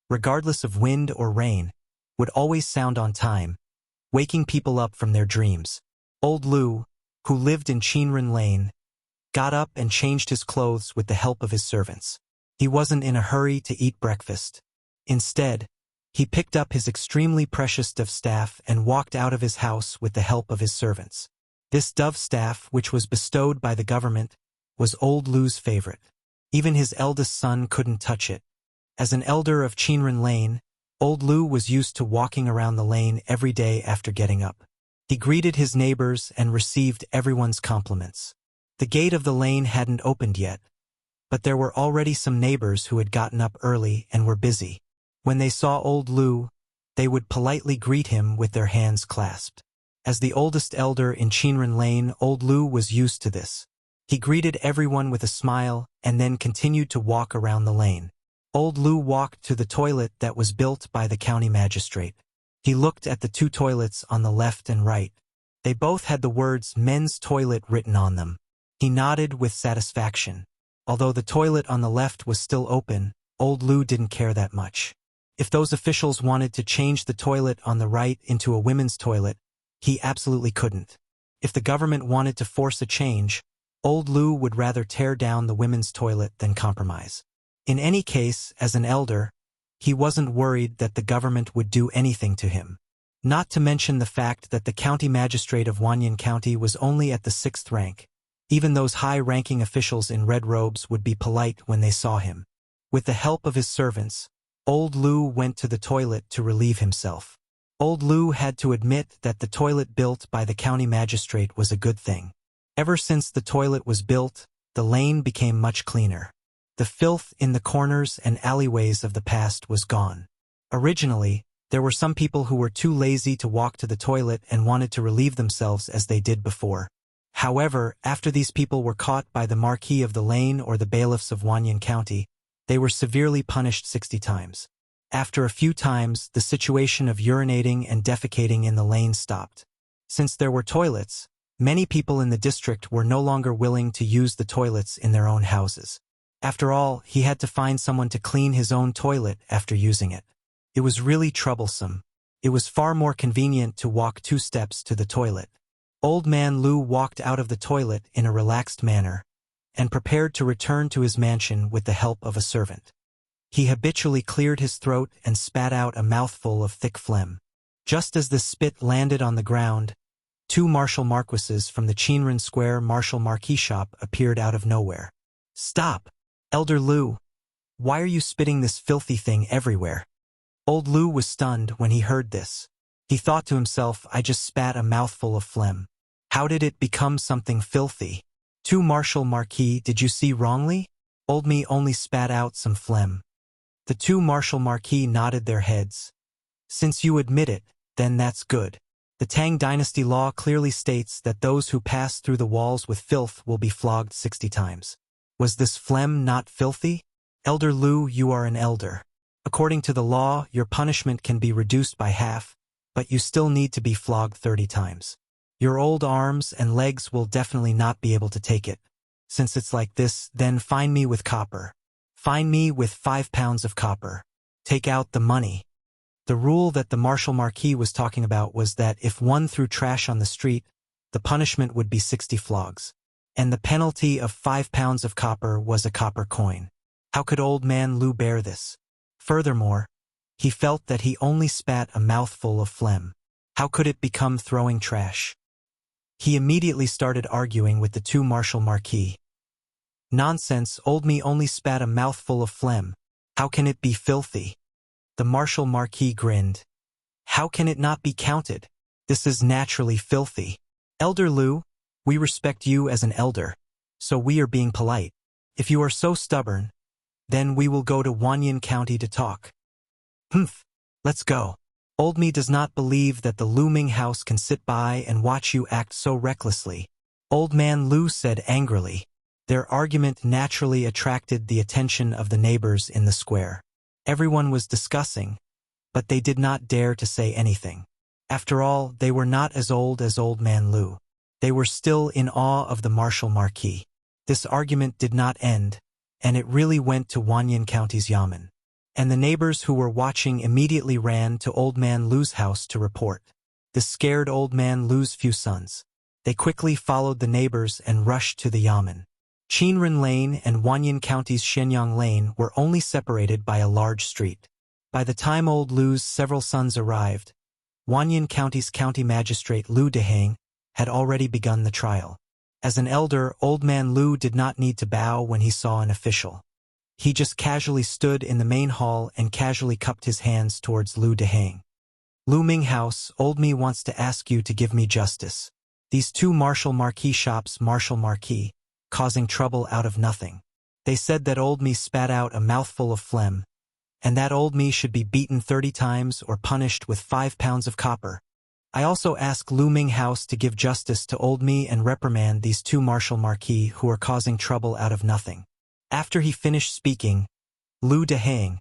regardless of wind or rain, would always sound on time, waking people up from their dreams. Old Lu, who lived in Chang'an Lane, got up and changed his clothes with the help of his servants. He wasn't in a hurry to eat breakfast. Instead, he picked up his extremely precious dove staff and walked out of his house with the help of his servants. This dove staff, which was bestowed by the government, was old Lu's favorite. Even his eldest son couldn't touch it. As an elder of Chang'an Lane, old Lu was used to walking around the lane every day after getting up. He greeted his neighbors and received everyone's compliments. The gate of the lane hadn't opened yet, but there were already some neighbors who had gotten up early and were busy. When they saw old Lu, they would politely greet him with their hands clasped. As the oldest elder in Chang'an Lane, old Lu was used to this. He greeted everyone with a smile and then continued to walk around the lane. Old Lu walked to the toilet that was built by the county magistrate. He looked at the two toilets on the left and right. They both had the words "men's toilet" written on them. He nodded with satisfaction. Although the toilet on the left was still open, old Lu didn't care that much. If those officials wanted to change the toilet on the right into a women's toilet, he absolutely couldn't. If the government wanted to force a change, old Lu would rather tear down the women's toilet than compromise. In any case, as an elder, he wasn't worried that the government would do anything to him. Not to mention the fact that the county magistrate of Wanyan County was only at the 6th rank. Even those high-ranking officials in red robes would be polite when they saw him. With the help of his servants, old Lu went to the toilet to relieve himself. Old Lu had to admit that the toilet built by the county magistrate was a good thing. Ever since the toilet was built, the lane became much cleaner. The filth in the corners and alleyways of the past was gone. Originally, there were some people who were too lazy to walk to the toilet and wanted to relieve themselves as they did before. However, after these people were caught by the Marquis of the Lane or the bailiffs of Wanyan County, they were severely punished 60 times. After a few times, the situation of urinating and defecating in the lane stopped. Since there were toilets, Many people in the district were no longer willing to use the toilets in their own houses. After all, he had to find someone to clean his own toilet after using it. It was really troublesome. It was far more convenient to walk 2 steps to the toilet. Old Man Lu walked out of the toilet in a relaxed manner and prepared to return to his mansion with the help of a servant. He habitually cleared his throat and spat out a mouthful of thick phlegm. Just as the spit landed on the ground, 2 martial marquises from the Chang'an Square martial marquis shop appeared out of nowhere. "Stop! Elder Lu! Why are you spitting this filthy thing everywhere?" Old Lu was stunned when he heard this. He thought to himself, I just spat a mouthful of phlegm. How did it become something filthy? 2 martial marquis, did you see wrongly? Old me only spat out some phlegm. The 2 martial marquis nodded their heads. Since you admit it, then that's good. The Tang dynasty law clearly states that those who pass through the walls with filth will be flogged 60 times. Was this phlegm not filthy? Elder Lu, you are an elder. According to the law, your punishment can be reduced by half, but you still need to be flogged 30 times. Your old arms and legs will definitely not be able to take it. Since it's like this, then fine me with copper. Fine me with 5 pounds of copper. Take out the money. The rule that the martial marquis was talking about was that if one threw trash on the street, the punishment would be 60 flogs. And the penalty of 5 pounds of copper was a copper coin. How could Old Man Lu bear this? Furthermore, he felt that he only spat a mouthful of phlegm. How could it become throwing trash? He immediately started arguing with the 2 martial marquis. Nonsense, old me only spat a mouthful of phlegm. How can it be filthy? The martial marquis grinned. How can it not be counted? This is naturally filthy. Elder Lu, we respect you as an elder, so we are being polite. If you are so stubborn, then we will go to Wanyan County to talk. Humph, let's go. Old me does not believe that the Lu Ming house can sit by and watch you act so recklessly. Old Man Lu said angrily. Their argument naturally attracted the attention of the neighbors in the square. Everyone was discussing, but they did not dare to say anything. After all, they were not as old as Old Man Lu. They were still in awe of the martial marquis. This argument did not end, and it really went to Wanyan County's yamen. And the neighbors who were watching immediately ran to Old Man Lu's house to report. This scared Old Man Lu's few sons. They quickly followed the neighbors and rushed to the yamen. Chang'an Lane and Wanyan County's Shenyang Lane were only separated by a large street. By the time Old Lu's several sons arrived, Wanyan County's county magistrate Lu Dehang had already begun the trial. As an elder, Old Man Lu did not need to bow when he saw an official. He just casually stood in the main hall and casually cupped his hands towards Lu Dehang. Lu Ming House, Old me wants to ask you to give me justice. These 2 martial marquis shops martial marquis, causing trouble out of nothing. They said that Old me spat out a mouthful of phlegm, and that Old me should be beaten 30 times or punished with 5 pounds of copper. I also ask Lu Ming House to give justice to Old me and reprimand these 2 martial marquis who are causing trouble out of nothing. After he finished speaking, Lu Dehang,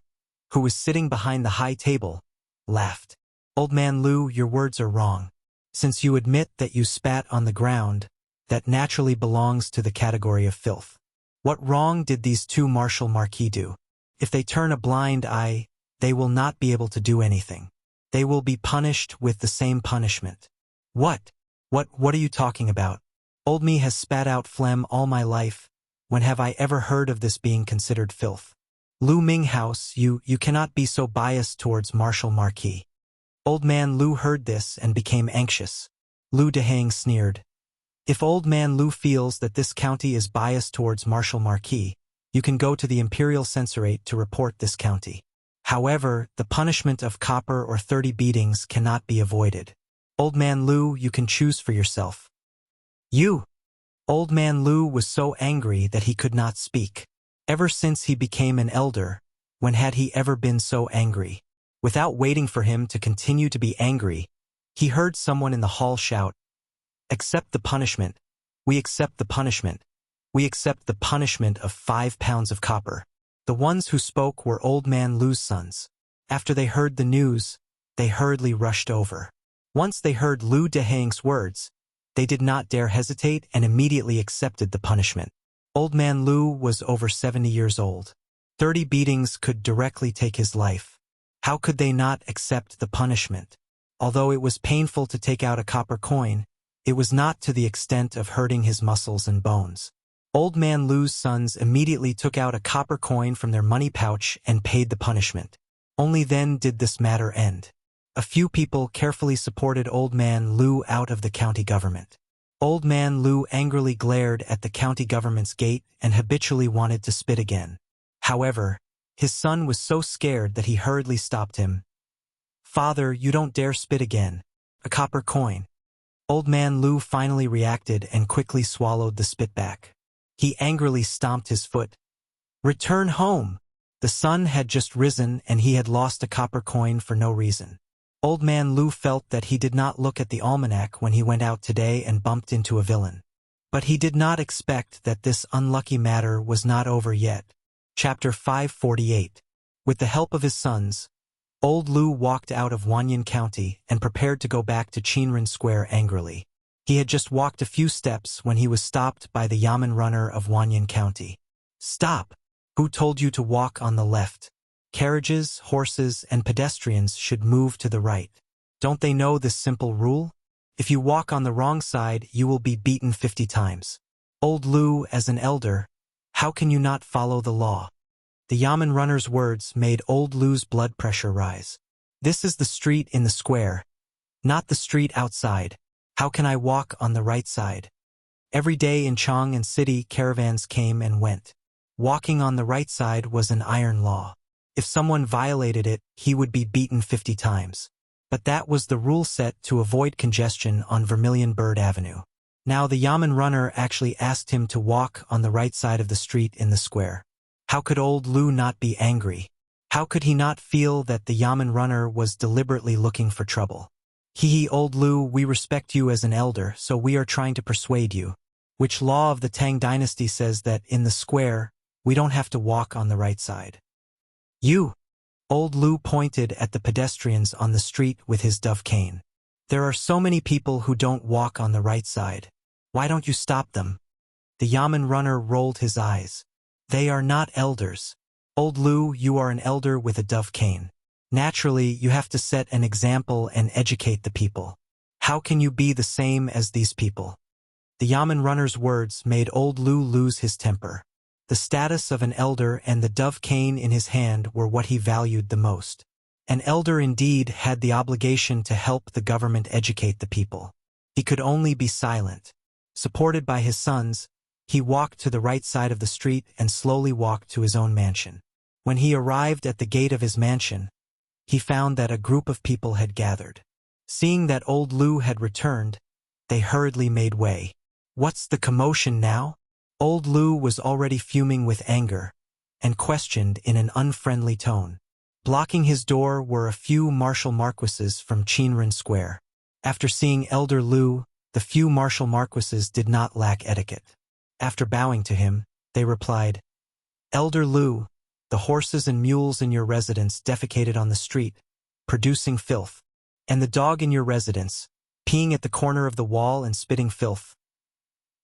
who was sitting behind the high table, laughed. Old Man Lu, your words are wrong. Since you admit that you spat on the ground, that naturally belongs to the category of filth. What wrong did these 2 martial marquis do? If they turn a blind eye, they will not be able to do anything. They will be punished with the same punishment. What are you talking about? Old me has spat out phlegm all my life. When have I ever heard of this being considered filth? Lu Ming House, you cannot be so biased towards martial marquis. Old Man Lu heard this and became anxious. Lu Dehang sneered. If Old Man Lu feels that this county is biased towards martial marquis, you can go to the Imperial Censorate to report this county. However, the punishment of copper or 30 beatings cannot be avoided. Old Man Lu, you can choose for yourself. You! Old Man Lu was so angry that he could not speak. Ever since he became an elder, when had he ever been so angry? Without waiting for him to continue to be angry, he heard someone in the hall shout, "Accept the punishment. We accept the punishment. We accept the punishment of 5 pounds of copper." The ones who spoke were Old Man Lu's sons. After they heard the news, they hurriedly rushed over. Once they heard Lu Dehang's words, They did not dare hesitate and immediately accepted the punishment. Old Man Lu was over 70 years old. 30 beatings could directly take his life. How could they not accept the punishment? Although it was painful to take out a copper coin, it was not to the extent of hurting his muscles and bones. Old Man Lu's sons immediately took out a copper coin from their money pouch and paid the punishment. Only then did this matter end. A few people carefully supported Old Man Lu out of the county government. Old Man Lu angrily glared at the county government's gate and habitually wanted to spit again. However, his son was so scared that he hurriedly stopped him. "Father, you don't dare spit again. A copper coin." Old Man Lu finally reacted and quickly swallowed the spit back. He angrily stomped his foot. "Return home!" The sun had just risen and he had lost a copper coin for no reason. Old Man Lu felt that he did not look at the almanac when he went out today and bumped into a villain. But he did not expect that this unlucky matter was not over yet. Chapter 548. With the help of his sons, Old Lu walked out of Wanyan County and prepared to go back to Chang'an Square angrily. He had just walked a few steps when he was stopped by the yamen runner of Wanyan County. "Stop! Who told you to walk on the left? Carriages, horses, and pedestrians should move to the right. Don't they know this simple rule? If you walk on the wrong side, you will be beaten 50 times. Old Lu, as an elder, how can you not follow the law?" The yamen runner's words made Old Lu's blood pressure rise. "This is the street in the square, not the street outside. How can I walk on the right side?" Every day in Chang'an City, caravans came and went. Walking on the right side was an iron law. If someone violated it, he would be beaten 50 times. But that was the rule set to avoid congestion on Vermilion Bird Avenue. Now the yamen runner actually asked him to walk on the right side of the street in the square. How could Old Lu not be angry? How could he not feel that the yamen runner was deliberately looking for trouble? "Hee, Old Lu, we respect you as an elder, so we are trying to persuade you. Which law of the Tang dynasty says that in the square, we don't have to walk on the right side?" "You!" Old Lu pointed at the pedestrians on the street with his dove cane. "There are so many people who don't walk on the right side. Why don't you stop them?" The yamen runner rolled his eyes. "They are not elders. Old Lu, you are an elder with a dove cane. Naturally, you have to set an example and educate the people. How can you be the same as these people?" The yamen runner's words made Old Lu lose his temper. The status of an elder and the dove cane in his hand were what he valued the most. An elder indeed had the obligation to help the government educate the people. He could only be silent. Supported by his sons, he walked to the right side of the street and slowly walked to his own mansion. When he arrived at the gate of his mansion, he found that a group of people had gathered. Seeing that Old Lu had returned, they hurriedly made way. "What's the commotion now?" Old Lu was already fuming with anger, and questioned in an unfriendly tone. Blocking his door were a few martial marquises from Chang'an Square. After seeing Elder Lu, the few martial marquises did not lack etiquette. After bowing to him, they replied, "Elder Lu, the horses and mules in your residence defecated on the street, producing filth, and the dog in your residence, peeing at the corner of the wall and spitting filth.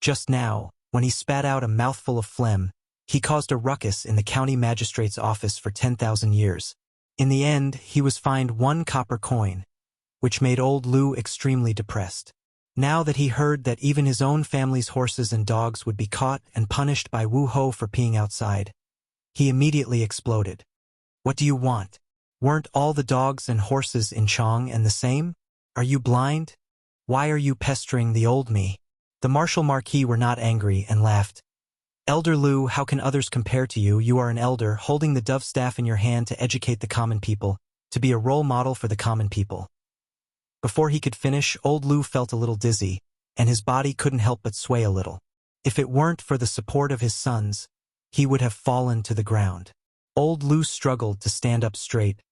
Just now, when he spat out a mouthful of phlegm, he caused a ruckus in the county magistrate's office for 10,000 years. In the end, he was fined 1 copper coin, which made Old Lu extremely depressed. Now that he heard that even his own family's horses and dogs would be caught and punished by Wu Ho for peeing outside, he immediately exploded. "What do you want? Weren't all the dogs and horses in Chang'an the same? Are you blind? Why are you pestering the old me?" The martial marquis were not angry and laughed. "Elder Lu, how can others compare to you? You are an elder, holding the dove staff in your hand to educate the common people, to be a role model for the common people." Before he could finish, Old Lu felt a little dizzy, and his body couldn't help but sway a little. If it weren't for the support of his sons, he would have fallen to the ground. Old Lu struggled to stand up straight.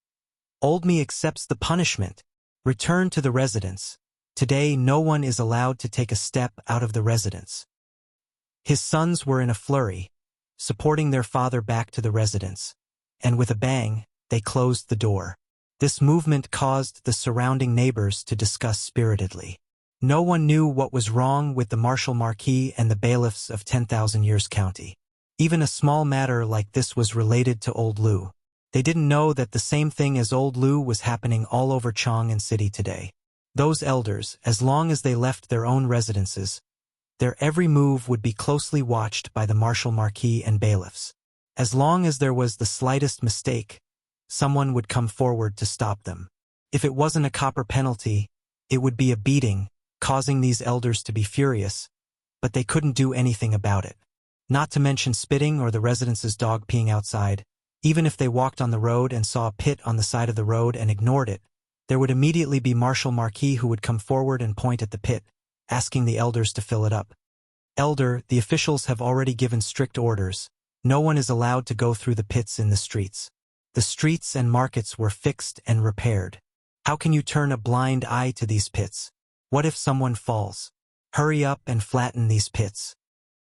"Old me accepts the punishment. Return to the residence. Today no one is allowed to take a step out of the residence." His sons were in a flurry, supporting their father back to the residence, and with a bang, they closed the door. This movement caused the surrounding neighbors to discuss spiritedly. No one knew what was wrong with the Marshal Marquis and the bailiffs of 10,000 Years County. Even a small matter like this was related to Old Lu. They didn't know that the same thing as Old Lu was happening all over Chang'an City today. Those elders, as long as they left their own residences, their every move would be closely watched by the Marshal Marquis and bailiffs. As long as there was the slightest mistake, someone would come forward to stop them. If it wasn't a copper penalty, it would be a beating, causing these elders to be furious, but they couldn't do anything about it. Not to mention spitting or the residents' dog peeing outside. Even if they walked on the road and saw a pit on the side of the road and ignored it, there would immediately be Marshal Marquis who would come forward and point at the pit, asking the elders to fill it up. Elder, the officials have already given strict orders. No one is allowed to go through the pits in the streets. The streets and markets were fixed and repaired. How can you turn a blind eye to these pits? What if someone falls? Hurry up and flatten these pits.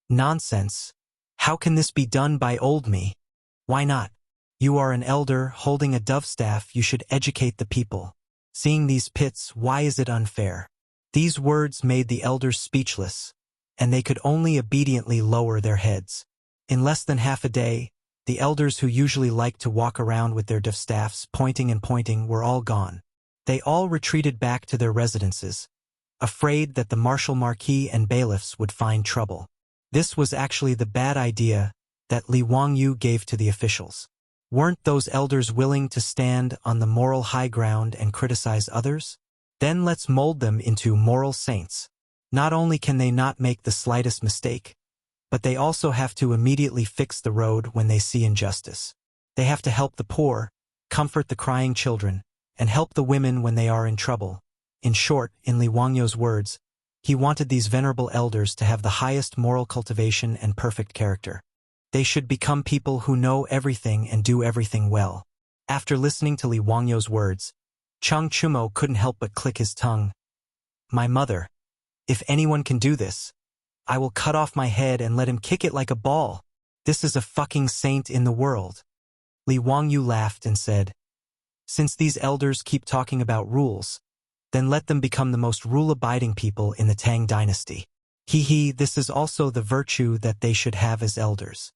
Nonsense. How can this be done by old me? Why not? You are an elder holding a dove staff, you should educate the people. Seeing these pits, why is it unfair? These words made the elders speechless, and they could only obediently lower their heads. In less than half a day, the elders who usually liked to walk around with their distaffs pointing were all gone. They all retreated back to their residences, afraid that the Marshal Marquis and bailiffs would find trouble. This was actually the bad idea that Li Wangyu gave to the officials. Weren't those elders willing to stand on the moral high ground and criticize others? Then let's mold them into moral saints. Not only can they not make the slightest mistake, but they also have to immediately fix the road when they see injustice. They have to help the poor, comfort the crying children, and help the women when they are in trouble. In short, in Li Wangyu's words, he wanted these venerable elders to have the highest moral cultivation and perfect character. They should become people who know everything and do everything well. After listening to Li Wangyu's words, Cheng Chumo couldn't help but click his tongue. My mother. If anyone can do this, I will cut off my head and let him kick it like a ball. This is a fucking saint in the world. Li Wangyu laughed and said, since these elders keep talking about rules, then let them become the most rule-abiding people in the Tang dynasty. This is also the virtue that they should have as elders.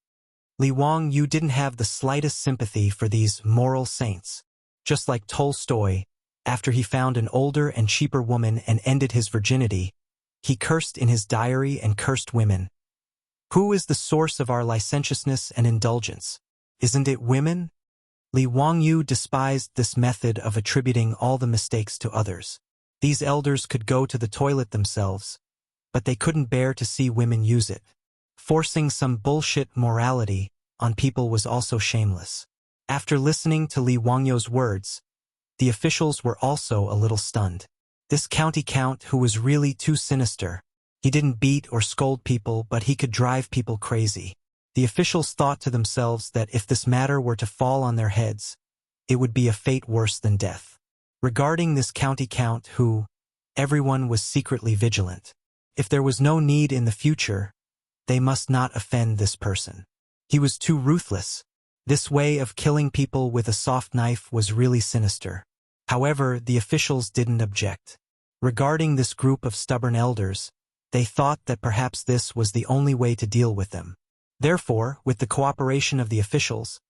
Li Wangyu didn't have the slightest sympathy for these moral saints. Just like Tolstoy, after he found an older and cheaper woman and ended his virginity, he cursed in his diary and cursed women. Who is the source of our licentiousness and indulgence? Isn't it women? Li Wangyu despised this method of attributing all the mistakes to others. These elders could go to the toilet themselves, but they couldn't bear to see women use it. Forcing some bullshit morality on people was also shameless. After listening to Li Wangyu's words, the officials were also a little stunned. This county count who was really too sinister. He didn't beat or scold people, but he could drive people crazy. The officials thought to themselves that if this matter were to fall on their heads, it would be a fate worse than death. Regarding this county count who, everyone was secretly vigilant. If there was no need in the future, they must not offend this person. He was too ruthless. This way of killing people with a soft knife was really sinister. However, the officials didn't object. Regarding this group of stubborn elders, they thought that perhaps this was the only way to deal with them. Therefore, with the cooperation of the officials,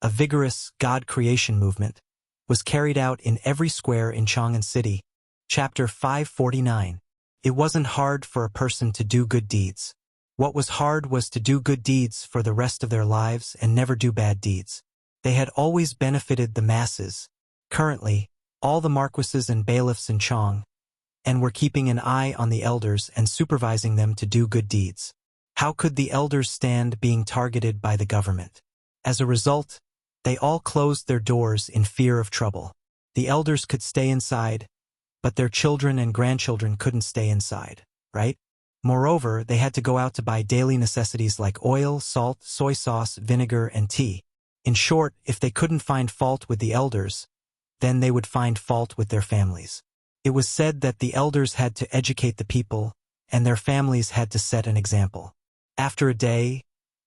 a vigorous God creation movement was carried out in every square in Chang'an City. Chapter 549. It wasn't hard for a person to do good deeds. What was hard was to do good deeds for the rest of their lives and never do bad deeds. They had always benefited the masses. Currently, all the marquises and bailiffs in Chang'an were keeping an eye on the elders and supervising them to do good deeds. How could the elders stand being targeted by the government? As a result, they all closed their doors in fear of trouble. The elders could stay inside, but their children and grandchildren couldn't stay inside, right? Moreover, they had to go out to buy daily necessities like oil, salt, soy sauce, vinegar, and tea. In short, if they couldn't find fault with the elders, then they would find fault with their families. It was said that the elders had to educate the people, and their families had to set an example. After a day,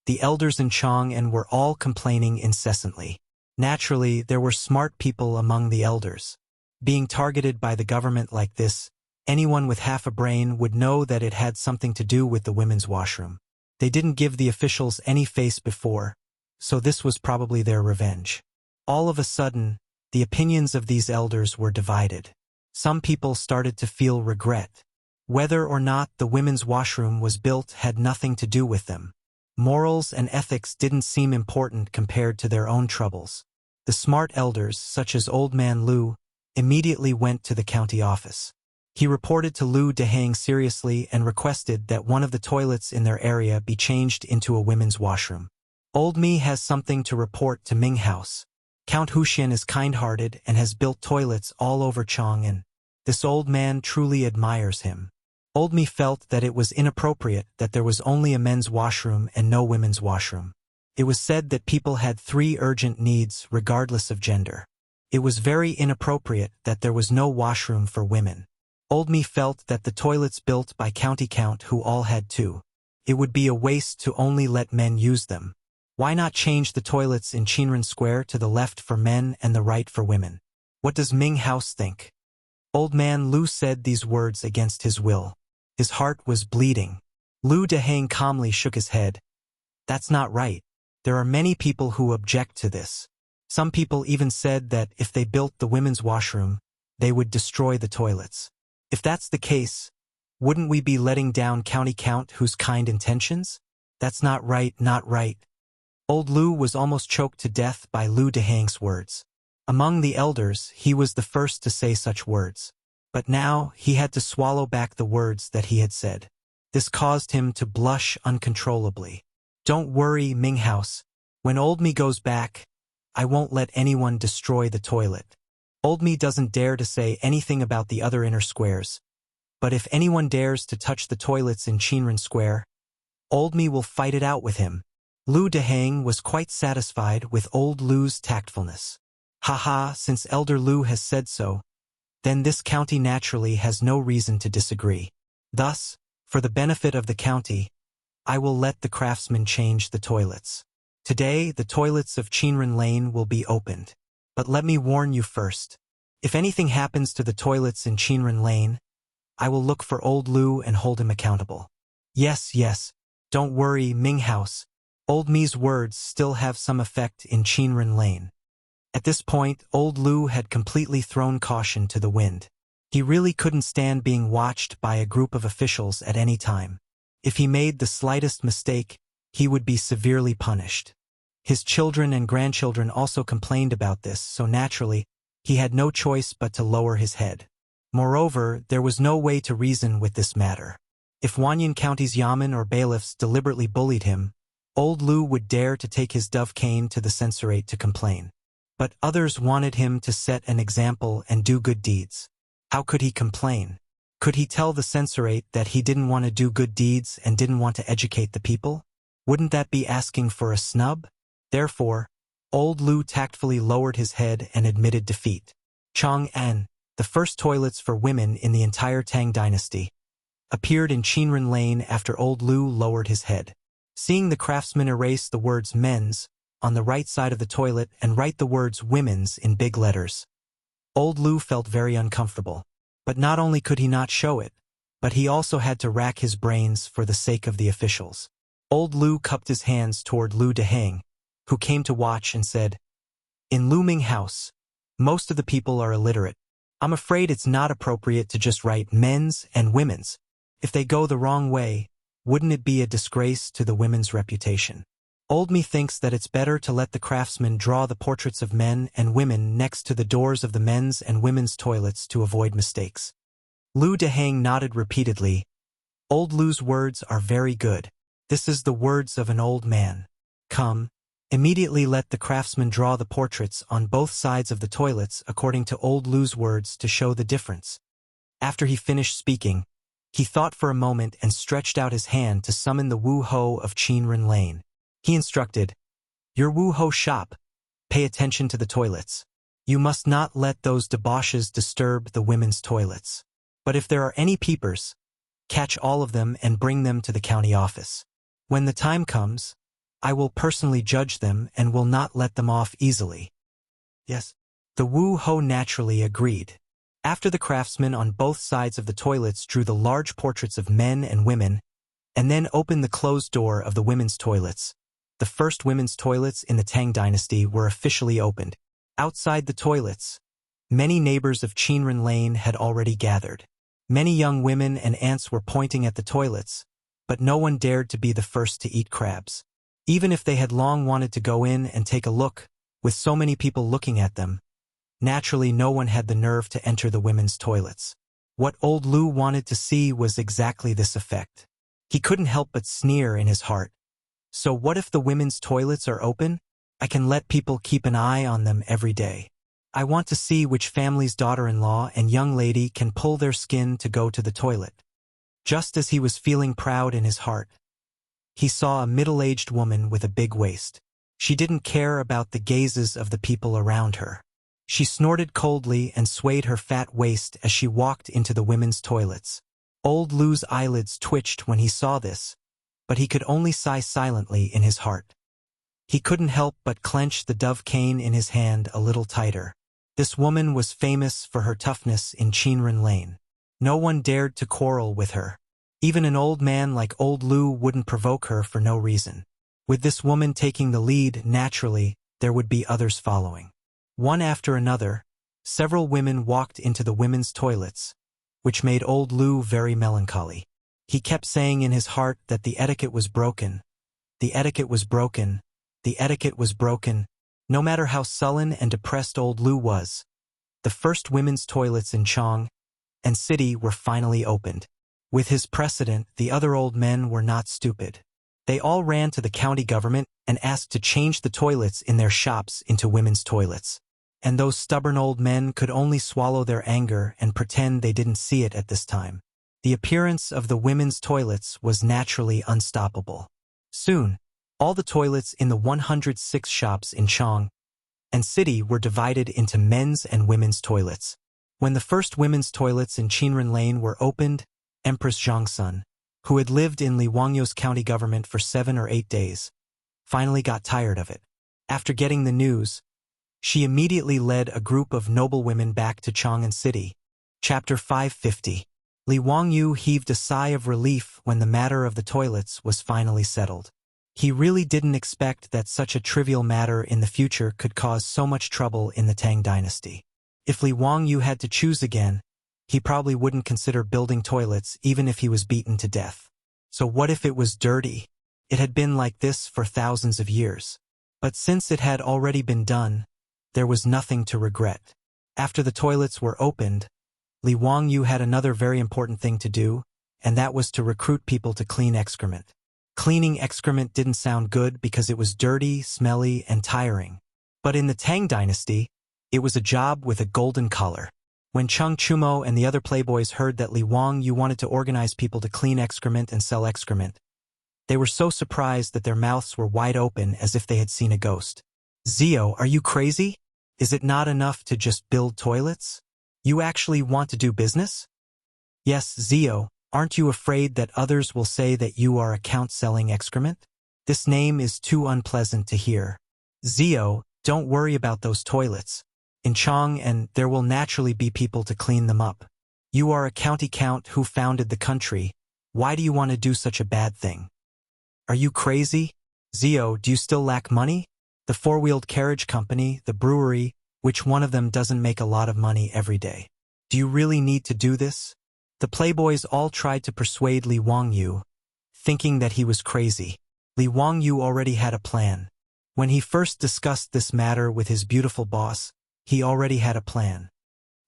the elders in Chang'an were all complaining incessantly. Naturally, there were smart people among the elders. Being targeted by the government like this Anyone with half a brain would know that it had something to do with the women's washroom. They didn't give the officials any face before, so this was probably their revenge. All of a sudden, the opinions of these elders were divided. Some people started to feel regret. Whether or not the women's washroom was built had nothing to do with them. Morals and ethics didn't seem important compared to their own troubles. The smart elders, such as Old Man Lu, immediately went to the county office. He reported to Lu Dehang seriously and requested that one of the toilets in their area be changed into a women's washroom. Old Me has something to report to Ming House. Count Huxian is kind-hearted and has built toilets all over Chang'an. This old man truly admires him. Old Me felt that it was inappropriate that there was only a men's washroom and no women's washroom. It was said that people had 3 urgent needs regardless of gender. It was very inappropriate that there was no washroom for women. Old Me felt that the toilets built by County Count who all had 2. It would be a waste to only let men use them. Why not change the toilets in Chang'an Square to the left for men and the right for women? What does Ming House think? Old Man Lu said these words against his will. His heart was bleeding. Lu Dehang calmly shook his head. That's not right. There are many people who object to this. Some people even said that if they built the women's washroom, they would destroy the toilets. If that's the case, wouldn't we be letting down County Count whose kind intentions? That's not right, not right. Old Lu was almost choked to death by Lu Dehang's words. Among the elders, he was the first to say such words. But now, he had to swallow back the words that he had said. This caused him to blush uncontrollably. Don't worry, Ming House. When Old Me goes back, I won't let anyone destroy the toilet. Old Me doesn't dare to say anything about the other inner squares. But if anyone dares to touch the toilets in Chang'an Square, Old Me will fight it out with him. Lu Dehang was quite satisfied with Old Lu's tactfulness. Haha, since Elder Lu has said so, then this county naturally has no reason to disagree. Thus, for the benefit of the county, I will let the craftsmen change the toilets. Today, the toilets of Chang'an Lane will be opened. But let me warn you first. If anything happens to the toilets in Chang'an Lane, I will look for Old Lu and hold him accountable. Yes, yes, don't worry, Ming House. Old Me's words still have some effect in Chang'an Lane. At this point, Old Lu had completely thrown caution to the wind. He really couldn't stand being watched by a group of officials at any time. If he made the slightest mistake, he would be severely punished. His children and grandchildren also complained about this, so naturally, he had no choice but to lower his head. Moreover, there was no way to reason with this matter. If Wanyan County's yamen or bailiffs deliberately bullied him, Old Lu would dare to take his dove cane to the censorate to complain. But others wanted him to set an example and do good deeds. How could he complain? Could he tell the censorate that he didn't want to do good deeds and didn't want to educate the people? Wouldn't that be asking for a snub? Therefore, Old Lu tactfully lowered his head and admitted defeat. Chang'an, the first toilets for women in the entire Tang dynasty, appeared in Chang'an Lane after Old Lu lowered his head. Seeing the craftsman erase the words men's on the right side of the toilet and write the words women's in big letters, Old Lu felt very uncomfortable. But not only could he not show it, but he also had to rack his brains for the sake of the officials. Old Lu cupped his hands toward Lu Dehang, who came to watch and said, In Lu Ming House, most of the people are illiterate. I'm afraid it's not appropriate to just write men's and women's. If they go the wrong way, wouldn't it be a disgrace to the women's reputation? Old Me thinks that it's better to let the craftsmen draw the portraits of men and women next to the doors of the men's and women's toilets to avoid mistakes. Lu Dehang nodded repeatedly. Old Lu's words are very good. This is the words of an old man. Come, immediately let the craftsmen draw the portraits on both sides of the toilets according to Old Lu's words to show the difference. After he finished speaking, he thought for a moment and stretched out his hand to summon the Wu Ho of Chang'an Lane. He instructed, Your Wu Ho shop, pay attention to the toilets. You must not let those debauches disturb the women's toilets. But if there are any peepers, catch all of them and bring them to the county office. When the time comes, I will personally judge them and will not let them off easily. Yes. The Wu Ho naturally agreed. After the craftsmen on both sides of the toilets drew the large portraits of men and women, and then opened the closed door of the women's toilets, the first women's toilets in the Tang dynasty were officially opened. Outside the toilets, many neighbors of Chang'an Lane had already gathered. Many young women and aunts were pointing at the toilets, but no one dared to be the first to eat crabs. Even if they had long wanted to go in and take a look, with so many people looking at them, naturally no one had the nerve to enter the women's toilets. What old Lu wanted to see was exactly this effect. He couldn't help but sneer in his heart. So what if the women's toilets are open? I can let people keep an eye on them every day. I want to see which family's daughter-in-law and young lady can pull their skin to go to the toilet. Just as he was feeling proud in his heart, he saw a middle-aged woman with a big waist. She didn't care about the gazes of the people around her. She snorted coldly and swayed her fat waist as she walked into the women's toilets. Old Lu's eyelids twitched when he saw this, but he could only sigh silently in his heart. He couldn't help but clench the dove cane in his hand a little tighter. This woman was famous for her toughness in Chang'an Lane. No one dared to quarrel with her. Even an old man like old Lu wouldn't provoke her for no reason. With this woman taking the lead, naturally, there would be others following. One after another, several women walked into the women's toilets, which made old Lu very melancholy. He kept saying in his heart that the etiquette was broken. The etiquette was broken. The etiquette was broken. No matter how sullen and depressed old Lu was, the first women's toilets in Chang'an city were finally opened. With his precedent, the other old men were not stupid. They all ran to the county government and asked to change the toilets in their shops into women's toilets. And those stubborn old men could only swallow their anger and pretend they didn't see it at this time. The appearance of the women's toilets was naturally unstoppable. Soon, all the toilets in the 106 shops in Chang'an city were divided into men's and women's toilets. When the first women's toilets in Chang'an Lane were opened, Empress Zhongsun, who had lived in Li Wangyu's county government for 7 or 8 days, finally got tired of it. After getting the news, she immediately led a group of noble women back to Chang'an city. Chapter 550. Li Wangyu heaved a sigh of relief when the matter of the toilets was finally settled. He really didn't expect that such a trivial matter in the future could cause so much trouble in the Tang dynasty. If Li Wangyu had to choose again, he probably wouldn't consider building toilets even if he was beaten to death. So what if it was dirty? It had been like this for thousands of years. But since it had already been done, there was nothing to regret. After the toilets were opened, Li Wangyu had another very important thing to do, and that was to recruit people to clean excrement. Cleaning excrement didn't sound good because it was dirty, smelly, and tiring. But in the Tang dynasty, it was a job with a golden collar. When Cheng Chumo and the other playboys heard that Li Wangyu wanted to organize people to clean excrement and sell excrement, they were so surprised that their mouths were wide open as if they had seen a ghost. "Zio, are you crazy? Is it not enough to just build toilets? You actually want to do business?" "Yes, Zio. Aren't you afraid that others will say that you are a count selling excrement? This name is too unpleasant to hear." "Zio, don't worry about those toilets. In Chang'an there will naturally be people to clean them up. You are a county count who founded the country. Why do you want to do such a bad thing? Are you crazy? Zio, do you still lack money? The four-wheeled carriage company, the brewery, which one of them doesn't make a lot of money every day? Do you really need to do this?" The playboys all tried to persuade Li Wangyu, thinking that he was crazy. Li Wangyu already had a plan. When he first discussed this matter with his beautiful boss, he already had a plan.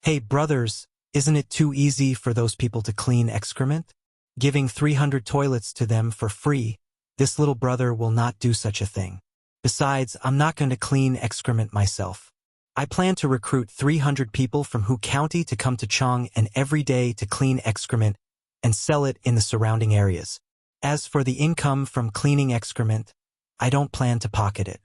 "Hey brothers, isn't it too easy for those people to clean excrement? Giving 300 toilets to them for free, this little brother will not do such a thing. Besides, I'm not going to clean excrement myself. I plan to recruit 300 people from Hu County to come to Chang'an every day to clean excrement and sell it in the surrounding areas. As for the income from cleaning excrement, I don't plan to pocket it.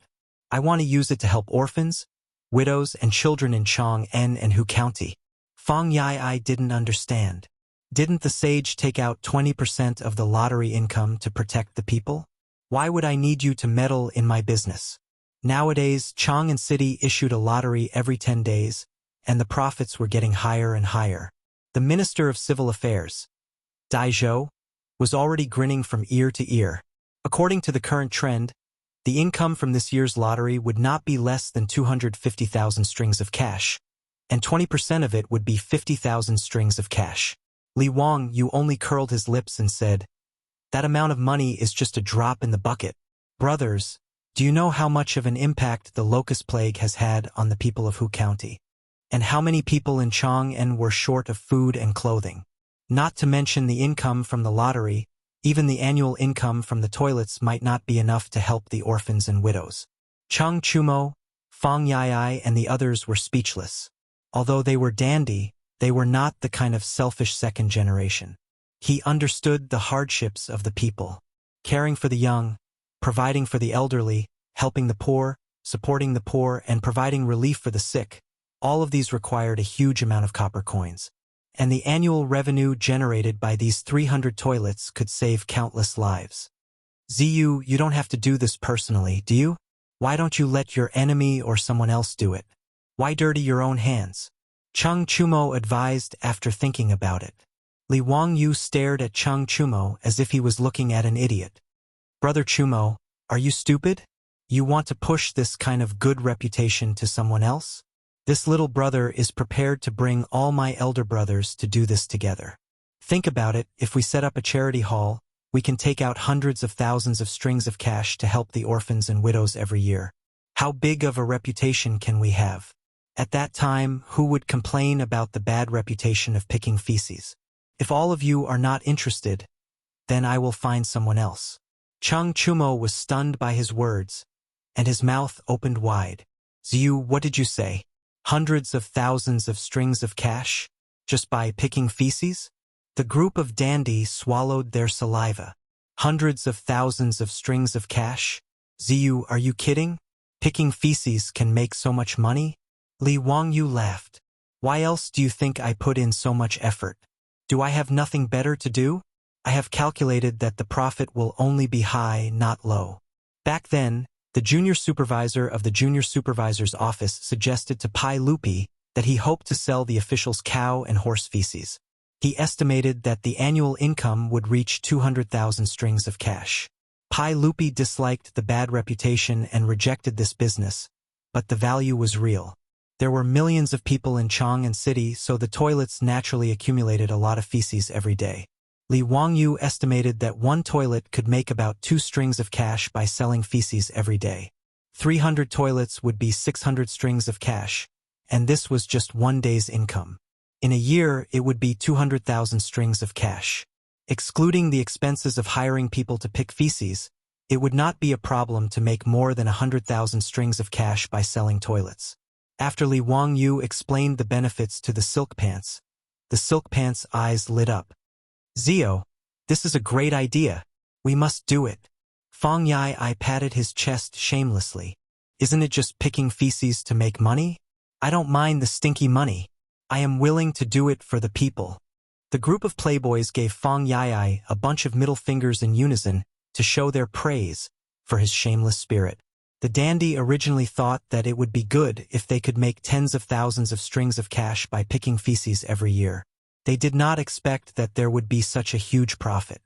I want to use it to help orphans, widows, and children in Chang'an and Hu County." Fang Yai didn't understand. Didn't the sage take out 20% of the lottery income to protect the people? Why would I need you to meddle in my business? Nowadays, Chang'an City issued a lottery every 10 days, and the profits were getting higher and higher. The Minister of Civil Affairs, Dai Zhou, was already grinning from ear to ear. According to the current trend, the income from this year's lottery would not be less than 250,000 strings of cash, and 20% of it would be 50,000 strings of cash. Li Wangyu only curled his lips and said, "That amount of money is just a drop in the bucket. Brothers, do you know how much of an impact the locust plague has had on the people of Hu County? And how many people in Chang'an were short of food and clothing? Not to mention the income from the lottery, even the annual income from the toilets might not be enough to help the orphans and widows." Cheng Chumo, Fang Yai, and the others were speechless. Although they were dandy, they were not the kind of selfish second generation. He understood the hardships of the people. Caring for the young, providing for the elderly, helping the poor, supporting the poor, and providing relief for the sick, all of these required a huge amount of copper coins. And the annual revenue generated by these 300 toilets could save countless lives. Ziyu, you don't have to do this personally, do you? Why don't you let your enemy or someone else do it? Why dirty your own hands? Cheng Chumo advised after thinking about it. Li Wangyu stared at Cheng Chumo as if he was looking at an idiot. "Brother Chumo, are you stupid? You want to push this kind of good reputation to someone else? This little brother is prepared to bring all my elder brothers to do this together. Think about it, if we set up a charity hall, we can take out hundreds of thousands of strings of cash to help the orphans and widows every year. How big of a reputation can we have? At that time, who would complain about the bad reputation of picking feces? If all of you are not interested, then I will find someone else." Cheng Chumo was stunned by his words, and his mouth opened wide. "Ziyu, what did you say? Hundreds of thousands of strings of cash? Just by picking feces?" The group of dandies swallowed their saliva. "Hundreds of thousands of strings of cash? Ziyu, are you kidding? Picking feces can make so much money?" Li Wangyu laughed. "Why else do you think I put in so much effort? Do I have nothing better to do? I have calculated that the profit will only be high, not low." Back then, the junior supervisor of the junior supervisor's office suggested to Pai Lupi that he hoped to sell the officials cow and horse feces. He estimated that the annual income would reach 200,000 strings of cash. Pai Lupi disliked the bad reputation and rejected this business, but the value was real. There were millions of people in Chang'an City, so the toilets naturally accumulated a lot of feces every day. Li Wangyu estimated that one toilet could make about 2 strings of cash by selling feces every day. 300 toilets would be 600 strings of cash, and this was just one day's income. In a year, it would be 200,000 strings of cash. Excluding the expenses of hiring people to pick feces, it would not be a problem to make more than 100,000 strings of cash by selling toilets. After Li Wangyu explained the benefits to the silk pants, the silk pants' eyes lit up. "Zio, this is a great idea. We must do it." Fang Yai patted his chest shamelessly. "Isn't it just picking feces to make money? I don't mind the stinky money. I am willing to do it for the people." The group of playboys gave Fang Yai a bunch of middle fingers in unison to show their praise for his shameless spirit. The dandy originally thought that it would be good if they could make tens of thousands of strings of cash by picking feces every year. They did not expect that there would be such a huge profit.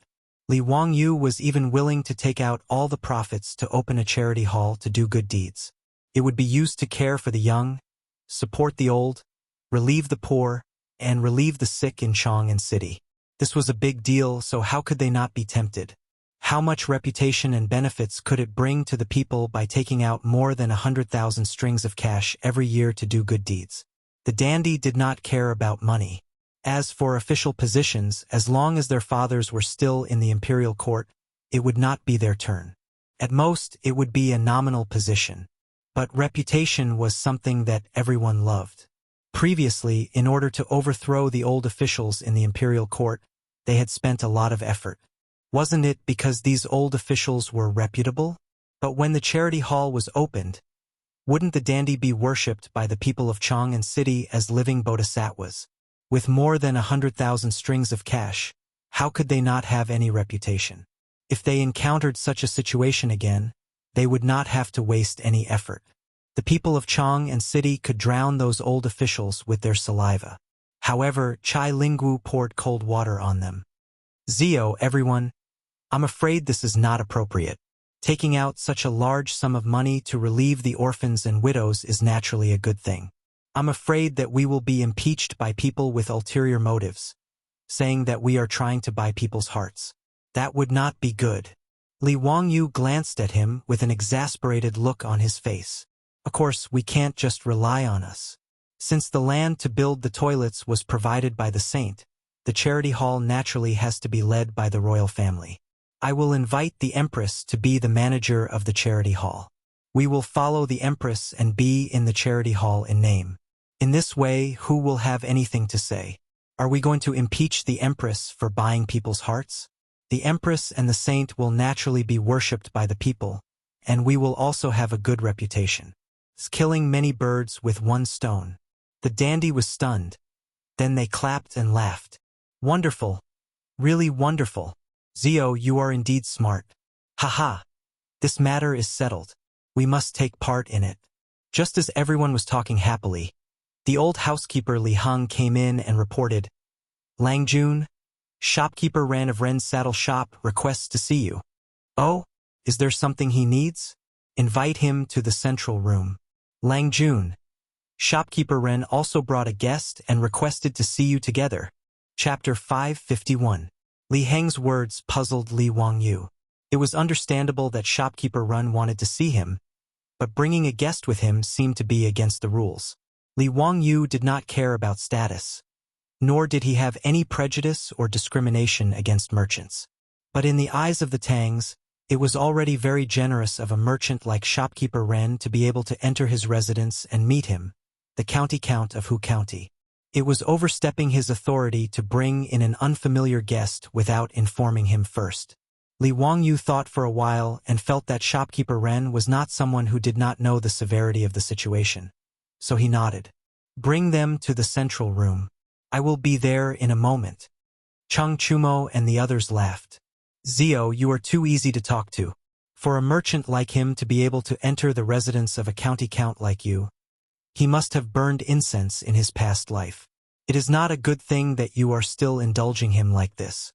Li Wangyu was even willing to take out all the profits to open a charity hall to do good deeds. It would be used to care for the young, support the old, relieve the poor, and relieve the sick in Chang'an City. This was a big deal, so how could they not be tempted? How much reputation and benefits could it bring to the people by taking out more than 100,000 strings of cash every year to do good deeds? The dandy did not care about money. As for official positions, as long as their fathers were still in the imperial court, it would not be their turn. At most, it would be a nominal position. But reputation was something that everyone loved. Previously, in order to overthrow the old officials in the imperial court, they had spent a lot of effort. Wasn't it because these old officials were reputable? But when the charity hall was opened, wouldn't the dandy be worshipped by the people of Chang'an City as living bodhisattvas? With more than 100,000 strings of cash, how could they not have any reputation? If they encountered such a situation again, they would not have to waste any effort. The people of Chang'an city could drown those old officials with their saliva. However, Chai Lingwu poured cold water on them. Zio, everyone, I'm afraid this is not appropriate. Taking out such a large sum of money to relieve the orphans and widows is naturally a good thing. I'm afraid that we will be impeached by people with ulterior motives, saying that we are trying to buy people's hearts. That would not be good. Li Wangyu glanced at him with an exasperated look on his face. Of course, we can't just rely on us. Since the land to build the toilets was provided by the saint, the charity hall naturally has to be led by the royal family. I will invite the Empress to be the manager of the charity hall. We will follow the Empress and be in the charity hall in name. In this way, who will have anything to say? Are we going to impeach the Empress for buying people's hearts? The Empress and the saint will naturally be worshipped by the people, and we will also have a good reputation. It's killing many birds with one stone. The dandy was stunned. Then they clapped and laughed. Wonderful. Really wonderful. Zio, you are indeed smart. Haha. This matter is settled. We must take part in it. Just as everyone was talking happily, the old housekeeper Li Heng came in and reported, Lang Jun, shopkeeper Ran of Ren's saddle shop requests to see you. Oh, is there something he needs? Invite him to the central room. Lang Jun. Shopkeeper Ren also brought a guest and requested to see you together. Chapter 551. Li Heng's words puzzled Li Wangyu. It was understandable that shopkeeper Ren wanted to see him, but bringing a guest with him seemed to be against the rules. Li Wangyu did not care about status, nor did he have any prejudice or discrimination against merchants. But in the eyes of the Tangs, it was already very generous of a merchant like shopkeeper Ren to be able to enter his residence and meet him, the county count of Hu County. It was overstepping his authority to bring in an unfamiliar guest without informing him first. Li Wangyu thought for a while and felt that shopkeeper Ren was not someone who did not know the severity of the situation. So he nodded. Bring them to the central room. I will be there in a moment. Cheng Chumo and the others laughed. Zio, you are too easy to talk to. For a merchant like him to be able to enter the residence of a county count like you, he must have burned incense in his past life. It is not a good thing that you are still indulging him like this.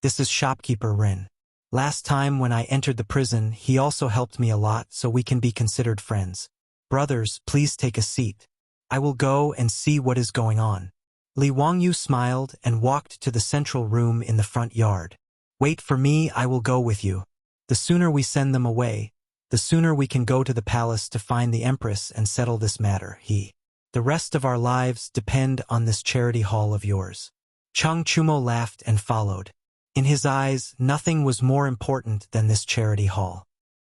This is shopkeeper Ren. Last time when I entered the prison, he also helped me a lot, so we can be considered friends. Brothers, please take a seat. I will go and see what is going on. Li Wangyu smiled and walked to the central room in the front yard. Wait for me, I will go with you. The sooner we send them away, the sooner we can go to the palace to find the Empress and settle this matter. The rest of our lives depend on this charity hall of yours. Cheng Chumo laughed and followed. In his eyes, nothing was more important than this charity hall.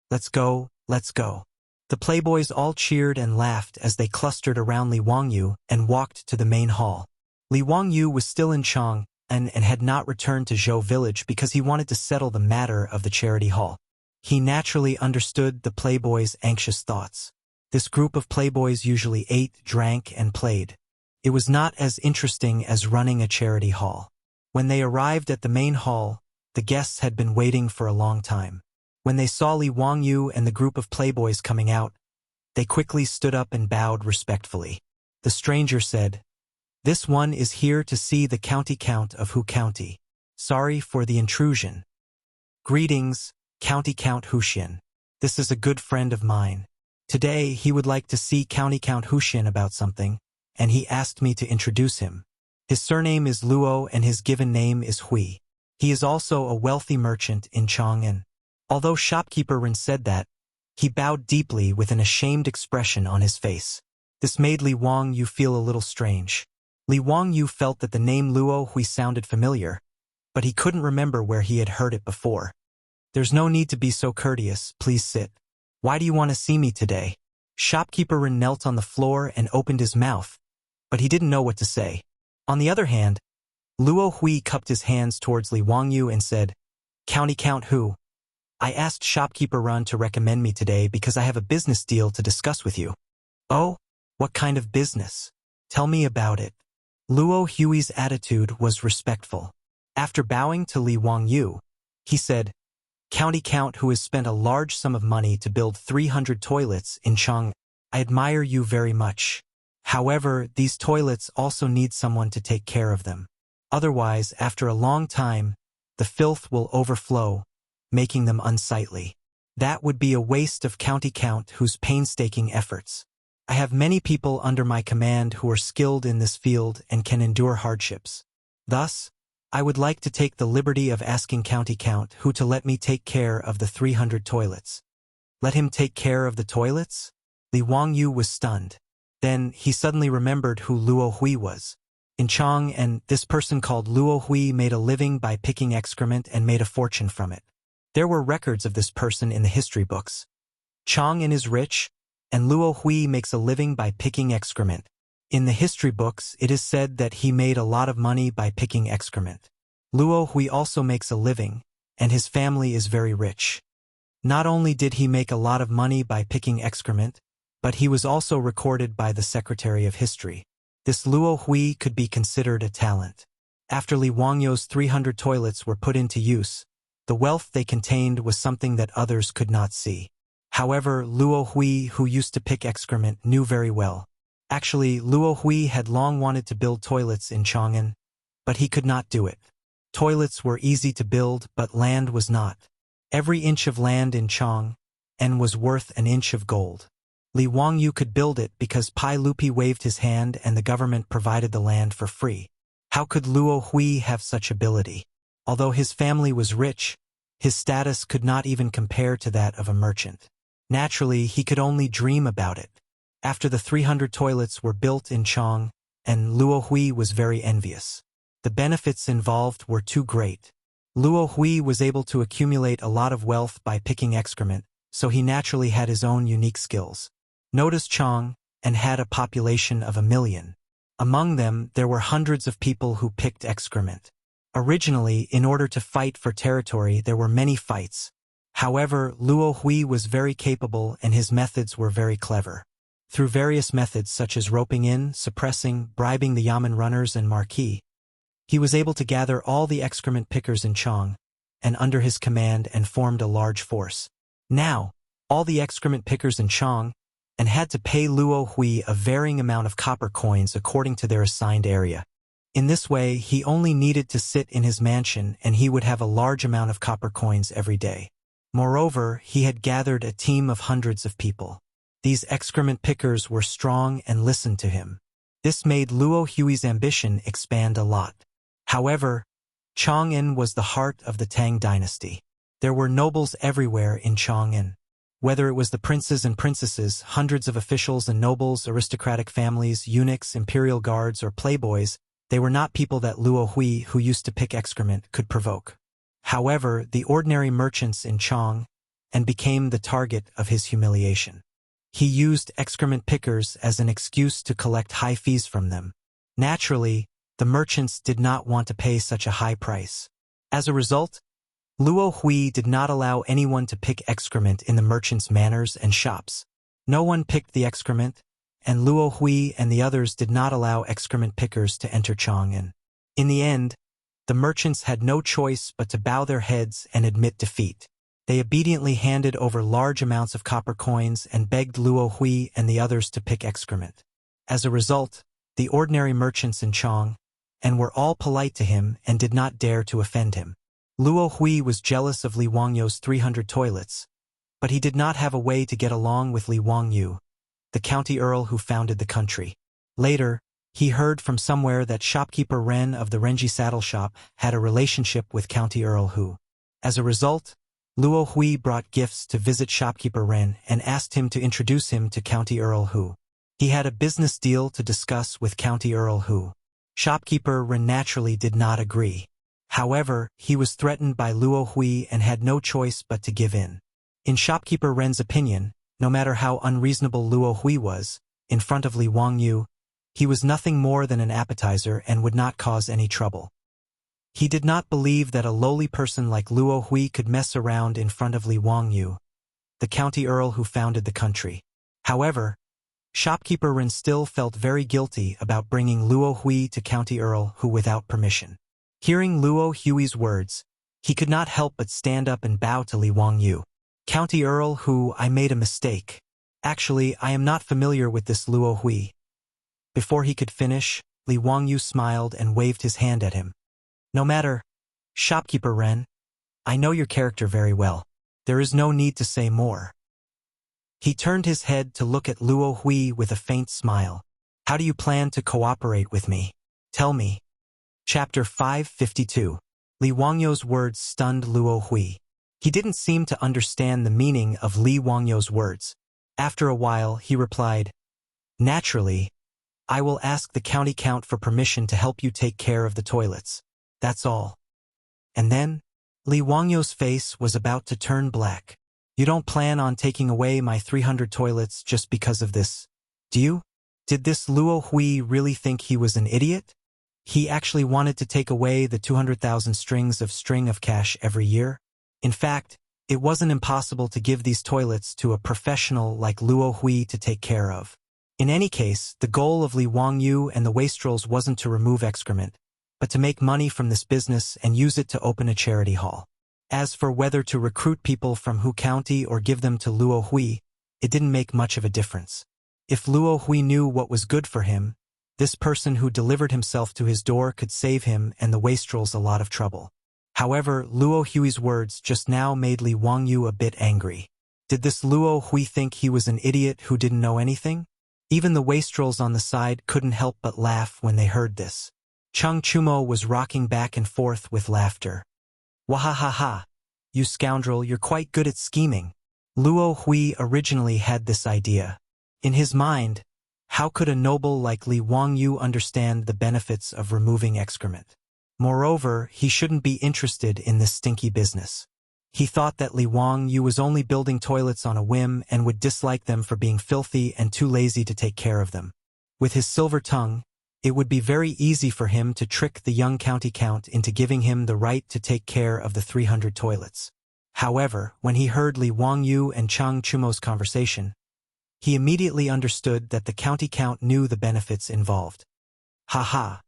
Let's go, let's go. The playboys all cheered and laughed as they clustered around Li Wangyu and walked to the main hall. Li Wangyu was still in Chang'an and had not returned to Zhou village because he wanted to settle the matter of the charity hall. He naturally understood the playboys' anxious thoughts. This group of playboys usually ate, drank, and played. It was not as interesting as running a charity hall. When they arrived at the main hall, the guests had been waiting for a long time. When they saw Li Wangyu and the group of playboys coming out, they quickly stood up and bowed respectfully. The stranger said, This one is here to see the county count of Hu County. Sorry for the intrusion. Greetings, County Count Huxian. This is a good friend of mine. Today he would like to see County Count Huxian about something, and he asked me to introduce him. His surname is Luo and his given name is Hui. He is also a wealthy merchant in Chang'an. Although shopkeeper Ren said that, he bowed deeply with an ashamed expression on his face. This made Li Wangyu feel a little strange. Li Wangyu felt that the name Luo Hui sounded familiar, but he couldn't remember where he had heard it before. There's no need to be so courteous, please sit. Why do you want to see me today? Shopkeeper Ren knelt on the floor and opened his mouth, but he didn't know what to say. On the other hand, Luo Hui cupped his hands towards Li Wangyu and said, County Count Hu, I asked shopkeeper Ren to recommend me today because I have a business deal to discuss with you. Oh, what kind of business? Tell me about it. Luo Hui's attitude was respectful. After bowing to Li Wangyu, he said, County Count Hu has spent a large sum of money to build 300 toilets in Chang'an. I admire you very much. However, these toilets also need someone to take care of them. Otherwise, after a long time, the filth will overflow, making them unsightly. That would be a waste of county count whose painstaking efforts. I have many people under my command who are skilled in this field and can endure hardships. Thus, I would like to take the liberty of asking county count who to let me take care of the 300 toilets. Let him take care of the toilets? Li Wangyu was stunned. Then he suddenly remembered who Luo Hui was. In Chang'an, this person called Luo Hui made a living by picking excrement and made a fortune from it. There were records of this person in the history books. Chang'an is rich, and Luo Hui makes a living by picking excrement. In the history books, it is said that he made a lot of money by picking excrement. Luo Hui also makes a living, and his family is very rich. Not only did he make a lot of money by picking excrement, but he was also recorded by the Secretary of History. This Luo Hui could be considered a talent. After Li Wangyu's 300 toilets were put into use, the wealth they contained was something that others could not see. However, Luo Hui, who used to pick excrement, knew very well. Actually, Luo Hui had long wanted to build toilets in Chang'an, but he could not do it. Toilets were easy to build, but land was not. Every inch of land in Chang'an was worth an inch of gold. Li Wangyu could build it because Pai Lupi waved his hand and the government provided the land for free. How could Luo Hui have such ability? Although his family was rich, his status could not even compare to that of a merchant. Naturally, he could only dream about it. After the 300 toilets were built in Chang'an, Luo Hui was very envious. The benefits involved were too great. Luo Hui was able to accumulate a lot of wealth by picking excrement, so he naturally had his own unique skills. Notice Chang'an had a population of 1 million. Among them, there were hundreds of people who picked excrement. Originally, in order to fight for territory, there were many fights. However, Luo Hui was very capable and his methods were very clever. Through various methods such as roping in, suppressing, bribing the yamen runners and marquis, he was able to gather all the excrement pickers in Chang'an under his command and formed a large force. Now, all the excrement pickers in Chang'an had to pay Luo Hui a varying amount of copper coins according to their assigned area. In this way, he only needed to sit in his mansion and he would have a large amount of copper coins every day. Moreover, he had gathered a team of hundreds of people. These excrement pickers were strong and listened to him. This made Luo Hui's ambition expand a lot. However, Chang'an was the heart of the Tang dynasty. There were nobles everywhere in Chang'an. Whether it was the princes and princesses, hundreds of officials and nobles, aristocratic families, eunuchs, imperial guards, or playboys, they were not people that Luo Hui, who used to pick excrement, could provoke. However, the ordinary merchants in Chang'an became the target of his humiliation. He used excrement pickers as an excuse to collect high fees from them. Naturally, the merchants did not want to pay such a high price. As a result, Luo Hui did not allow anyone to pick excrement in the merchants' manors and shops. No one picked the excrement, and Luo Hui and the others did not allow excrement pickers to enter Chang'an. In the end, the merchants had no choice but to bow their heads and admit defeat. They obediently handed over large amounts of copper coins and begged Luo Hui and the others to pick excrement. As a result, the ordinary merchants in Chang'an were all polite to him and did not dare to offend him. Luo Hui was jealous of Li Wangyu's 300 toilets, but he did not have a way to get along with Li Wangyu, the county earl who founded the country. Later, he heard from somewhere that shopkeeper Ren of the Renji saddle shop had a relationship with county earl Hu. As a result, Luo Hui brought gifts to visit shopkeeper Ren and asked him to introduce him to county earl Hu. He had a business deal to discuss with county earl Hu. Shopkeeper Ren naturally did not agree. However, he was threatened by Luo Hui and had no choice but to give in. In shopkeeper Ren's opinion, no matter how unreasonable Luo Hui was, in front of Li Wangyu, he was nothing more than an appetizer and would not cause any trouble. He did not believe that a lowly person like Luo Hui could mess around in front of Li Wangyu, the county earl who founded the country. However, shopkeeper Ren still felt very guilty about bringing Luo Hui to county earl Hu without permission. Hearing Luo Hui's words, he could not help but stand up and bow to Li Wangyu. County earl Hu, I made a mistake. Actually, I am not familiar with this Luo Hui. Before he could finish, Li Wangyu smiled and waved his hand at him. No matter, shopkeeper Ren, I know your character very well. There is no need to say more. He turned his head to look at Luo Hui with a faint smile. How do you plan to cooperate with me? Tell me. Chapter 552. Li Wangyu's words stunned Luo Hui. He didn't seem to understand the meaning of Li Wangyu's words. After a while, he replied, Naturally, I will ask the county count for permission to help you take care of the toilets. That's all. And then, Li Wangyu's face was about to turn black. You don't plan on taking away my 300 toilets just because of this, do you? Did this Luo Hui really think he was an idiot? He actually wanted to take away the 200,000 strings of cash every year? In fact, it wasn't impossible to give these toilets to a professional like Luo Hui to take care of. In any case, the goal of Li Wangyu and the wastrels wasn't to remove excrement, but to make money from this business and use it to open a charity hall. As for whether to recruit people from Hu County or give them to Luo Hui, it didn't make much of a difference. If Luo Hui knew what was good for him, this person who delivered himself to his door could save him and the wastrels a lot of trouble. However, Luo Hui's words just now made Li Wangyu a bit angry. Did this Luo Hui think he was an idiot who didn't know anything? Even the wastrels on the side couldn't help but laugh when they heard this. Chang Chumo was rocking back and forth with laughter. Wahahaha! You scoundrel, you're quite good at scheming. Luo Hui originally had this idea. In his mind, how could a noble like Li Wangyu understand the benefits of removing excrement? Moreover, he shouldn't be interested in this stinky business. He thought that Li Wangyu was only building toilets on a whim and would dislike them for being filthy and too lazy to take care of them. With his silver tongue, it would be very easy for him to trick the young county count into giving him the right to take care of the 300 toilets. However, when he heard Li Wangyu and Chang Chumo's conversation, he immediately understood that the county count knew the benefits involved. Ha!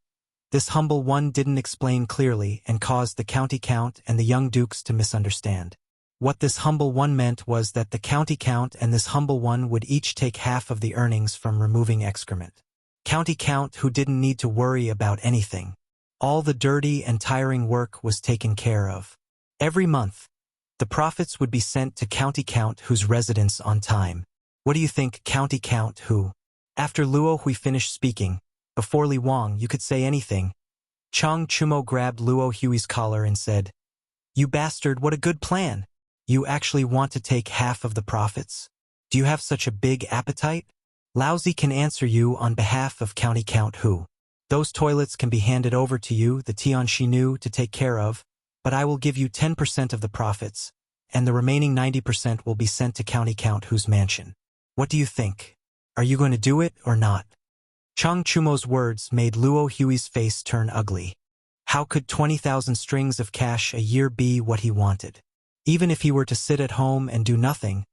This humble one didn't explain clearly and caused the county count and the young dukes to misunderstand. What this humble one meant was that the county count and this humble one would each take half of the earnings from removing excrement. County count who didn't need to worry about anything. All the dirty and tiring work was taken care of. Every month, the profits would be sent to county count whose residence on time. What do you think, county count who? After Luo Hui finished speaking, before Li Wang you could say anything, Chang Chumo grabbed Luo Hui's collar and said, You bastard, what a good plan! You actually want to take half of the profits? Do you have such a big appetite? Laozi can answer you on behalf of County Count Hu. Those toilets can be handed over to you, the Tianxi Nu, to take care of, but I will give you 10% of the profits, and the remaining 90% will be sent to County Count Hu's mansion. What do you think? Are you going to do it or not? Chang Chumo's words made Luo Hui's face turn ugly. How could 20,000 strings of cash a year be what he wanted? Even if he were to sit at home and do nothing,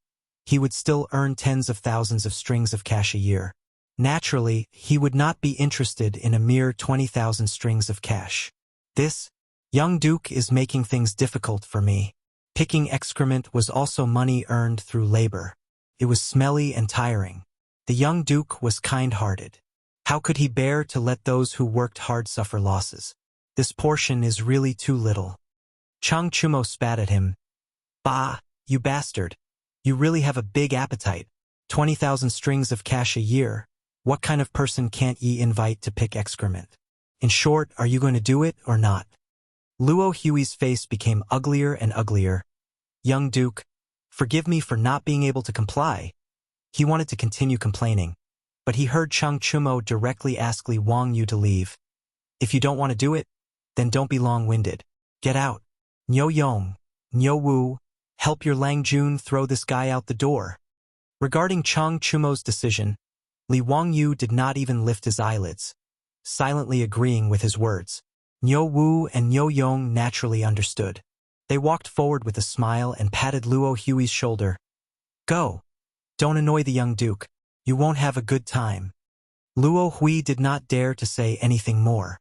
he would still earn tens of thousands of strings of cash a year. Naturally, he would not be interested in a mere 20,000 strings of cash. This young duke is making things difficult for me. Picking excrement was also money earned through labor. It was smelly and tiring. The young duke was kind-hearted. How could he bear to let those who worked hard suffer losses? This portion is really too little. Chang Chumo spat at him. Bah, you bastard. You really have a big appetite. 20,000 strings of cash a year. What kind of person can't ye invite to pick excrement? In short, are you going to do it or not? Luo Hui's face became uglier and uglier. Young duke, forgive me for not being able to comply. He wanted to continue complaining, but he heard Chang Chumo directly ask Li Wangyu to leave. If you don't want to do it, then don't be long-winded. Get out. Niu Yong, Niu Wu, help your Lang Jun throw this guy out the door. Regarding Chang Chumo's decision, Li Wangyu did not even lift his eyelids, silently agreeing with his words. Niu Wu and Niu Yong naturally understood. They walked forward with a smile and patted Luo Hui's shoulder. Go. Don't annoy the young duke. You won't have a good time. Luo Hui did not dare to say anything more.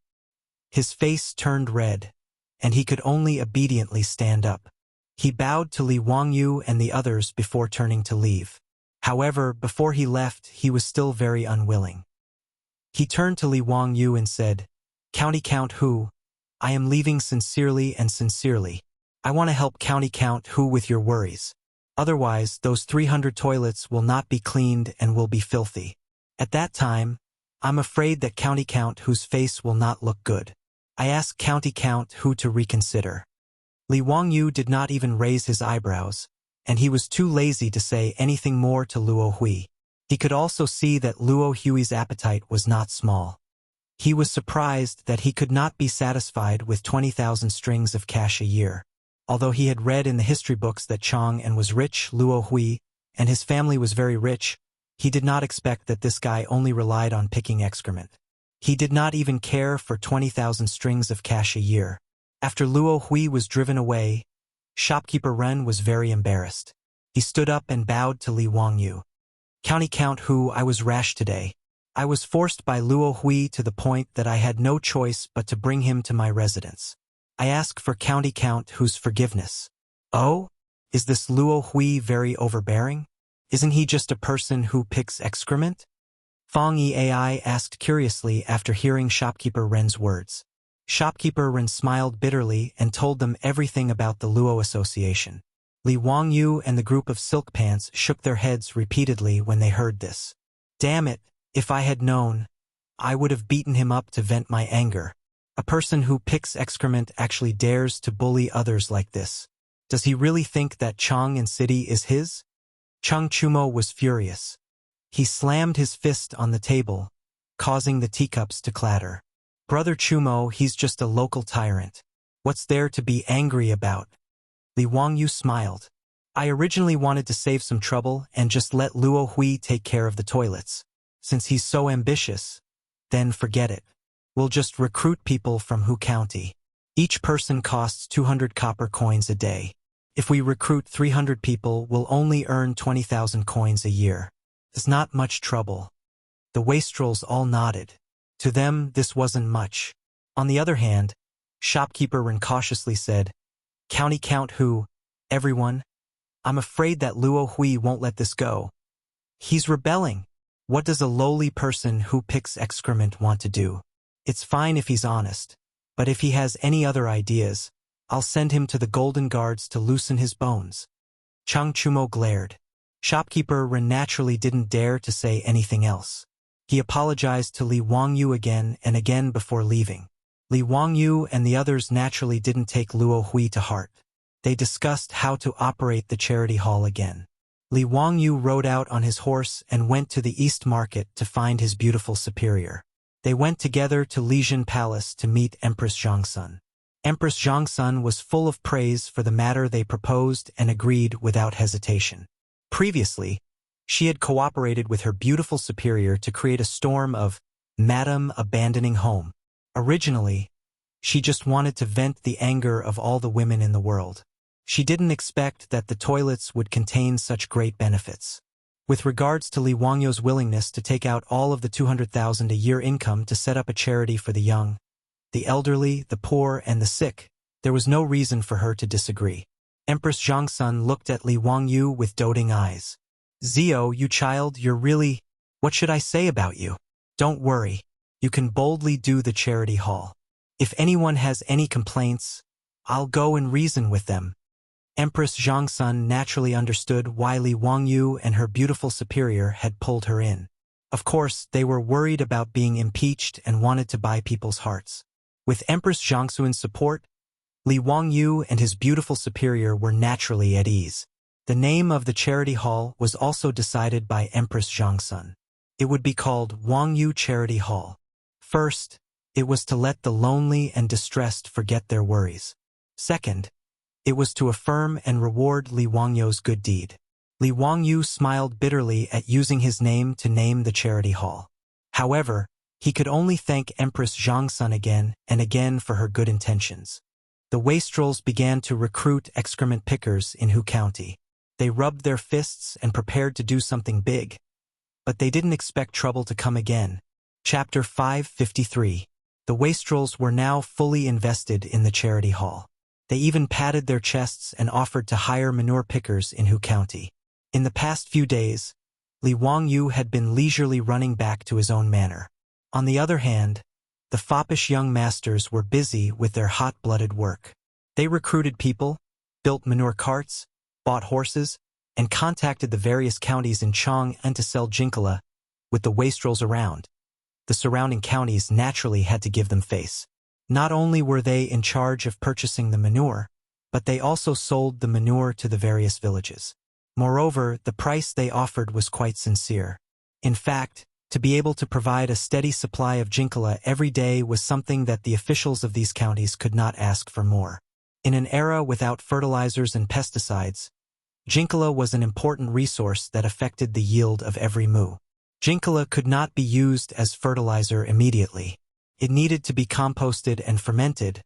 His face turned red, and he could only obediently stand up. He bowed to Li Wangyu and the others before turning to leave. However, before he left, he was still very unwilling. He turned to Li Wangyu and said, "County Count Hu, I am leaving sincerely and sincerely. I want to help County Count Hu with your worries. Otherwise, those 300 toilets will not be cleaned and will be filthy. At that time, I'm afraid that County Count Hu's face will not look good. I ask County Count Hu to reconsider." Li Wangyu did not even raise his eyebrows, and he was too lazy to say anything more to Luo Hui. He could also see that Luo Hui's appetite was not small. He was surprised that he could not be satisfied with 20,000 strings of cash a year. Although he had read in the history books that Chang'an was rich, Luo Hui, and his family was very rich, he did not expect that this guy only relied on picking excrement. He did not even care for 20,000 strings of cash a year. After Luo Hui was driven away, shopkeeper Ren was very embarrassed. He stood up and bowed to Li Wangyu. "County Count Hu, I was rash today. I was forced by Luo Hui to the point that I had no choice but to bring him to my residence. I ask for County Count Hu's forgiveness." "Oh? Is this Luo Hui very overbearing? Isn't he just a person who picks excrement?" Fang Yi asked curiously after hearing shopkeeper Ren's words. Shopkeeper Ren smiled bitterly and told them everything about the Luo Association. Li Wangyu and the group of silk pants shook their heads repeatedly when they heard this. "Damn it, if I had known, I would have beaten him up to vent my anger. A person who picks excrement actually dares to bully others like this. Does he really think that Chang'an City is his?" Cheng Chumo was furious. He slammed his fist on the table, causing the teacups to clatter. "Brother Chumo, he's just a local tyrant. What's there to be angry about?" Li Wangyu smiled. "I originally wanted to save some trouble and just let Luo Hui take care of the toilets. Since he's so ambitious, then forget it. We'll just recruit people from Hu County. Each person costs 200 copper coins a day. If we recruit 300 people, we'll only earn 20,000 coins a year. It's not much trouble." The wastrels all nodded. To them, this wasn't much. On the other hand, shopkeeper Ren cautiously said, "County Count Hu, everyone, I'm afraid that Luo Hui won't let this go. He's rebelling. What does a lowly person who picks excrement want to do? It's fine if he's honest, but if he has any other ideas, I'll send him to the Golden Guards to loosen his bones." Cheng Chumo glared. Shopkeeper Ren naturally didn't dare to say anything else. He apologized to Li Wangyu again and again before leaving. Li Wangyu and the others naturally didn't take Luo Hui to heart. They discussed how to operate the charity hall again. Li Wangyu rode out on his horse and went to the East Market to find his beautiful superior. They went together to Lijian Palace to meet Empress Zhongsun. Empress Zhongsun was full of praise for the matter they proposed and agreed without hesitation. Previously, she had cooperated with her beautiful superior to create a storm of "Madam abandoning home." Originally, she just wanted to vent the anger of all the women in the world. She didn't expect that the toilets would contain such great benefits. With regards to Li Wangyu's willingness to take out all of the 200,000 a year income to set up a charity for the young, the elderly, the poor, and the sick, there was no reason for her to disagree. Empress Zhongsun looked at Li Wangyu with doting eyes. "Zio, you child, you're really... What should I say about you? Don't worry. You can boldly do the charity hall. If anyone has any complaints, I'll go and reason with them." Empress Zhongsun naturally understood why Li Wangyu and her beautiful superior had pulled her in. Of course, they were worried about being impeached and wanted to buy people's hearts. With Empress Zhongsun's support, Li Wangyu and his beautiful superior were naturally at ease. The name of the charity hall was also decided by Empress Zhongsun. It would be called Wangyu Charity Hall. First, it was to let the lonely and distressed forget their worries. Second, it was to affirm and reward Li Wangyu's good deed. Li Wangyu smiled bitterly at using his name to name the charity hall. However, he could only thank Empress Zhongsun again and again for her good intentions. The wastrels began to recruit excrement pickers in Hu County. They rubbed their fists and prepared to do something big. But they didn't expect trouble to come again. Chapter 553. The wastrels were now fully invested in the charity hall. They even padded their chests and offered to hire manure pickers in Hu County. In the past few days, Li Wangyu had been leisurely running back to his own manor. On the other hand, the foppish young masters were busy with their hot-blooded work. They recruited people, built manure carts, bought horses, and contacted the various counties in Chang'an to sell jinkala. With the wastrels around, the surrounding counties naturally had to give them face. Not only were they in charge of purchasing the manure, but they also sold the manure to the various villages. Moreover, the price they offered was quite sincere. In fact, to be able to provide a steady supply of jinkala every day was something that the officials of these counties could not ask for more. In an era without fertilizers and pesticides, jinkala was an important resource that affected the yield of every mu. Jinkala could not be used as fertilizer immediately. It needed to be composted and fermented,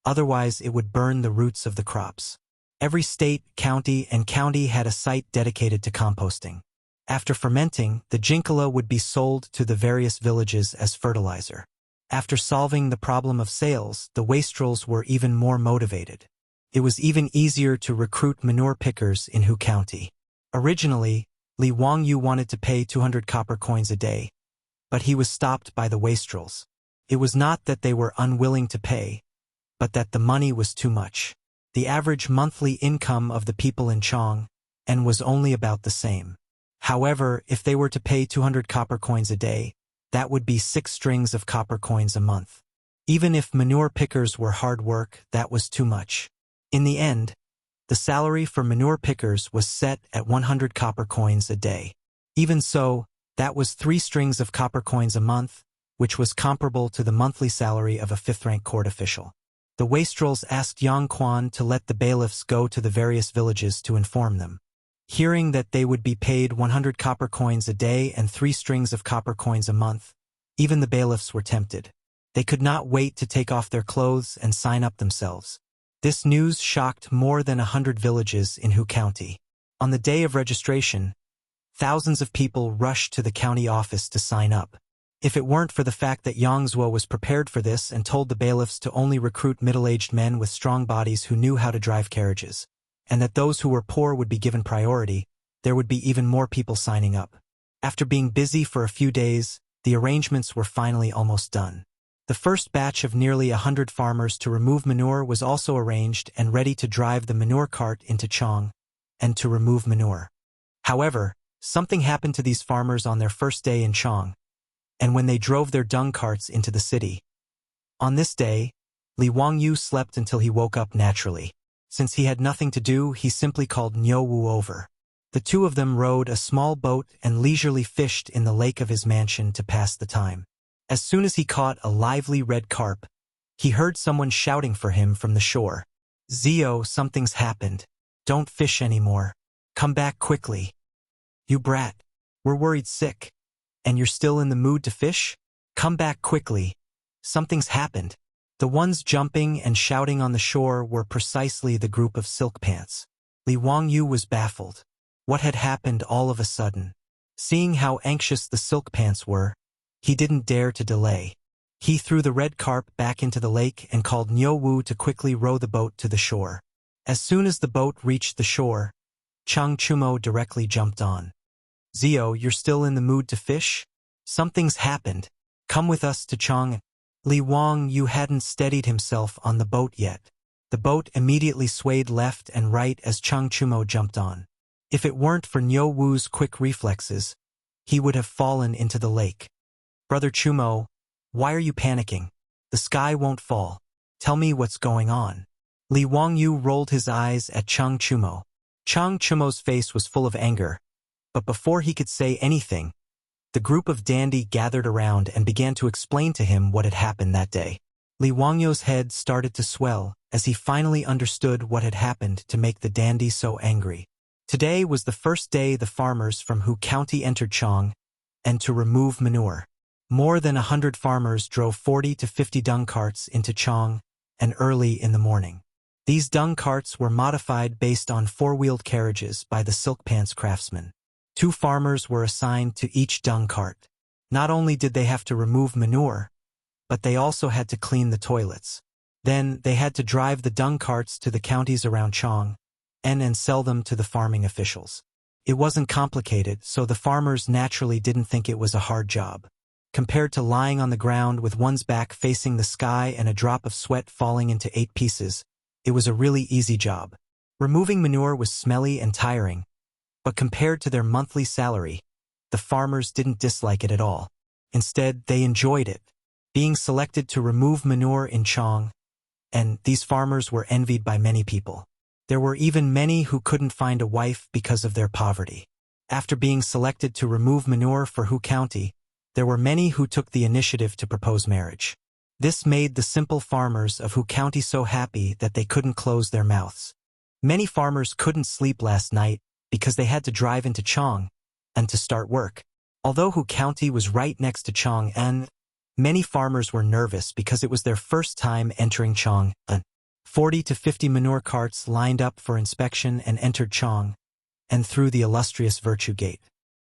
otherwise it would burn the roots of the crops. Every state, county, and county had a site dedicated to composting. After fermenting, the jinkala would be sold to the various villages as fertilizer. After solving the problem of sales, the wastrels were even more motivated. It was even easier to recruit manure pickers in Hu County. Originally, Li Wangyu wanted to pay 200 copper coins a day, but he was stopped by the wastrels. It was not that they were unwilling to pay, but that the money was too much. The average monthly income of the people in Chang'an was only about the same. However, if they were to pay 200 copper coins a day, that would be 6 strings of copper coins a month. Even if manure pickers were hard work, that was too much. In the end, the salary for manure pickers was set at 100 copper coins a day. Even so, that was 3 strings of copper coins a month, which was comparable to the monthly salary of a 5th-rank court official. The wastrels asked Yang Quan to let the bailiffs go to the various villages to inform them. Hearing that they would be paid 100 copper coins a day and 3 strings of copper coins a month, even the bailiffs were tempted. They could not wait to take off their clothes and sign up themselves. This news shocked more than 100 villages in Hu County. On the day of registration, thousands of people rushed to the county office to sign up. If it weren't for the fact that Yang Zuo was prepared for this and told the bailiffs to only recruit middle-aged men with strong bodies who knew how to drive carriages, and that those who were poor would be given priority, there would be even more people signing up. After being busy for a few days, the arrangements were finally almost done. The first batch of nearly 100 farmers to remove manure was also arranged and ready to drive the manure cart into Chang'an and to remove manure. However, something happened to these farmers on their first day in Chang'an, and when they drove their dung carts into the city. On this day, Li Wangyu slept until he woke up naturally. Since he had nothing to do, he simply called Niu Wu over. The two of them rowed a small boat and leisurely fished in the lake of his mansion to pass the time. As soon as he caught a lively red carp, he heard someone shouting for him from the shore. "Zio, something's happened. Don't fish anymore. Come back quickly. You brat. We're worried sick. And you're still in the mood to fish? Come back quickly. Something's happened." The ones jumping and shouting on the shore were precisely the group of silk pants. Li Wangyu was baffled. What had happened all of a sudden? Seeing how anxious the silk pants were, he didn't dare to delay. He threw the red carp back into the lake and called Niu Wu to quickly row the boat to the shore. As soon as the boat reached the shore, Chang Chumo directly jumped on. "Zio, you're still in the mood to fish? Something's happened. Come with us to Chang'an." Li Wangyu hadn't steadied himself on the boat yet. The boat immediately swayed left and right as Chang Chumo jumped on. If it weren't for Niu Wu's quick reflexes, he would have fallen into the lake. "Brother Chumo, why are you panicking? The sky won't fall. Tell me what's going on." Li Wangyu rolled his eyes at Chang Chumo. Chang Chumo's face was full of anger, but before he could say anything, the group of dandy gathered around and began to explain to him what had happened that day. Li Wangyu's head started to swell as he finally understood what had happened to make the dandy so angry. Today was the first day the farmers from Hu County entered Chang'an and to remove manure. More than 100 farmers drove 40 to 50 dung carts into Chang'an and early in the morning. These dung carts were modified based on 4-wheeled carriages by the silk pants craftsmen. 2 farmers were assigned to each dung cart. Not only did they have to remove manure, but they also had to clean the toilets. Then they had to drive the dung carts to the counties around Chang'an and sell them to the farming officials. It wasn't complicated, so the farmers naturally didn't think it was a hard job. Compared to lying on the ground with one's back facing the sky and a drop of sweat falling into 8 pieces, it was a really easy job. Removing manure was smelly and tiring, but compared to their monthly salary, the farmers didn't dislike it at all. Instead, they enjoyed it. Being selected to remove manure in Chang'an, and these farmers were envied by many people. There were even many who couldn't find a wife because of their poverty. After being selected to remove manure for Hu County, there were many who took the initiative to propose marriage. This made the simple farmers of Hu County so happy that they couldn't close their mouths. Many farmers couldn't sleep last night because they had to drive into Chang'an and to start work. Although Hu County was right next to Chang'an, many farmers were nervous because it was their first time entering Chang'an. 40 to 50 manure carts lined up for inspection and entered Chang'an and through the illustrious Virtue Gate.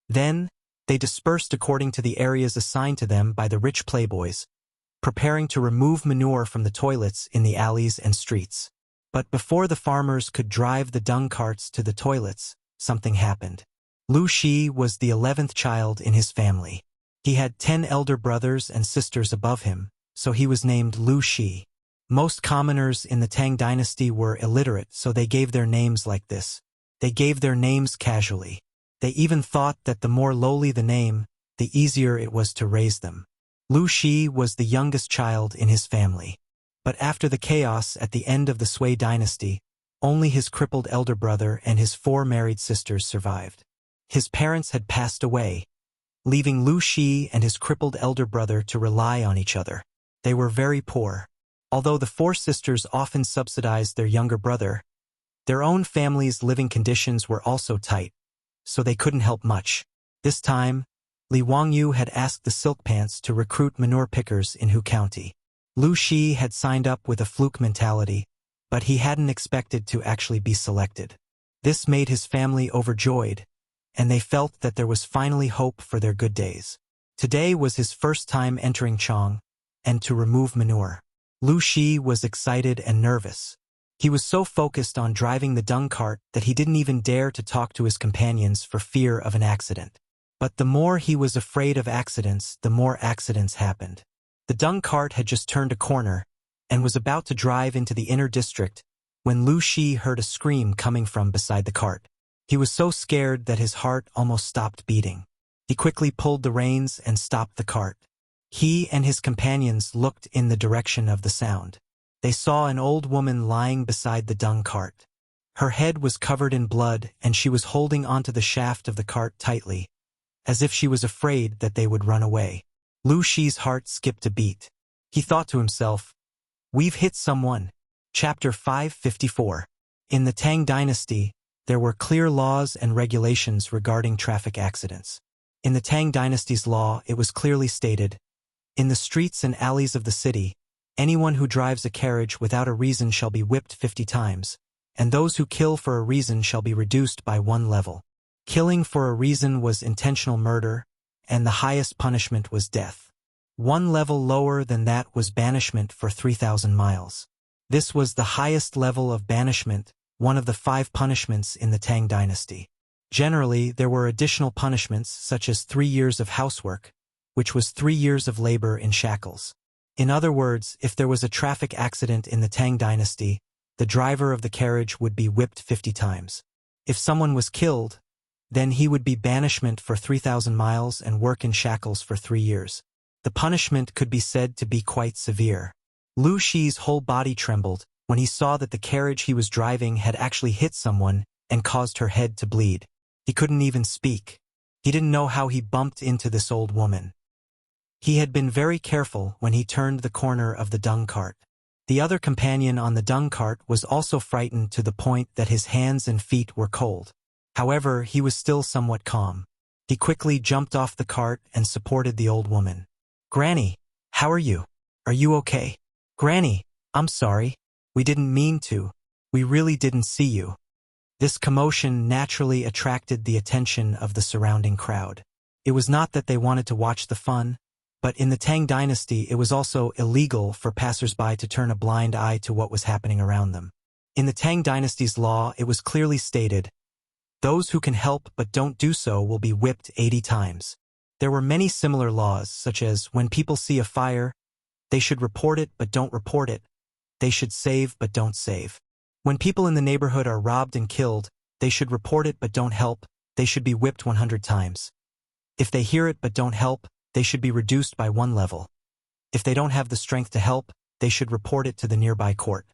Then, they dispersed according to the areas assigned to them by the rich playboys, preparing to remove manure from the toilets in the alleys and streets. But before the farmers could drive the dung carts to the toilets, something happened. Lu Shi was the 11th child in his family. He had 10 elder brothers and sisters above him, so he was named Lu Shi. Most commoners in the Tang dynasty were illiterate, so they gave their names like this. They gave their names casually. They even thought that the more lowly the name, the easier it was to raise them. Lu Shi was the youngest child in his family. But after the chaos at the end of the Sui dynasty, only his crippled elder brother and his 4 married sisters survived. His parents had passed away, leaving Lu Shi and his crippled elder brother to rely on each other. They were very poor. Although the 4 sisters often subsidized their younger brother, their own families' living conditions were also tight, so they couldn't help much. This time, Li Wangyu had asked the Silk Pants to recruit manure pickers in Hu County. Lu Shi had signed up with a fluke mentality, but he hadn't expected to actually be selected. This made his family overjoyed, and they felt that there was finally hope for their good days. Today was his first time entering Chang'an, and to remove manure. Lu Shi was excited and nervous. He was so focused on driving the dung cart that he didn't even dare to talk to his companions for fear of an accident. But the more he was afraid of accidents, the more accidents happened. The dung cart had just turned a corner and was about to drive into the inner district when Lu Shi heard a scream coming from beside the cart. He was so scared that his heart almost stopped beating. He quickly pulled the reins and stopped the cart. He and his companions looked in the direction of the sound. They saw an old woman lying beside the dung cart. Her head was covered in blood and she was holding onto the shaft of the cart tightly, as if she was afraid that they would run away. Lu Shi's heart skipped a beat. He thought to himself, "We've hit someone." Chapter 554. In the Tang dynasty, there were clear laws and regulations regarding traffic accidents. In the Tang dynasty's law, it was clearly stated, "In the streets and alleys of the city, anyone who drives a carriage without a reason shall be whipped 50 times, and those who kill for a reason shall be reduced by 1 level. Killing for a reason was intentional murder, and the highest punishment was death. 1 level lower than that was banishment for 3,000 miles. This was the highest level of banishment, one of the 5 punishments in the Tang dynasty. Generally, there were additional punishments such as 3 years of housework, which was 3 years of labor in shackles. In other words, if there was a traffic accident in the Tang dynasty, the driver of the carriage would be whipped 50 times. If someone was killed, then he would be banishment for 3,000 miles and work in shackles for 3 years. The punishment could be said to be quite severe. Lu Shi's whole body trembled when he saw that the carriage he was driving had actually hit someone and caused her head to bleed. He couldn't even speak. He didn't know how he bumped into this old woman. He had been very careful when he turned the corner of the dung cart. The other companion on the dung cart was also frightened to the point that his hands and feet were cold. However, he was still somewhat calm. He quickly jumped off the cart and supported the old woman. "Granny, how are you? Are you okay?" "Granny, I'm sorry. We didn't mean to. We really didn't see you." This commotion naturally attracted the attention of the surrounding crowd. It was not that they wanted to watch the fun, but in the Tang dynasty it was also illegal for passers-by to turn a blind eye to what was happening around them. In the Tang dynasty's law, it was clearly stated, Those who can help but don't do so will be whipped 80 times. There were many similar laws, such as when people see a fire, they should report it but don't report it. They should save but don't save. When people in the neighborhood are robbed and killed, they should report it but don't help. They should be whipped 100 times. If they hear it but don't help, they should be reduced by 1 level. If they don't have the strength to help, they should report it to the nearby court.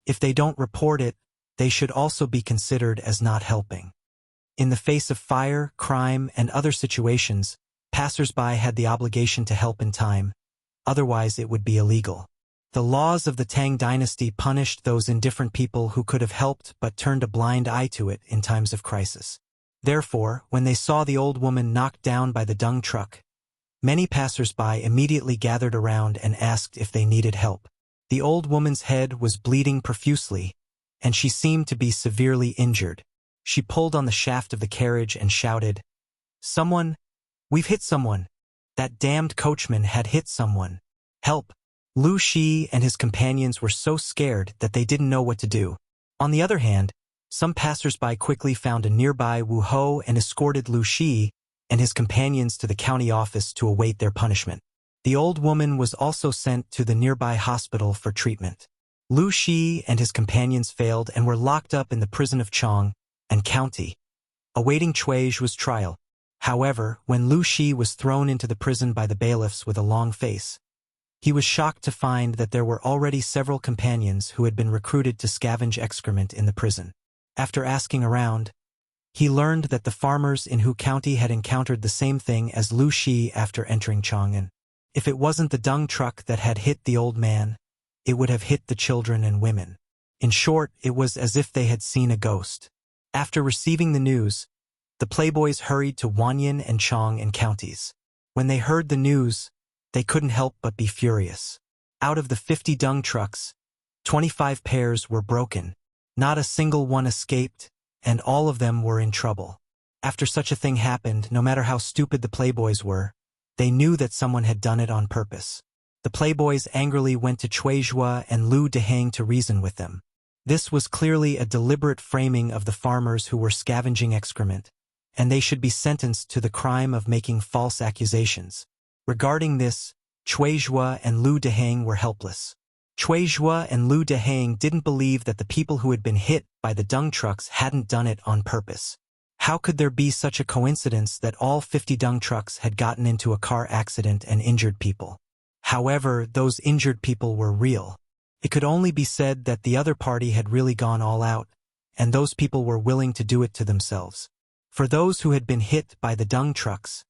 If they don't report it, they should also be considered as not helping. In the face of fire, crime, and other situations, passers-by had the obligation to help in time, otherwise it would be illegal. The laws of the Tang dynasty punished those indifferent people who could have helped but turned a blind eye to it in times of crisis. Therefore, when they saw the old woman knocked down by the dung truck, many passers-by immediately gathered around and asked if they needed help. The old woman's head was bleeding profusely, and she seemed to be severely injured. She pulled on the shaft of the carriage and shouted, "Someone! We've hit someone! That damned coachman had hit someone! Help!" Lu Shi and his companions were so scared that they didn't know what to do. On the other hand, some passers-by quickly found a nearby Wu Ho and escorted Lu Shi and his companions to the county office to await their punishment. The old woman was also sent to the nearby hospital for treatment. Lu Shi and his companions failed and were locked up in the prison of Chang'an County, awaiting Cui Zhu's trial. However, when Lu Shi was thrown into the prison by the bailiffs with a long face, he was shocked to find that there were already several companions who had been recruited to scavenge excrement in the prison. After asking around, he learned that the farmers in Hu County had encountered the same thing as Lu Shi after entering Chang'an. If it wasn't the dung truck that had hit the old man, it would have hit the children and women. In short, it was as if they had seen a ghost. After receiving the news, the playboys hurried to Wanyan and Chang'an counties. When they heard the news, they couldn't help but be furious. Out of the 50 dung trucks, 25 pairs were broken. Not a single one escaped, and all of them were in trouble. After such a thing happened, no matter how stupid the playboys were, they knew that someone had done it on purpose. The playboys angrily went to Cui Zhu and Lu Dehang to reason with them. This was clearly a deliberate framing of the farmers who were scavenging excrement, and they should be sentenced to the crime of making false accusations. Regarding this, Cui Zhu and Lu Dehang were helpless. Cui Zhu and Lu Dehang didn't believe that the people who had been hit by the dung trucks hadn't done it on purpose. How could there be such a coincidence that all 50 dung trucks had gotten into a car accident and injured people? However, those injured people were real. It could only be said that the other party had really gone all out, and those people were willing to do it to themselves. For those who had been hit by the dung trucks,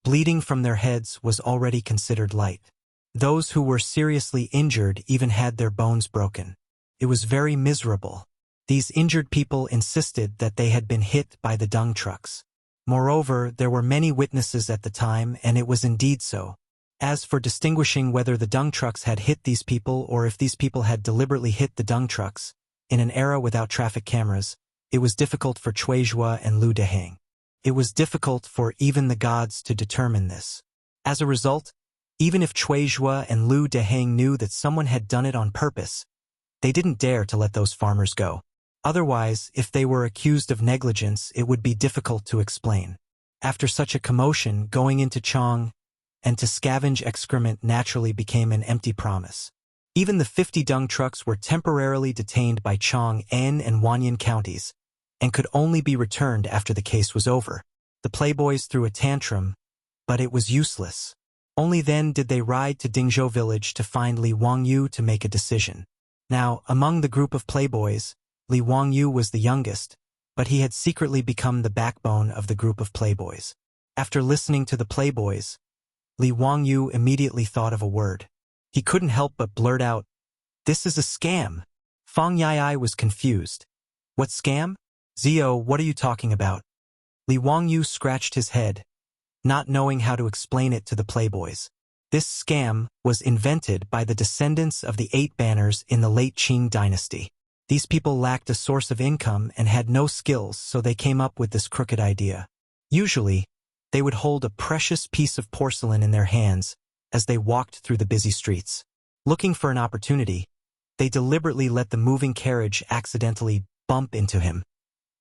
bleeding from their heads was already considered light. Those who were seriously injured even had their bones broken. It was very miserable. These injured people insisted that they had been hit by the dung trucks. Moreover, there were many witnesses at the time, and it was indeed so. As for distinguishing whether the dung trucks had hit these people or if these people had deliberately hit the dung trucks, in an era without traffic cameras, it was difficult for Cui Zhu and Lu Dehang. It was difficult for even the gods to determine this. As a result, even if Cui Zhu and Lu Dehang knew that someone had done it on purpose, they didn't dare to let those farmers go. Otherwise, if they were accused of negligence, it would be difficult to explain. After such a commotion, going into Chang'an and to scavenge excrement naturally became an empty promise. Even the 50 dung trucks were temporarily detained by Chang'an and Wanyan counties, and could only be returned after the case was over. The playboys threw a tantrum, but it was useless. Only then did they ride to Dingzhou village to find Li Wangyu to make a decision. Now, among the group of playboys, Li Wangyu was the youngest, but he had secretly become the backbone of the group of playboys. After listening to the playboys, Li Wangyu immediately thought of a word. He couldn't help but blurt out, "This is a scam." Fang Yai was confused. "What scam? Zio, what are you talking about?" Li Wangyu scratched his head, not knowing how to explain it to the playboys. This scam was invented by the descendants of the 8 banners in the late Qing dynasty. These people lacked a source of income and had no skills, so they came up with this crooked idea. Usually, they would hold a precious piece of porcelain in their hands as they walked through the busy streets. Looking for an opportunity, they deliberately let the moving carriage accidentally bump into him.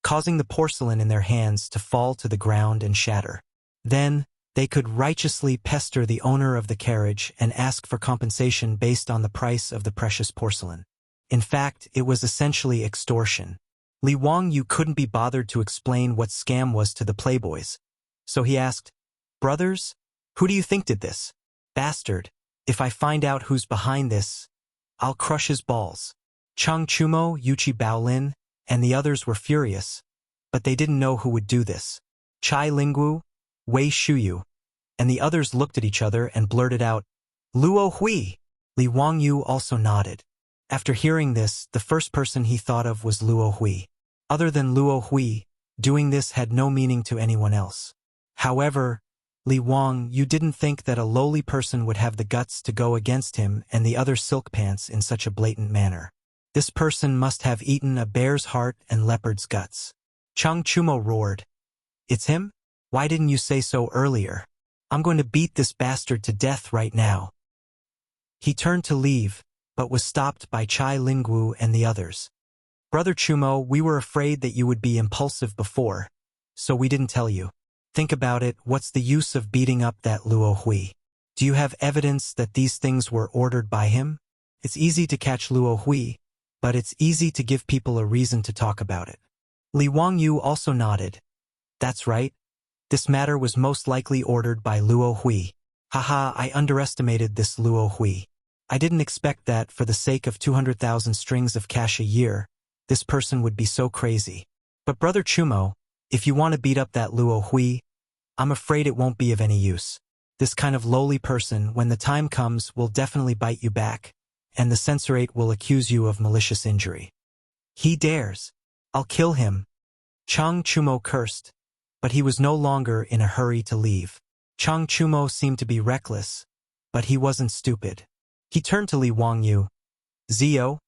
causing the porcelain in their hands to fall to the ground and shatter. Then, they could righteously pester the owner of the carriage and ask for compensation based on the price of the precious porcelain. In fact, it was essentially extortion. Li Wangyu couldn't be bothered to explain what scam was to the playboys. So he asked, "Brothers, who do you think did this? Bastard, if I find out who's behind this, I'll crush his balls." Chang Chumo, Yuchi Baolin, and the others were furious, but they didn't know who would do this. Chai Lingwu, Wei Shuyu, and the others looked at each other and blurted out, "Luo Hui!" Li Wangyu also nodded. After hearing this, the first person he thought of was Luo Hui. Other than Luo Hui, doing this had no meaning to anyone else. However, Li Wangyu didn't think that a lowly person would have the guts to go against him and the other silk pants in such a blatant manner. This person must have eaten a bear's heart and leopard's guts. Chang Chumo roared, "It's him? Why didn't you say so earlier? I'm going to beat this bastard to death right now." He turned to leave, but was stopped by Chai Lingwu and the others. "Brother Chumo, we were afraid that you would be impulsive before, so we didn't tell you. Think about it, what's the use of beating up that Luo Hui? Do you have evidence that these things were ordered by him? It's easy to catch Luo Hui, but it's easy to give people a reason to talk about it." Li Wangyu also nodded. "That's right. This matter was most likely ordered by Luo Hui. Haha, I underestimated this Luo Hui. I didn't expect that for the sake of 200,000 strings of cash a year, this person would be so crazy. But Brother Chumo, if you want to beat up that Luo Hui, I'm afraid it won't be of any use. This kind of lowly person, when the time comes, will definitely bite you back, and the censorate will accuse you of malicious injury. He dares. I'll kill him." Chang Chumo cursed, but he was no longer in a hurry to leave. Chang Chumo seemed to be reckless, but he wasn't stupid. He turned to Li Wangyu. "Zio,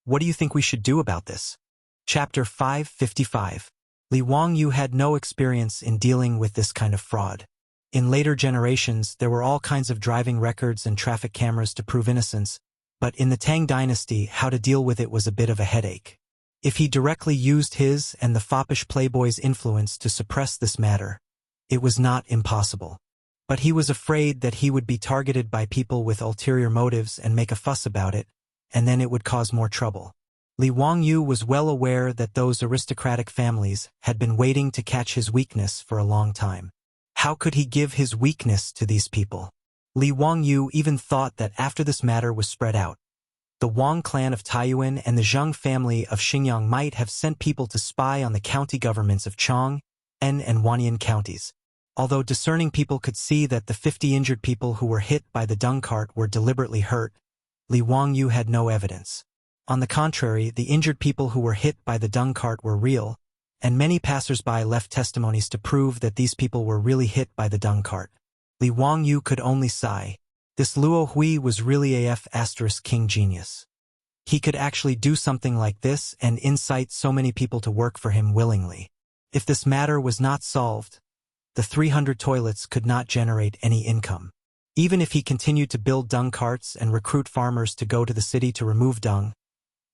what do you think we should do about this?" Chapter 555. Li Wangyu had no experience in dealing with this kind of fraud. In later generations, there were all kinds of driving records and traffic cameras to prove innocence, but in the Tang dynasty, how to deal with it was a bit of a headache. If he directly used his and the foppish playboy's influence to suppress this matter, it was not impossible. But he was afraid that he would be targeted by people with ulterior motives and make a fuss about it, and then it would cause more trouble. Li Wangyu was well aware that those aristocratic families had been waiting to catch his weakness for a long time. How could he give his weakness to these people? Li Wangyu even thought that after this matter was spread out, the Wang clan of Taiyuan and the Zheng family of Xinjiang might have sent people to spy on the county governments of Chang'an and Wanyan counties. Although discerning people could see that the 50 injured people who were hit by the dung cart were deliberately hurt, Li Wangyu had no evidence. On the contrary, the injured people who were hit by the dung cart were real, and many passers-by left testimonies to prove that these people were really hit by the dung cart. Li Wangyu could only sigh. This Luo Hui was really **King genius. He could actually do something like this and incite so many people to work for him willingly. If this matter was not solved, the 300 toilets could not generate any income. Even if he continued to build dung carts and recruit farmers to go to the city to remove dung,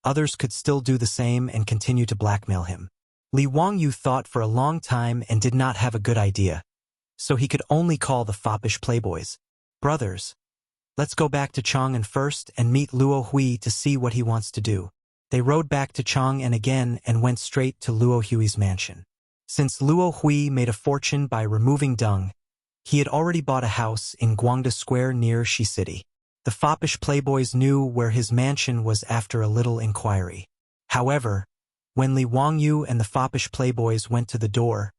others could still do the same and continue to blackmail him. Li Wangyu thought for a long time and did not have a good idea, so he could only call the foppish playboys. "Brothers, let's go back to Chang'an first and meet Luo Hui to see what he wants to do." They rode back to Chang'an again and went straight to Luo Hui's mansion. Since Luo Hui made a fortune by removing dung, he had already bought a house in Guangda Square near Shi City. The foppish playboys knew where his mansion was after a little inquiry. However, when Li Wangyu and the foppish playboys went to the door,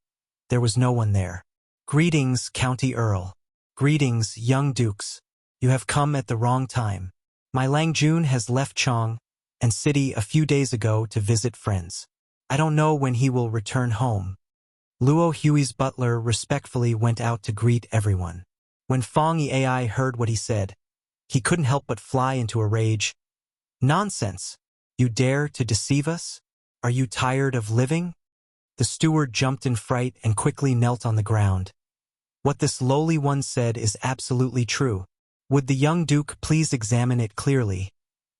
there was no one there. "Greetings, County Earl. Greetings, young dukes. You have come at the wrong time. My Lang Jun has left Chang'an and city a few days ago to visit friends. I don't know when he will return home." Luo Hui's butler respectfully went out to greet everyone. When Fong Yi heard what he said, he couldn't help but fly into a rage. "Nonsense! You dare to deceive us? Are you tired of living?" The steward jumped in fright and quickly knelt on the ground. "What this lowly one said is absolutely true. Would the young duke please examine it clearly?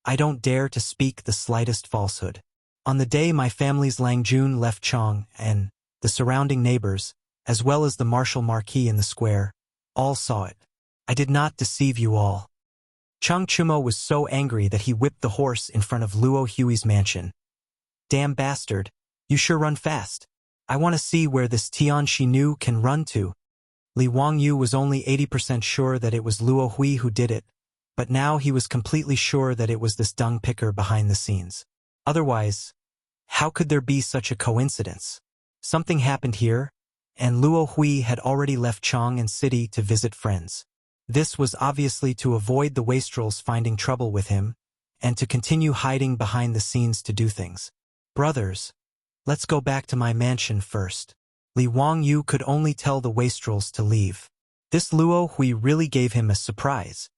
I don't dare to speak the slightest falsehood." On the day my family's Langjun left Chang'an, the surrounding neighbors, as well as the martial marquis in the square, all saw it. I did not deceive you all. Chang Chumo was so angry that he whipped the horse in front of Luo Hui's mansion. Damn bastard, you sure run fast. I want to see where this Tian Shinu can run to. Li Wangyu was only 80% sure that it was Luo Hui who did it, but now he was completely sure that it was this dung picker behind the scenes. Otherwise, how could there be such a coincidence? Something happened here, and Luo Hui had already left Chang'an City to visit friends. This was obviously to avoid the wastrels finding trouble with him, and to continue hiding behind the scenes to do things. Brothers, let's go back to my mansion first. Li Wangyu could only tell the wastrels to leave. This Luo Hui really gave him a surprise.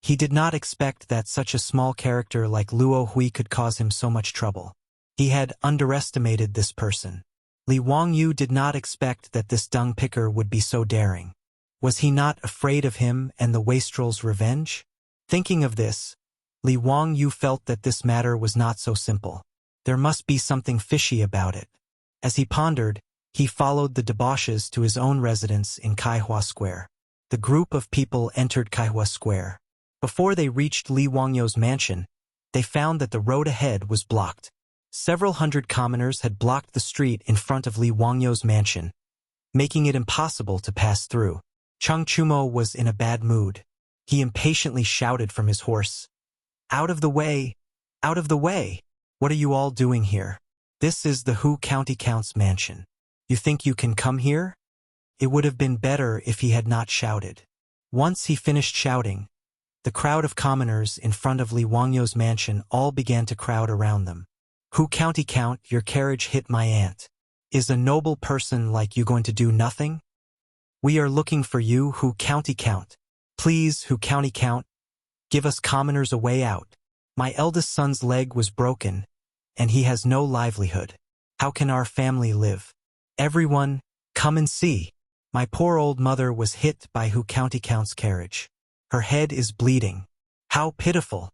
He did not expect that such a small character like Luo Hui could cause him so much trouble. He had underestimated this person. Li Wangyu did not expect that this dung picker would be so daring. Was he not afraid of him and the wastrels' revenge? Thinking of this, Li Wangyu felt that this matter was not so simple. There must be something fishy about it. As he pondered, he followed the debauches to his own residence in Kaihua Square. The group of people entered Kaihua Square. Before they reached Li Wangyu's mansion, they found that the road ahead was blocked. Several hundred commoners had blocked the street in front of Li Wangyu's mansion, making it impossible to pass through. Chang Chumo was in a bad mood. He impatiently shouted from his horse, "Out of the way! Out of the way! What are you all doing here? This is the Hu County Count's mansion. You think you can come here?" It would have been better if he had not shouted. Once he finished shouting, the crowd of commoners in front of Li Wangyu's mansion all began to crowd around them. "Hu County Count, your carriage hit my aunt. Is a noble person like you going to do nothing? We are looking for you, Hu County Count. Please, Hu County Count, give us commoners a way out. My eldest son's leg was broken, and he has no livelihood. How can our family live? Everyone, come and see. My poor old mother was hit by Hu County Count's carriage. Her head is bleeding. How pitiful.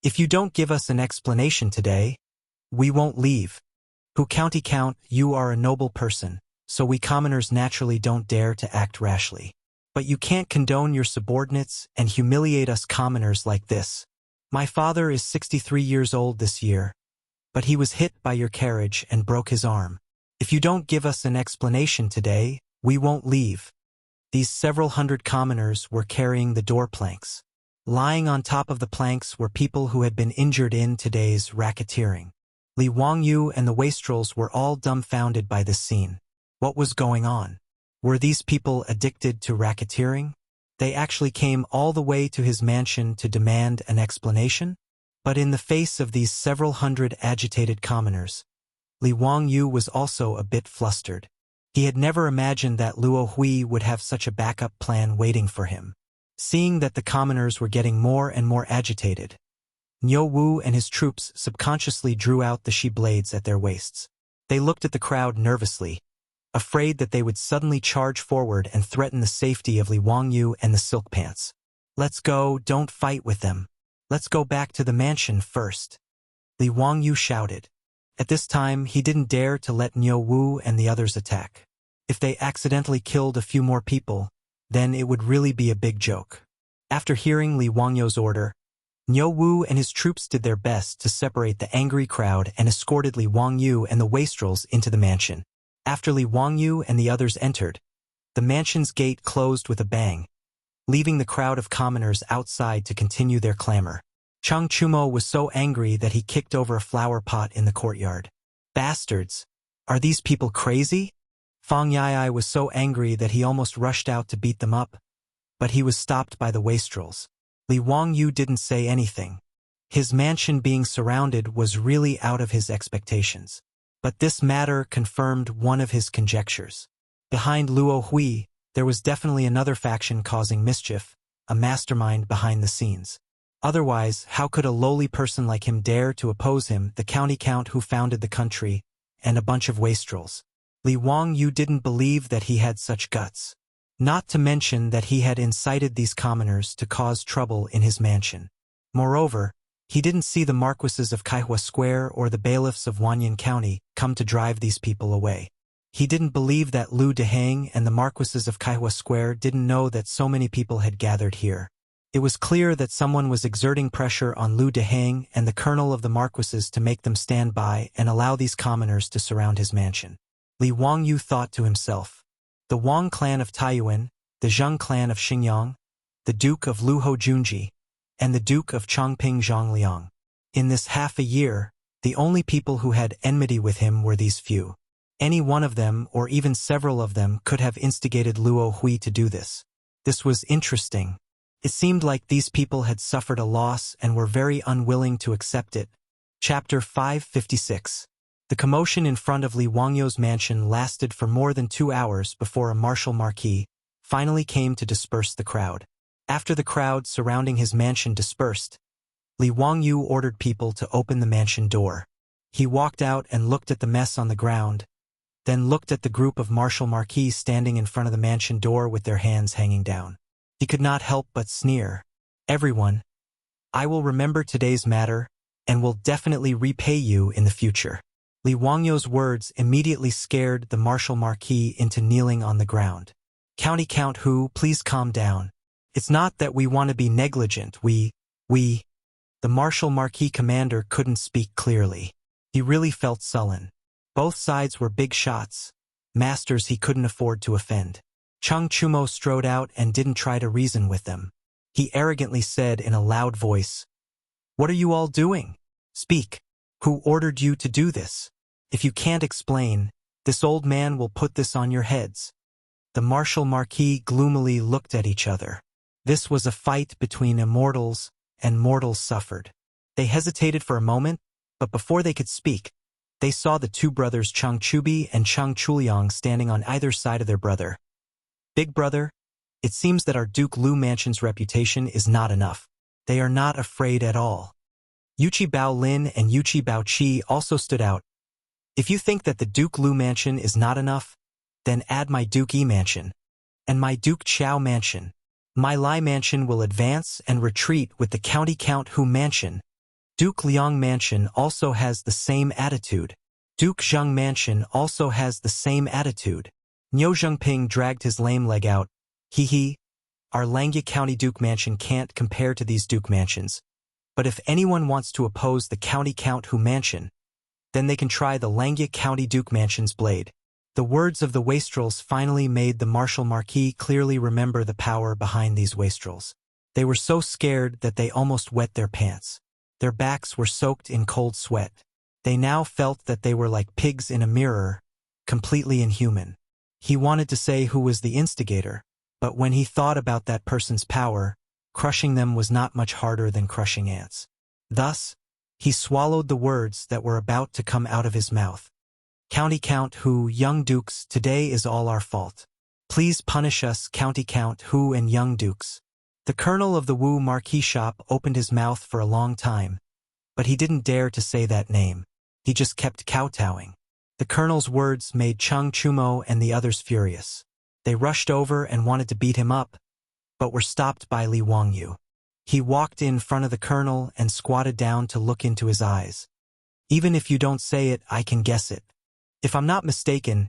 If you don't give us an explanation today, we won't leave. Hu County Count, you are a noble person, so we commoners naturally don't dare to act rashly. But you can't condone your subordinates and humiliate us commoners like this. My father is 63 years old this year, but he was hit by your carriage and broke his arm. If you don't give us an explanation today, we won't leave." These several hundred commoners were carrying the door planks. Lying on top of the planks were people who had been injured in today's racketeering. Li Wangyu and the wastrels were all dumbfounded by this scene. What was going on? Were these people addicted to racketeering? They actually came all the way to his mansion to demand an explanation? But in the face of these several hundred agitated commoners, Li Wangyu was also a bit flustered. He had never imagined that Luo Hui would have such a backup plan waiting for him. Seeing that the commoners were getting more and more agitated, Niu Wu and his troops subconsciously drew out the she blades at their waists. They looked at the crowd nervously, afraid that they would suddenly charge forward and threaten the safety of Li Wangyu and the silk pants. "Let's go, don't fight with them. Let's go back to the mansion first," Li Wangyu shouted. At this time, he didn't dare to let Niu Wu and the others attack. If they accidentally killed a few more people, then it would really be a big joke. After hearing Li Wangyu's order, Niu Wu and his troops did their best to separate the angry crowd and escorted Li Wangyu and the wastrels into the mansion. After Li Wangyu and the others entered, the mansion's gate closed with a bang, leaving the crowd of commoners outside to continue their clamor. Chang Chumo was so angry that he kicked over a flower pot in the courtyard. "Bastards! Are these people crazy?" Fang Yai was so angry that he almost rushed out to beat them up, but he was stopped by the wastrels. Li Wangyu didn't say anything. His mansion being surrounded was really out of his expectations. But this matter confirmed one of his conjectures. Behind Luo Hui, there was definitely another faction causing mischief, a mastermind behind the scenes. Otherwise, how could a lowly person like him dare to oppose him, the county count who founded the country, and a bunch of wastrels? Li Wangyu didn't believe that he had such guts. Not to mention that he had incited these commoners to cause trouble in his mansion. Moreover, He didn't see the marquises of Kaihua Square or the bailiffs of Wanyan County come to drive these people away. He didn't believe that Lu Dehang and the marquises of Kaihua Square didn't know that so many people had gathered here. It was clear that someone was exerting pressure on Lu Dehang and the colonel of the marquises to make them stand by and allow these commoners to surround his mansion. Li Wangyu thought to himself, the Wang clan of Taiyuan, the Zheng clan of Xingyang, the Duke of Luhou Junji, and the Duke of Chongping Zhongliang. In this half a year, the only people who had enmity with him were these few. Any one of them, or even several of them, could have instigated Luo Hui to do this. This was interesting. It seemed like these people had suffered a loss and were very unwilling to accept it. Chapter 556. The commotion in front of Li Wangyu's mansion lasted for more than 2 hours before a martial marquis finally came to disperse the crowd. After the crowd surrounding his mansion dispersed, Li Wangyu ordered people to open the mansion door. He walked out and looked at the mess on the ground, then looked at the group of martial marquis standing in front of the mansion door with their hands hanging down. He could not help but sneer. Everyone, I will remember today's matter and will definitely repay you in the future. Li Wangyu's words immediately scared the martial marquis into kneeling on the ground. County Count Hu, please calm down. It's not that we want to be negligent, we. The martial marquis commander couldn't speak clearly. He really felt sullen. Both sides were big shots, masters he couldn't afford to offend. Cheng Chumo strode out and didn't try to reason with them. He arrogantly said in a loud voice, "What are you all doing? Speak. Who ordered you to do this? If you can't explain, this old man will put this on your heads." The martial marquis gloomily looked at each other. This was a fight between immortals, and mortals suffered. They hesitated for a moment, but before they could speak, they saw the two brothers Cheng Chubi and Cheng Chuliang standing on either side of their brother. "Big brother, it seems that our Duke Lu Mansion's reputation is not enough. They are not afraid at all." Yuchi Bao Lin and Yuchi Bao Chi also stood out. "If you think that the Duke Lu Mansion is not enough, then add my Duke Yi Mansion, and my Duke Chao Mansion. My Lai Mansion will advance and retreat with the County Count Hu Mansion. Duke Liang Mansion also has the same attitude. Duke Zheng Mansion also has the same attitude." Niu Zhengping dragged his lame leg out. "Hee. Our Langya County Duke Mansion can't compare to these Duke Mansions. But if anyone wants to oppose the County Count Hu Mansion, then they can try the Langya County Duke Mansion's blade." The words of the wastrels finally made the martial marquis clearly remember the power behind these wastrels. They were so scared that they almost wet their pants. Their backs were soaked in cold sweat. They now felt that they were like pigs in a mirror, completely inhuman. He wanted to say who was the instigator, but when he thought about that person's power, crushing them was not much harder than crushing ants. Thus, he swallowed the words that were about to come out of his mouth. "County Count Hu, young dukes, today is all our fault. Please punish us, County Count Hu and young dukes." The colonel of the Wu Marquis shop opened his mouth for a long time, but he didn't dare to say that name. He just kept kowtowing. The colonel's words made Cheng Chumo and the others furious. They rushed over and wanted to beat him up, but were stopped by Li Wangyu. He walked in front of the colonel and squatted down to look into his eyes. "Even if you don't say it, I can guess it. If I'm not mistaken,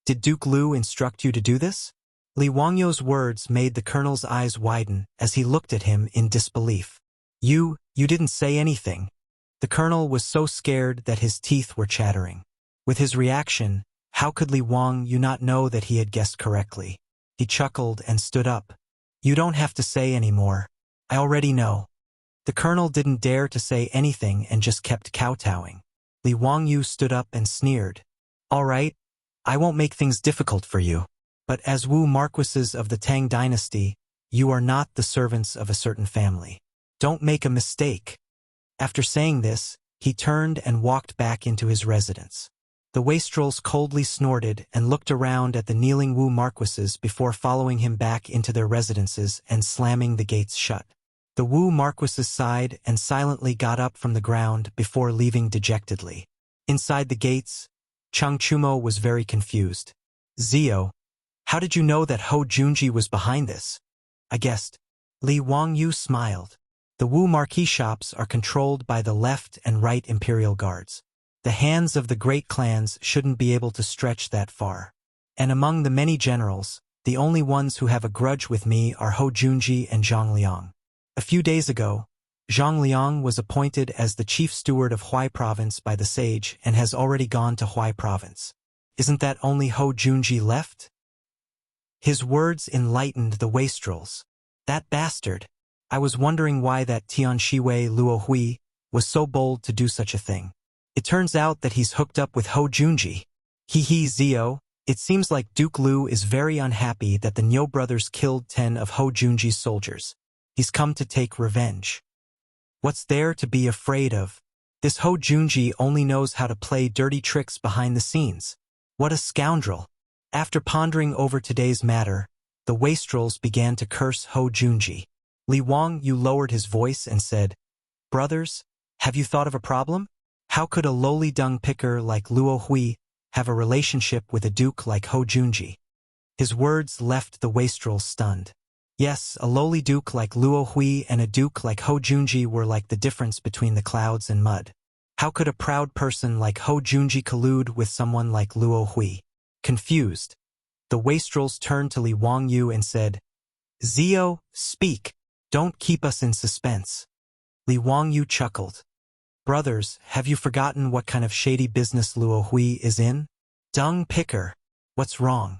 did Duke Lu instruct you to do this?" Li Wangyu's words made the colonel's eyes widen as he looked at him in disbelief. You didn't say anything." The colonel was so scared that his teeth were chattering. With his reaction, how could Li Wangyu not know that he had guessed correctly? He chuckled and stood up. "You don't have to say any more. I already know." The colonel didn't dare to say anything and just kept kowtowing. Li Wangyu stood up and sneered. "All right, I won't make things difficult for you. But as Wu Marquises of the Tang Dynasty, you are not the servants of a certain family. Don't make a mistake." After saying this, he turned and walked back into his residence. The wastrels coldly snorted and looked around at the kneeling Wu Marquises before following him back into their residences and slamming the gates shut. The Wu Marquises sighed and silently got up from the ground before leaving dejectedly. Inside the gates, Cheng Chumo was very confused. "Zio, how did you know that Ho Junji was behind this?" "I guessed." Li Wangyu smiled. The Wu marquee shops are controlled by the left and right imperial guards. The hands of the great clans shouldn't be able to stretch that far. And among the many generals, the only ones who have a grudge with me are Hou Junji and Zhang Liang. A few days ago, Zhang Liang was appointed as the chief steward of Huai province by the sage and has already gone to Huai province. Isn't that only Hou Junji left? His words enlightened the wastrels. That bastard! I was wondering why that Tianshiwei Luo Hui was so bold to do such a thing. It turns out that he's hooked up with Hou Junji. Hee Zio, it seems like Duke Lu is very unhappy that the Niu brothers killed 10 of Hou Junji's soldiers. He's come to take revenge. What's there to be afraid of? This Hou Junji only knows how to play dirty tricks behind the scenes. What a scoundrel! After pondering over today's matter, the wastrels began to curse Hou Junji. Li Wangyu lowered his voice and said, "Brothers, have you thought of a problem? How could a lowly dung picker like Luo Hui have a relationship with a duke like Hou Junji?" His words left the wastrels stunned. Yes, a lowly duke like Luo Hui and a duke like Hou Junji were like the difference between the clouds and mud. How could a proud person like Hou Junji collude with someone like Luo Hui? Confused, the wastrels turned to Li Wangyu and said, "Zio, speak. Don't keep us in suspense." Li Wangyu chuckled. "Brothers, have you forgotten what kind of shady business Luo Hui is in? Dung picker. What's wrong?"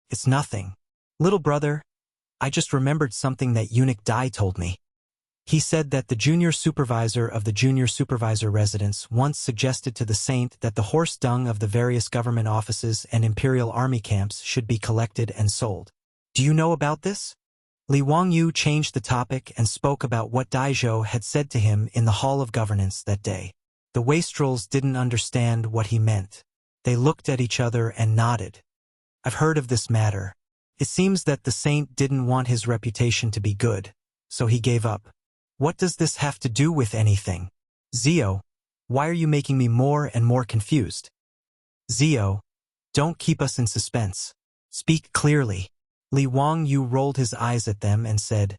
"It's nothing. Little brother, I just remembered something that eunuch Dai told me. He said that the junior supervisor of the junior supervisor residence once suggested to the saint that the horse dung of the various government offices and imperial army camps should be collected and sold. Do you know about this?" Li Wangyu changed the topic and spoke about what Daizhou had said to him in the Hall of Governance that day. The wastrels didn't understand what he meant. They looked at each other and nodded. "I've heard of this matter. It seems that the saint didn't want his reputation to be good, so he gave up. What does this have to do with anything? Zio, why are you making me more and more confused?" "Zio, don't keep us in suspense. Speak clearly." Li Wangyu rolled his eyes at them and said,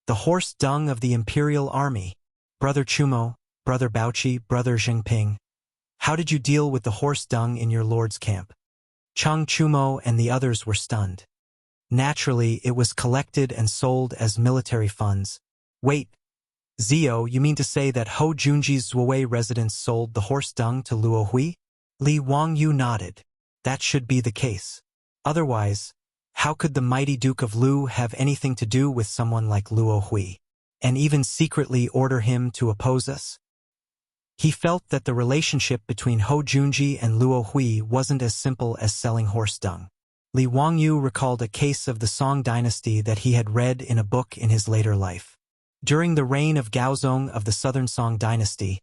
"The horse dung of the imperial army. Brother Chumo, Brother Baoqi, Brother Zhengping, how did you deal with the horse dung in your lord's camp?" Chang Chumo and the others were stunned. "Naturally, it was collected and sold as military funds." "Wait, Zio, you mean to say that Hou Junji's Zuowei residence sold the horse dung to Luo Hui?" Li Wangyu nodded. "That should be the case. Otherwise, how could the mighty Duke of Lu have anything to do with someone like Luo Hui, and even secretly order him to oppose us?" He felt that the relationship between Hou Junji and Luo Hui wasn't as simple as selling horse dung. Li Wangyu recalled a case of the Song dynasty that he had read in a book in his later life. During the reign of Gaozong of the Southern Song dynasty,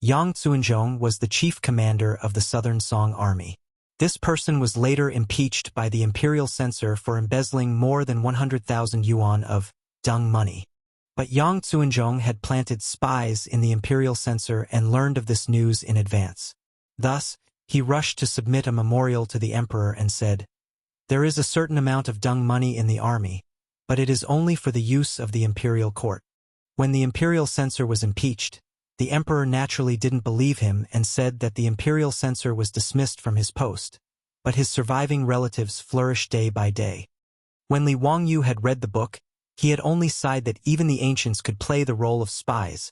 Yang Zuanzhong was the chief commander of the Southern Song army. This person was later impeached by the imperial censor for embezzling more than 100,000 yuan of dung money. But Yang Zuanzhong had planted spies in the imperial censor and learned of this news in advance. Thus, he rushed to submit a memorial to the emperor and said, "There is a certain amount of dung money in the army, but it is only for the use of the imperial court." When the imperial censor was impeached, the emperor naturally didn't believe him and said that the imperial censor was dismissed from his post, but his surviving relatives flourished day by day. When Li Wangyu had read the book, he had only sighed that even the ancients could play the role of spies,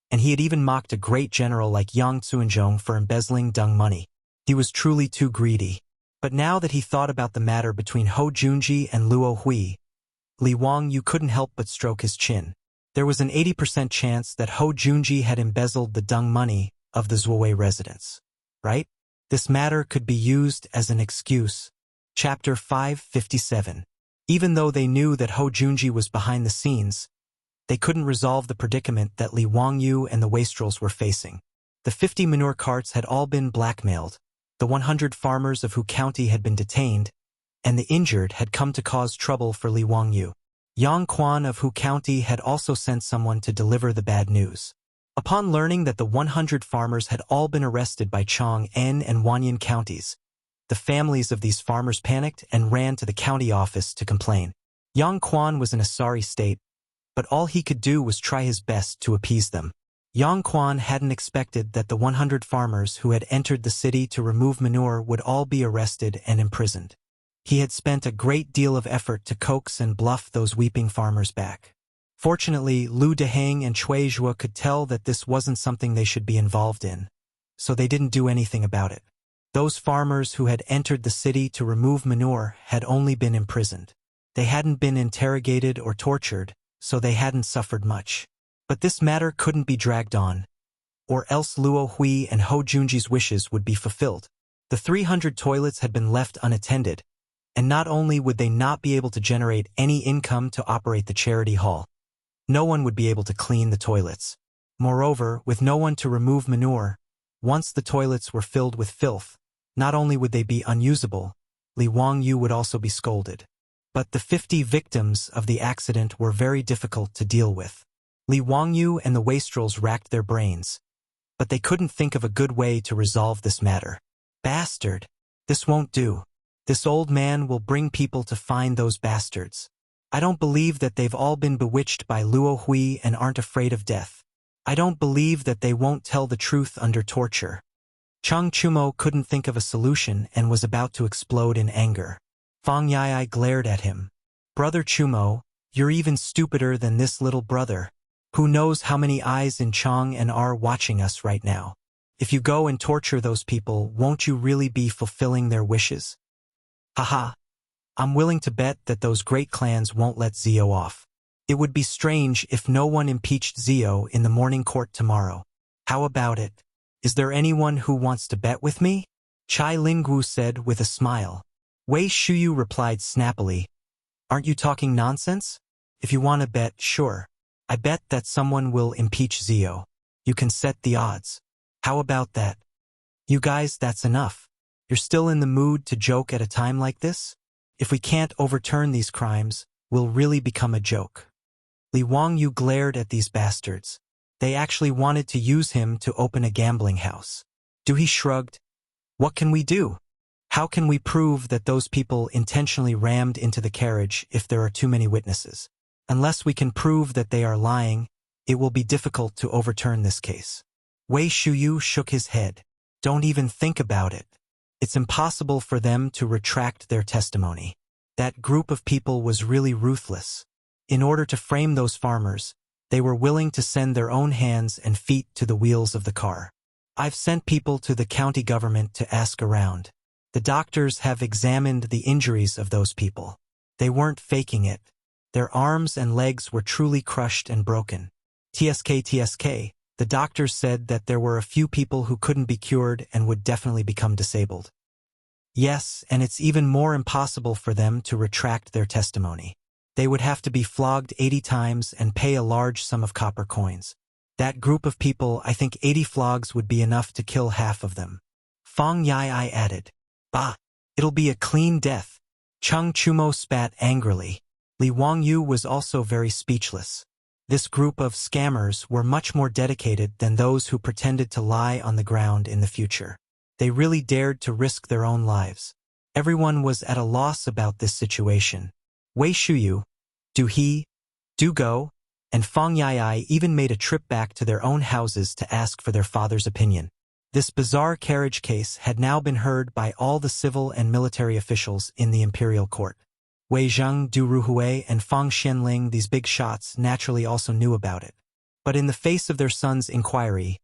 and he had even mocked a great general like Yang Zuanzhong for embezzling dung money. He was truly too greedy. But now that he thought about the matter between Hou Junji and Luo Hui, Li Wangyu couldn't help but stroke his chin. There was an 80% chance that Hou Junji had embezzled the dung money of the Zuowei residence, right? This matter could be used as an excuse. Chapter 557. Even though they knew that Hou Junji was behind the scenes, they couldn't resolve the predicament that Li Wangyu and the wastrels were facing. The 50 manure carts had all been blackmailed, the 100 farmers of Hu County had been detained, and the injured had come to cause trouble for Li Wangyu. Yang Quan of Hu County had also sent someone to deliver the bad news. Upon learning that the 100 farmers had all been arrested by Chang'an and Wanyan counties, the families of these farmers panicked and ran to the county office to complain. Yang Quan was in a sorry state, but all he could do was try his best to appease them. Yang Quan hadn't expected that the 100 farmers who had entered the city to remove manure would all be arrested and imprisoned. He had spent a great deal of effort to coax and bluff those weeping farmers back. Fortunately, Lu Deheng and Cui Zhuo could tell that this wasn't something they should be involved in, so they didn't do anything about it. Those farmers who had entered the city to remove manure had only been imprisoned. They hadn't been interrogated or tortured, so they hadn't suffered much. But this matter couldn't be dragged on, or else Luo Hui and Ho Junji's wishes would be fulfilled. The 300 toilets had been left unattended, and not only would they not be able to generate any income to operate the charity hall, no one would be able to clean the toilets. Moreover, with no one to remove manure, once the toilets were filled with filth, not only would they be unusable, Li Wangyu would also be scolded. But the 50 victims of the accident were very difficult to deal with. Li Wangyu and the wastrels racked their brains, but they couldn't think of a good way to resolve this matter. Bastard! This won't do. This old man will bring people to find those bastards. I don't believe that they've all been bewitched by Luo Hui and aren't afraid of death. I don't believe that they won't tell the truth under torture. Chang Chumo couldn't think of a solution and was about to explode in anger. Fang Yai glared at him. Brother Chumo, you're even stupider than this little brother. Who knows how many eyes in Chang'an are watching us right now? If you go and torture those people, won't you really be fulfilling their wishes? Haha. I'm willing to bet that those great clans won't let Zio off. It would be strange if no one impeached Zio in the morning court tomorrow. How about it? Is there anyone who wants to bet with me? Chai Linggu said with a smile. Wei Shuyu replied snappily. Aren't you talking nonsense? If you want to bet, sure. I bet that someone will impeach Zio. You can set the odds. How about that? You guys, that's enough. You're still in the mood to joke at a time like this? If we can't overturn these crimes, we'll really become a joke. Li Wangyu glared at these bastards. They actually wanted to use him to open a gambling house. He shrugged. What can we do? How can we prove that those people intentionally rammed into the carriage if there are too many witnesses? Unless we can prove that they are lying, it will be difficult to overturn this case. Wei Shuyu shook his head. Don't even think about it. It's impossible for them to retract their testimony. That group of people was really ruthless. In order to frame those farmers, they were willing to send their own hands and feet to the wheels of the car. I've sent people to the county government to ask around. The doctors have examined the injuries of those people. They weren't faking it. Their arms and legs were truly crushed and broken. TSK, the doctors said that there were a few people who couldn't be cured and would definitely become disabled. Yes, and it's even more impossible for them to retract their testimony. They would have to be flogged 80 times and pay a large sum of copper coins. That group of people, I think 80 flogs would be enough to kill half of them. Fang Yai added. Bah! It'll be a clean death. Chang Chumo spat angrily. Li Wangyu was also very speechless. This group of scammers were much more dedicated than those who pretended to lie on the ground in the future. They really dared to risk their own lives. Everyone was at a loss about this situation. Wei Shuyu, do go, and Fang Yai even made a trip back to their own houses to ask for their father's opinion. This bizarre carriage case had now been heard by all the civil and military officials in the imperial court. Wei Zheng, Du Ruhui, and Fang Xianling, these big shots, naturally also knew about it. But in the face of their son's inquiry,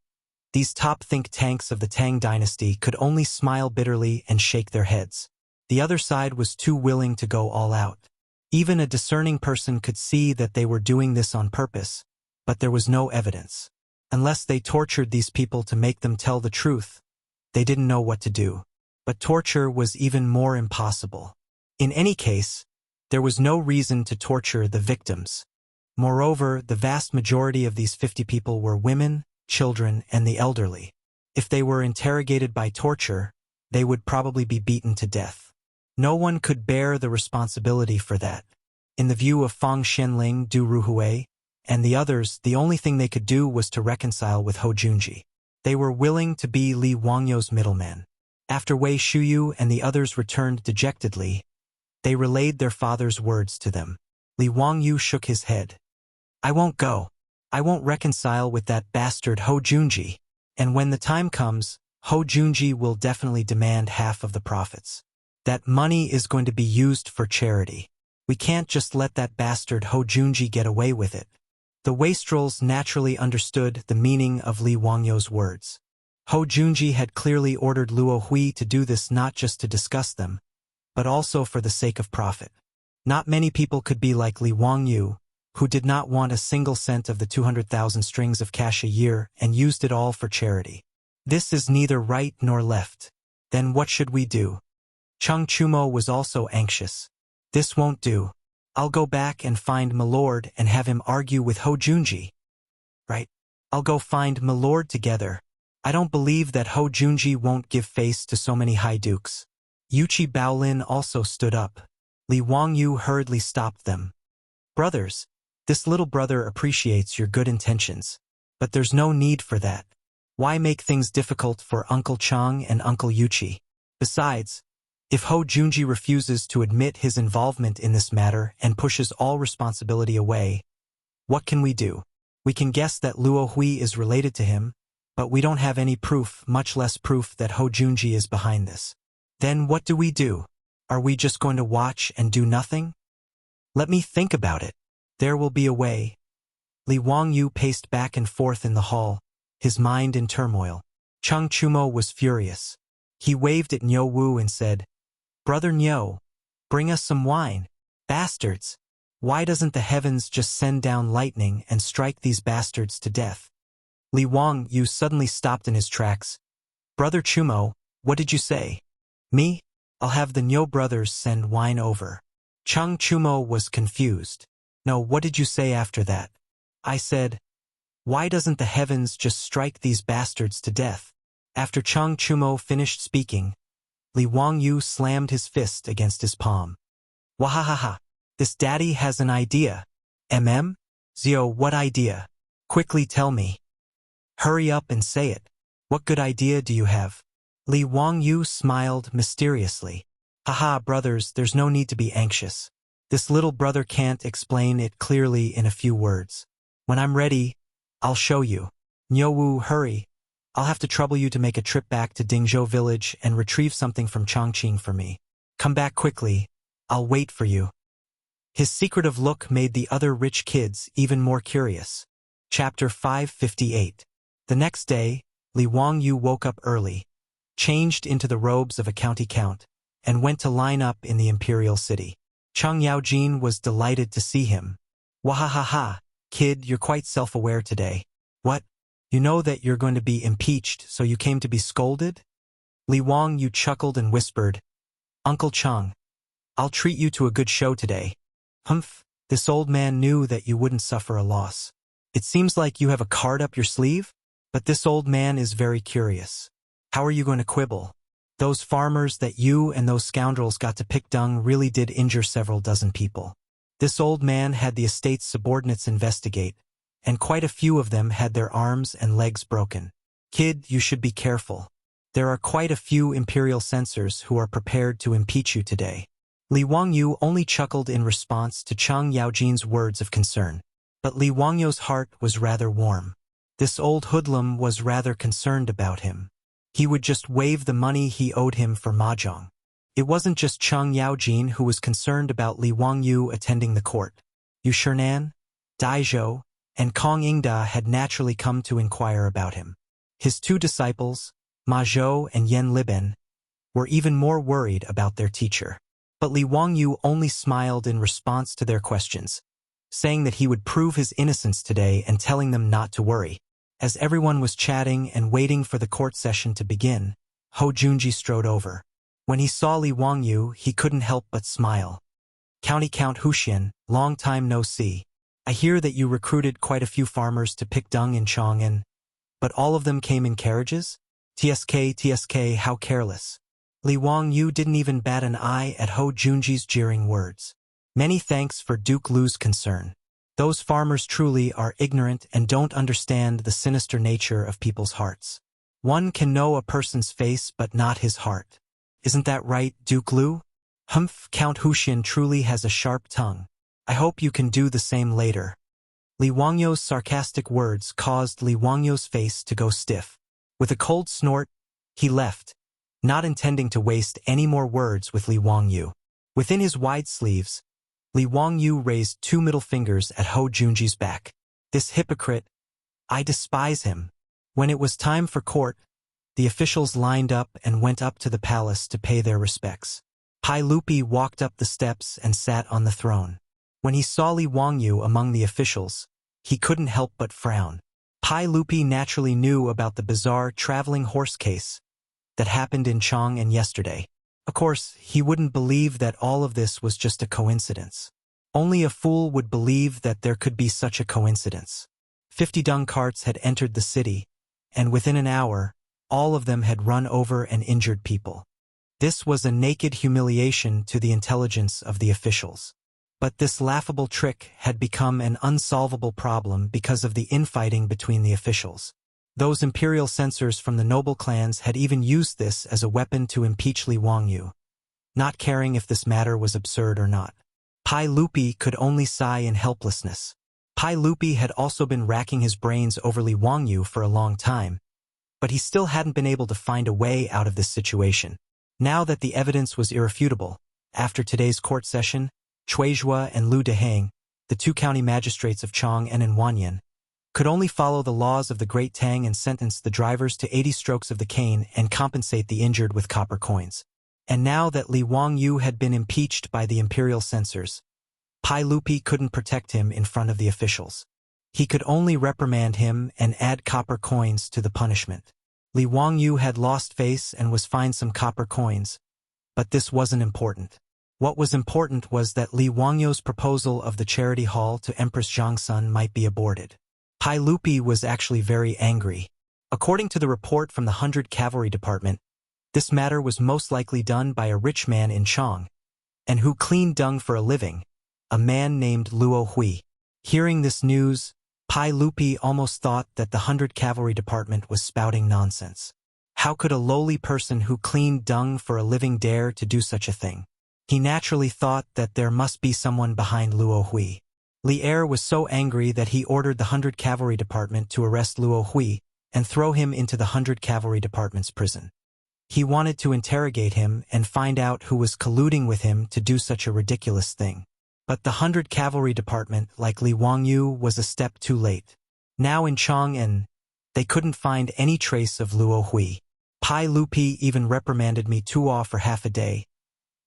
these top think tanks of the Tang dynasty could only smile bitterly and shake their heads. The other side was too willing to go all out. Even a discerning person could see that they were doing this on purpose, but there was no evidence. Unless they tortured these people to make them tell the truth, they didn't know what to do. But torture was even more impossible. In any case, there was no reason to torture the victims. Moreover, the vast majority of these 50 people were women, children, and the elderly. If they were interrogated by torture, they would probably be beaten to death. No one could bear the responsibility for that. In the view of Fang Xianling, Du Ruhui, and the others, the only thing they could do was to reconcile with Ho Junji. They were willing to be Li Wangyu's middleman. After Wei Shuyu and the others returned dejectedly, they relayed their father's words to them. Li Wangyu shook his head. I won't go. I won't reconcile with that bastard Ho Junji. And when the time comes, Ho Junji will definitely demand half of the profits. That money is going to be used for charity. We can't just let that bastard Ho Junji get away with it. The wastrels naturally understood the meaning of Li Wangyu's words. Ho Junji had clearly ordered Luo Hui to do this not just to discuss them, but also for the sake of profit. Not many people could be like Li Wangyu, who did not want a single cent of the 200,000 strings of cash a year and used it all for charity. This is neither right nor left. Then what should we do? Cheng Chumo was also anxious. This won't do. I'll go back and find Milord and have him argue with Ho Junji. Right? I'll go find Milord together. I don't believe that Ho Junji won't give face to so many high dukes. Yuchi Baolin also stood up. Li Wangyu hurriedly stopped them. Brothers, this little brother appreciates your good intentions, but there's no need for that. Why make things difficult for Uncle Chang and Uncle Yuchi? Besides, if Ho Junji refuses to admit his involvement in this matter and pushes all responsibility away, what can we do? We can guess that Luo Hui is related to him, but we don't have any proof, much less proof that Ho Junji is behind this. Then what do we do? Are we just going to watch and do nothing? Let me think about it. There will be a way. Li Wangyu paced back and forth in the hall, his mind in turmoil. Cheng Chumo was furious. He waved at Nyo Wu and said, Brother Nyo, bring us some wine. Bastards! Why doesn't the heavens just send down lightning and strike these bastards to death? Li Wangyu suddenly stopped in his tracks. Brother Chumo, what did you say? Me? I'll have the Nyo brothers send wine over. Cheng Chumo was confused. No, what did you say after that? I said, why doesn't the heavens just strike these bastards to death? After Cheng Chumo finished speaking, Li Wangyu slammed his fist against his palm. Wahahaha, this daddy has an idea. Zio, what idea? Quickly tell me. Hurry up and say it. What good idea do you have? Li Wangyu smiled mysteriously. Haha, brothers, there's no need to be anxious. This little brother can't explain it clearly in a few words. When I'm ready, I'll show you. Nyowu, hurry. I'll have to trouble you to make a trip back to Dingzhou village and retrieve something from Chongqing for me. Come back quickly. I'll wait for you. His secretive look made the other rich kids even more curious. Chapter 558. The next day, Li Wangyu woke up early, changed into the robes of a county count, and went to line up in the imperial city. Cheng Yaojin was delighted to see him. Wahahaha, kid, you're quite self-aware today. What? You know that you're going to be impeached, so you came to be scolded? Li Wangyu chuckled and whispered, Uncle Cheng, I'll treat you to a good show today. Humph, this old man knew that you wouldn't suffer a loss. It seems like you have a card up your sleeve, but this old man is very curious. How are you going to quibble? Those farmers that you and those scoundrels got to pick dung really did injure several dozen people. This old man had the estate's subordinates investigate, and quite a few of them had their arms and legs broken. Kid, you should be careful. There are quite a few imperial censors who are prepared to impeach you today. Li Wangyu only chuckled in response to Cheng Yaojin's words of concern. But Li Wangyu's heart was rather warm. This old hoodlum was rather concerned about him. He would just waive the money he owed him for mahjong. It wasn't just Cheng Yaojin who was concerned about Li Wangyu attending the court. Yu Shernan, Daizhou, and Kong Ingda had naturally come to inquire about him. His two disciples, Ma Zhou and Yen Liben, were even more worried about their teacher. But Li Wangyu only smiled in response to their questions, saying that he would prove his innocence today and telling them not to worry. As everyone was chatting and waiting for the court session to begin, Ho Junji strode over. When he saw Li Wangyu, he couldn't help but smile. County Count Huxian, long time no see. I hear that you recruited quite a few farmers to pick dung in Chang'an, but all of them came in carriages? TSK, how careless. Li Wangyu didn't even bat an eye at Ho Junji's jeering words. Many thanks for Duke Lu's concern. Those farmers truly are ignorant and don't understand the sinister nature of people's hearts. One can know a person's face but not his heart. Isn't that right, Duke Lu? Humph, Count Huxian truly has a sharp tongue. I hope you can do the same later. Li Wangyou's sarcastic words caused Li Wangyou's face to go stiff. With a cold snort, he left, not intending to waste any more words with Li Wangyou. Within his wide sleeves, Li Wangyou raised 2 middle fingers at Hou Junji's back. This hypocrite, I despise him. When it was time for court, the officials lined up and went up to the palace to pay their respects. Pai Lupi walked up the steps and sat on the throne. When he saw Li Wangyou among the officials, he couldn't help but frown. Pai Lupi naturally knew about the bizarre traveling horse case that happened in Chang'an yesterday. Of course, he wouldn't believe that all of this was just a coincidence. Only a fool would believe that there could be such a coincidence. 50 dung carts had entered the city, and within an hour, all of them had run over and injured people. This was a naked humiliation to the intelligence of the officials. But this laughable trick had become an unsolvable problem because of the infighting between the officials. Those imperial censors from the noble clans had even used this as a weapon to impeach Li Wangyou, not caring if this matter was absurd or not. Pai Lupi could only sigh in helplessness. Pai Lupi had also been racking his brains over Li Wangyou for a long time, but he still hadn't been able to find a way out of this situation. Now that the evidence was irrefutable, after today's court session, Chuizhua and Lu Dehang, the 2 county magistrates of Chang'an and Wanyan, could only follow the laws of the Great Tang and sentence the drivers to 80 strokes of the cane and compensate the injured with copper coins. And now that Li Wangyou had been impeached by the imperial censors, Pai Lupi couldn't protect him in front of the officials. He could only reprimand him and add copper coins to the punishment. Li Wangyou had lost face and was fined some copper coins, but this wasn't important. What was important was that Li Wangyou's proposal of the charity hall to Empress Zhangsun might be aborted. Pai Lupi was actually very angry. According to the report from the 100 Cavalry Department, this matter was most likely done by a rich man in Chang, and who cleaned dung for a living, a man named Luo Hui. Hearing this news, Pai Lupi almost thought that the 100 Cavalry Department was spouting nonsense. How could a lowly person who cleaned dung for a living dare to do such a thing? He naturally thought that there must be someone behind Luo Hui. Li Er was so angry that he ordered the 100 Cavalry Department to arrest Luo Hui and throw him into the 100 Cavalry Department's prison. He wanted to interrogate him and find out who was colluding with him to do such a ridiculous thing. But the 100 Cavalry Department, like Li Wangyou, was a step too late. Now in Chang'an, they couldn't find any trace of Luo Hui. Pai Lupi even reprimanded me for half a day,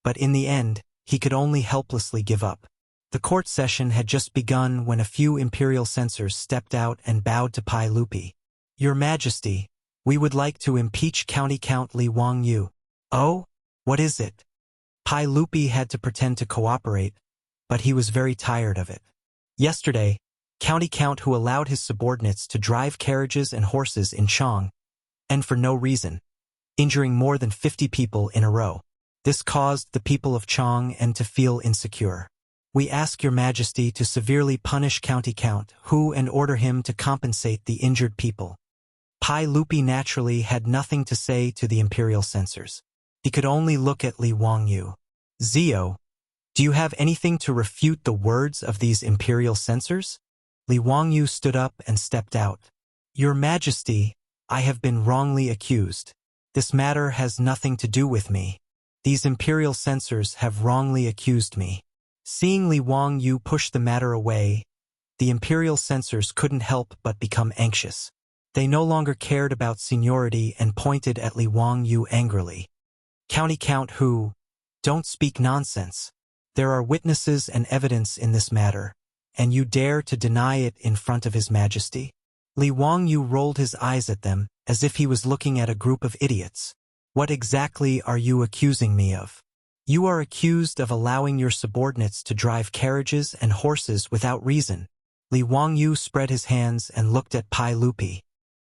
but in the end, he could only helplessly give up. The court session had just begun when a few imperial censors stepped out and bowed to Pai Lupi. Your Majesty, we would like to impeach County Count Li Wangyou. Oh? What is it? Pai Lupi had to pretend to cooperate, but he was very tired of it. Yesterday, County Count who allowed his subordinates to drive carriages and horses in Chang, and for no reason, injuring more than 50 people in a row. This caused the people of Chang'an to feel insecure. We ask your Majesty to severely punish County Count Hu and order him to compensate the injured people. Pai Lupi naturally had nothing to say to the imperial censors. He could only look at Li Wangyou. Zio, do you have anything to refute the words of these imperial censors? Li Wangyou stood up and stepped out. Your Majesty, I have been wrongly accused. This matter has nothing to do with me. These imperial censors have wrongly accused me. Seeing Li Wangyou push the matter away, the imperial censors couldn't help but become anxious. They no longer cared about seniority and pointed at Li Wangyou angrily. County Count Hu, don't speak nonsense. There are witnesses and evidence in this matter, and you dare to deny it in front of His Majesty? Li Wangyou rolled his eyes at them as if he was looking at a group of idiots. What exactly are you accusing me of? You are accused of allowing your subordinates to drive carriages and horses without reason. Li Wangyou spread his hands and looked at Pai Lupi.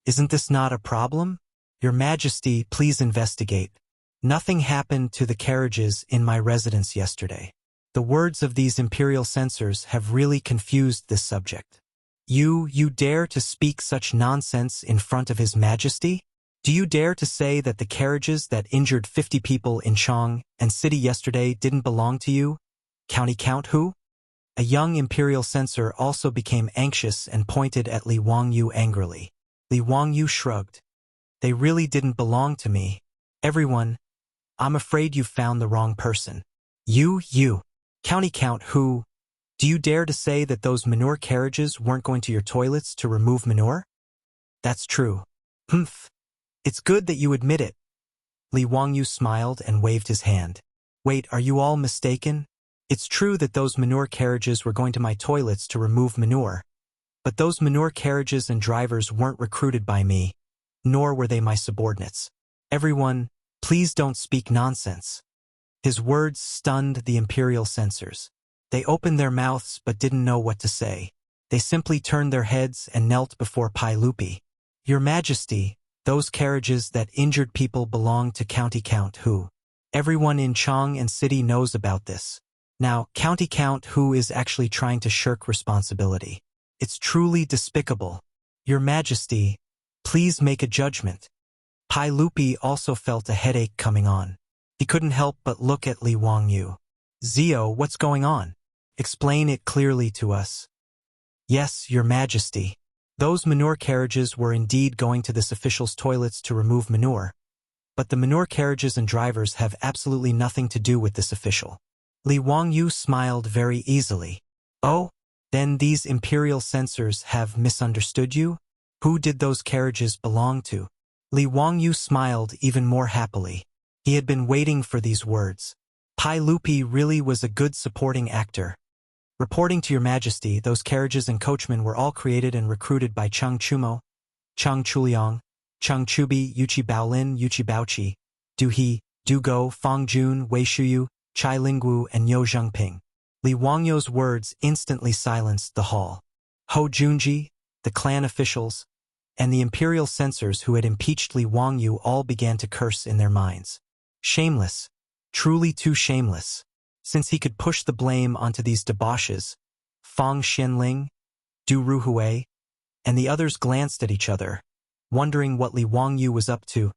Isn't this not a problem? Your Majesty, please investigate. Nothing happened to the carriages in my residence yesterday. The words of these imperial censors have really confused this subject. You dare to speak such nonsense in front of His Majesty? Do you dare to say that the carriages that injured 50 people in Chang'an City yesterday didn't belong to you, County Count Hu? A young imperial censor also became anxious and pointed at Li Wangyu angrily. Li Wangyu shrugged. They really didn't belong to me. Everyone, I'm afraid you've found the wrong person. You. County Count who? Do you dare to say that those manure carriages weren't going to your toilets to remove manure? That's true. Humph. It's good that you admit it. Li Wangyu smiled and waved his hand. Wait, are you all mistaken? It's true that those manure carriages were going to my toilets to remove manure. But those manure carriages and drivers weren't recruited by me, nor were they my subordinates. Everyone, please don't speak nonsense. His words stunned the imperial censors. They opened their mouths but didn't know what to say. They simply turned their heads and knelt before Pai Lupi. Your Majesty, those carriages that injured people belong to County Count Hu. Everyone in Chang'an City knows about this. Now, County Count Hu is actually trying to shirk responsibility. It's truly despicable. Your Majesty, please make a judgment. Pai Lupi also felt a headache coming on. He couldn't help but look at Li Wangyu. Zio, what's going on? Explain it clearly to us. Yes, Your Majesty. Those manure carriages were indeed going to this official's toilets to remove manure. But the manure carriages and drivers have absolutely nothing to do with this official. Li Wangyu smiled very easily. Oh, then these imperial censors have misunderstood you? Who did those carriages belong to? Li Wangyu smiled even more happily. He had been waiting for these words. Pai Lupi really was a good supporting actor. Reporting to Your Majesty, those carriages and coachmen were all created and recruited by Cheng Chumo, Cheng Chuliang, Cheng Chubi, Yuchi Baolin, Yuchi Baoqi, Du He, Du Go, Fang Jun, Wei Shuyu, Chai Lingwu, and Yo Zhengping. Li Wangyu's words instantly silenced the hall. Ho Junji, the clan officials, and the imperial censors who had impeached Li Wangyu all began to curse in their minds. Shameless. Truly too shameless. Since he could push the blame onto these debauches, Fang Xianling, Du Ruhui, and the others glanced at each other, wondering what Li Wangyu was up to.